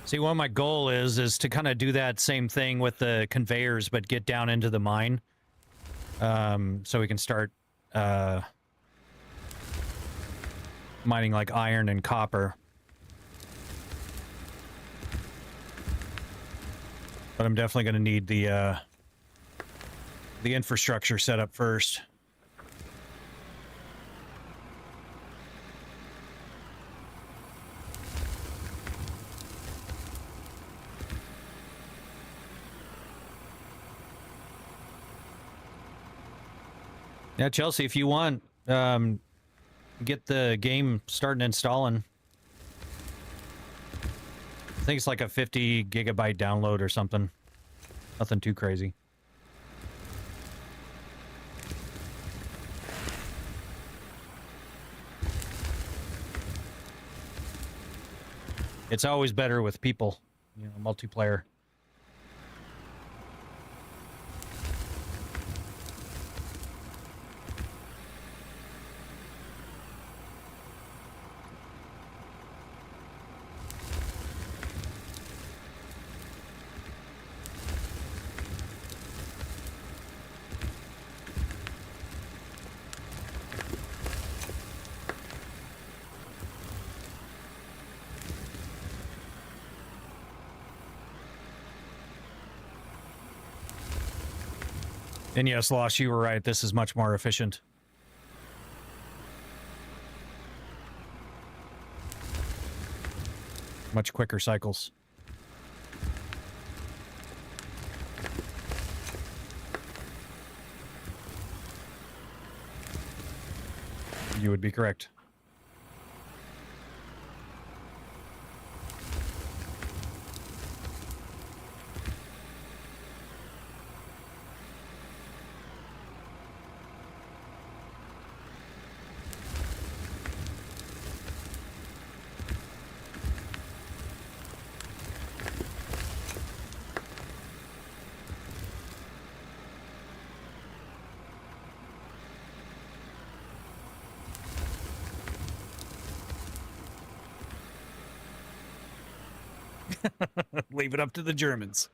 See, what my goal is to kind of do that same thing with the conveyors, but get down into the mine, so we can start mining like iron and copper. But I'm definitely going to need the infrastructure set up first. Yeah, Chelsea, if you want, get the game starting installing. I think it's like a 50 gigabyte download or something. Nothing too crazy. It's always better with people, you know, multiplayer. And yes, Losh, you were right. This is much more efficient. Much quicker cycles. You would be correct. Leave it up to the Germans.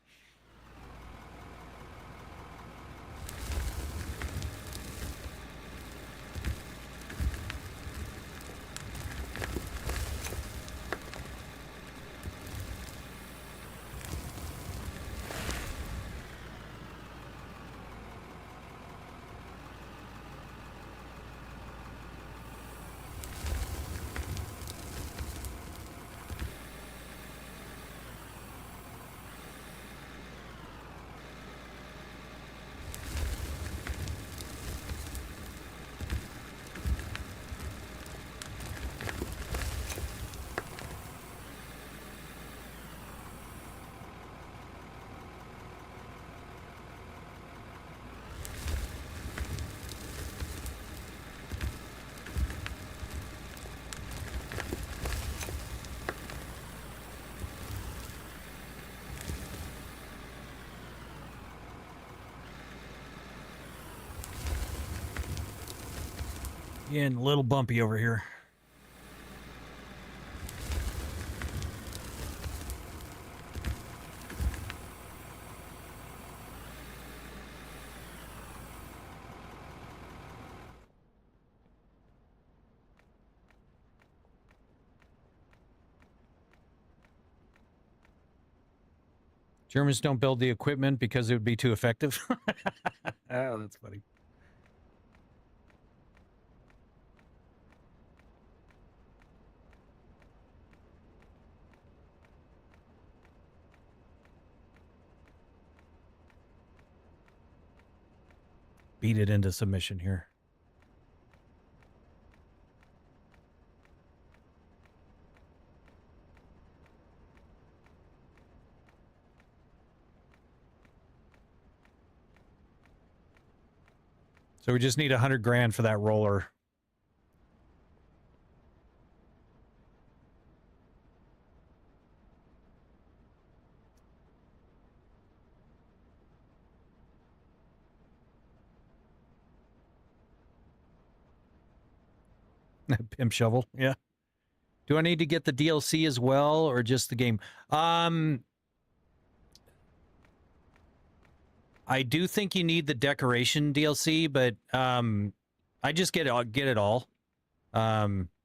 Getting a little bumpy over here. Germans don't build the equipment because it would be too effective. Oh, that's funny. Beat it into submission here. So we just need 100 grand for that roller. Pimp shovel, yeah. Do I need to get the DLC as well, or just the game? I do think you need the decoration DLC, but I just get it all.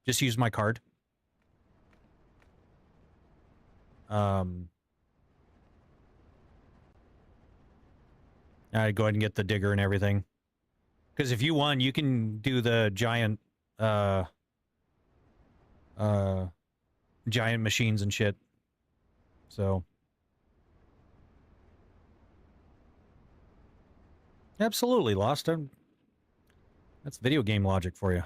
Just use my card. I'd go ahead and get the digger and everything. Because if you won, you can do the giant giant machines and shit. So absolutely, Lost. That's video game logic for you.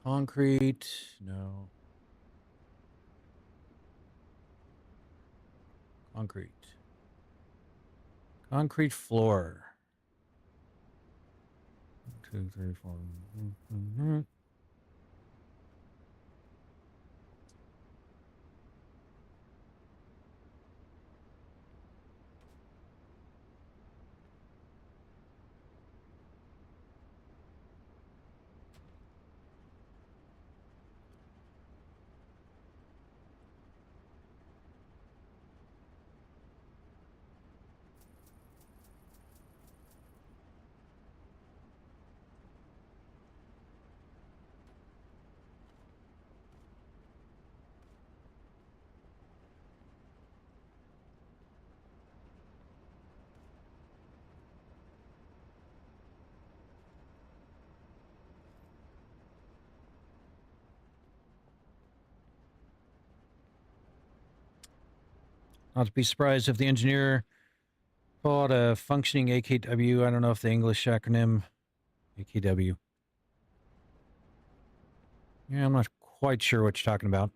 Concrete, no. Concrete. Concrete floor. 1, 2, 3, 4. Mm-hmm. Not to be surprised if the engineer called a functioning AKW. I don't know if the English acronym AKW. Yeah, I'm not quite sure what you're talking about.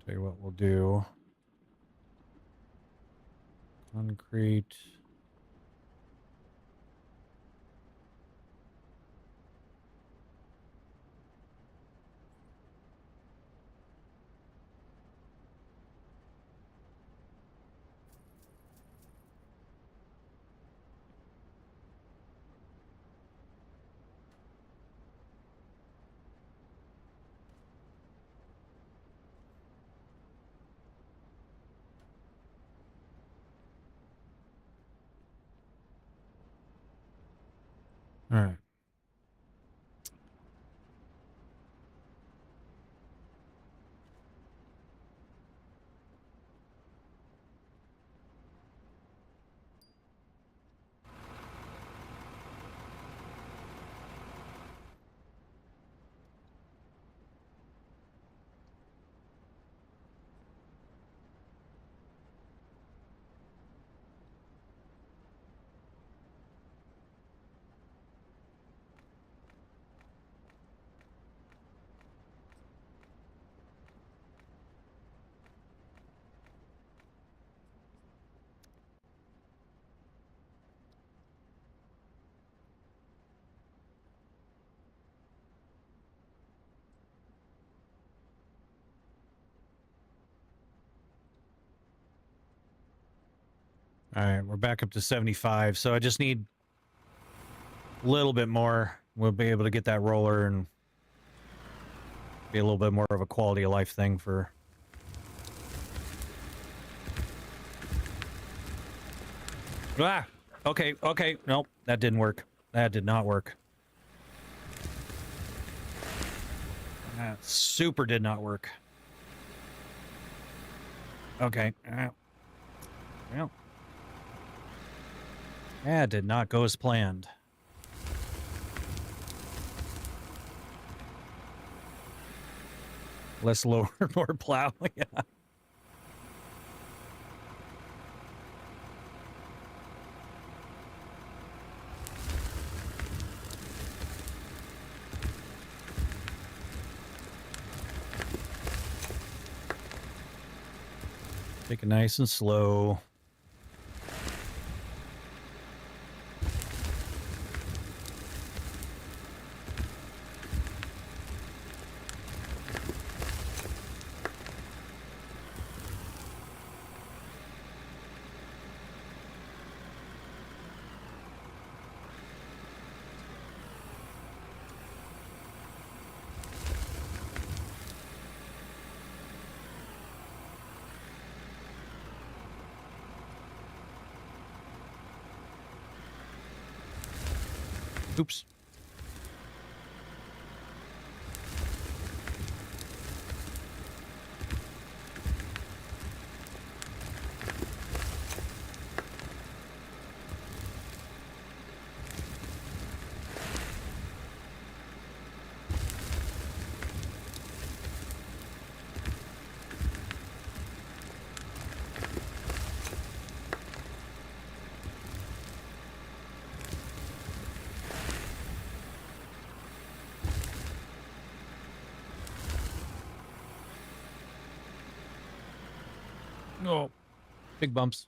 Tell you what we'll do. Concrete. All right. All right, we're back up to 75. So I just need a little bit more. We'll be able to get that roller and be a little bit more of a quality of life thing for... Ah! Okay, okay. Nope, that didn't work. That did not work. That super did not work. Okay. Well. That did not go as planned. Less lower, more plow. Yeah. Take it nice and slow. Oops. Oh, big bumps.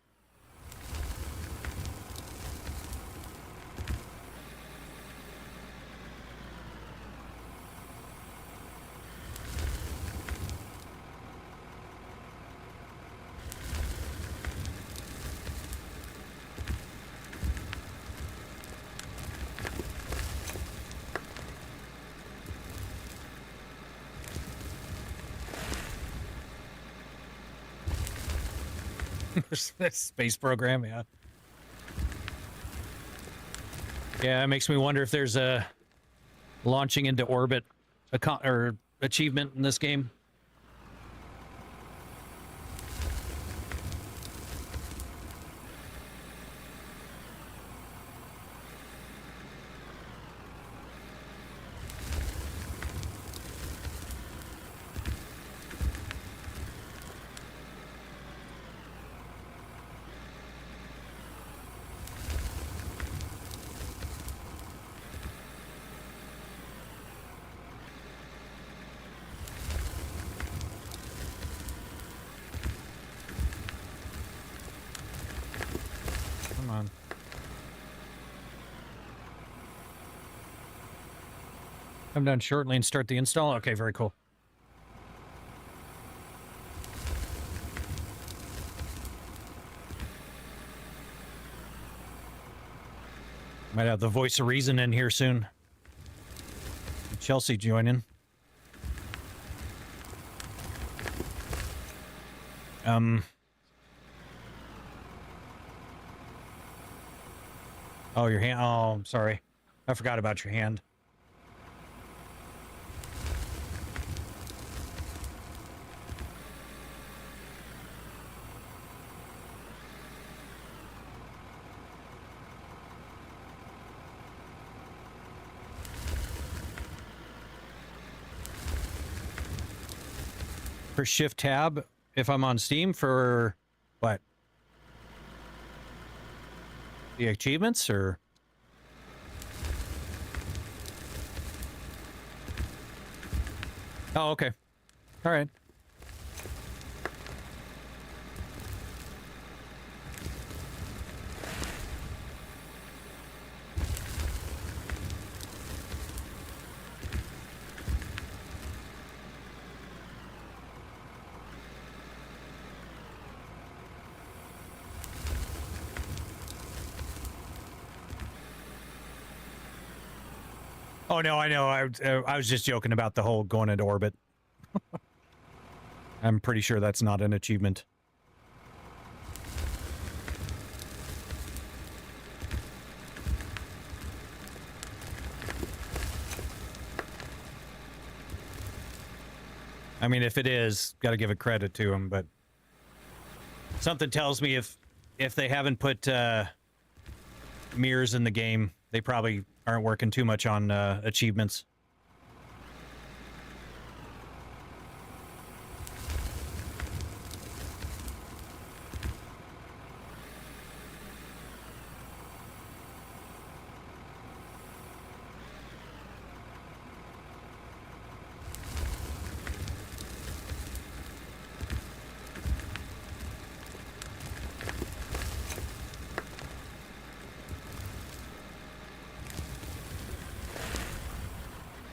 Space program, yeah. Yeah, it makes me wonder if there's a launching into orbit or achievement in this game. Come on. Come down shortly and start the install. Okay, very cool. Might have the voice of reason in here soon. Chelsea joining. Oh, your hand. Oh, I'm sorry. I forgot about your hand. For shift tab, if I'm on Steam, for what? The achievements, or? Oh, okay. All right. Oh, no, I know. I was just joking about the whole going into orbit. I'm pretty sure that's not an achievement. I mean, if it is, got to give it credit to him, but something tells me if they haven't put mirrors in the game, they probably aren't working too much on achievements.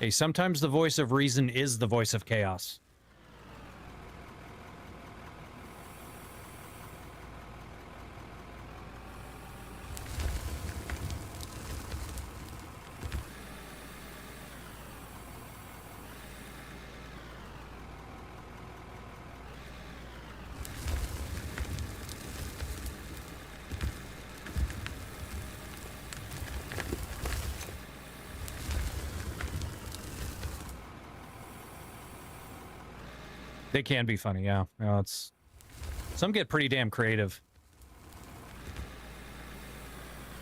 Hey, sometimes the voice of reason is the voice of chaos. They can be funny, yeah. You know, some get pretty damn creative.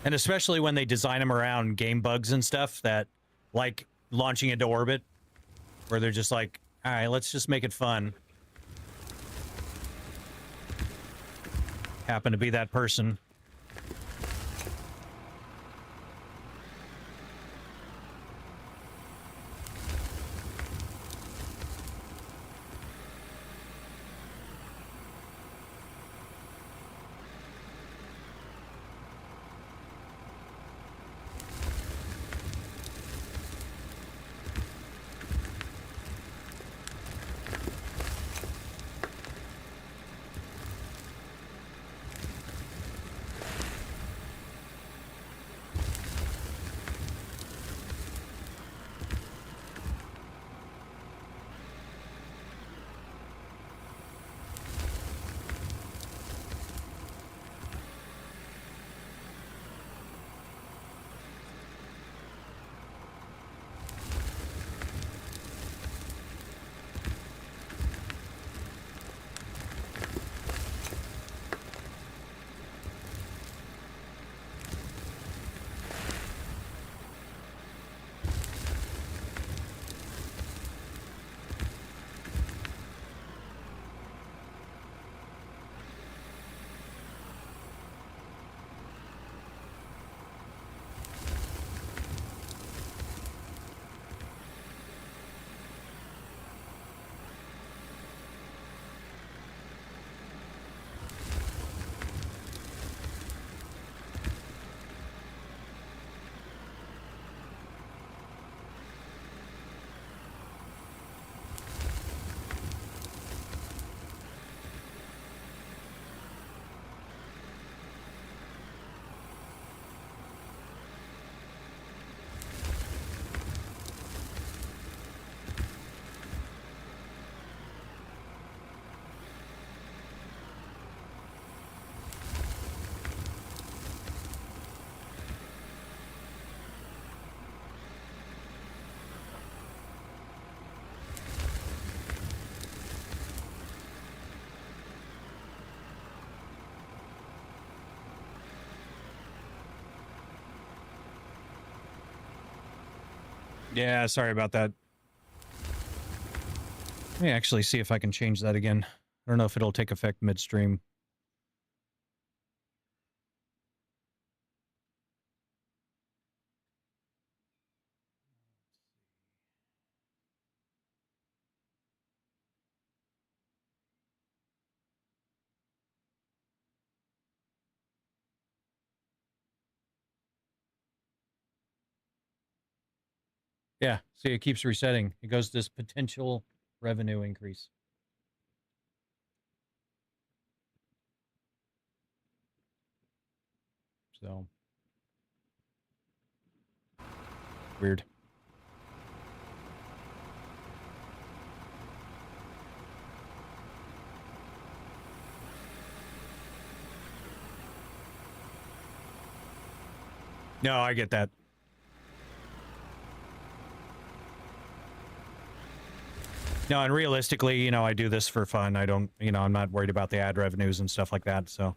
And especially when they design them around game bugs and stuff that, like, launching into orbit, where they're just like, all right, let's just make it fun. Happen to be that person. Yeah, sorry about that. Let me actually see if I can change that again. I don't know if it'll take effect midstream. Yeah, see, it keeps resetting. It goes this potential revenue increase. So weird. No, I get that. No, and realistically, you know, I do this for fun. I don't, you know, I'm not worried about the ad revenues and stuff like that, so.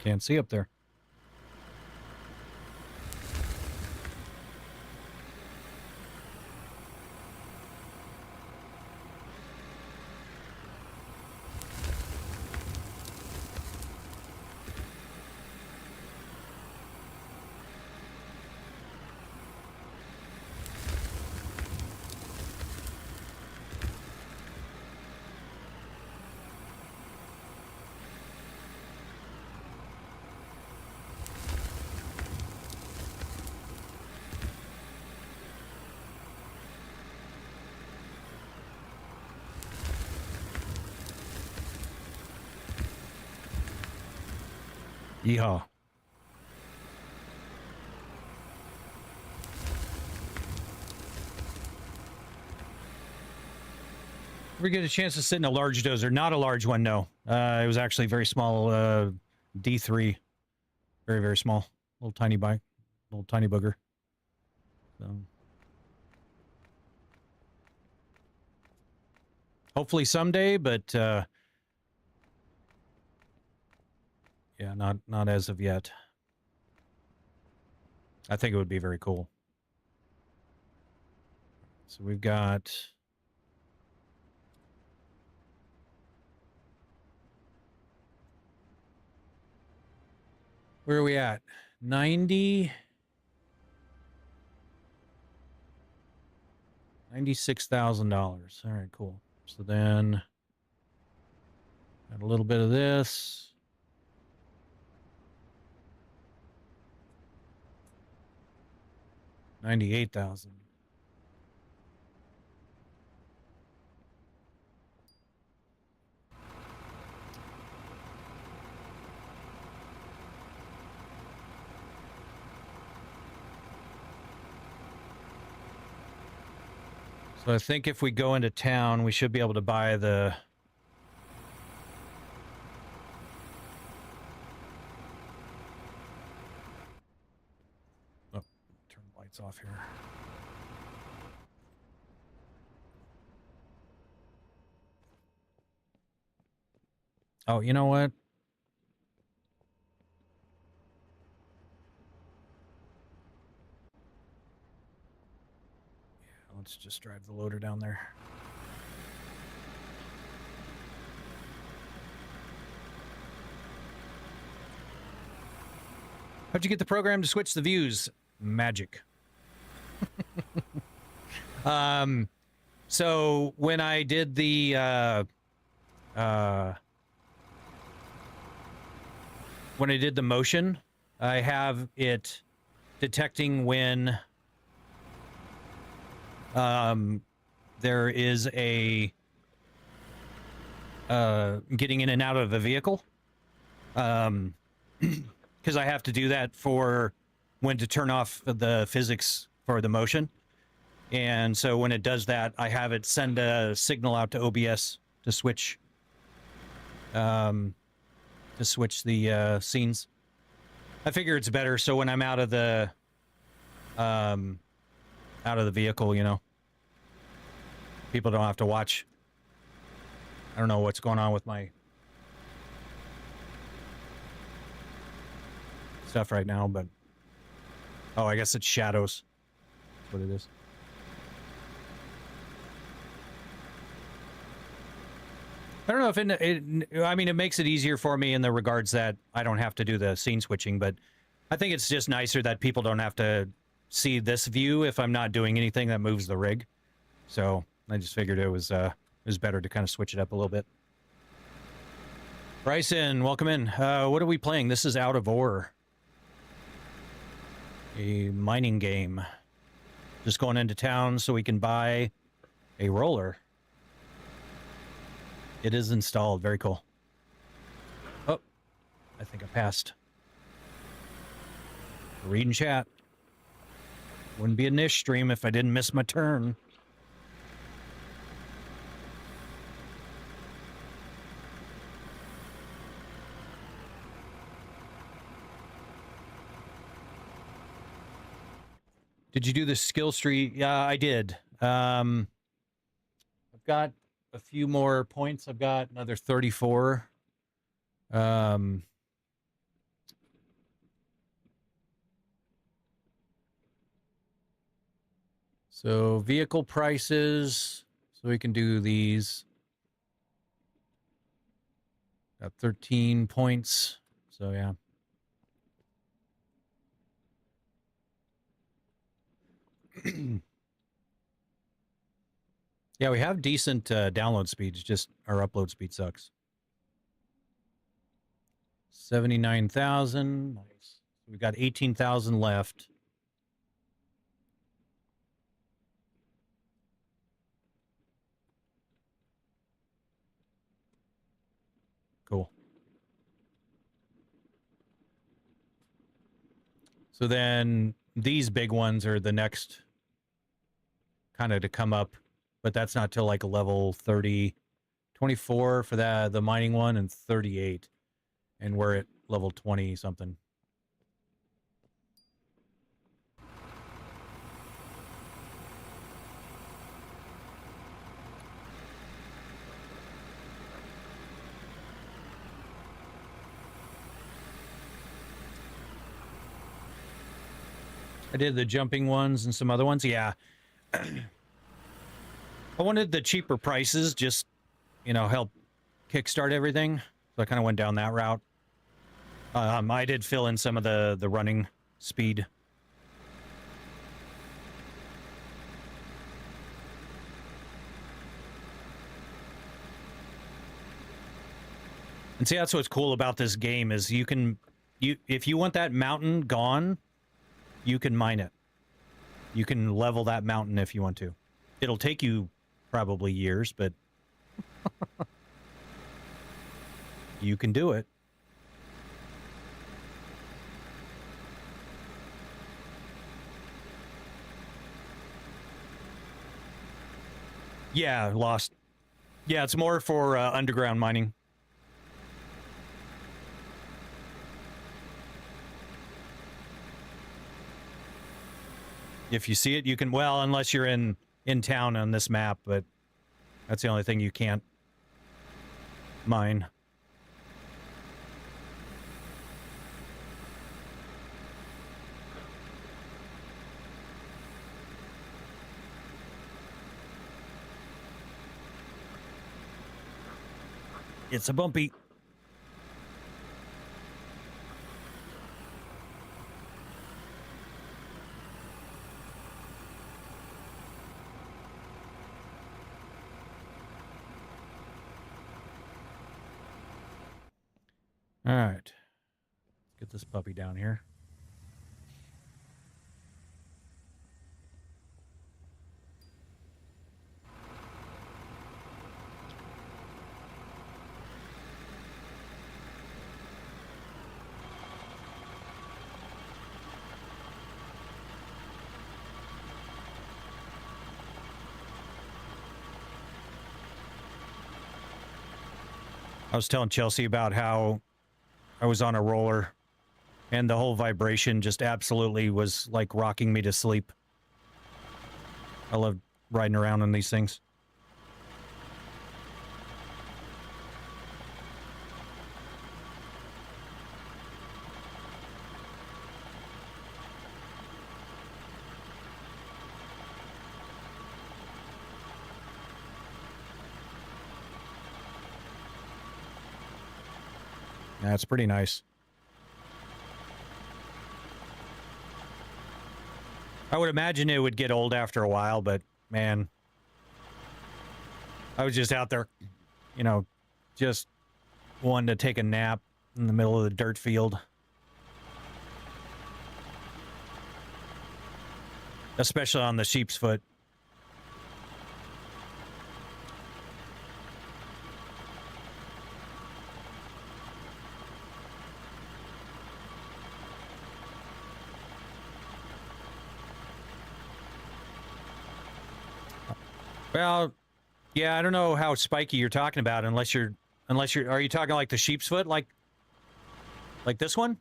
Can't see up there. Yeehaw. Ever get a chance to sit in a large dozer? Not a large one, no. It was actually very small, D3. Very, very small. Little tiny bike. Little tiny booger. So. Hopefully someday, but yeah, not as of yet. I think it would be very cool. So we've got where are we at? 90 $96,000. All right, cool. So then got a little bit of this. $98,000. So I think if we go into town, we should be able to buy the oh, turn the lights off here. Oh, you know what? Yeah, let's just drive the loader down there. How'd you get the program to switch the views? Magic. So when I did the when I did the motion, I have it detecting when there is a getting in and out of a vehicle. Because I have to do that for when to turn off the physics for the motion. And so when it does that, I have it send a signal out to OBS to switch the scenes. I figure it's better so when I'm out of the vehicle, you know, people don't have to watch. I don't know what's going on with my stuff right now, but oh, I guess it's shadows. That's what it is. I don't know if I mean, it makes it easier for me in the regards that I don't have to do the scene switching, but I think it's just nicer that people don't have to see this view if I'm not doing anything that moves the rig. So I just figured it was better to kind of switch it up a little bit. Bryson, welcome in. What are we playing? This is Out of Ore. A mining game. Just going into town so we can buy a roller. It is installed. Very cool. Oh, I think I passed. Reading chat. Wouldn't be a niche stream if I didn't miss my turn. Did you do the skill tree? Yeah, I did. I've got a few more points. I've got another 34. So vehicle prices. So we can do these. Got 13 points. So yeah. Yeah, we have decent download speeds. Just our upload speed sucks. 79,000. Nice. We've got 18,000 left. Cool. So then these big ones are the next kind of to come up, but that's not till like a level 30, 24 for the mining one and 38. And we're at level 20 something. I did the jumping ones and some other ones. Yeah. I wanted the cheaper prices, just, you know, help kickstart everything. So I kind of went down that route. I did fill in some of the running speed. And see, that's what's cool about this game is if you want that mountain gone, you can mine it. You can level that mountain if you want to. It'll take you probably years, but you can do it. Yeah, lost. Yeah, it's more for underground mining. If you see it, you can, well, unless you're in town on this map, but that's the only thing you can't mine. It's a bumpy. All right. Let's get this puppy down here. I was telling Chelsea about how I was on a roller and the whole vibration just absolutely was like rocking me to sleep. I love riding around on these things. That's pretty nice. I would imagine it would get old after a while, but man, I was just out there, you know, just wanting to take a nap in the middle of the dirt field. Especially on the sheep's foot. Well, yeah, I don't know how spiky you're talking about unless you're are you talking like the sheep's foot like this one?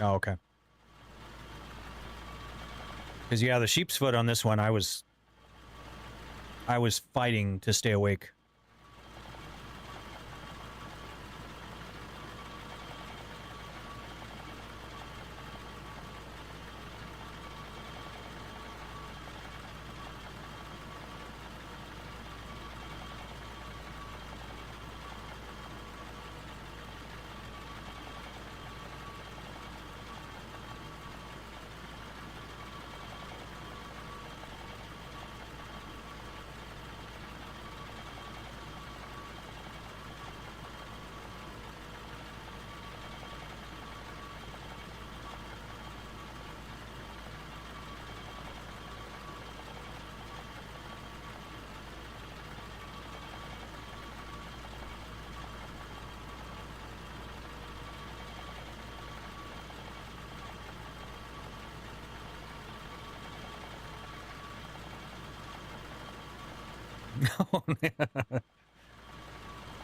Oh, okay. Because yeah, the sheep's foot on this one, I was fighting to stay awake.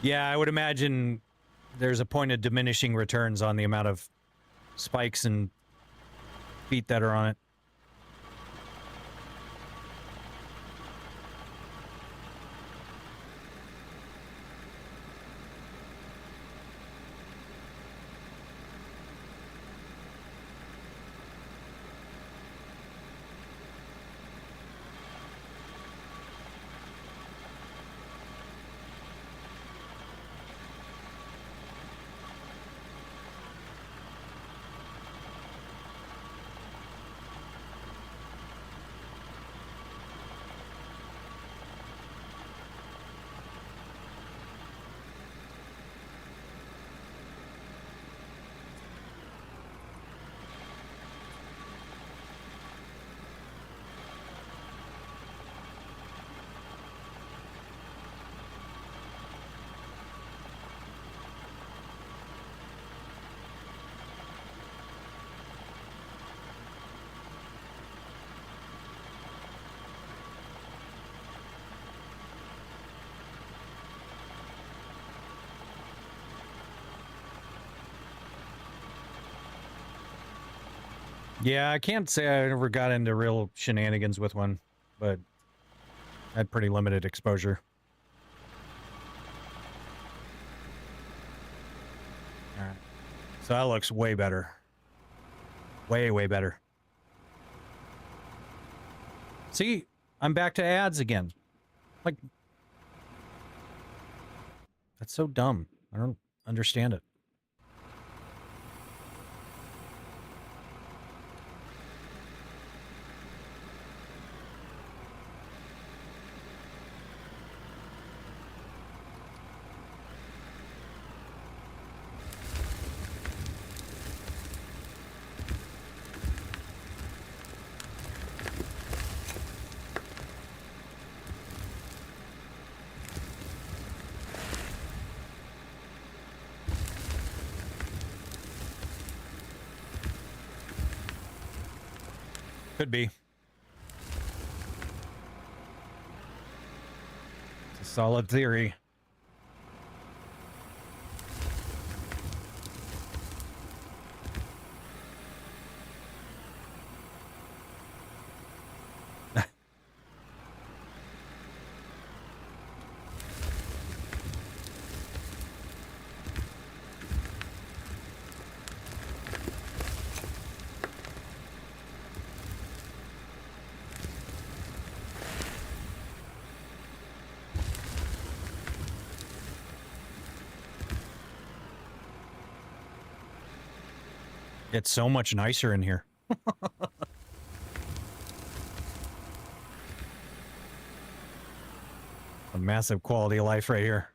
Yeah, I would imagine there's a point of diminishing returns on the amount of spikes and feet that are on it. Yeah, I can't say I ever got into real shenanigans with one, but I had pretty limited exposure. All right. So that looks way better. Way, way better. See, I'm back to ads again. Like, that's so dumb. I don't understand it. Could be. It's a solid theory. It's so much nicer in here. A massive quality of life right here.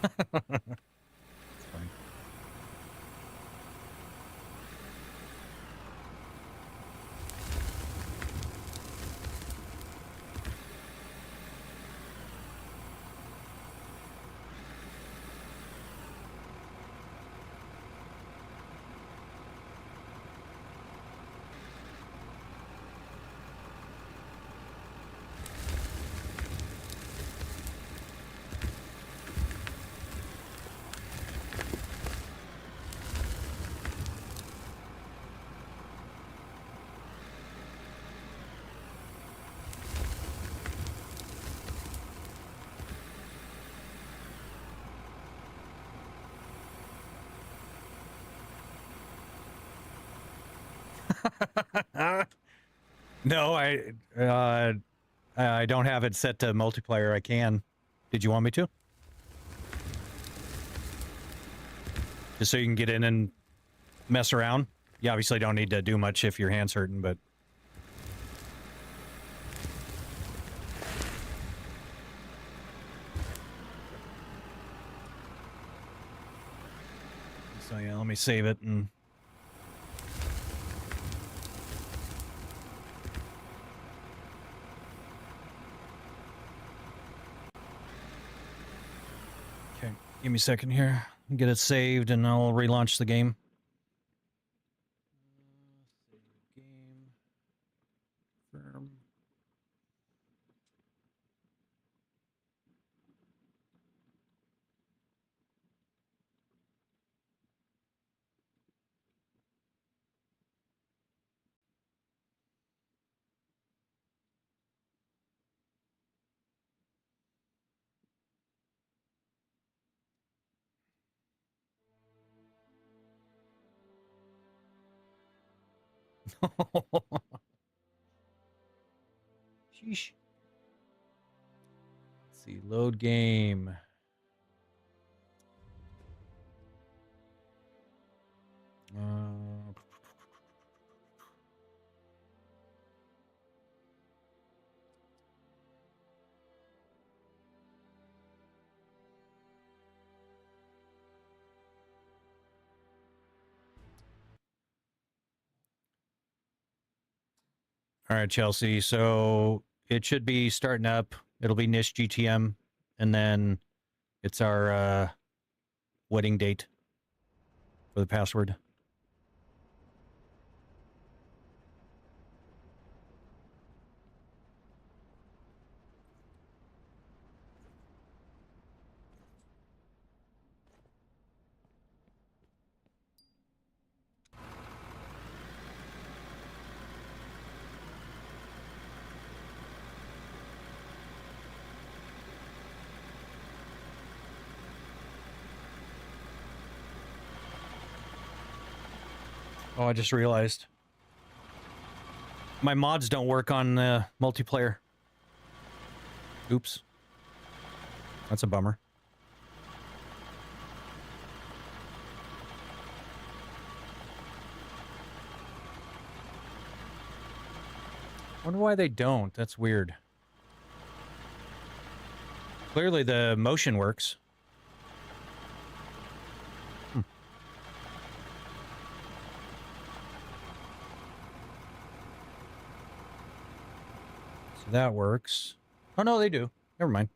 It's fine. No, I don't have it set to multiplayer. I can. Did you want me to? Just so you can get in and mess around. You obviously don't need to do much if your hand's hurting, but so yeah, let me save it and okay. Give me a second here. Get it saved, and I'll relaunch the game. Save game. Firm. Sheesh. Let's see, load game. All right, Chelsea. So it should be starting up. It'll be Niche GTM, and then it's our wedding date for the password. Oh, I just realized my mods don't work on multiplayer. Oops. That's a bummer. Wonder why they don't. That's weird. Clearly the motion works. So that works. Oh no, they do. Never mind.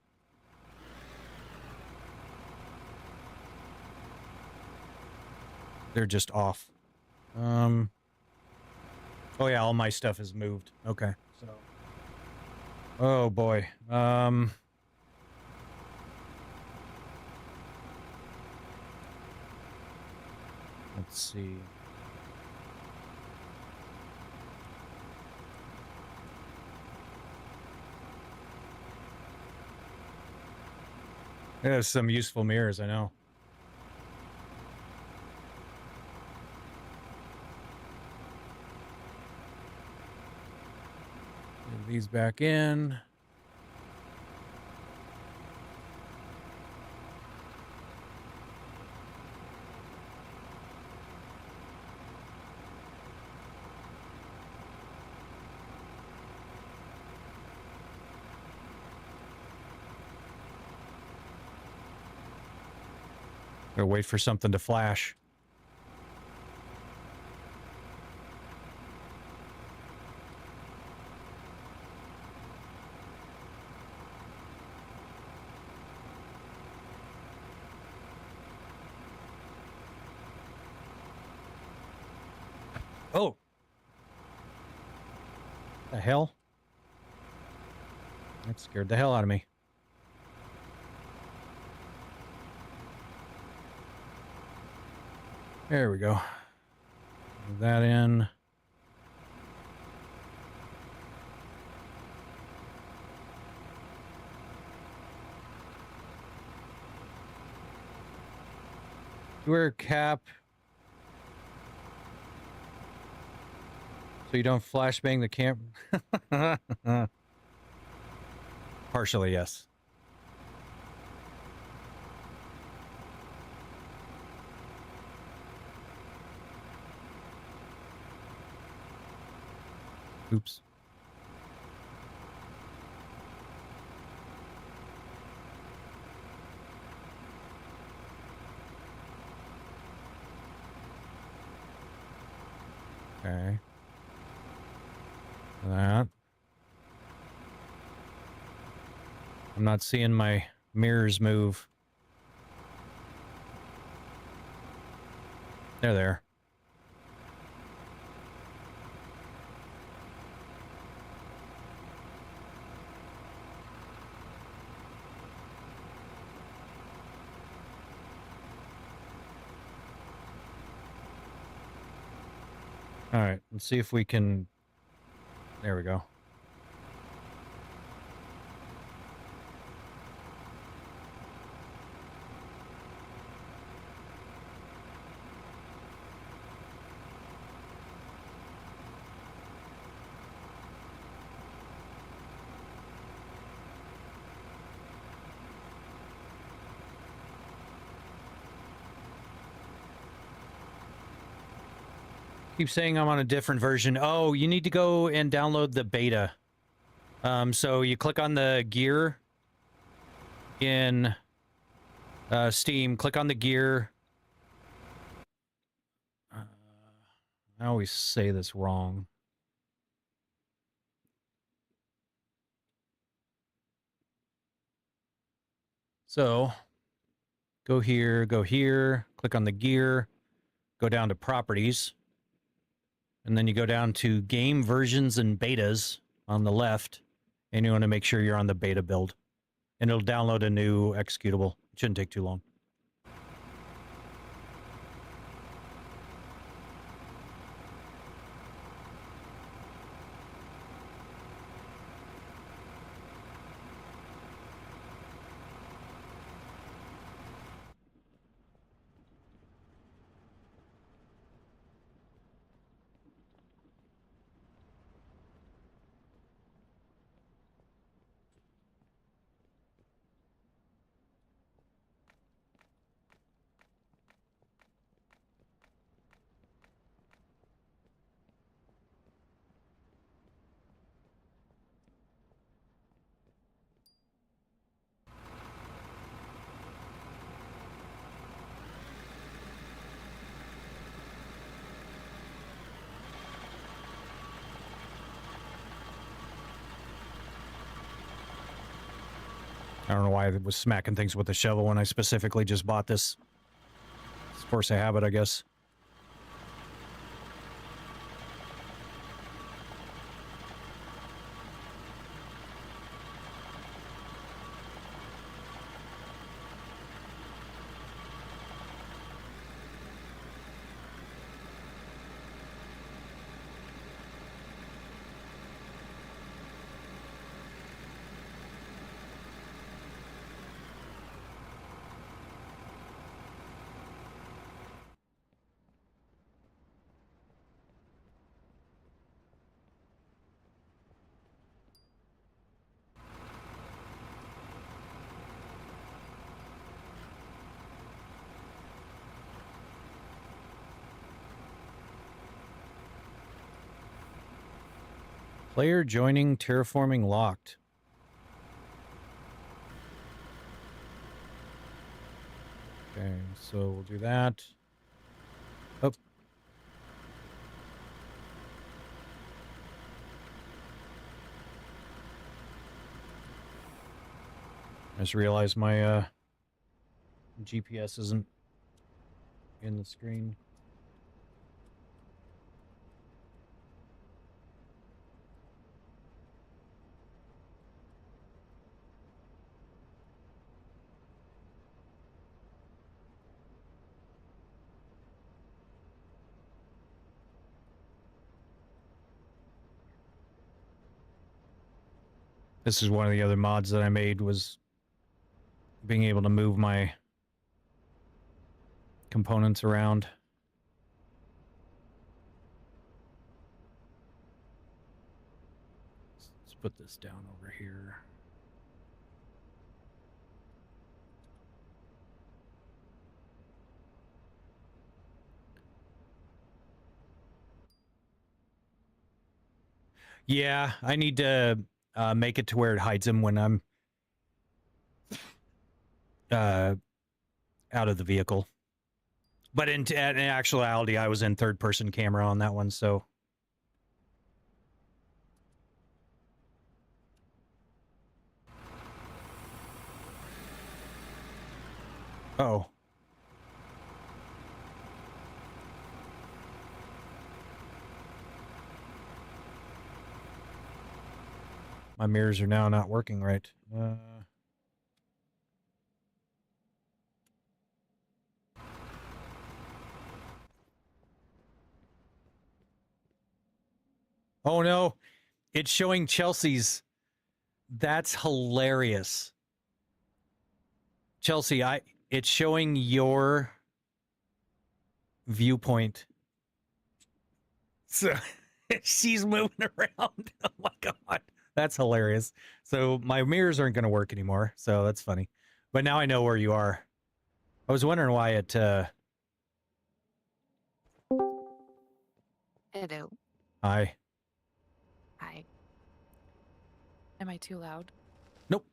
They're just off. Oh yeah, all my stuff is moved. Okay. So oh boy. Let's see. There's some useful mirrors, I know. Move these back in. Or wait for something to flash. Oh. The hell? That scared the hell out of me. There we go. Move that in. Wear a cap so you don't flashbang the camera. Partially, yes. Oops. Okay. That. I'm not seeing my mirrors move. They're there. All right, let's see if we can... There we go. Keep saying I'm on a different version. Oh, you need to go and download the beta. So you click on the gear in Steam, click on the gear. I always say this wrong. So go here, click on the gear, go down to properties. And then you go down to game versions and betas on the left, and you want to make sure you're on the beta build. And it'll download a new executable. It shouldn't take too long. I don't know why I was smacking things with a shovel when I specifically just bought this. It's force of habit, I guess. Player joining terraforming locked. Okay, so we'll do that. Oh. I just realized my GPS isn't in the screen. This is one of the other mods that I made, was being able to move my components around. Let's put this down over here. Yeah, I need to make it to where it hides him when I'm out of the vehicle. But in actuality, I was in third-person camera on that one, so... Oh. My mirrors are now not working right. Oh no, it's showing Chelsea's. That's hilarious. Chelsea, it's showing your viewpoint. So she's moving around. Oh my god. That's hilarious. So my mirrors aren't going to work anymore. So that's funny. But now I know where you are. I was wondering why it Hello. Hi. Hi. Am I too loud? Nope.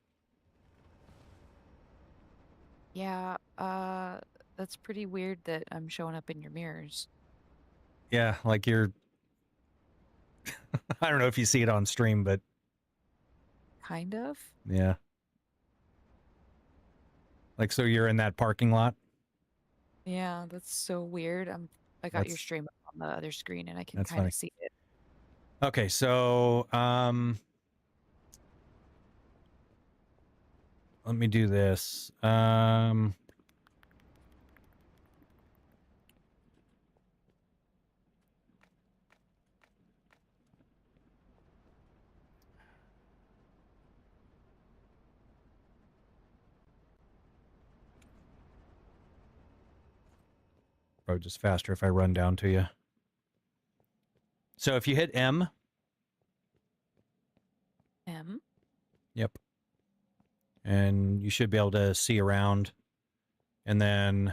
Yeah, that's pretty weird that I'm showing up in your mirrors. Yeah, like you're I don't know if you see it on stream, but Kind of? yeah. Like, so you're in that parking lot? Yeah, that's so weird. I got your That's stream up on the other screen and I can that's kind funny. of see it. Okay, so let me do this. Probably just faster if I run down to you. So if you hit M. M? Yep. And you should be able to see around. And then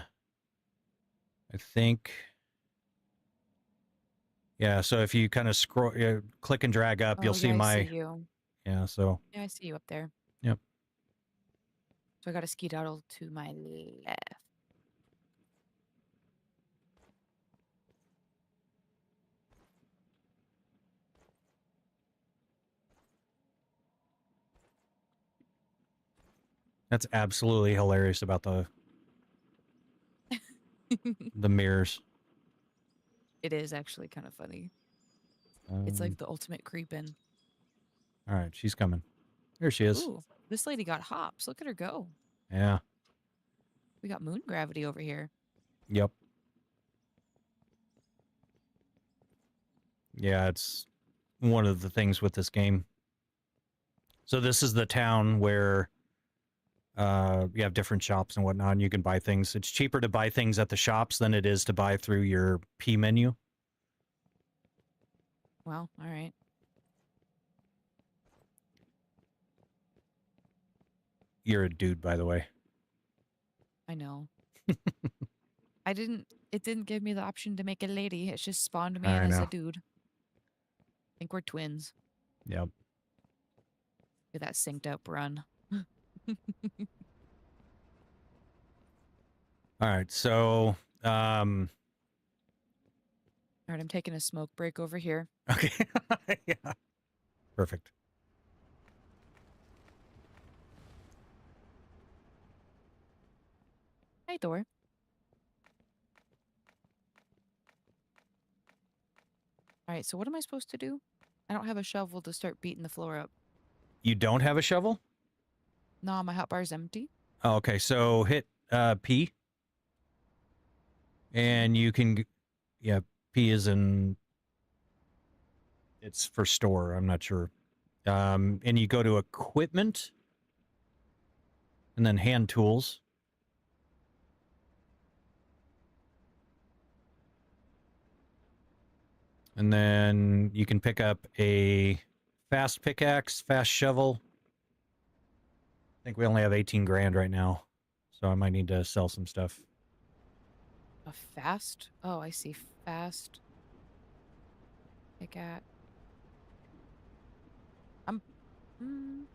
I think, yeah, so if you kind of scroll, click and drag up, you'll Oh, see yeah, I my, see you. yeah, so. Yeah, I see you up there. Yep. So I got a skedaddle to my left. That's absolutely hilarious about the mirrors. It is actually kind of funny. It's like the ultimate creepin'. All right, she's coming. Here she is. Ooh, this lady got hops. Look at her go. Yeah. We got moon gravity over here. Yep. Yeah, it's one of the things with this game. So this is the town where you have different shops and whatnot, and you can buy things. It's cheaper to buy things at the shops than it is to buy through your P menu. Well, all right. You're a dude, by the way. I know. It didn't give me the option to make a lady. It just spawned me I in as know. a dude. I think we're twins. Yep. Look at that synced up run. All right. So, All right, I'm taking a smoke break over here. okay. Yeah. Perfect. Hi, Thor. All right, so what am I supposed to do? I don't have a shovel to start beating the floor up. You don't have a shovel? No, my hotbar's empty. Oh, okay. So hit P, and you can, yeah, P is in. It's for store. I'm not sure. And you go to equipment, and then hand tools. And then you can pick up a fast pickaxe, fast shovel. I think we only have 18 grand right now, so I might need to sell some stuff. A fast? Oh, I see. Fast. Pickaxe. Mm,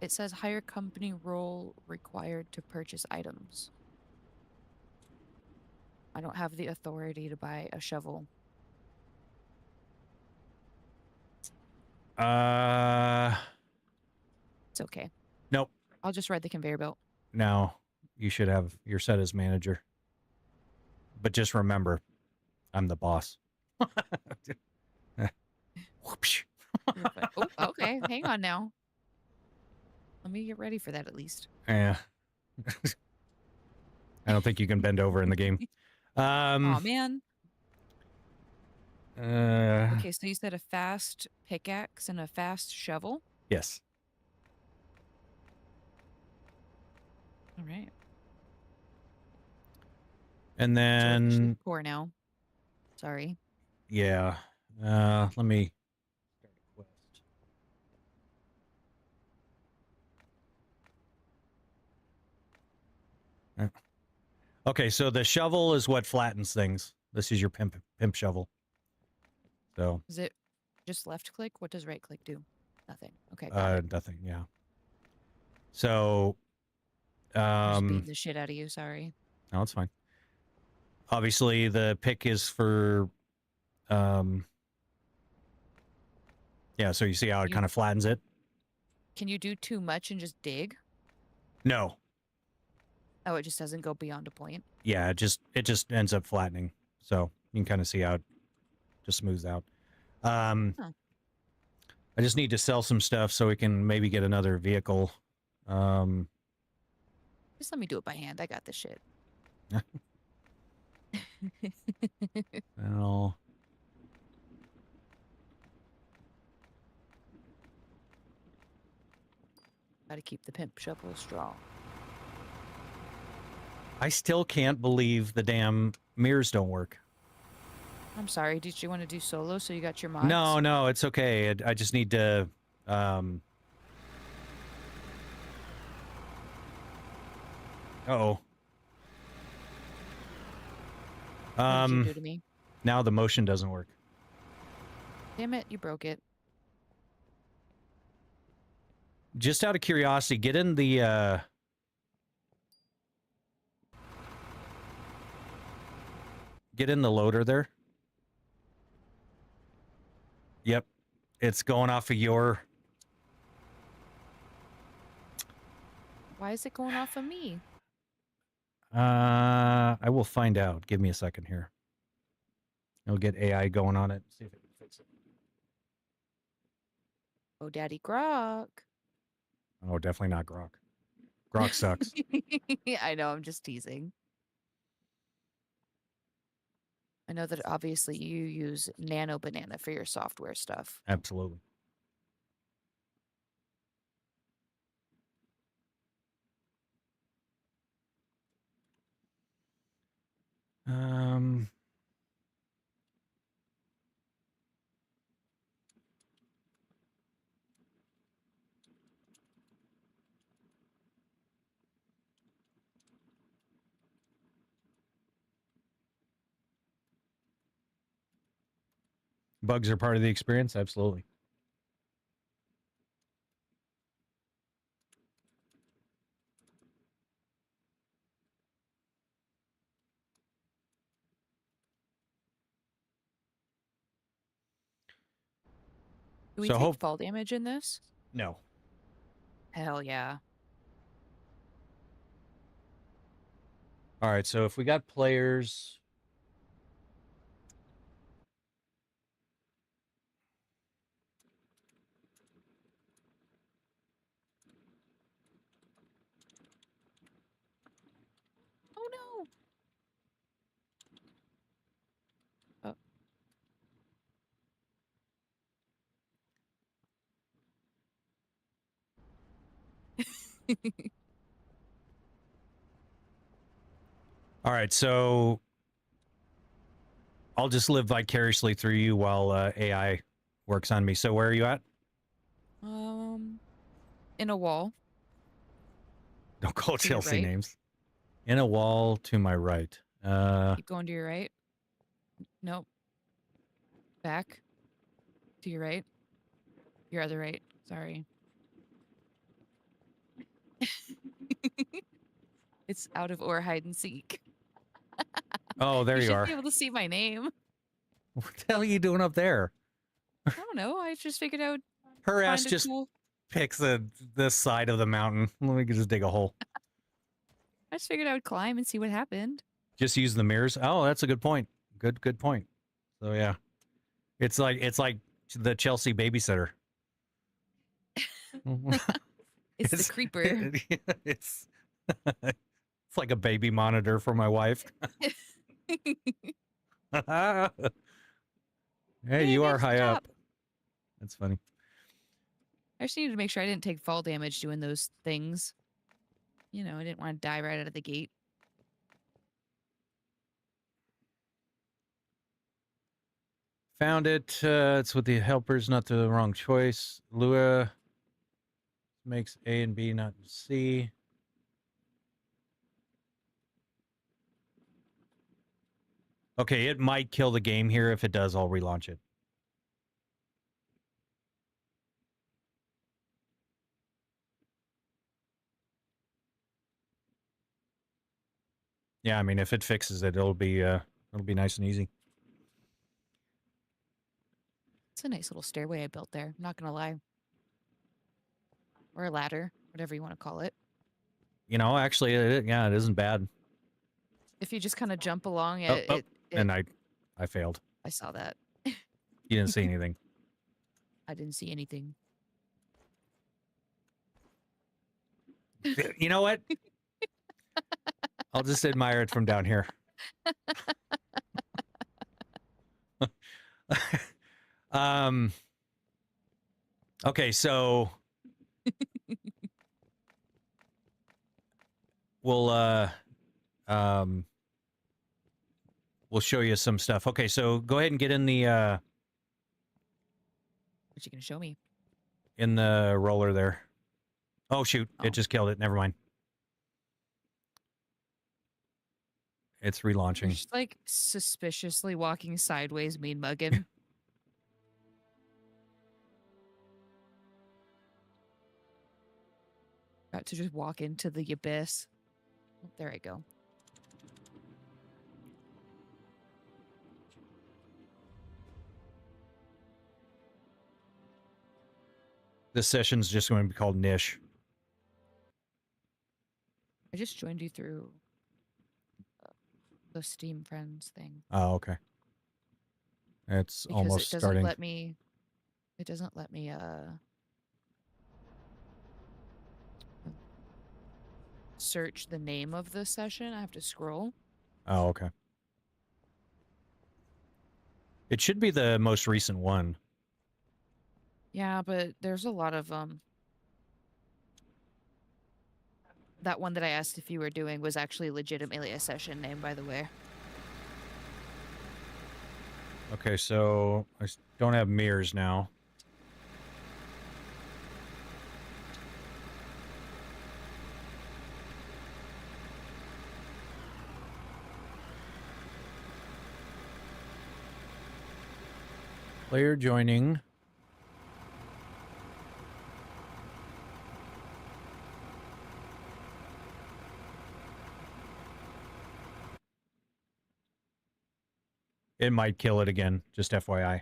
it says hire company role required to purchase items. I don't have the authority to buy a shovel. It's okay. Nope. I'll just ride the conveyor belt. No, you should have your set as manager. But just remember, I'm the boss. Whoopsh. You're fine. Oh, okay. Hang on now. Let me get ready for that at least. Yeah. I don't think you can bend over in the game. Oh man. Uh, Okay, so you said a fast pickaxe and a fast shovel? yes. All right. And then, Poor now. Sorry. yeah. Let me start a quest. Okay, so the shovel is what flattens things. This is your pimp shovel. So Is it just left click? What does right click do? Nothing. Okay, got it. nothing, yeah. So I'm just beating the shit out of you, sorry. no, it's fine. Obviously the pick is for yeah, so you see how it kind of flattens it? Can you do too much and just dig? No. Oh, it just doesn't go beyond a point. Yeah, it just ends up flattening. So you can kind of see how it just smooths out. I just need to sell some stuff so we can maybe get another vehicle. Just let me do it by hand. I got this shit. Well, Gotta keep the pimp shovel strong. I still can't believe the damn mirrors don't work. I'm sorry. Did you want to do solo so you got your mods? No, it's okay. I just need to uh-oh. What did you do to me? Now the motion doesn't work. Damn it, you broke it. Just out of curiosity, get in the loader there. Yep. It's going off of your... Why is it going off of me? I will find out. Give me a second here. I'll get AI going on it. See if it can fix it. Oh, Daddy Grok. Oh, definitely not Grok. Grok sucks. I know, I'm just teasing. I know that obviously you use Nano Banana for your software stuff. Absolutely. Bugs are part of the experience? Absolutely. Do we So take hope fall damage in this? no. Hell yeah. All right, so if we got players, Oh no. Oh. all right, so I'll just live vicariously through you while AI works on me. So where are you at? In a wall. Don't call To your Chelsea right. names. In a wall to my right. Keep going to your right. Nope. Back. To your right. Your other right. Sorry. It's out of or hide and seek. Oh, there You you should are. be able to see my name. What the hell are you doing up there? I don't know. I just figured I would Her ass find a just cool. picks this side of the mountain. Let me just dig a hole. I just figured I would climb and see what happened. Just use the mirrors. Oh, that's a good point. Good point. So yeah, it's like the Chelsea babysitter. It's the creeper. It's it's like a baby monitor for my wife. Hey, you are bitch, high stop. up. That's funny. I just needed to make sure I didn't take fall damage doing those things. You know, I didn't want to die right out of the gate. Found it. It's with the helpers, not the wrong choice. Lua makes A and B, not C. Okay, it might kill the game here. If it does, I'll relaunch it. Yeah, I mean, if it fixes it, it'll be nice and easy. It's a nice little stairway I built there. I'm not gonna lie. Or a ladder, whatever you want to call it. You know, actually, it isn't bad. If you just kind of jump along Oh, it, and I failed. I saw that. You didn't see anything. I didn't see anything. You know what? I'll just admire it from down here. Okay, so we'll show you some stuff. Okay, so go ahead and get in the What you gonna show me? roller there. Oh shoot, Oh. it just killed it. Never mind. It's relaunching. Just like suspiciously walking sideways, mean mugging. Got to just walk into the abyss. Oh, there I go. This session's just going to be called Niche. I just joined you through the Steam Friends thing. Oh, okay. It's Because almost it doesn't starting. let me. It doesn't let me. Search the name of the session. I have to scroll. Oh, okay. It should be the most recent one. Yeah, but there's a lot of that one that I asked if you were doing was actually legitimately a session name, by the way. Okay, so I don't have mirrors now. Player joining. It might kill it again, just FYI.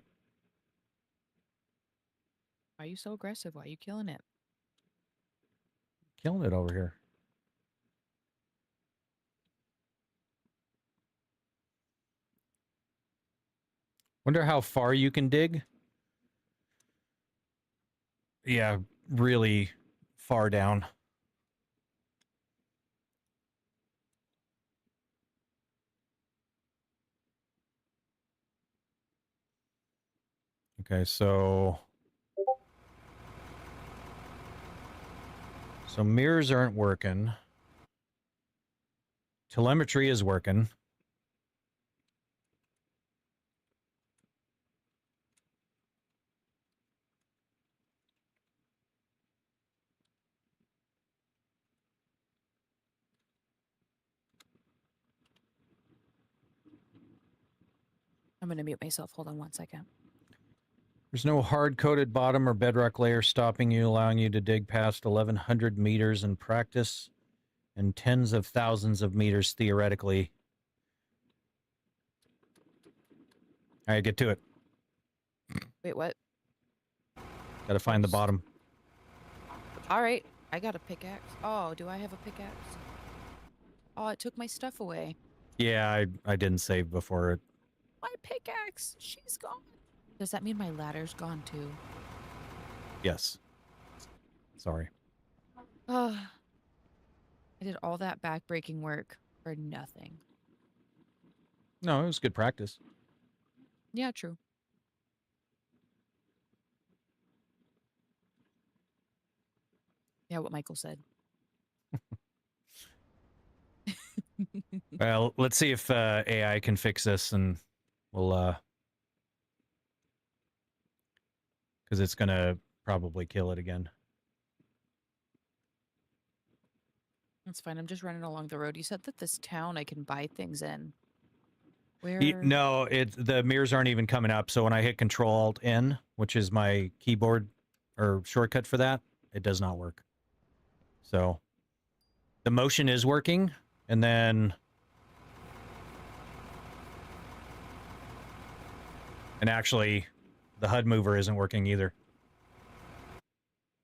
Why are you so aggressive? Why are you killing it? Killing it over here. Wonder how far you can dig. Yeah, really far down. Okay, so mirrors aren't working. Telemetry is working. I'm gonna mute myself. Hold on 1 second. There's no hard-coated bottom or bedrock layer stopping you, allowing you to dig past 1,100 meters in practice and tens of thousands of meters theoretically. All right, get to it. Wait, what? Gotta find the bottom. All right, I got a pickaxe. Oh, do I have a pickaxe? Oh, it took my stuff away. Yeah, I didn't save before it. My pickaxe, she's gone. Does that mean my ladder's gone too? Yes. Sorry. Oh, I did all that back-breaking work for nothing. No, it was good practice. Yeah, true. Yeah, what Michael said. Well, let's see if AI can fix this, and we'll because it's gonna probably kill it again. That's fine. I'm just running along the road. You said that this town I can buy things in. Where? No, the mirrors aren't even coming up. So when I hit Control Alt N, which is my keyboard or shortcut for that, it does not work. So the motion is working, and then actually the HUD mover isn't working either.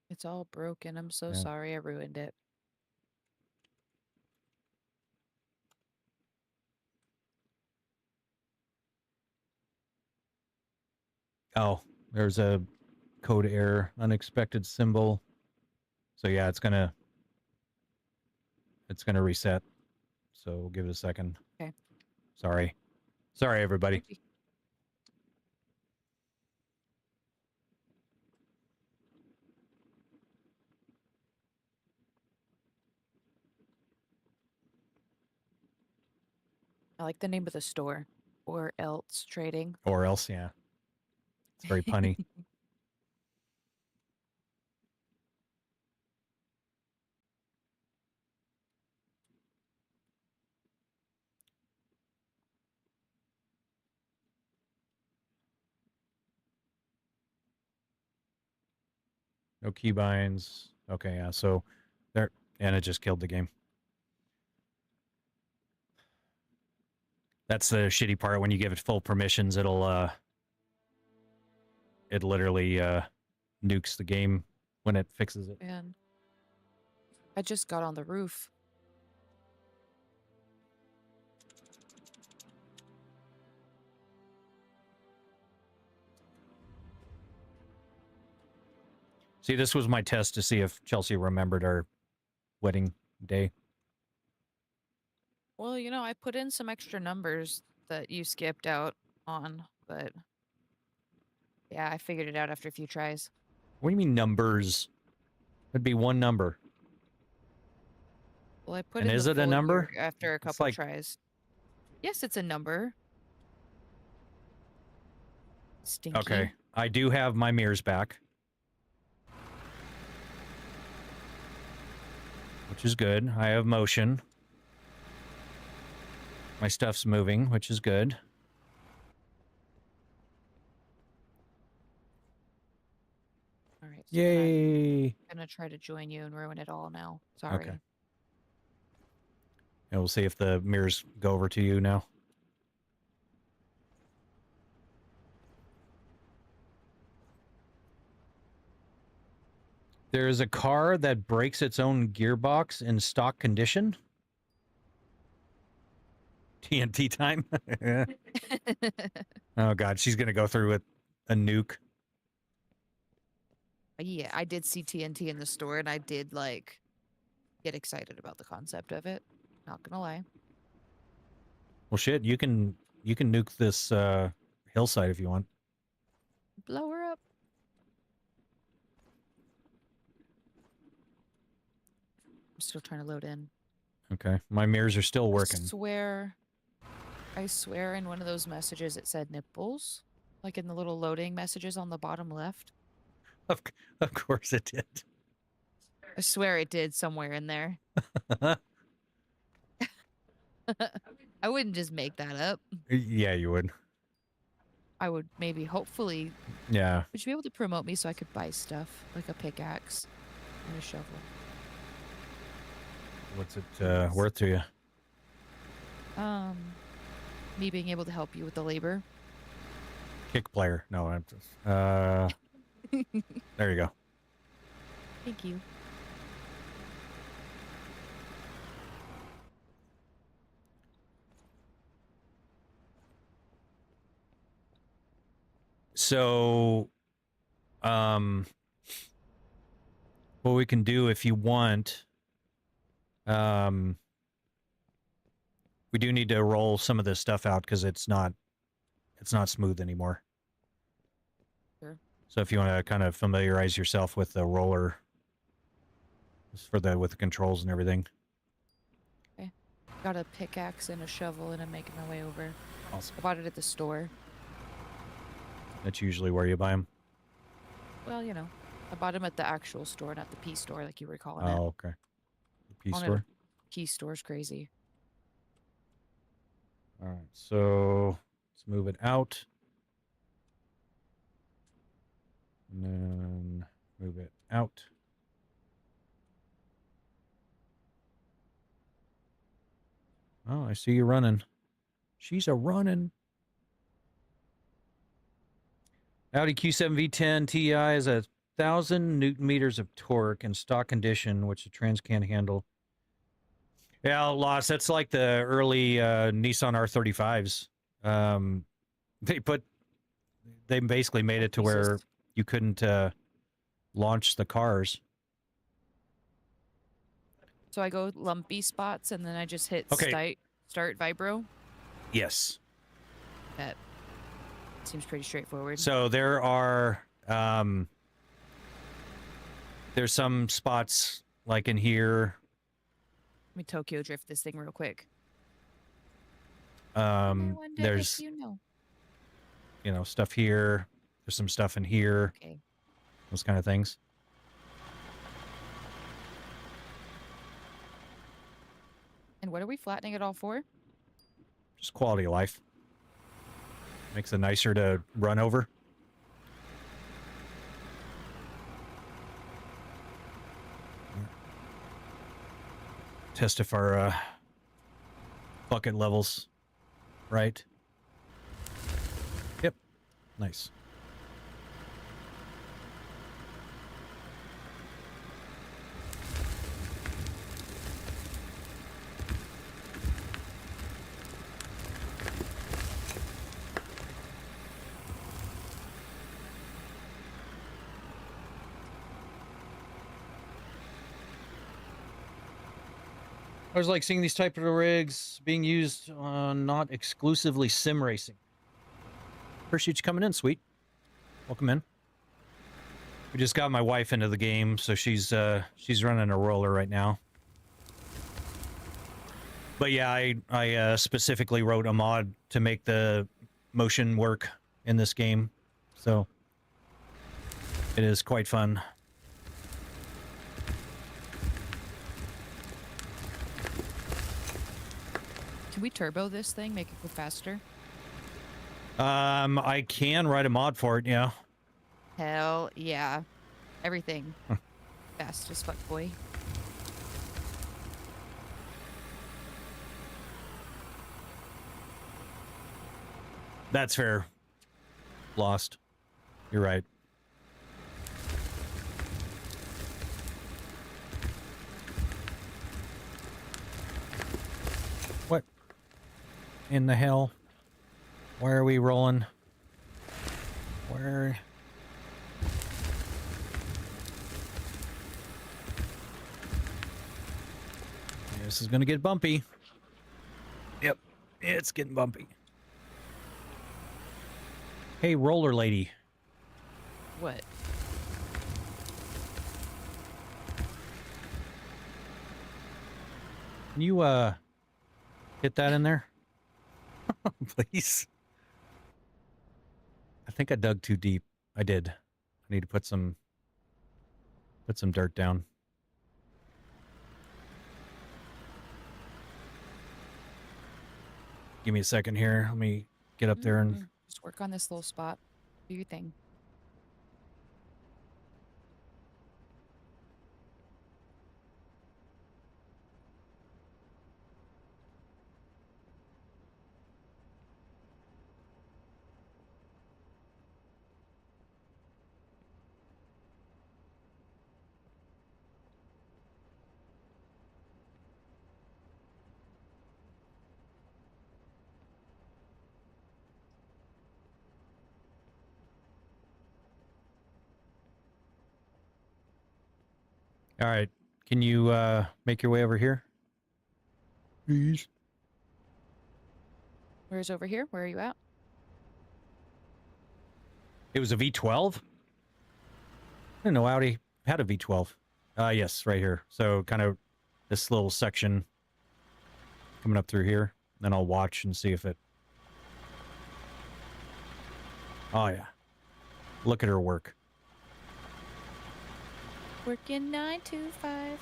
It's all broken. I'm so Yeah. sorry I ruined it. Oh, there's a code error, unexpected symbol. So yeah, it's gonna reset. So give it a second. Okay. Sorry, everybody. Okay. I like the name of the store. Or else trading. Or else, yeah. It's very punny. No keybinds. Okay, yeah. So there, and it just killed the game. That's the shitty part. When you give it full permissions, it literally nukes the game when it fixes it. And I just got on the roof. See, this was my test to see if Chelsea remembered our wedding day. Well, you know, I put in some extra numbers that you skipped out on, but yeah, I figured it out after a few tries. What do you mean numbers? It'd be one number. Well, I put And in is the it a full number? year after a It's couple like- tries. Yes, it's a number. Stinky. Okay, I do have my mirrors back, which is good. I have motion. My stuff's moving, which is good. All right. So Yay! I'm gonna try to join you and ruin it all now. Sorry. Okay. And we'll see if the mirrors go over to you now. There is a car that breaks its own gearbox in stock condition. TNT time. Oh god, she's gonna go through with a nuke. Yeah, I did see TNT in the store, and I did like get excited about the concept of it. Not gonna lie. Well, shit, you can nuke this hillside if you want. Blow her up. I'm still trying to load in. Okay, my mirrors are still working. I swear in one of those messages it said nipples. Like in the little loading messages on the bottom left. Of course it did. I swear it did somewhere in there. I wouldn't just make that up. Yeah, you would. I would maybe, hopefully, Yeah. would you be able to promote me so I could buy stuff like a pickaxe and a shovel? What's it worth to you? Me being able to help you with the labor. Kick player. No, I'm just, there you go. Thank you. So, what we can do if you want, we do need to roll some of this stuff out because it's not smooth anymore. Sure. So if you want to kind of familiarize yourself with the roller, with the controls and everything. Okay. Got a pickaxe and a shovel, and I'm making my way over. Awesome. I bought it at the store. That's usually where you buy them. Well, you know, I bought them at the actual store, not the P store like you were calling it. Oh, okay. The P Calling it store. a P store's crazy. All right, so let's move it out. And then move it out. Oh, I see you running. She's a running. Audi Q7 V10 Ti is 1,000 Newton meters of torque in stock condition, which the trans can't handle. Yeah, Lost. That's like the early Nissan R35s. They basically made it to where you couldn't launch the cars. So I go lumpy spots, and then I just hit start vibro. Yes. That seems pretty straightforward. So there are there's some spots like in here. Let me Tokyo drift this thing real quick. There's you know, stuff here. There's some stuff in here. Okay. Those kind of things. And what are we flattening it all for? Just quality of life. Makes it nicer to run over. Test if our bucket levels right. Yep. Nice. I was like seeing these type of rigs being used on not exclusively sim racing. Appreciate you coming in, sweet. Welcome in. We just got my wife into the game, so she's running a roller right now. But yeah, I specifically wrote a mod to make the motion work in this game, so it is quite fun. Can we turbo this thing, make it go faster? I can write a mod for it, yeah. Hell yeah. Everything. Fast as fuck, boy. That's fair. Lost. You're right. in the hell? Where are we rolling? Where? This is gonna get bumpy. Yep, it's getting bumpy. Hey, roller lady. What? Can you, hit that in there? Please. I think I dug too deep. I did. I need to put some dirt down. Give me a second here. Let me get up there and... Just work on this little spot. Do your thing. All right. Can you make your way over here? Please. Where's over here? Where are you at? It was a V12? I didn't know Audi had a V12. Yes, right here. So kind of this little section coming up through here. Then I'll watch and see if it... Oh, yeah. Look at her work. Working 9 to 5.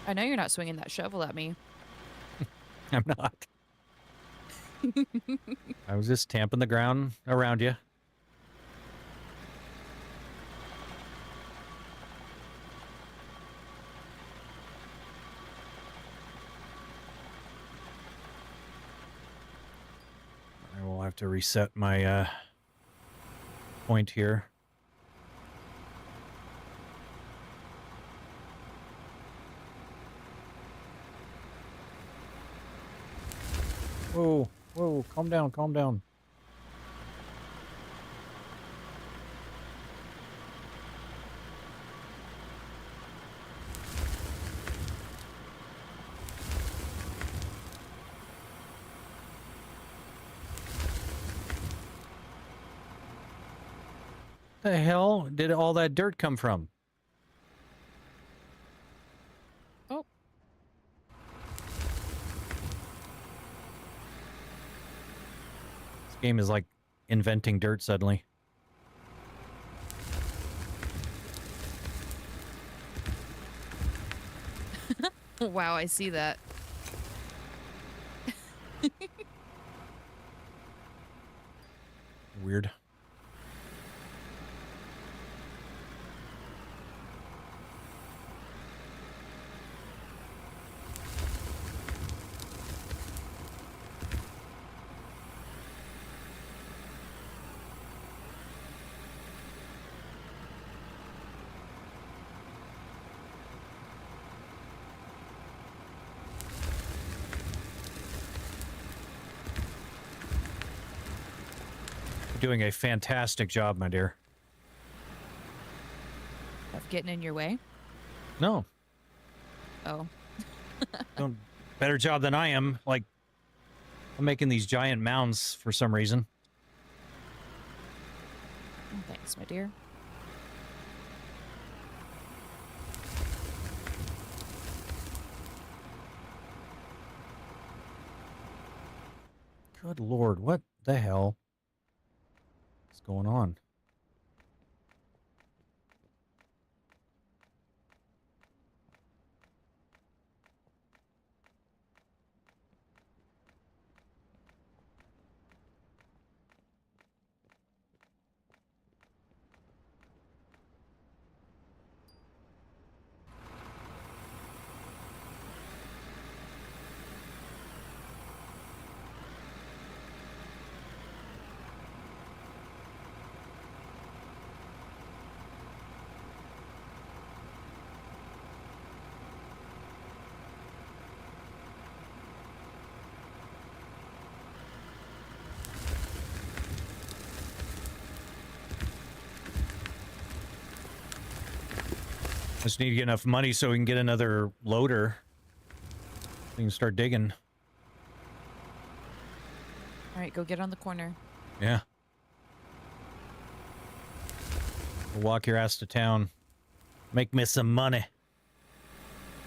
I know you're not swinging that shovel at me. I'm not. I was just tamping the ground around you. I will have to reset my point here. Whoa, whoa, calm down, calm down. The hell did all that dirt come from? Oh. This game is like inventing dirt suddenly. Wow, I see that. Weird. Doing a fantastic job, my dear. Of getting in your way? No, Oh. doing better job than I am. Like, I'm making these giant mounds for some reason. Oh, thanks, my dear. Good Lord, what the hell is going on? Just need to get enough money so we can get another loader. We can start digging. All right, go get on the corner. Yeah. We'll walk your ass to town. Make me some money.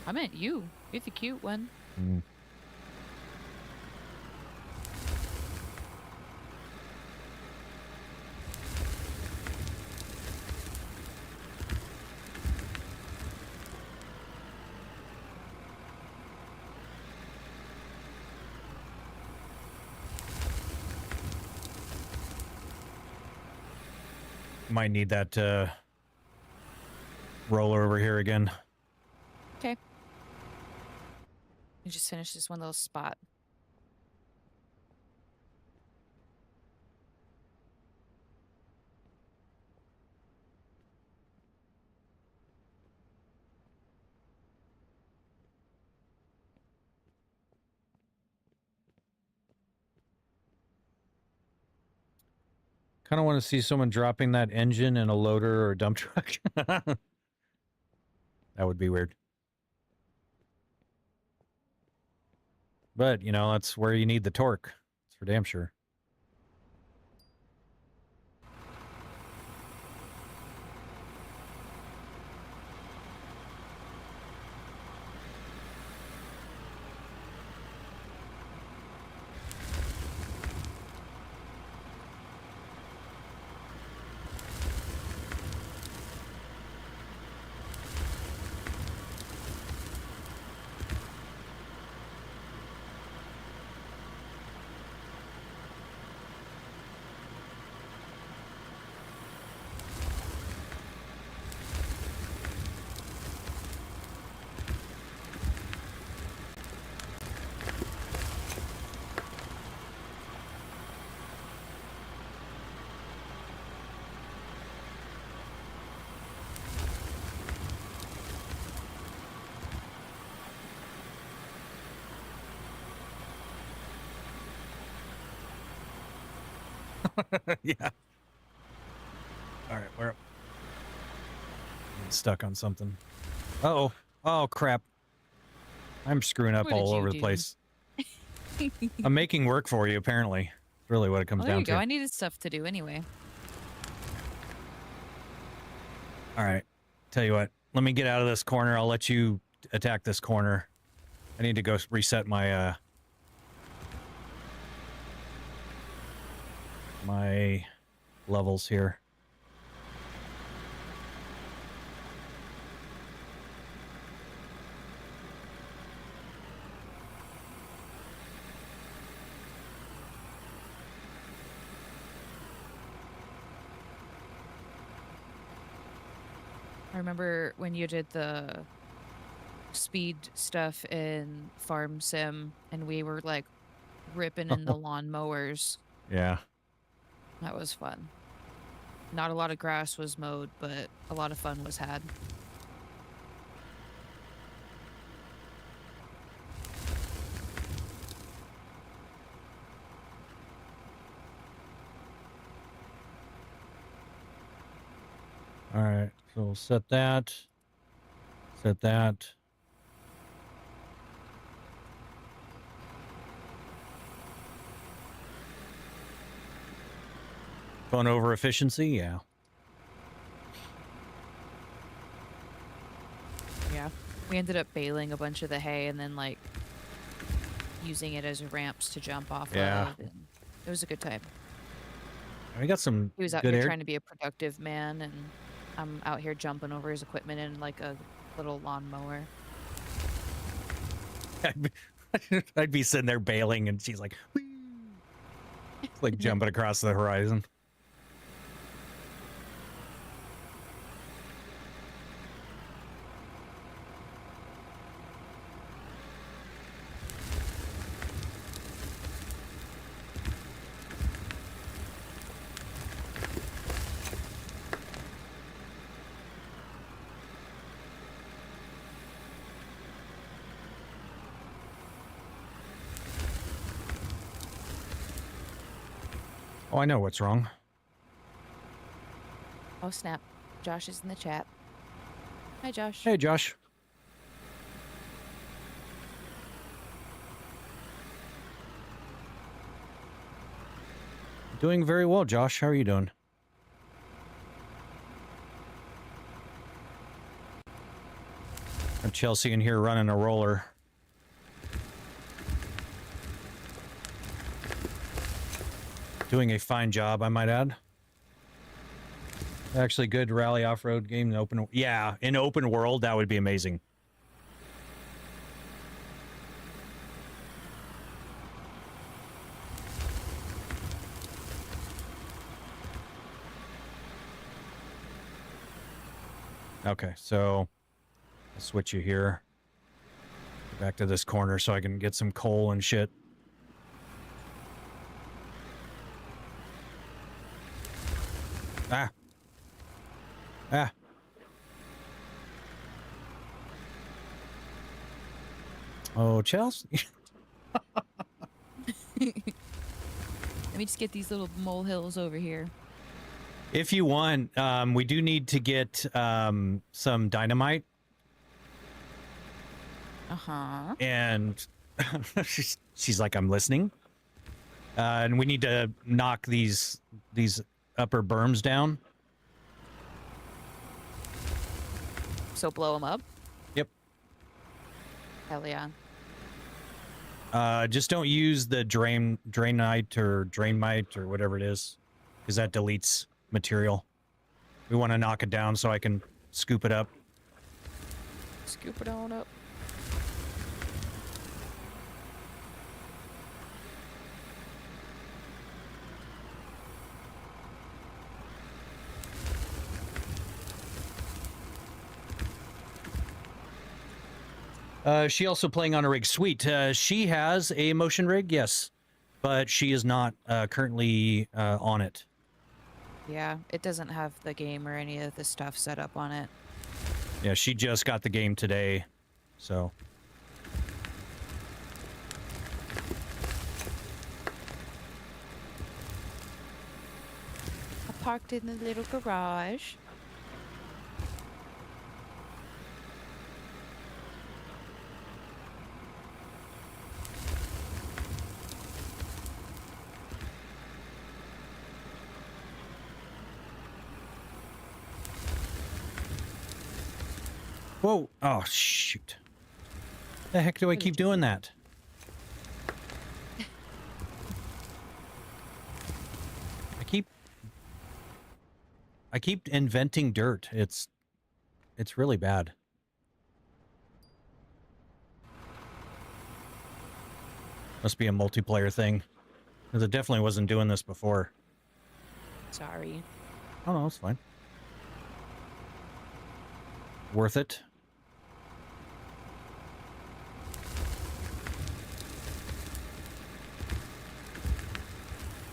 I meant you. You're the cute one. Mm. Might need that roller over here again. Okay. You just finished this one little spot. Kind of want to see someone dropping that engine in a loader or a dump truck. That would be weird. But, you know, that's where you need the torque. That's for damn sure. Yeah. All right, we're stuck on something. Uh-oh. Oh, crap. I'm screwing up What did all you over the do? place. I'm making work for you, apparently. It's really what it comes Well, there down you to. go. I needed stuff to do anyway. All right. Tell you what. Let me get out of this corner. I'll let you attack this corner. I need to go reset my my levels here. I remember when you did the speed stuff in Farm Sim and we were like ripping in the lawnmowers. Yeah. That was fun. Not a lot of grass was mowed, but a lot of fun was had. All right. So we'll set that. Set that. Fun over efficiency? Yeah. Yeah. We ended up baling a bunch of the hay and then like using it as ramps to jump off Yeah. of. And it was a good time. We got some He was out good here air. trying to be a productive man, and I'm out here jumping over his equipment in like a little lawnmower. I'd be sitting there bailing, and she's like, "Whee!" It's like jumping across the horizon. Oh, I know what's wrong. Oh snap! Josh is in the chat. Hi, Josh. Hey, Josh. Doing very well, Josh. How are you doing? And Chelsea in here running a roller. Doing a fine job, I might add. Actually, good rally off-road game in open. Yeah, in open world, that would be amazing. Okay, so I'll switch you here. Back to this corner so I can get some coal and shit. Ah. Ah. Oh, Chelsea. Let me just get these little molehills over here. If you want, we do need to get some dynamite. Uh-huh. And she's like, I'm listening. And we need to knock these upper berms down. So blow them up? Yep. Hell yeah. Just don't use the drainite or drainmite or whatever it is, because that deletes material. We want to knock it down so I can scoop it up. Scoop it on up. She also playing on a rig. Sweet. She has a motion rig, yes, but she is not currently on it. Yeah, it doesn't have the game or any of the stuff set up on it. Yeah, she just got the game today, so. I parked in the little garage. Whoa! Oh shoot! The heck do I keep doing that? I keep inventing dirt. It's really bad. Must be a multiplayer thing. Because it definitely wasn't doing this before. Sorry. Oh no, it's fine. Worth it.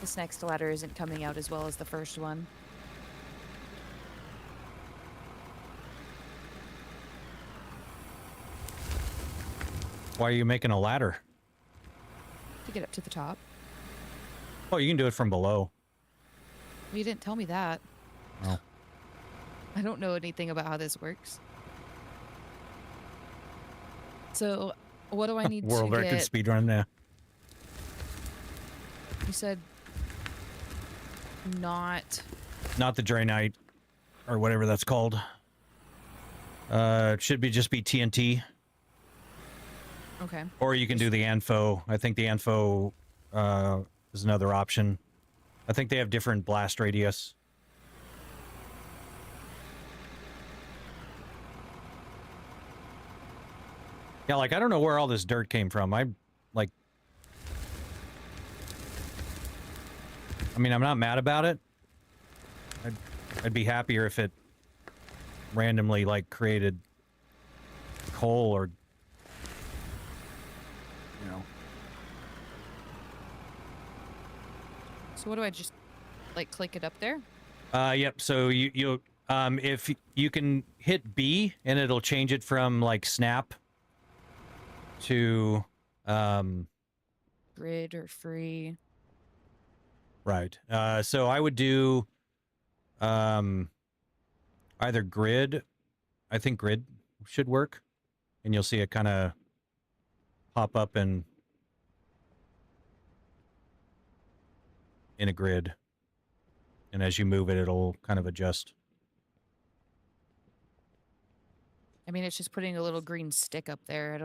This next ladder isn't coming out as well as the first one. Why are you making a ladder? To get up to the top. Oh, you can do it from below. Well, you didn't tell me that. Oh. I don't know anything about how this works. So, what do I need World to record get? speed run now. You said not. Not the drainite or whatever that's called. It should be just be TNT. Okay. Or you can do the Anfo. I think the Anfo is another option. I think they have different blast radius. Yeah, like, I don't know where all this dirt came from. I mean, I'm not mad about it. I'd be happier if it randomly, like, created coal or, you know. So what do I just like click it up there? Yep. So you if you can hit B and it'll change it from like snap to Grid or free? right. So I would do either grid. I think grid should work, and you'll see it kind of pop up in a grid, and as you move it, it'll kind of adjust. I mean, it's just putting a little green stick up there.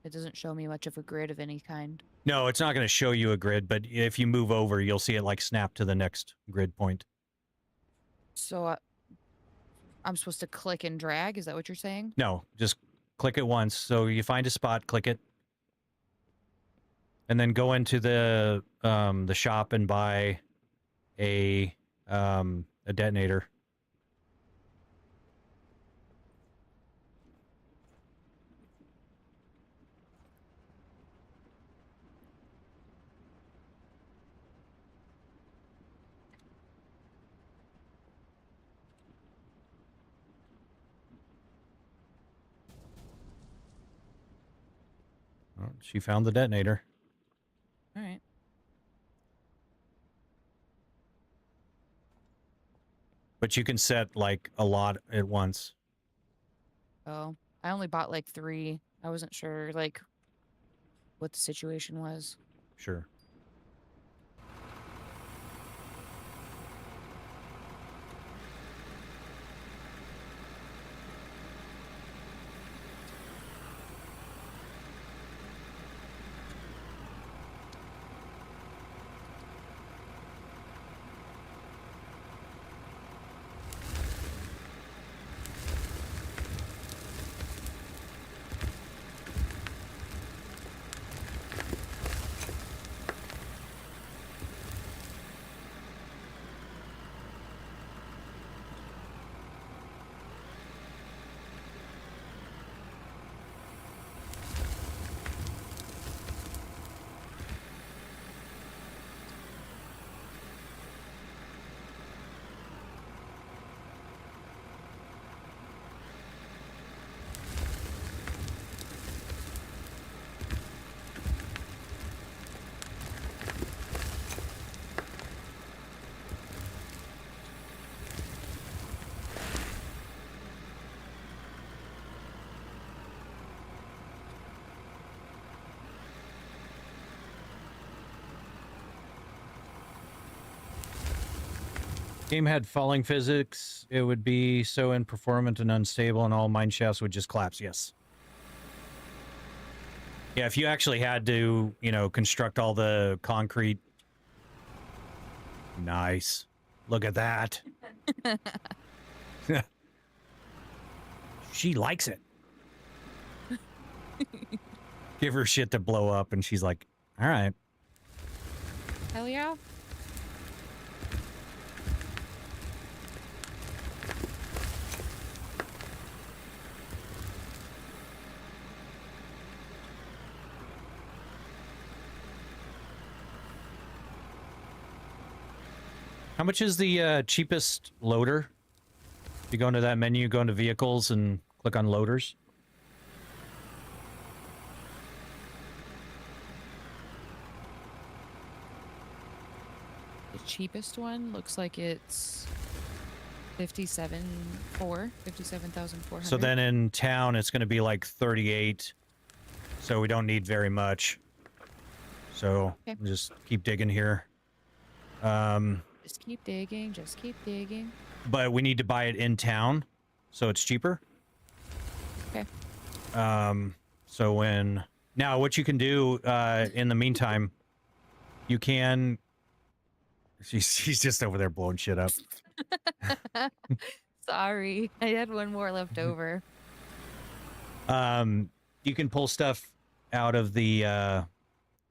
It doesn't show me much of a grid of any kind. No, it's not going to show you a grid, but if you move over, you'll see it like snap to the next grid point. So I'm supposed to click and drag? Is that what you're saying? No, just click it once. So you find a spot, click it, and then go into the shop and buy a detonator. Oh, she found the detonator. All right. But you can set like a lot at once. Oh, I only bought like 3. I wasn't sure like what the situation was. Sure. Game had falling physics. It would be so imperformant and unstable, and all mine shafts would just collapse. Yes. Yeah, if you actually had to, construct all the concrete. Nice. Look at that. She likes it. Give her shit to blow up, and she's like, all right. Hell yeah. How much is the cheapest loader? You go into that menu, go into vehicles, and click on loaders. The cheapest one looks like it's 57,400. So then in town, it's going to be like 38. So we don't need very much. So Okay. just keep digging here. Just keep digging. Just keep digging. But we need to buy it in town, so it's cheaper. Okay. So now what you can do in the meantime, you can. She's just over there blowing shit up. Sorry, I had one more left over. You can pull stuff out of the out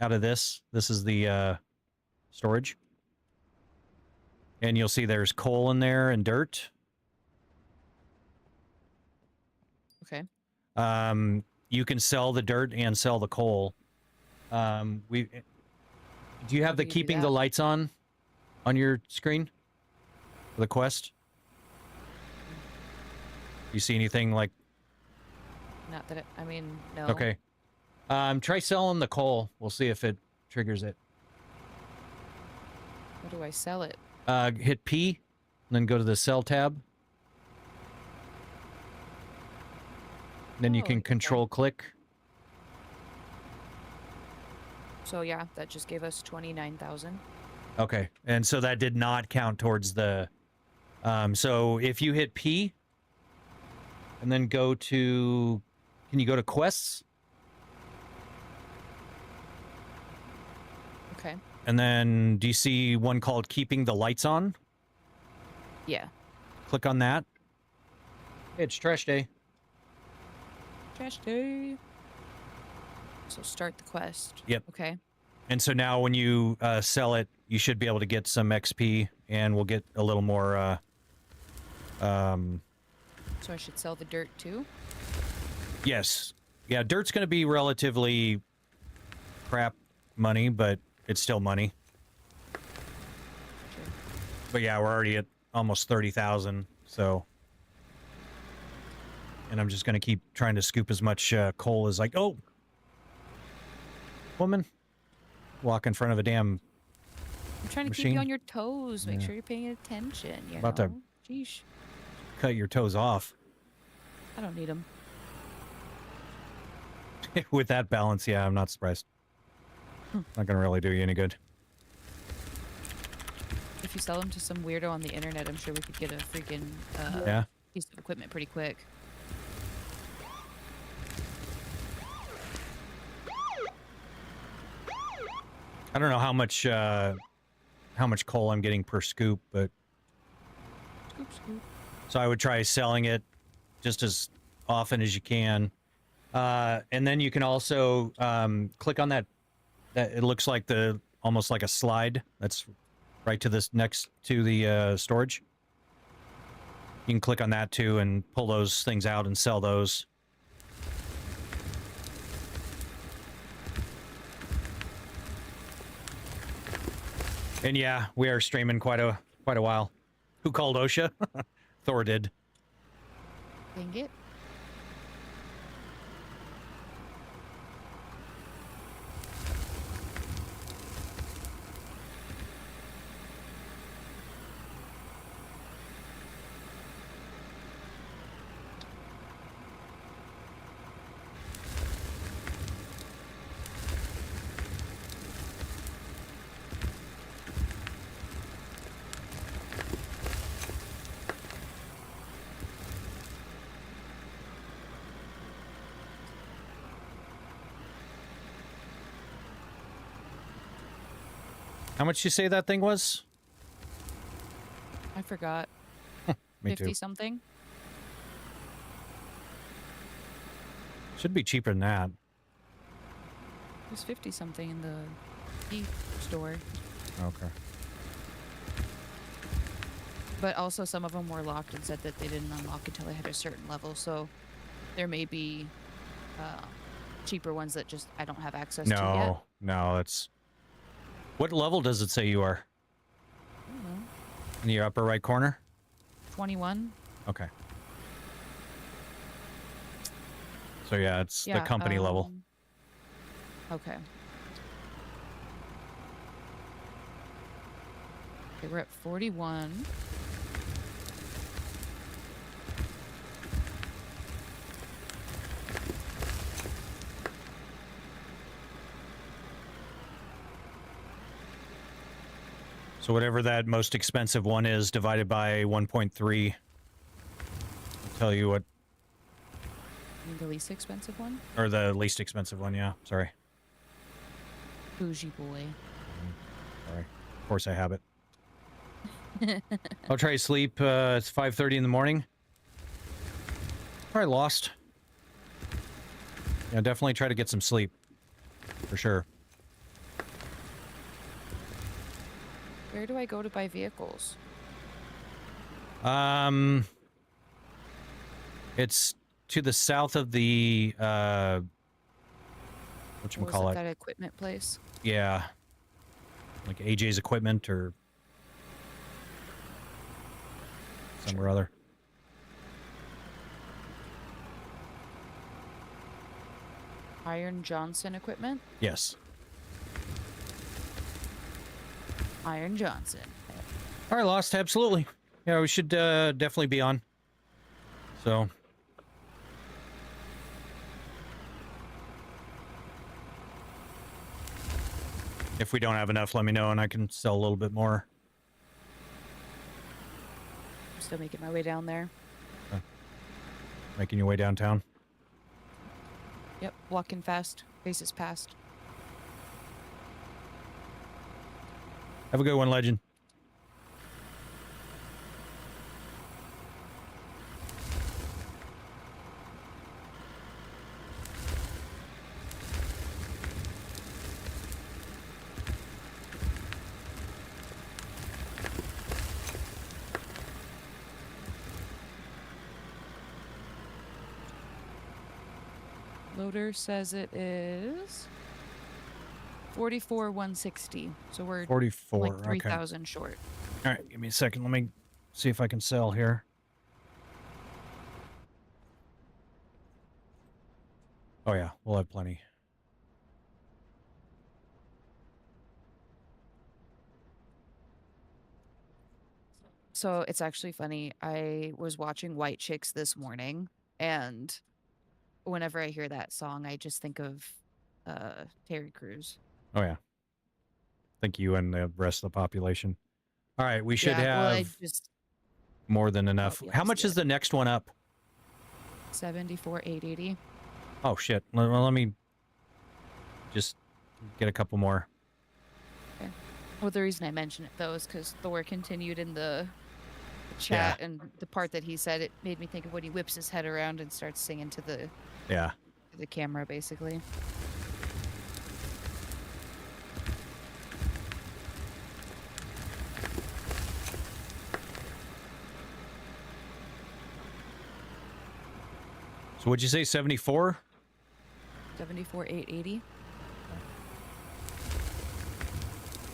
of this. This is the storage. And you'll see there's coal in there and dirt. Okay. You can sell the dirt and sell the coal. Do you have the do you do keeping the that? lights on your screen? For the quest? You see anything like? Not that no. Okay. Try selling the coal. We'll see if it triggers it. How do I sell it? Hit P, and then go to the sell tab. Then you Oh, can okay. control click. So yeah, that just gave us 29,000. Okay, and so that did not count towards the. So if you hit P, and then go to, can you go to quests? Okay. And then do you see one called keeping the lights on? Yeah. Click on that. It's trash day. Trash day. So start the quest. Yep. Okay. And so now when you sell it, you should be able to get some XP, and we'll get a little more. So I should sell the dirt too? Yes. Yeah, dirt's going to be relatively crap money, but it's still money. Sure. But yeah, we're already at almost 30,000, so. And I'm just going to keep trying to scoop as much coal as like, oh! Woman. Walk in front of a damn I'm trying to keep machine. you on your toes. Make Yeah. sure you're paying attention. You About know? to- Sheesh. cut your toes off. I don't need them. With that balance, yeah, I'm not surprised. Not going to really do you any good. If you sell them to some weirdo on the internet, I'm sure we could get a freaking Yeah. piece of equipment pretty quick. I don't know how much coal I'm getting per scoop, but Scoop, scoop. so I would try selling it just as often as you can. And then you can also click on that it looks like almost like a slide that's right to this next to the storage. You can click on that too and pull those things out and sell those. And yeah, we are streaming quite a while. Who called OSHA? Thor did. Dang it. How much you say that thing was? I forgot. Me 50 too. something? Should be cheaper than that. It was 50 something in the Heave store. Okay. But also some of them were locked and said that they didn't unlock until they had a certain level. So there may be cheaper ones that just I don't have access to yet. No, it's... What level does it say you are? I don't know. In the upper right corner? 21? Okay. So yeah, it's the company level. Okay. Okay, we're at 41. So whatever that most expensive one is divided by 1.3. I'll tell you what, You mean the least expensive one? or the least expensive one, yeah. Sorry. Bougie boy. Sorry. Of course I have it. I'll try to sleep. It's 5:30 in the morning. All right, lost. Yeah, definitely try to get some sleep. For sure. Where do I go to buy vehicles? It's to the south of the Was whatchamacallit? that equipment place? Yeah. Like AJ's equipment or some or other. Iron Johnson equipment? Yes. Iron Johnson. All right, lost. Absolutely. Yeah, we should definitely be on. So. If we don't have enough, let me know and I can sell a little bit more. I'm still making my way down there. Making your way downtown. Yep, walking fast. Faces past. Have a good one, Legend. Loader says it is 44,160. So we're 44. like Okay. 3,000 short. All right, give me a second. Let me see if I can sell here. Oh yeah, we'll have plenty. So it's actually funny. I was watching White Chicks this morning, and whenever I hear that song, I just think of Terry Crews. Oh yeah. Thank you and the rest of the population. All right, we should Yeah, well, I have just more than enough. yeah, How let's much do is it. the next one up? 74,880. Oh shit. Let me just get a couple more. Okay. Well, the reason I mention it though is because Thor continued in the chat, and the part that he said, it made me think of when he whips his head around and starts singing to Yeah. the camera, basically. So what'd you say, 74? 74,880.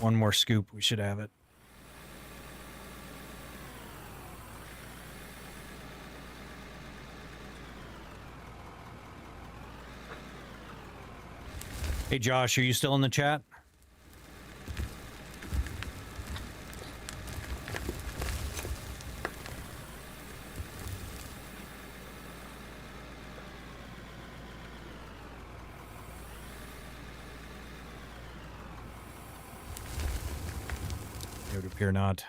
One more scoop, we should have it. Hey Josh, are you still in the chat? It would appear not.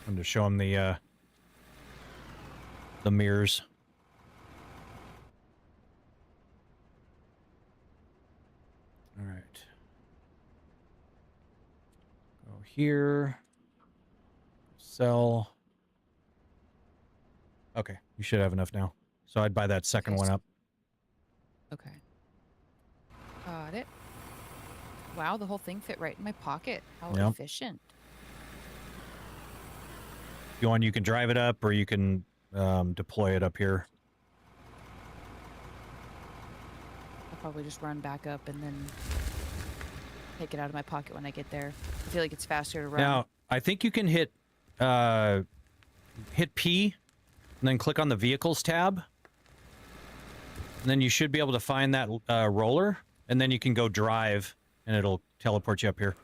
I'm to show him the mirrors. All right. Go here. Sell. Okay, you should have enough now. So I'd buy that second one up. Okay. Got it. Wow, the whole thing fit right in my pocket. How Yep. efficient. If you want, you can drive it up, or you can deploy it up here. I'll probably just run back up and then take it out of my pocket when I get there. I feel like it's faster to run. Now, I think you can hit P, and then click on the Vehicles tab. And then you should be able to find that roller, and then you can go drive, and it'll teleport you up here.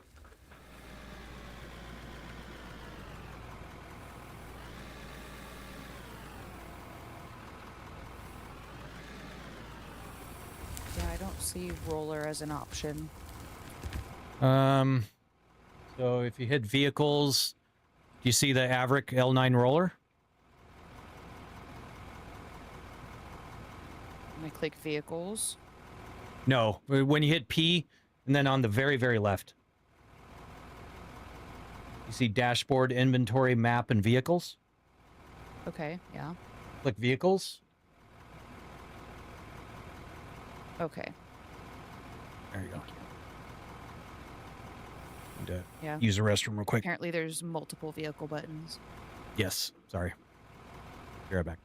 Yeah, I don't see roller as an option. So if you hit Vehicles, do you see the Averick L9 roller? And I click vehicles. No, when you hit P, and then on the very, very left. You see Dashboard, Inventory, Map, and Vehicles? Okay, yeah. Click Vehicles. Okay. There you go. And, Yeah. use the restroom real quick. Apparently there's multiple vehicle buttons. Yes, sorry. Be right back.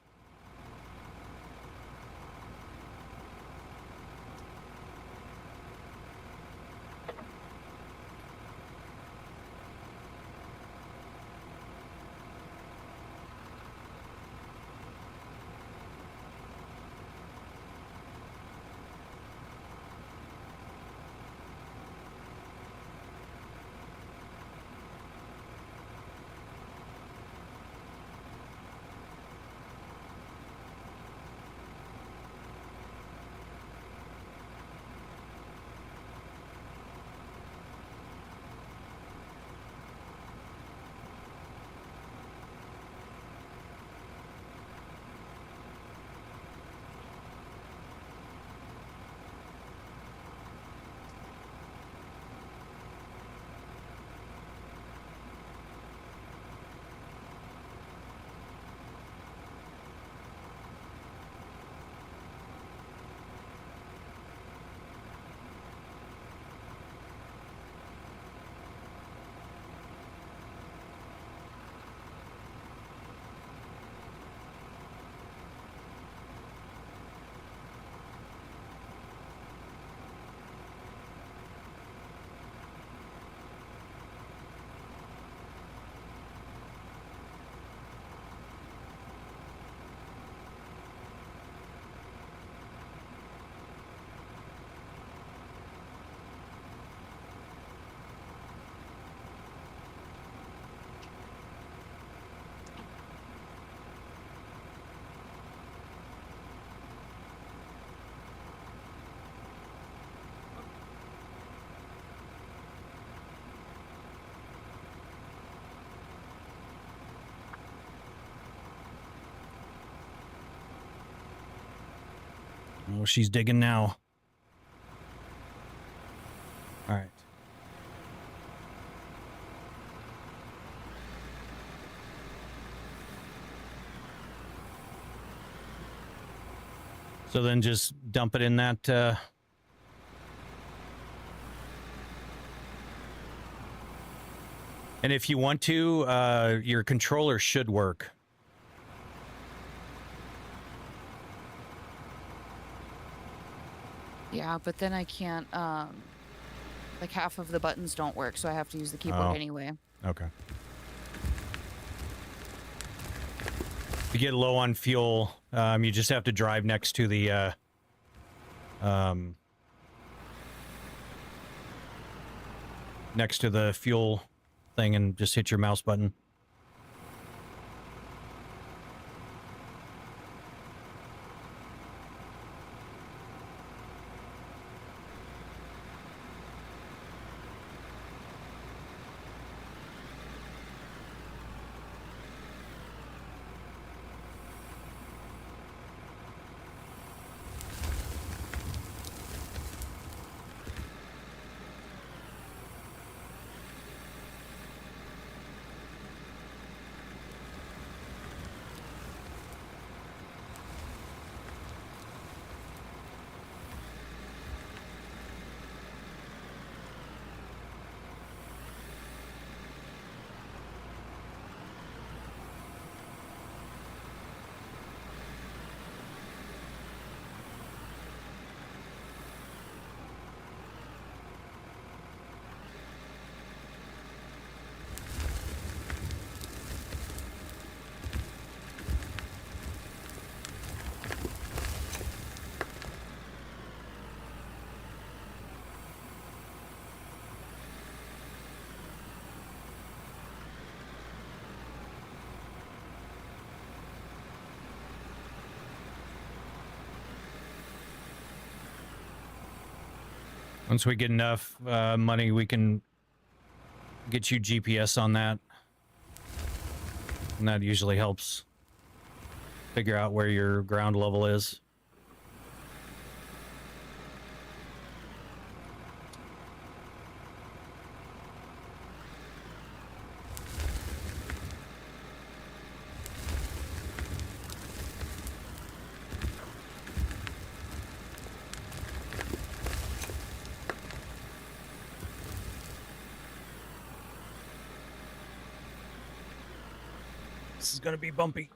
Oh, she's digging now. All right. So then just dump it in that... And if you want to, your controller should work. Yeah, but then I can't, like half of the buttons don't work, so I have to use the keyboard Oh. anyway. Okay. To get low on fuel, you just have to drive next to the, next to the fuel thing and just hit your mouse button. Once we get enough money, we can get you GPS on that. And that usually helps figure out where your ground level is. This is gonna be bumpy.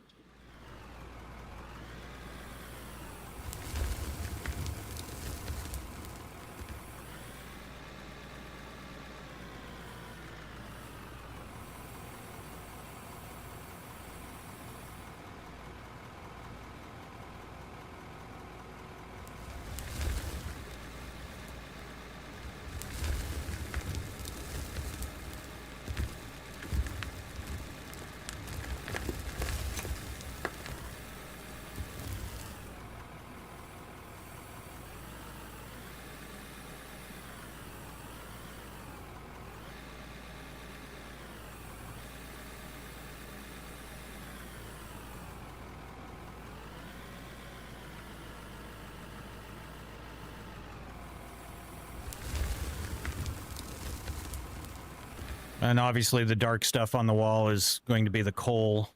And obviously the dark stuff on the wall is going to be the coal.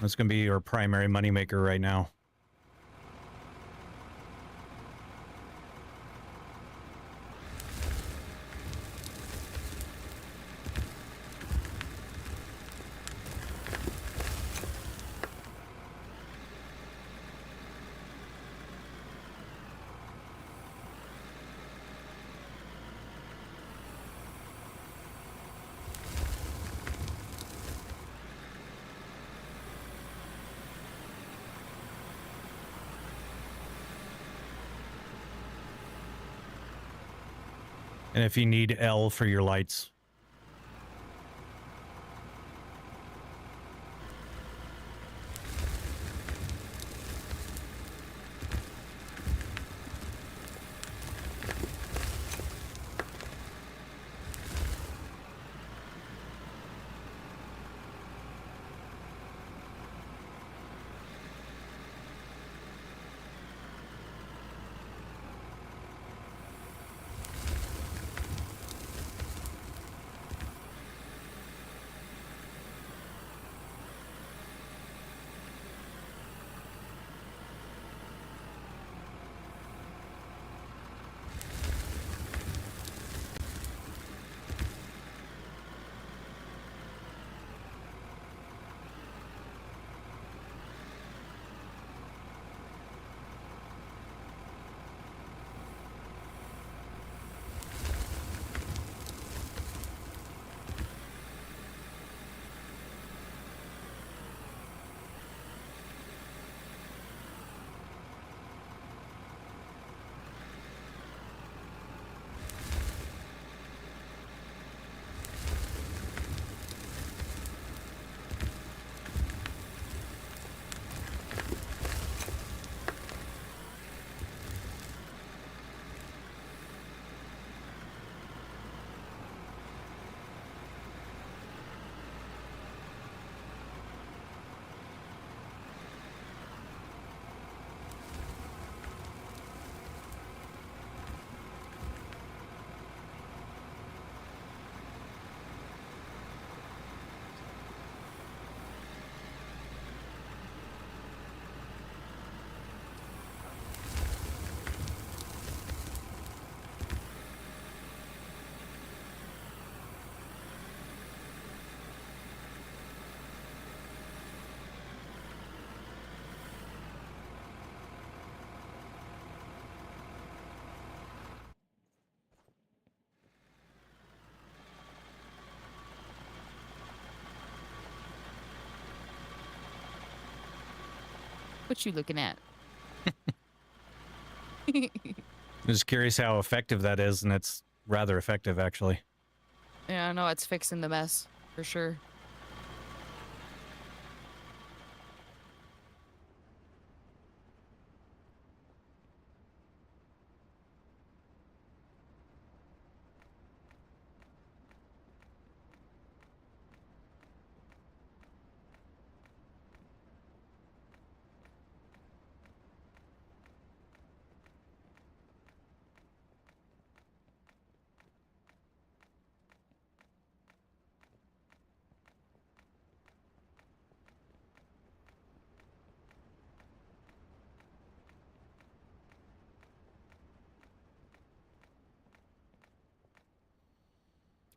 That's going to be your primary moneymaker right now. And if you need L for your lights. What you looking at? I'm just curious how effective that is, and it's rather effective, actually. Yeah, I know it's fixing the mess for sure.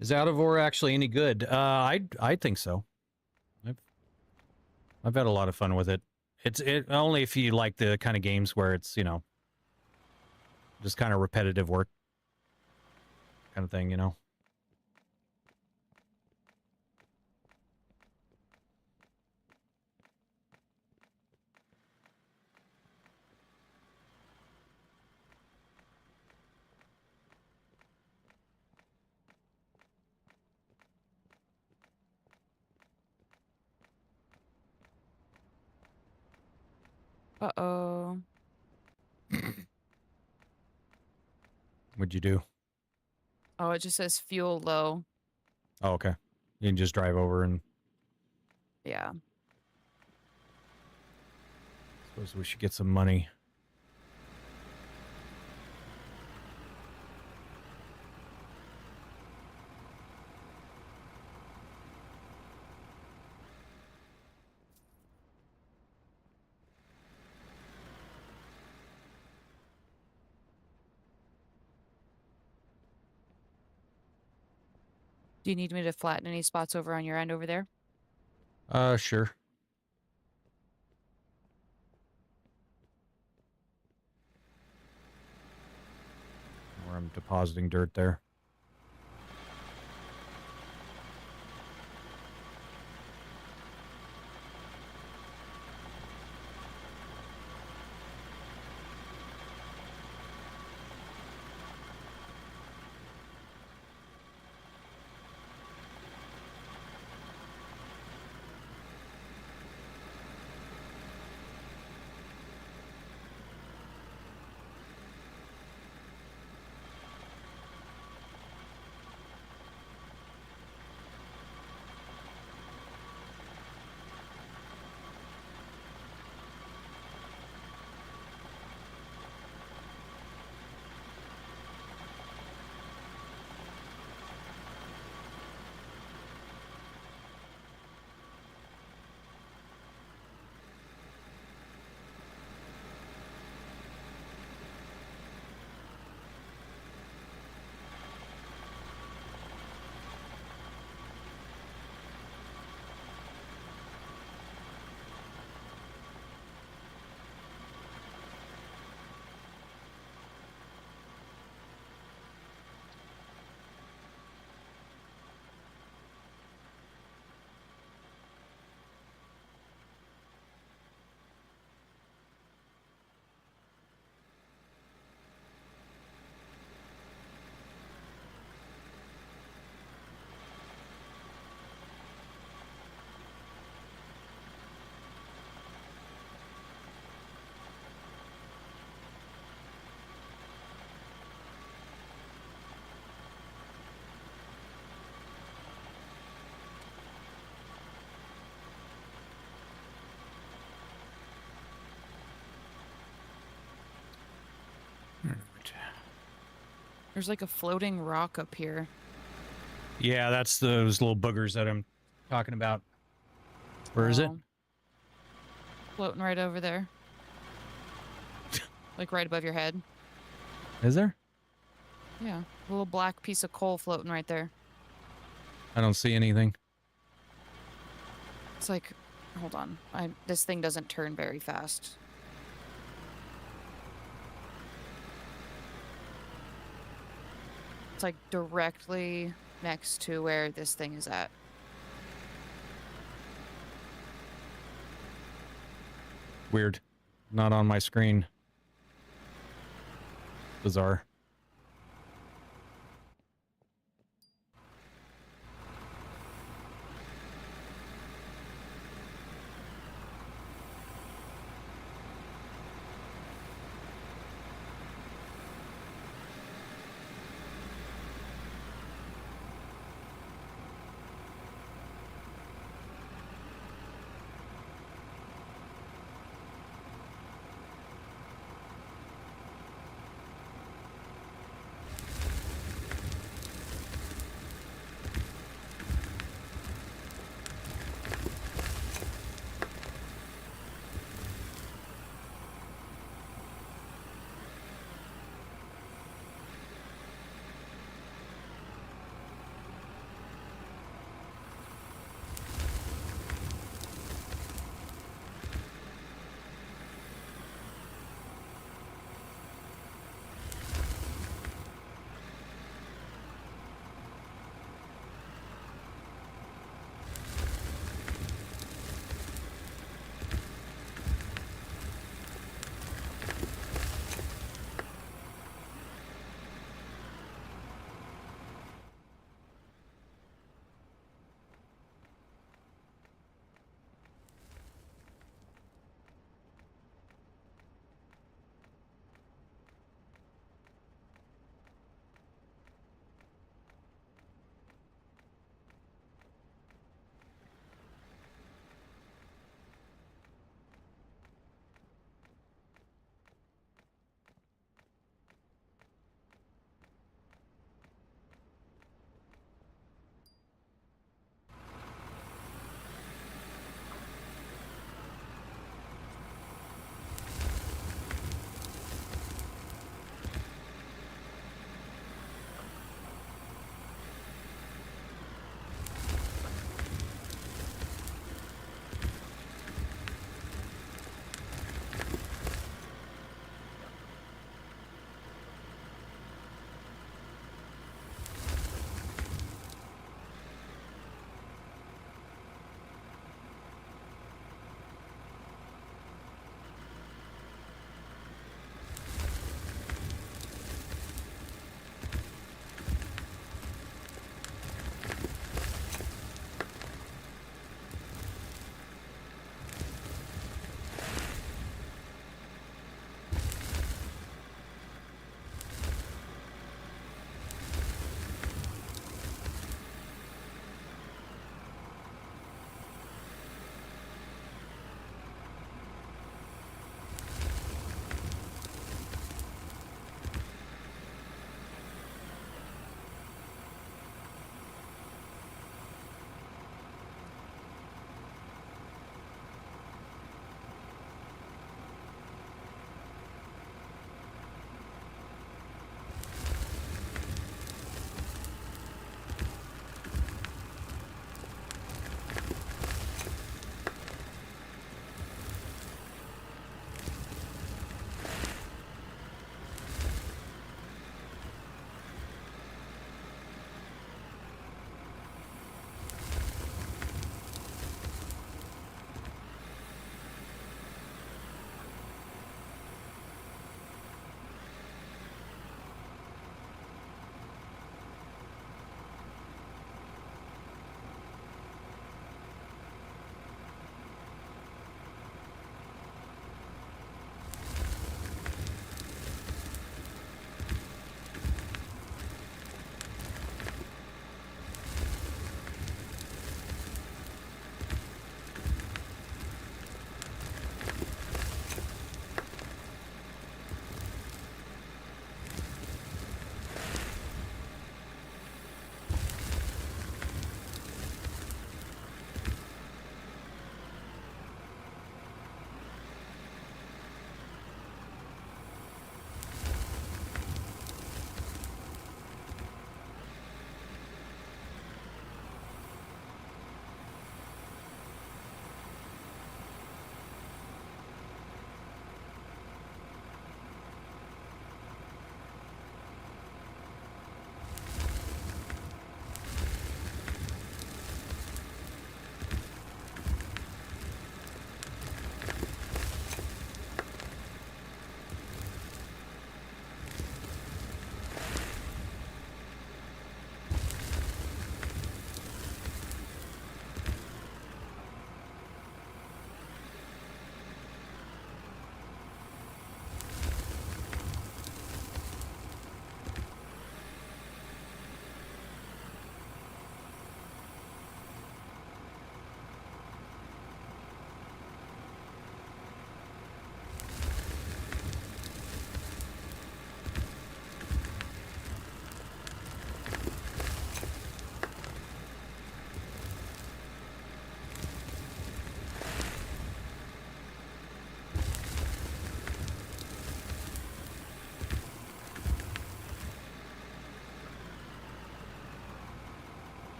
Is Out of Ore actually any good? I think so. I've had a lot of fun with it. It's only if you like the kind of games where it's, you know, just kind of repetitive work kind of thing, you know. Uh-oh. What'd you do? Oh, it just says fuel low. Oh, okay. You can just drive over and Yeah. suppose we should get some money. Do you need me to flatten any spots over on your end over there? Sure. Where I'm depositing dirt there. There's like a floating rock up here. Yeah, that's those little boogers that I'm talking about. Where is it? Oh. Floating right over there. Like right above your head. Is there? Yeah. A little black piece of coal floating right there. I don't see anything. It's like, hold on. This thing doesn't turn very fast. It's like directly next to where this thing is at. Weird. not on my screen. Bizarre.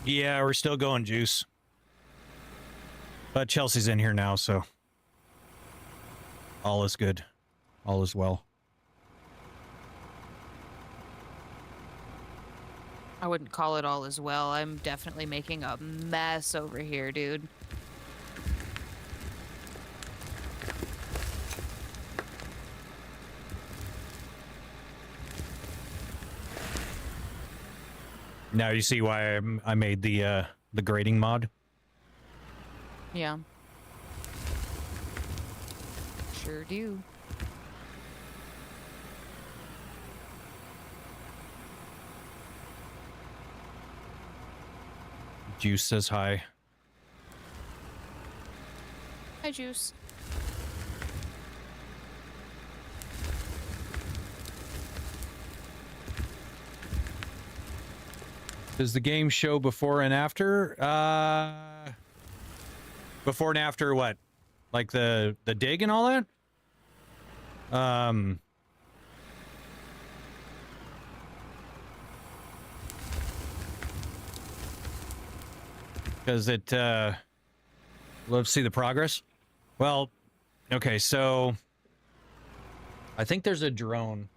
Yeah, we're still going juice. But Chelsea's in here now, so all is good. All is well. I wouldn't call it all as well. I'm definitely making a mess over here, dude. Now you see why I made the grading mod. Yeah. Sure do. Juice says hi. Hi, Juice. Does the game show before and after? Before and after what? Like the dig and all that? Because it love to see the progress. Well, okay, so I think there's a drone.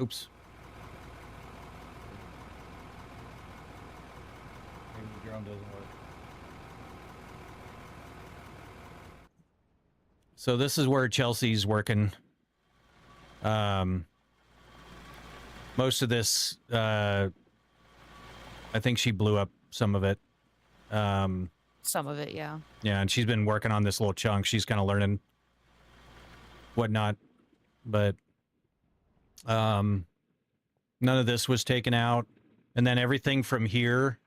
Oops. Maybe the drone doesn't work. So this is where Chelsea's working. Most of this, I think she blew up some of it. Some of it, yeah. Yeah, and she's been working on this little chunk. She's kind of learning whatnot, but none of this was taken out. And then everything from here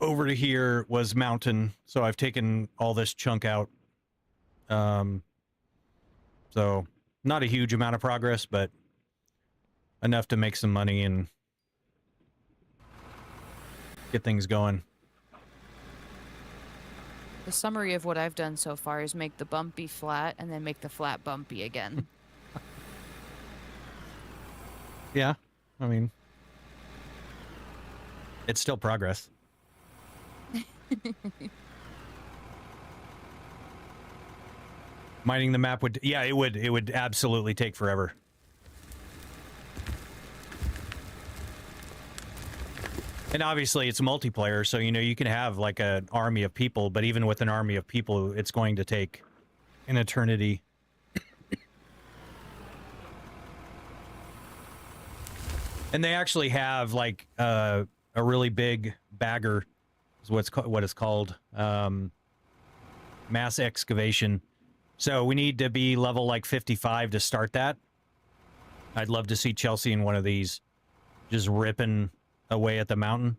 over to here was mountain. So I've taken all this chunk out. So not a huge amount of progress, but enough to make some money and get things going. The summary of what I've done so far is make the bumpy flat and then make the flat bumpy again. Yeah, I mean, it's still progress. Mining the map would, yeah, it would absolutely take forever. And obviously it's multiplayer, so, you know, you can have like an army of people, but even with an army of people, it's going to take an eternity. And they actually have like a really big bagger, is what it's called, mass excavation. So we need to be level like 55 to start that. I'd love to see Chelsea in one of these, just ripping away at the mountain.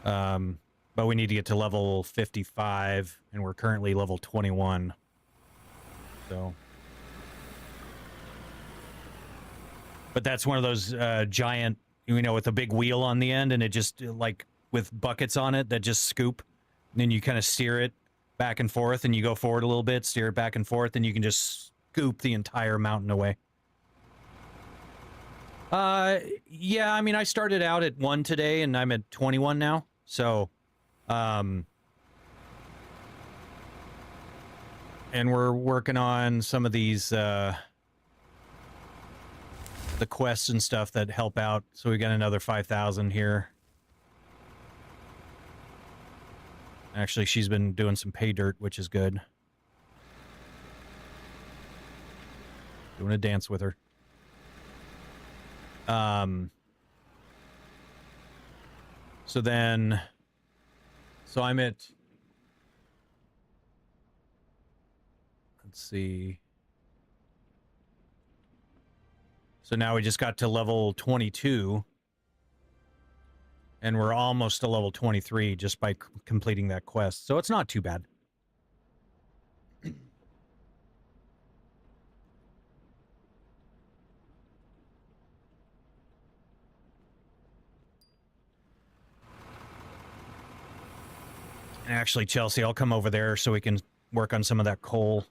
But we need to get to level 55, and we're currently level 21. So, but that's one of those giant, you know, with a big wheel on the end, and it just like with buckets on it that just scoop, and then you kind of steer it back and forth, and you go forward a little bit, steer it back and forth, and you can just scoop the entire mountain away. Yeah, I mean, I started out at 1 today, and I'm at 21 now. So, and we're working on some of these, the quests and stuff that help out. So we got another 5,000 here. Actually, she's been doing some pay dirt, which is good. Doing a dance with her. So then, so I'm at, let's see. So now we just got to level 22, and we're almost to level 23 just by completing that quest. So it's not too bad. Actually, Chelsea, I'll come over there so we can work on some of that coal.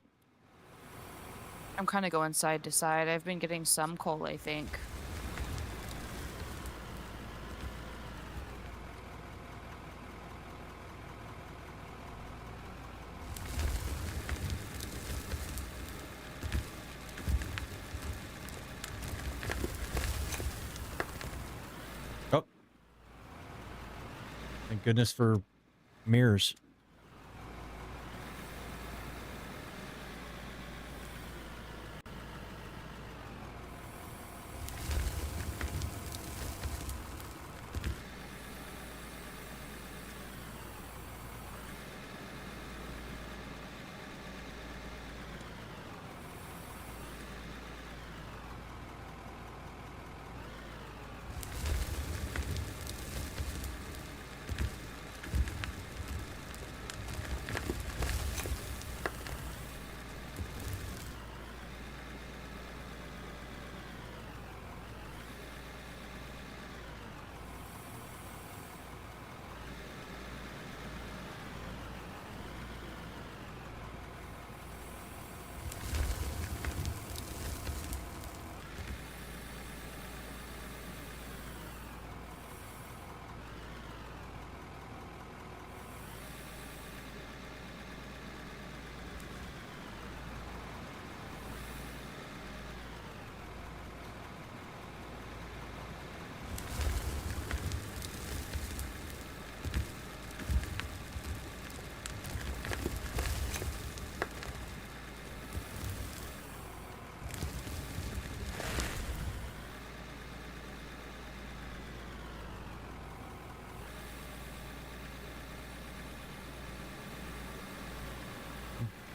I'm kind of going side to side. I've been getting some coal, I think. Thank goodness for mirrors.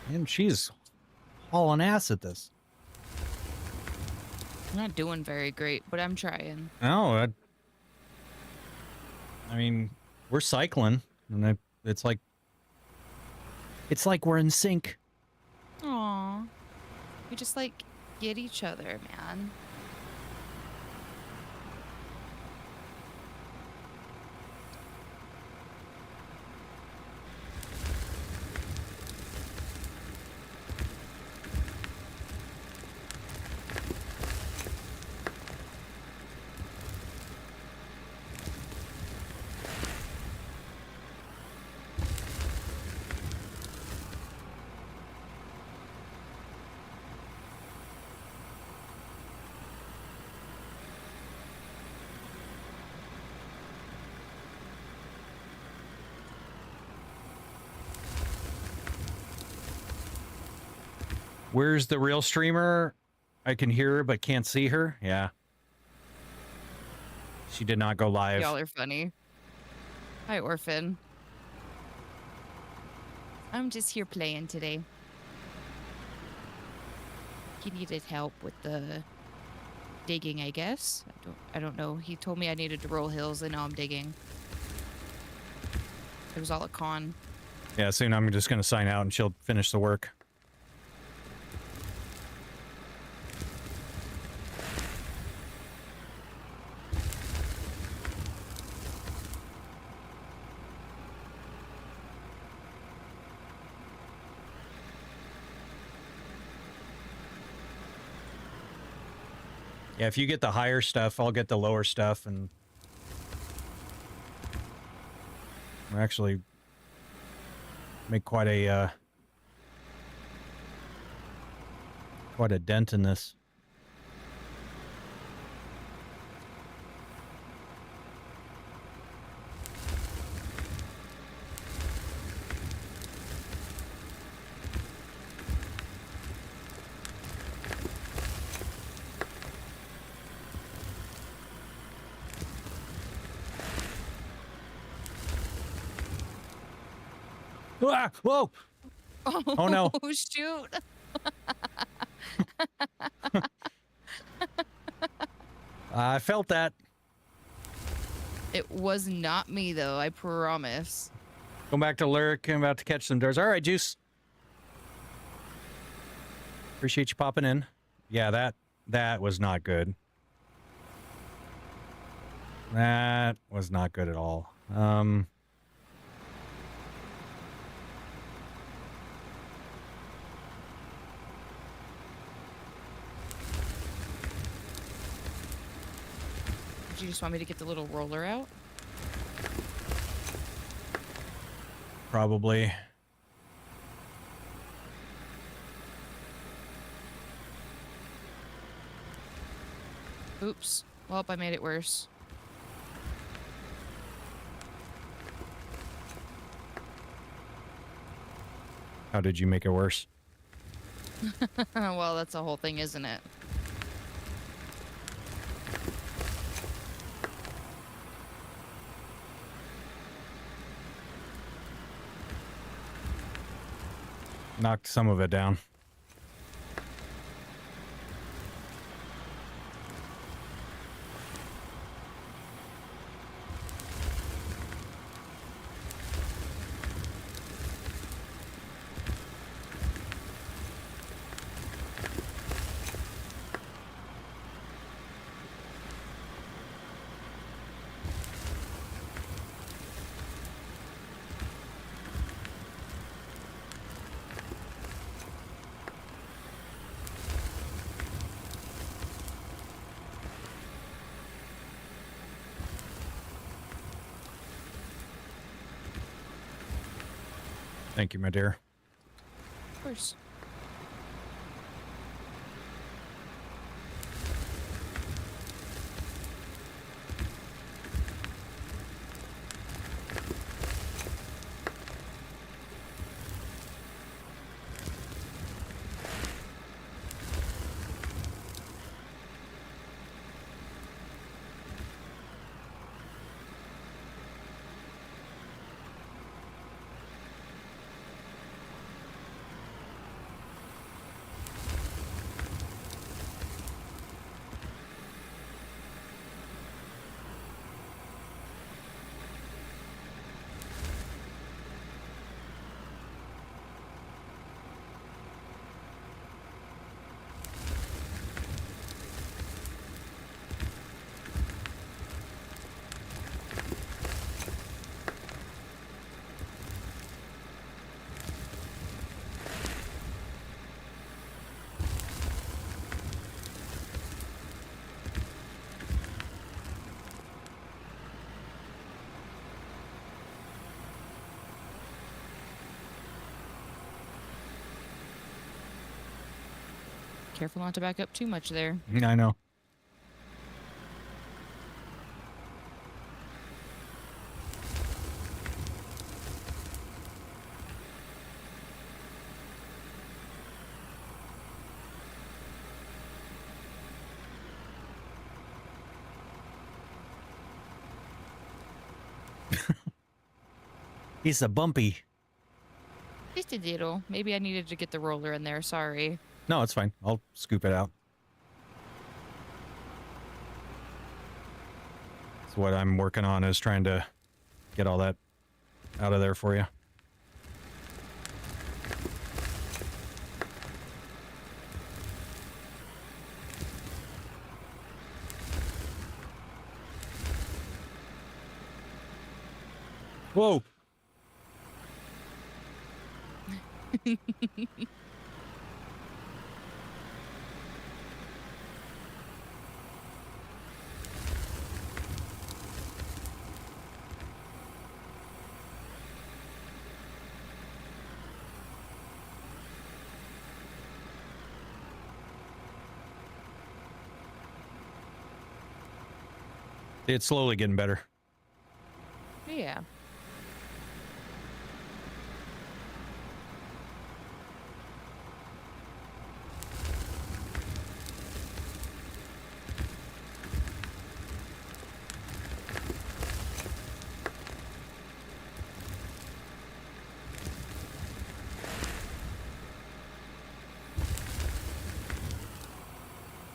And she's hauling ass at this. I'm not doing very great, but I'm trying. No, I mean, we're cycling, and it's like we're in sync. Aw. We just like get each other, man. Where's the real streamer? I can hear her but can't see her. Yeah. She did not go live. Y'all are funny. Hi, Orphan. I'm just here playing today. He needed help with the digging, I guess. I don't know. He told me I needed to roll hills, and now I'm digging. It was all a con. Yeah, soon I'm just going to sign out and she'll finish the work. Yeah, if you get the higher stuff, I'll get the lower stuff, and we'll actually make quite a dent in this. Ah, whoa! Oh no! Oh shoot! I felt that. It was not me though. I promise. Going back to Lyric. I'm about to catch some doors. All right, Juice. Appreciate you popping in. Yeah, that was not good. That was not good at all. Did you just want me to get the little roller out? Probably. Oops. Well, I made it worse. How did you make it worse? Well, that's the whole thing, isn't it? Knocked some of it down. Thank you, my dear. Of course. Careful not to back up too much there. I know. He's a bumpy. Just a little. Maybe I needed to get the roller in there. Sorry. No, it's fine. I'll scoop it out. So what I'm working on is trying to get all that out of there for you. Whoa. It's slowly getting better. Yeah.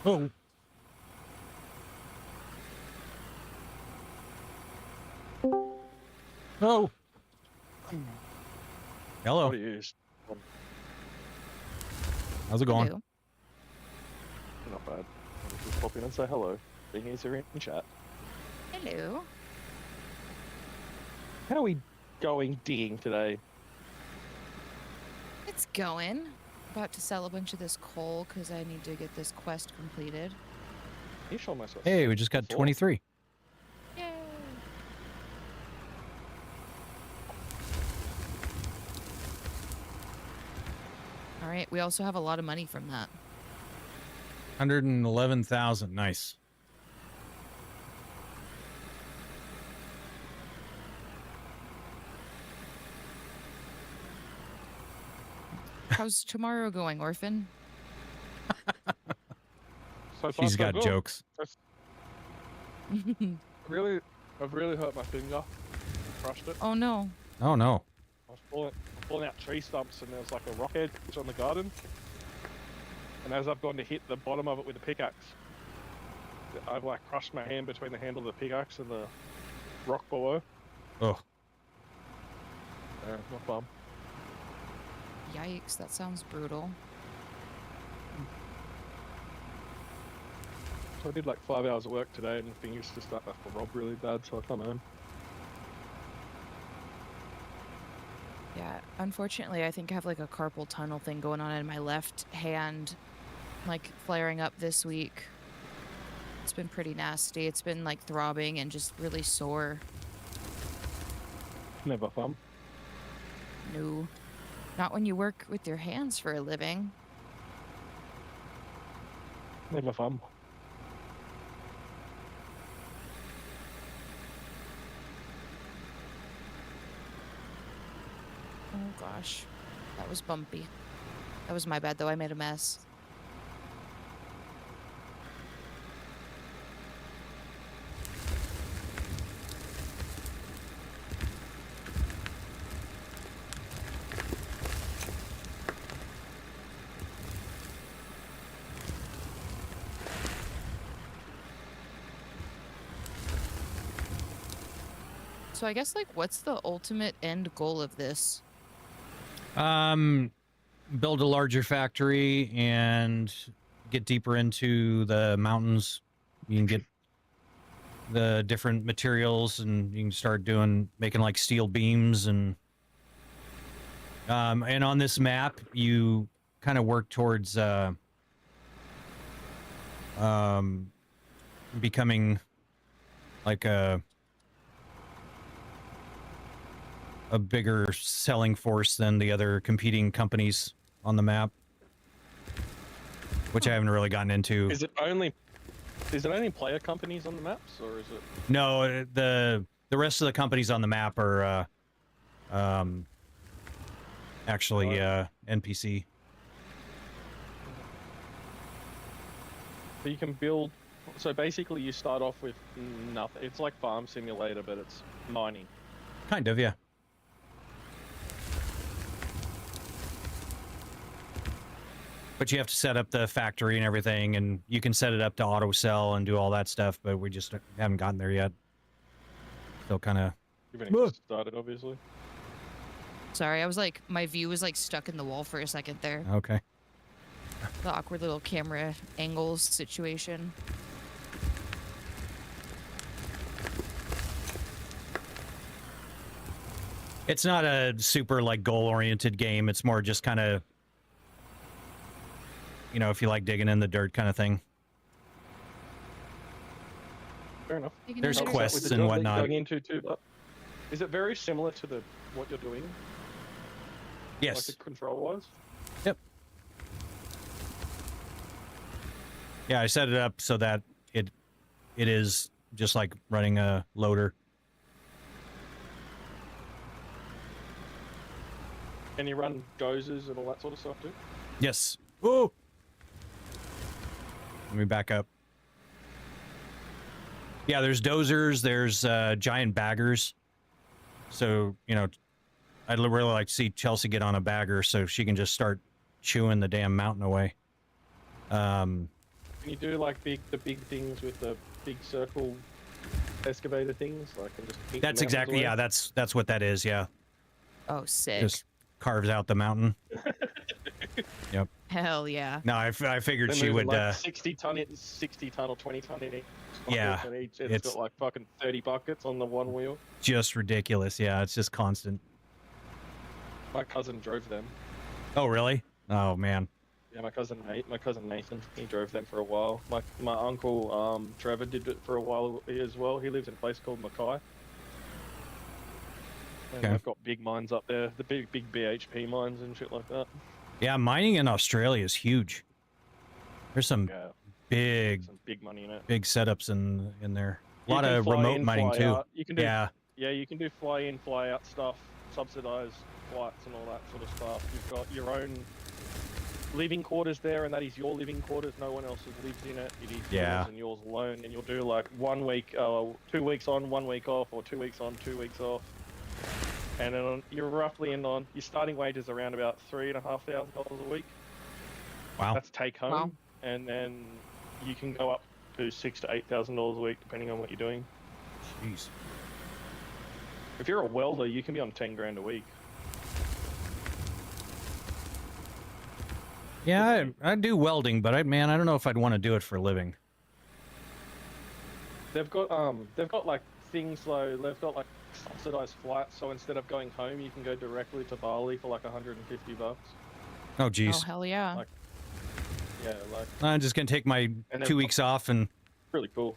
Oh. Oh. Hello. What is? How's it going? Hello. Not bad. I'll just pop in and say hello. Being easier in chat. Hello. How are we going digging today? It's going. About to sell a bunch of this coal because I need to get this quest completed. You show myself. Hey, we just got 23. Yay. All right. We also have a lot of money from that. 111,000. Nice. How's tomorrow going, orphan? So far, She's so got good. jokes. I've really hurt my finger. Crushed it. Oh no. Oh no. I was pulling out tree stumps, and there was like a rock edge on the garden. And as I've gone to hit the bottom of it with a pickaxe, I've like crushed my hand between the handle of the pickaxe and the rock below. Oh. Yeah, not fun. Yikes, that sounds brutal. So I did like 5 hours of work today, and the fingers just started to rob really bad, so I come home. Yeah, unfortunately, I think I have like a carpal tunnel thing going on in my left hand, like flaring up this week. It's been pretty nasty. It's been like throbbing and just really sore. Never fun. No, not when you work with your hands for a living. Never fun. Oh gosh, that was bumpy. That was my bad though, I made a mess. So I guess like what's the ultimate end goal of this? Build a larger factory and get deeper into the mountains. You can get the different materials, and you can start making like steel beams and on this map you kind of work towards becoming like a bigger selling force than the other competing companies on the map, which I haven't really gotten into. Is it only player companies on the maps, or is it? No, the rest of the companies on the map are actually NPC. So you can build. So basically, you start off with nothing. It's like Farm Simulator, but it's mining. Kind of, yeah. But you have to set up the factory and everything, and you can set it up to auto sell and do all that stuff, but we just haven't gotten there yet. Still kind of... You've only just started, obviously. Sorry, I was like, my view was like stuck in the wall for a second there. Okay. The awkward little camera angles situation. It's not a super like goal-oriented game. It's more just kind of, you know, if you like digging in the dirt kind of thing. Fair enough. There's Taking a quests With the and job that you're whatnot. going into too, but is it very similar to what you're doing? Yes. Like control-wise? Yep. Yeah, I set it up so that it is just like running a loader. And you run dozers and all that sort of stuff too? Yes. Whoa. Let me back up. Yeah, there's dozers, there's giant baggers. So, you know, I'd really like to see Chelsea get on a bagger so she can just start chewing the damn mountain away. Can you do like the big things with the big circle excavator things? Like, and just eat the That's mountains exactly, away? yeah, that's what that is, yeah. Oh, sick. Just carves out the mountain. Yep. Hell yeah. No, I figured They're she moving, would, like 60 ton or 20 ton in each. Yeah, And it's it's- got like fucking 30 buckets on the one wheel. just ridiculous. Yeah, it's just constant. My cousin drove them. Oh, really? Oh, man. Yeah, my cousin Nathan, he drove them for a while. My uncle Trevor did it for a while as well. He lives in a place called Mackay. And Okay. they've got big mines up there, the big BHP mines and shit like that. Yeah, mining in Australia is huge. There's some Yeah, big some big money in it. big setups in there. A You lot can of fly remote in, mining fly too. out. You can do, Yeah, yeah, you can do fly in, fly out stuff, subsidized flights and all that sort of stuff. You've got your own living quarters there, and that is your living quarters. No one else lives in it. It is Yeah. yours and yours alone. And you'll do like 1 week, 2 weeks on, 1 week off, or 2 weeks on, 2 weeks off. And then you're roughly in on your starting wage is around about $3,500 a week. Wow. That's take home, Wow. and then you can go up to $6,000 to $8,000 a week depending on what you're doing. Jeez. If you're a welder, you can be on 10 grand a week. Yeah, I do welding, but man, I don't know if I'd want to do it for a living. They've got like things though. They've got like subsidized flights, so instead of going home, you can go directly to Bali for like $150. Oh, Oh, geez. hell yeah. Like- Yeah, like I'm just gonna take my And 2 weeks off and really cool.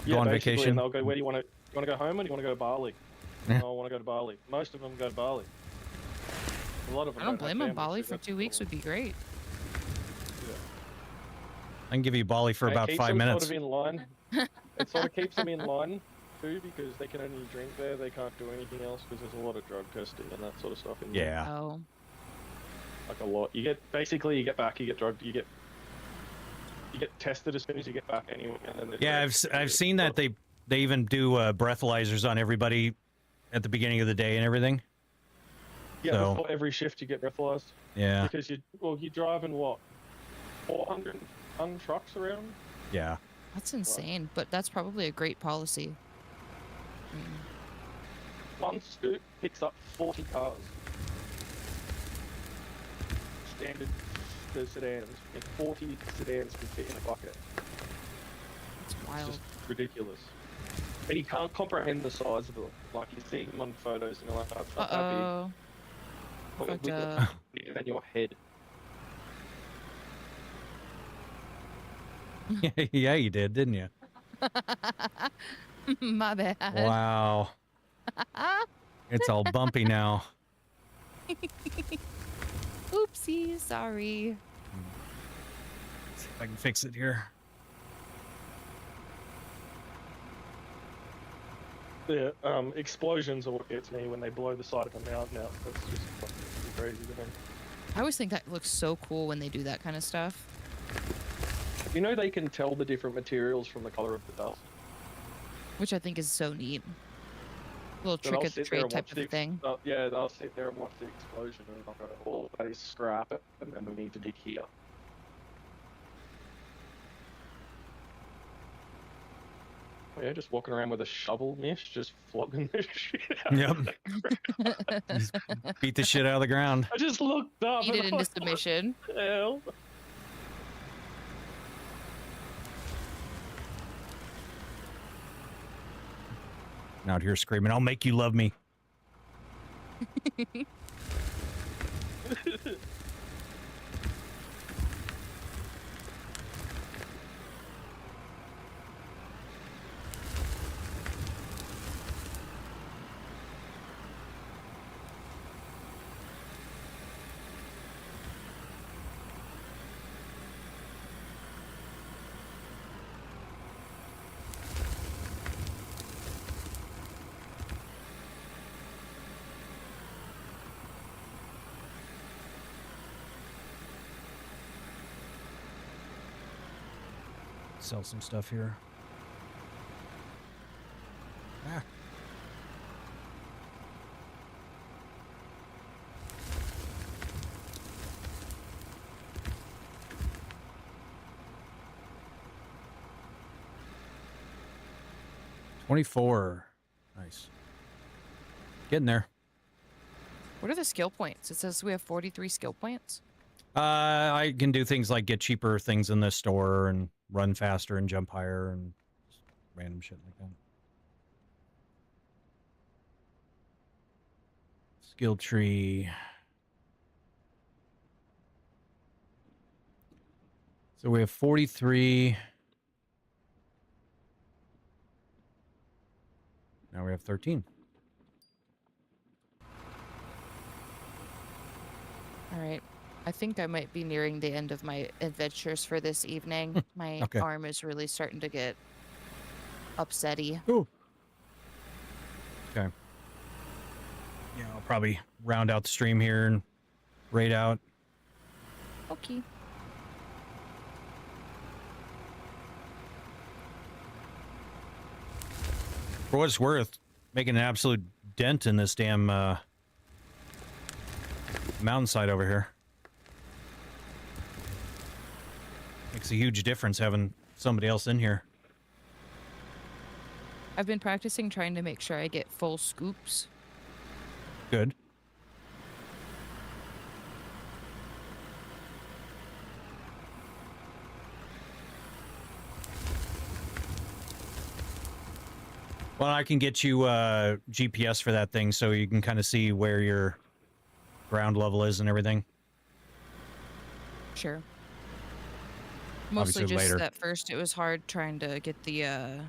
Go on basically, vacation. And they'll go. Where do you want to? You want to go home, or do you want to go to Bali? Yeah. Oh, I want to go to Bali. Most of them go to Bali. A lot of them. I don't have blame him. families, Bali so for that's 2 weeks cool. would be great. I can give you Bali for And it about keeps 5 them minutes. Sort of in line. It sort of keeps them in line too, because they can only drink there. They can't do anything else because there's a lot of drug testing and that sort of stuff in there. Yeah. Oh. Like a lot. You get back, you get drugged, you get tested as soon as you get back anyway. And then Yeah, I've seen that they even do breathalyzers on everybody at the beginning of the day and everything. Yeah, so- before every shift you get breathalyzed. Yeah. Because you're driving what, 400 ton trucks around. Yeah. That's insane, but that's probably a great policy. I mean, One scoop picks up 40 cars. Standard the sedans. And 40 sedans can fit in a bucket. it's It's wild. just ridiculous. And you can't comprehend the size of it. Like you see them on photos and you're like, oh, it's not that Uh-oh. big. Fucked Bigger up. than your head. Yeah, you did, didn't you? My bad. Wow. It's all bumpy now. Oopsie, sorry. See if I can fix it here. The explosions are what gets me when they blow the side of a mountain out. That's just fucking crazy to me. I always think that looks so cool when they do that kind of stuff. You know they can tell the different materials from the color of the dust. Which I think is so neat. Little So trick they'll of the sit there trade and type watch of a the thing. yeah, they'll sit there and watch the explosion and they'll go, "Oh, that is scrap it, and then we need to dig here." Yeah, just walking around with a shovel, Mish, just flogging the shit out. Yep. Of the ground. Just beat the shit out of the ground. I just looked up. Beat it and I into was like, submission. "What the hell?" Out here screaming, "I'll make you love me." Sell some stuff here. Ah. $24. Nice. Getting there. What are the skill points? It says we have 43 skill points. I can do things like get cheaper things in the store and run faster and jump higher and random shit like that. Skill tree. So we have 43. Now we have 13. All right. I think I might be nearing the end of my adventures for this evening. My Okay. arm is really starting to get upsetty. Ooh. Okay. Yeah, I'll probably round out the stream here and raid out. Okay. For what it's worth, making an absolute dent in this damn mountainside over here. Makes a huge difference having somebody else in here. I've been practicing trying to make sure I get full scoops. Good. Well, I can get you GPS for that thing so you can kind of see where your ground level is and everything. Sure. Mostly Obviously just later. at first it was hard trying to get the I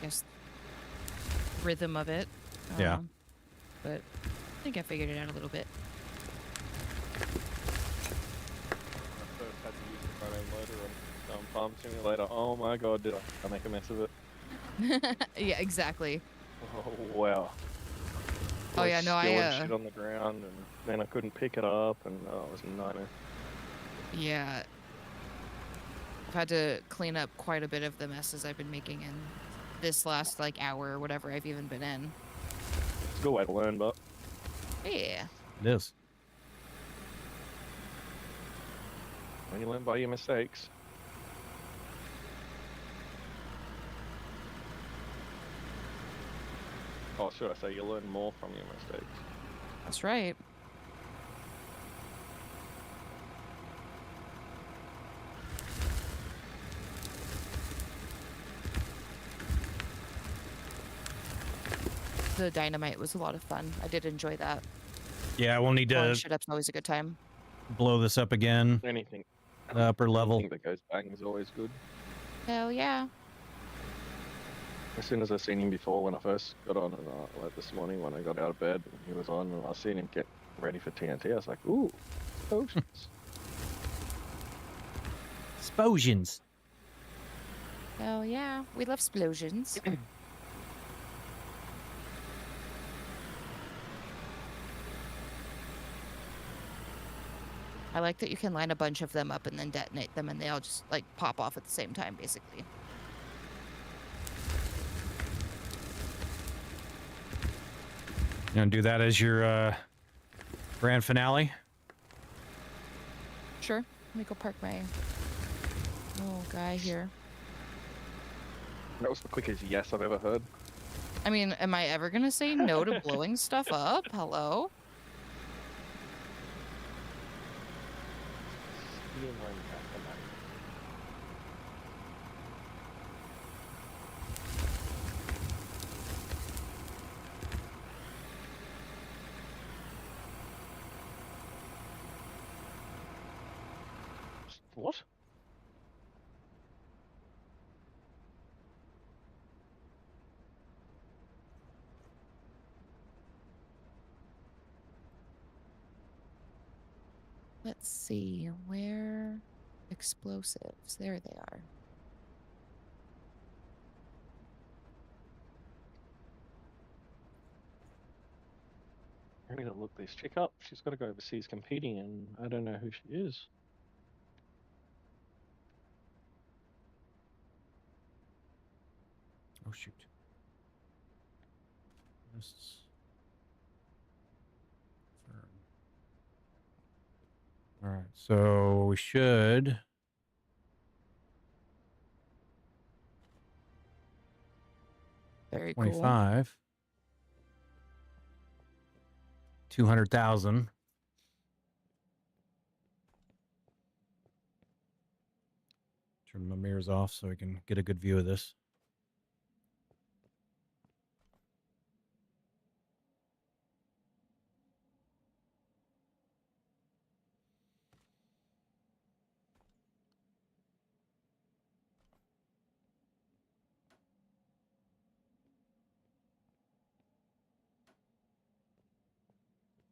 guess rhythm of it. Yeah. But I think I figured it out a little bit. I first had to use the front end loader on Farm Simulator. Oh my god, did I make a mess of it? Yeah, exactly. Oh wow. Oh, yeah, no, I, shit on the ground, and then I couldn't pick it up, and it was a nightmare. Yeah. I've had to clean up quite a bit of the messes I've been making in this last like hour or whatever I've even been in. It's a good way to learn, but Yeah. It is. when you learn by your mistakes. Oh, should I say you learn more from your mistakes? That's right. The dynamite was a lot of fun. I did enjoy that. Yeah, we'll need Blowing to shit up's always a good time. blow this up again. Anything, The upper level. anything that goes bang is always good. Hell yeah. As soon as I seen him before when I first got on, and like this morning when I got out of bed, and he was on, and I seen him get ready for TNT, I was like, ooh, potions. Explosions. Hell yeah. We love explosions. I like that you can line a bunch of them up and then detonate them and they all just like pop off at the same time, basically. You want to do that as your grand finale? Sure. Let me go park my little guy here. That was the quickest yes I've ever heard. I mean, am I ever gonna say no to blowing stuff up? Hello? What? Let's see. Where? Explosives. There they are. I need to look this chick up. She's got to go overseas competing, and I don't know who she is. Oh shoot. Lists. All right, so we should. Very cool. 25. 200,000. Turn my mirrors off so we can get a good view of this.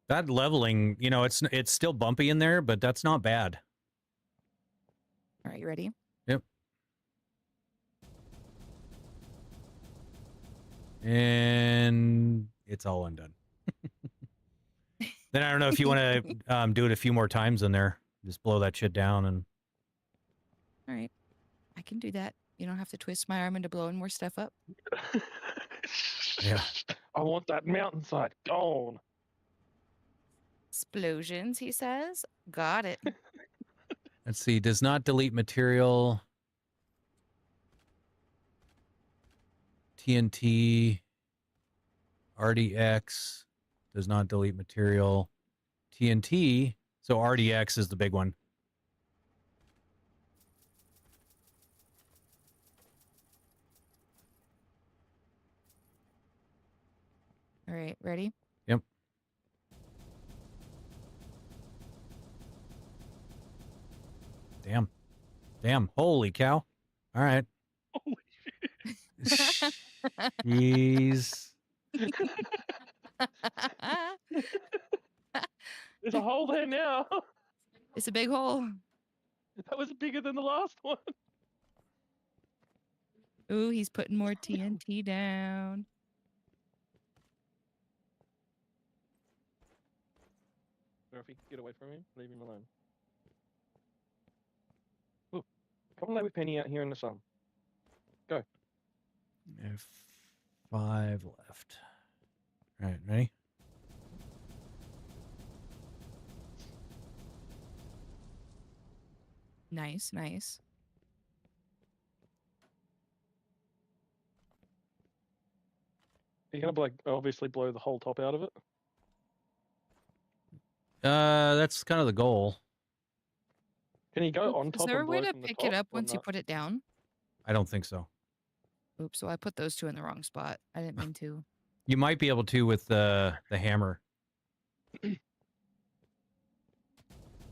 That leveling, you know, it's still bumpy in there, but that's not bad. All right, you ready? Yep. And it's all undone. Then I don't know if you want to do it a few more times in there. Just blow that shit down and. All right. I can do that. You don't have to twist my arm into blowing more stuff up. Yeah. I want that mountainside gone. Explosions, he says. Got it. Let's see. Does not delete material. TNT. RDX does not delete material. TNT. So RDX is the big one. All right, ready? Yep. Damn. Damn. Holy cow. All right. Holy Jeez. There's a hole there now. It's a big hole. That was bigger than the last one. Ooh, he's putting more TNT down. Murphy, get away from him. Leave him alone. Ooh, come and lay with Penny out here in the sun. Go. 5 left. All right, ready? Nice, nice. You're gonna like obviously blow the whole top out of it. That's kind of the goal. Can you go on Is top there a and way blow to from the pick top it up or once you not? put it down? I don't think so. Oops, so I put those two in the wrong spot. I didn't mean to. You might be able to with the hammer.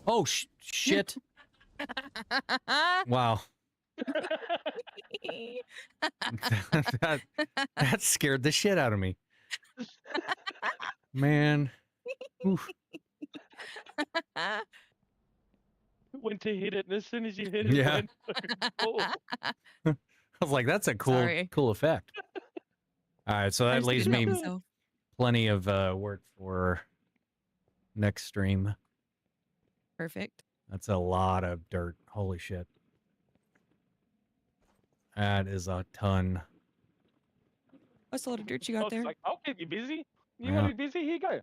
Oh shit! Wow. that scared the shit out of me. Man. Oof. Went to hit it, and as soon as you hit it, Yeah. it went oh. I was like, that's a cool Sorry. cool effect. All right, so I that just leaves couldn't me help myself. plenty of work for next stream. Perfect. That's a lot of dirt. Holy shit. That is a ton. What's a lot of dirt you I got was there? like, I'll keep you busy. You Yeah. want to be busy? Here you go.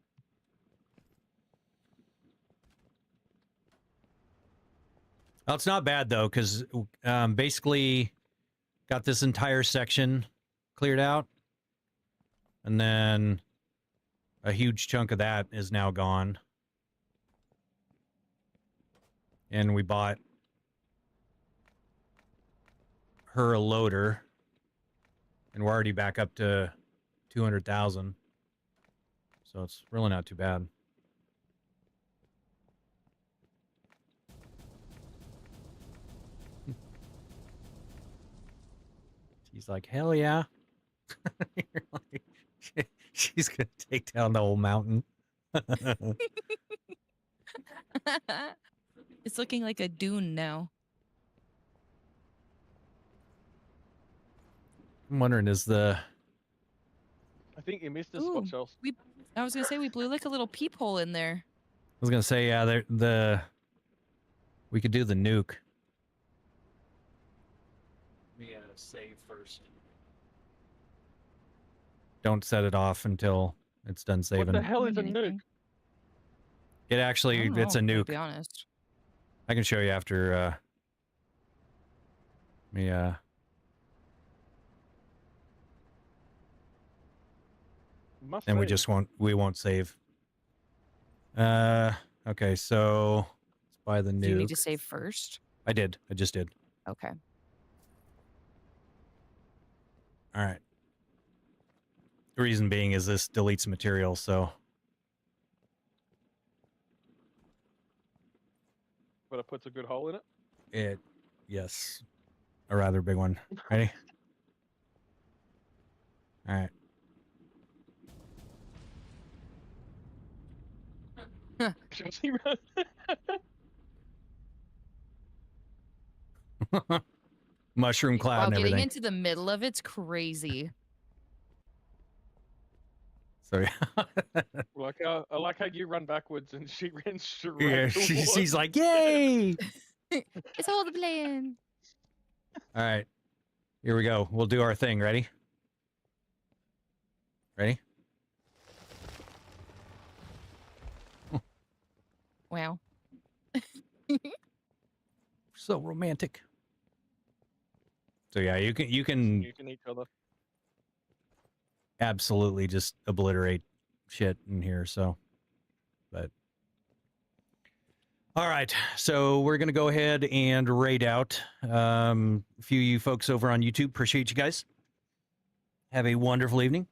Well, it's not bad though, because basically got this entire section cleared out, and then a huge chunk of that is now gone. And we bought her a loader, and we're already back up to 200,000. So it's really not too bad. She's like, hell yeah. You're like, she's going to take down the whole mountain. It's looking like a dune now. I'm wondering, is the... I think you missed a Ooh. spot, Chels. I was gonna say we blew like a little peephole in there. I was going to say, yeah, we could do the nuke. We gotta save first. Don't set it off until it's done saving. What the hell is a Doing nuke? anything. It I actually, don't it's a know, to nuke. be honest. I can show you after, Must and save. we won't save. Okay, so let's buy the nuke. Do you need to save first? I just did. Okay. All right. The reason being is this deletes material, so But it puts a good hole in it. yes, a rather big one. Ready? All right. Chelsea run. Mushroom cloud Wow, and getting everything. into the middle of it's crazy. So I like how you run backwards and she ran straight. yeah, towards she's like, "Yay!" It's all the plan. All right, here we go. We'll do our thing. Ready? Ready? Wow. So romantic. So yeah, you can you can each other. absolutely just obliterate shit in here. So, but all right, so we're gonna go ahead and raid out a few of you folks over on YouTube. Appreciate you guys. Have a wonderful evening.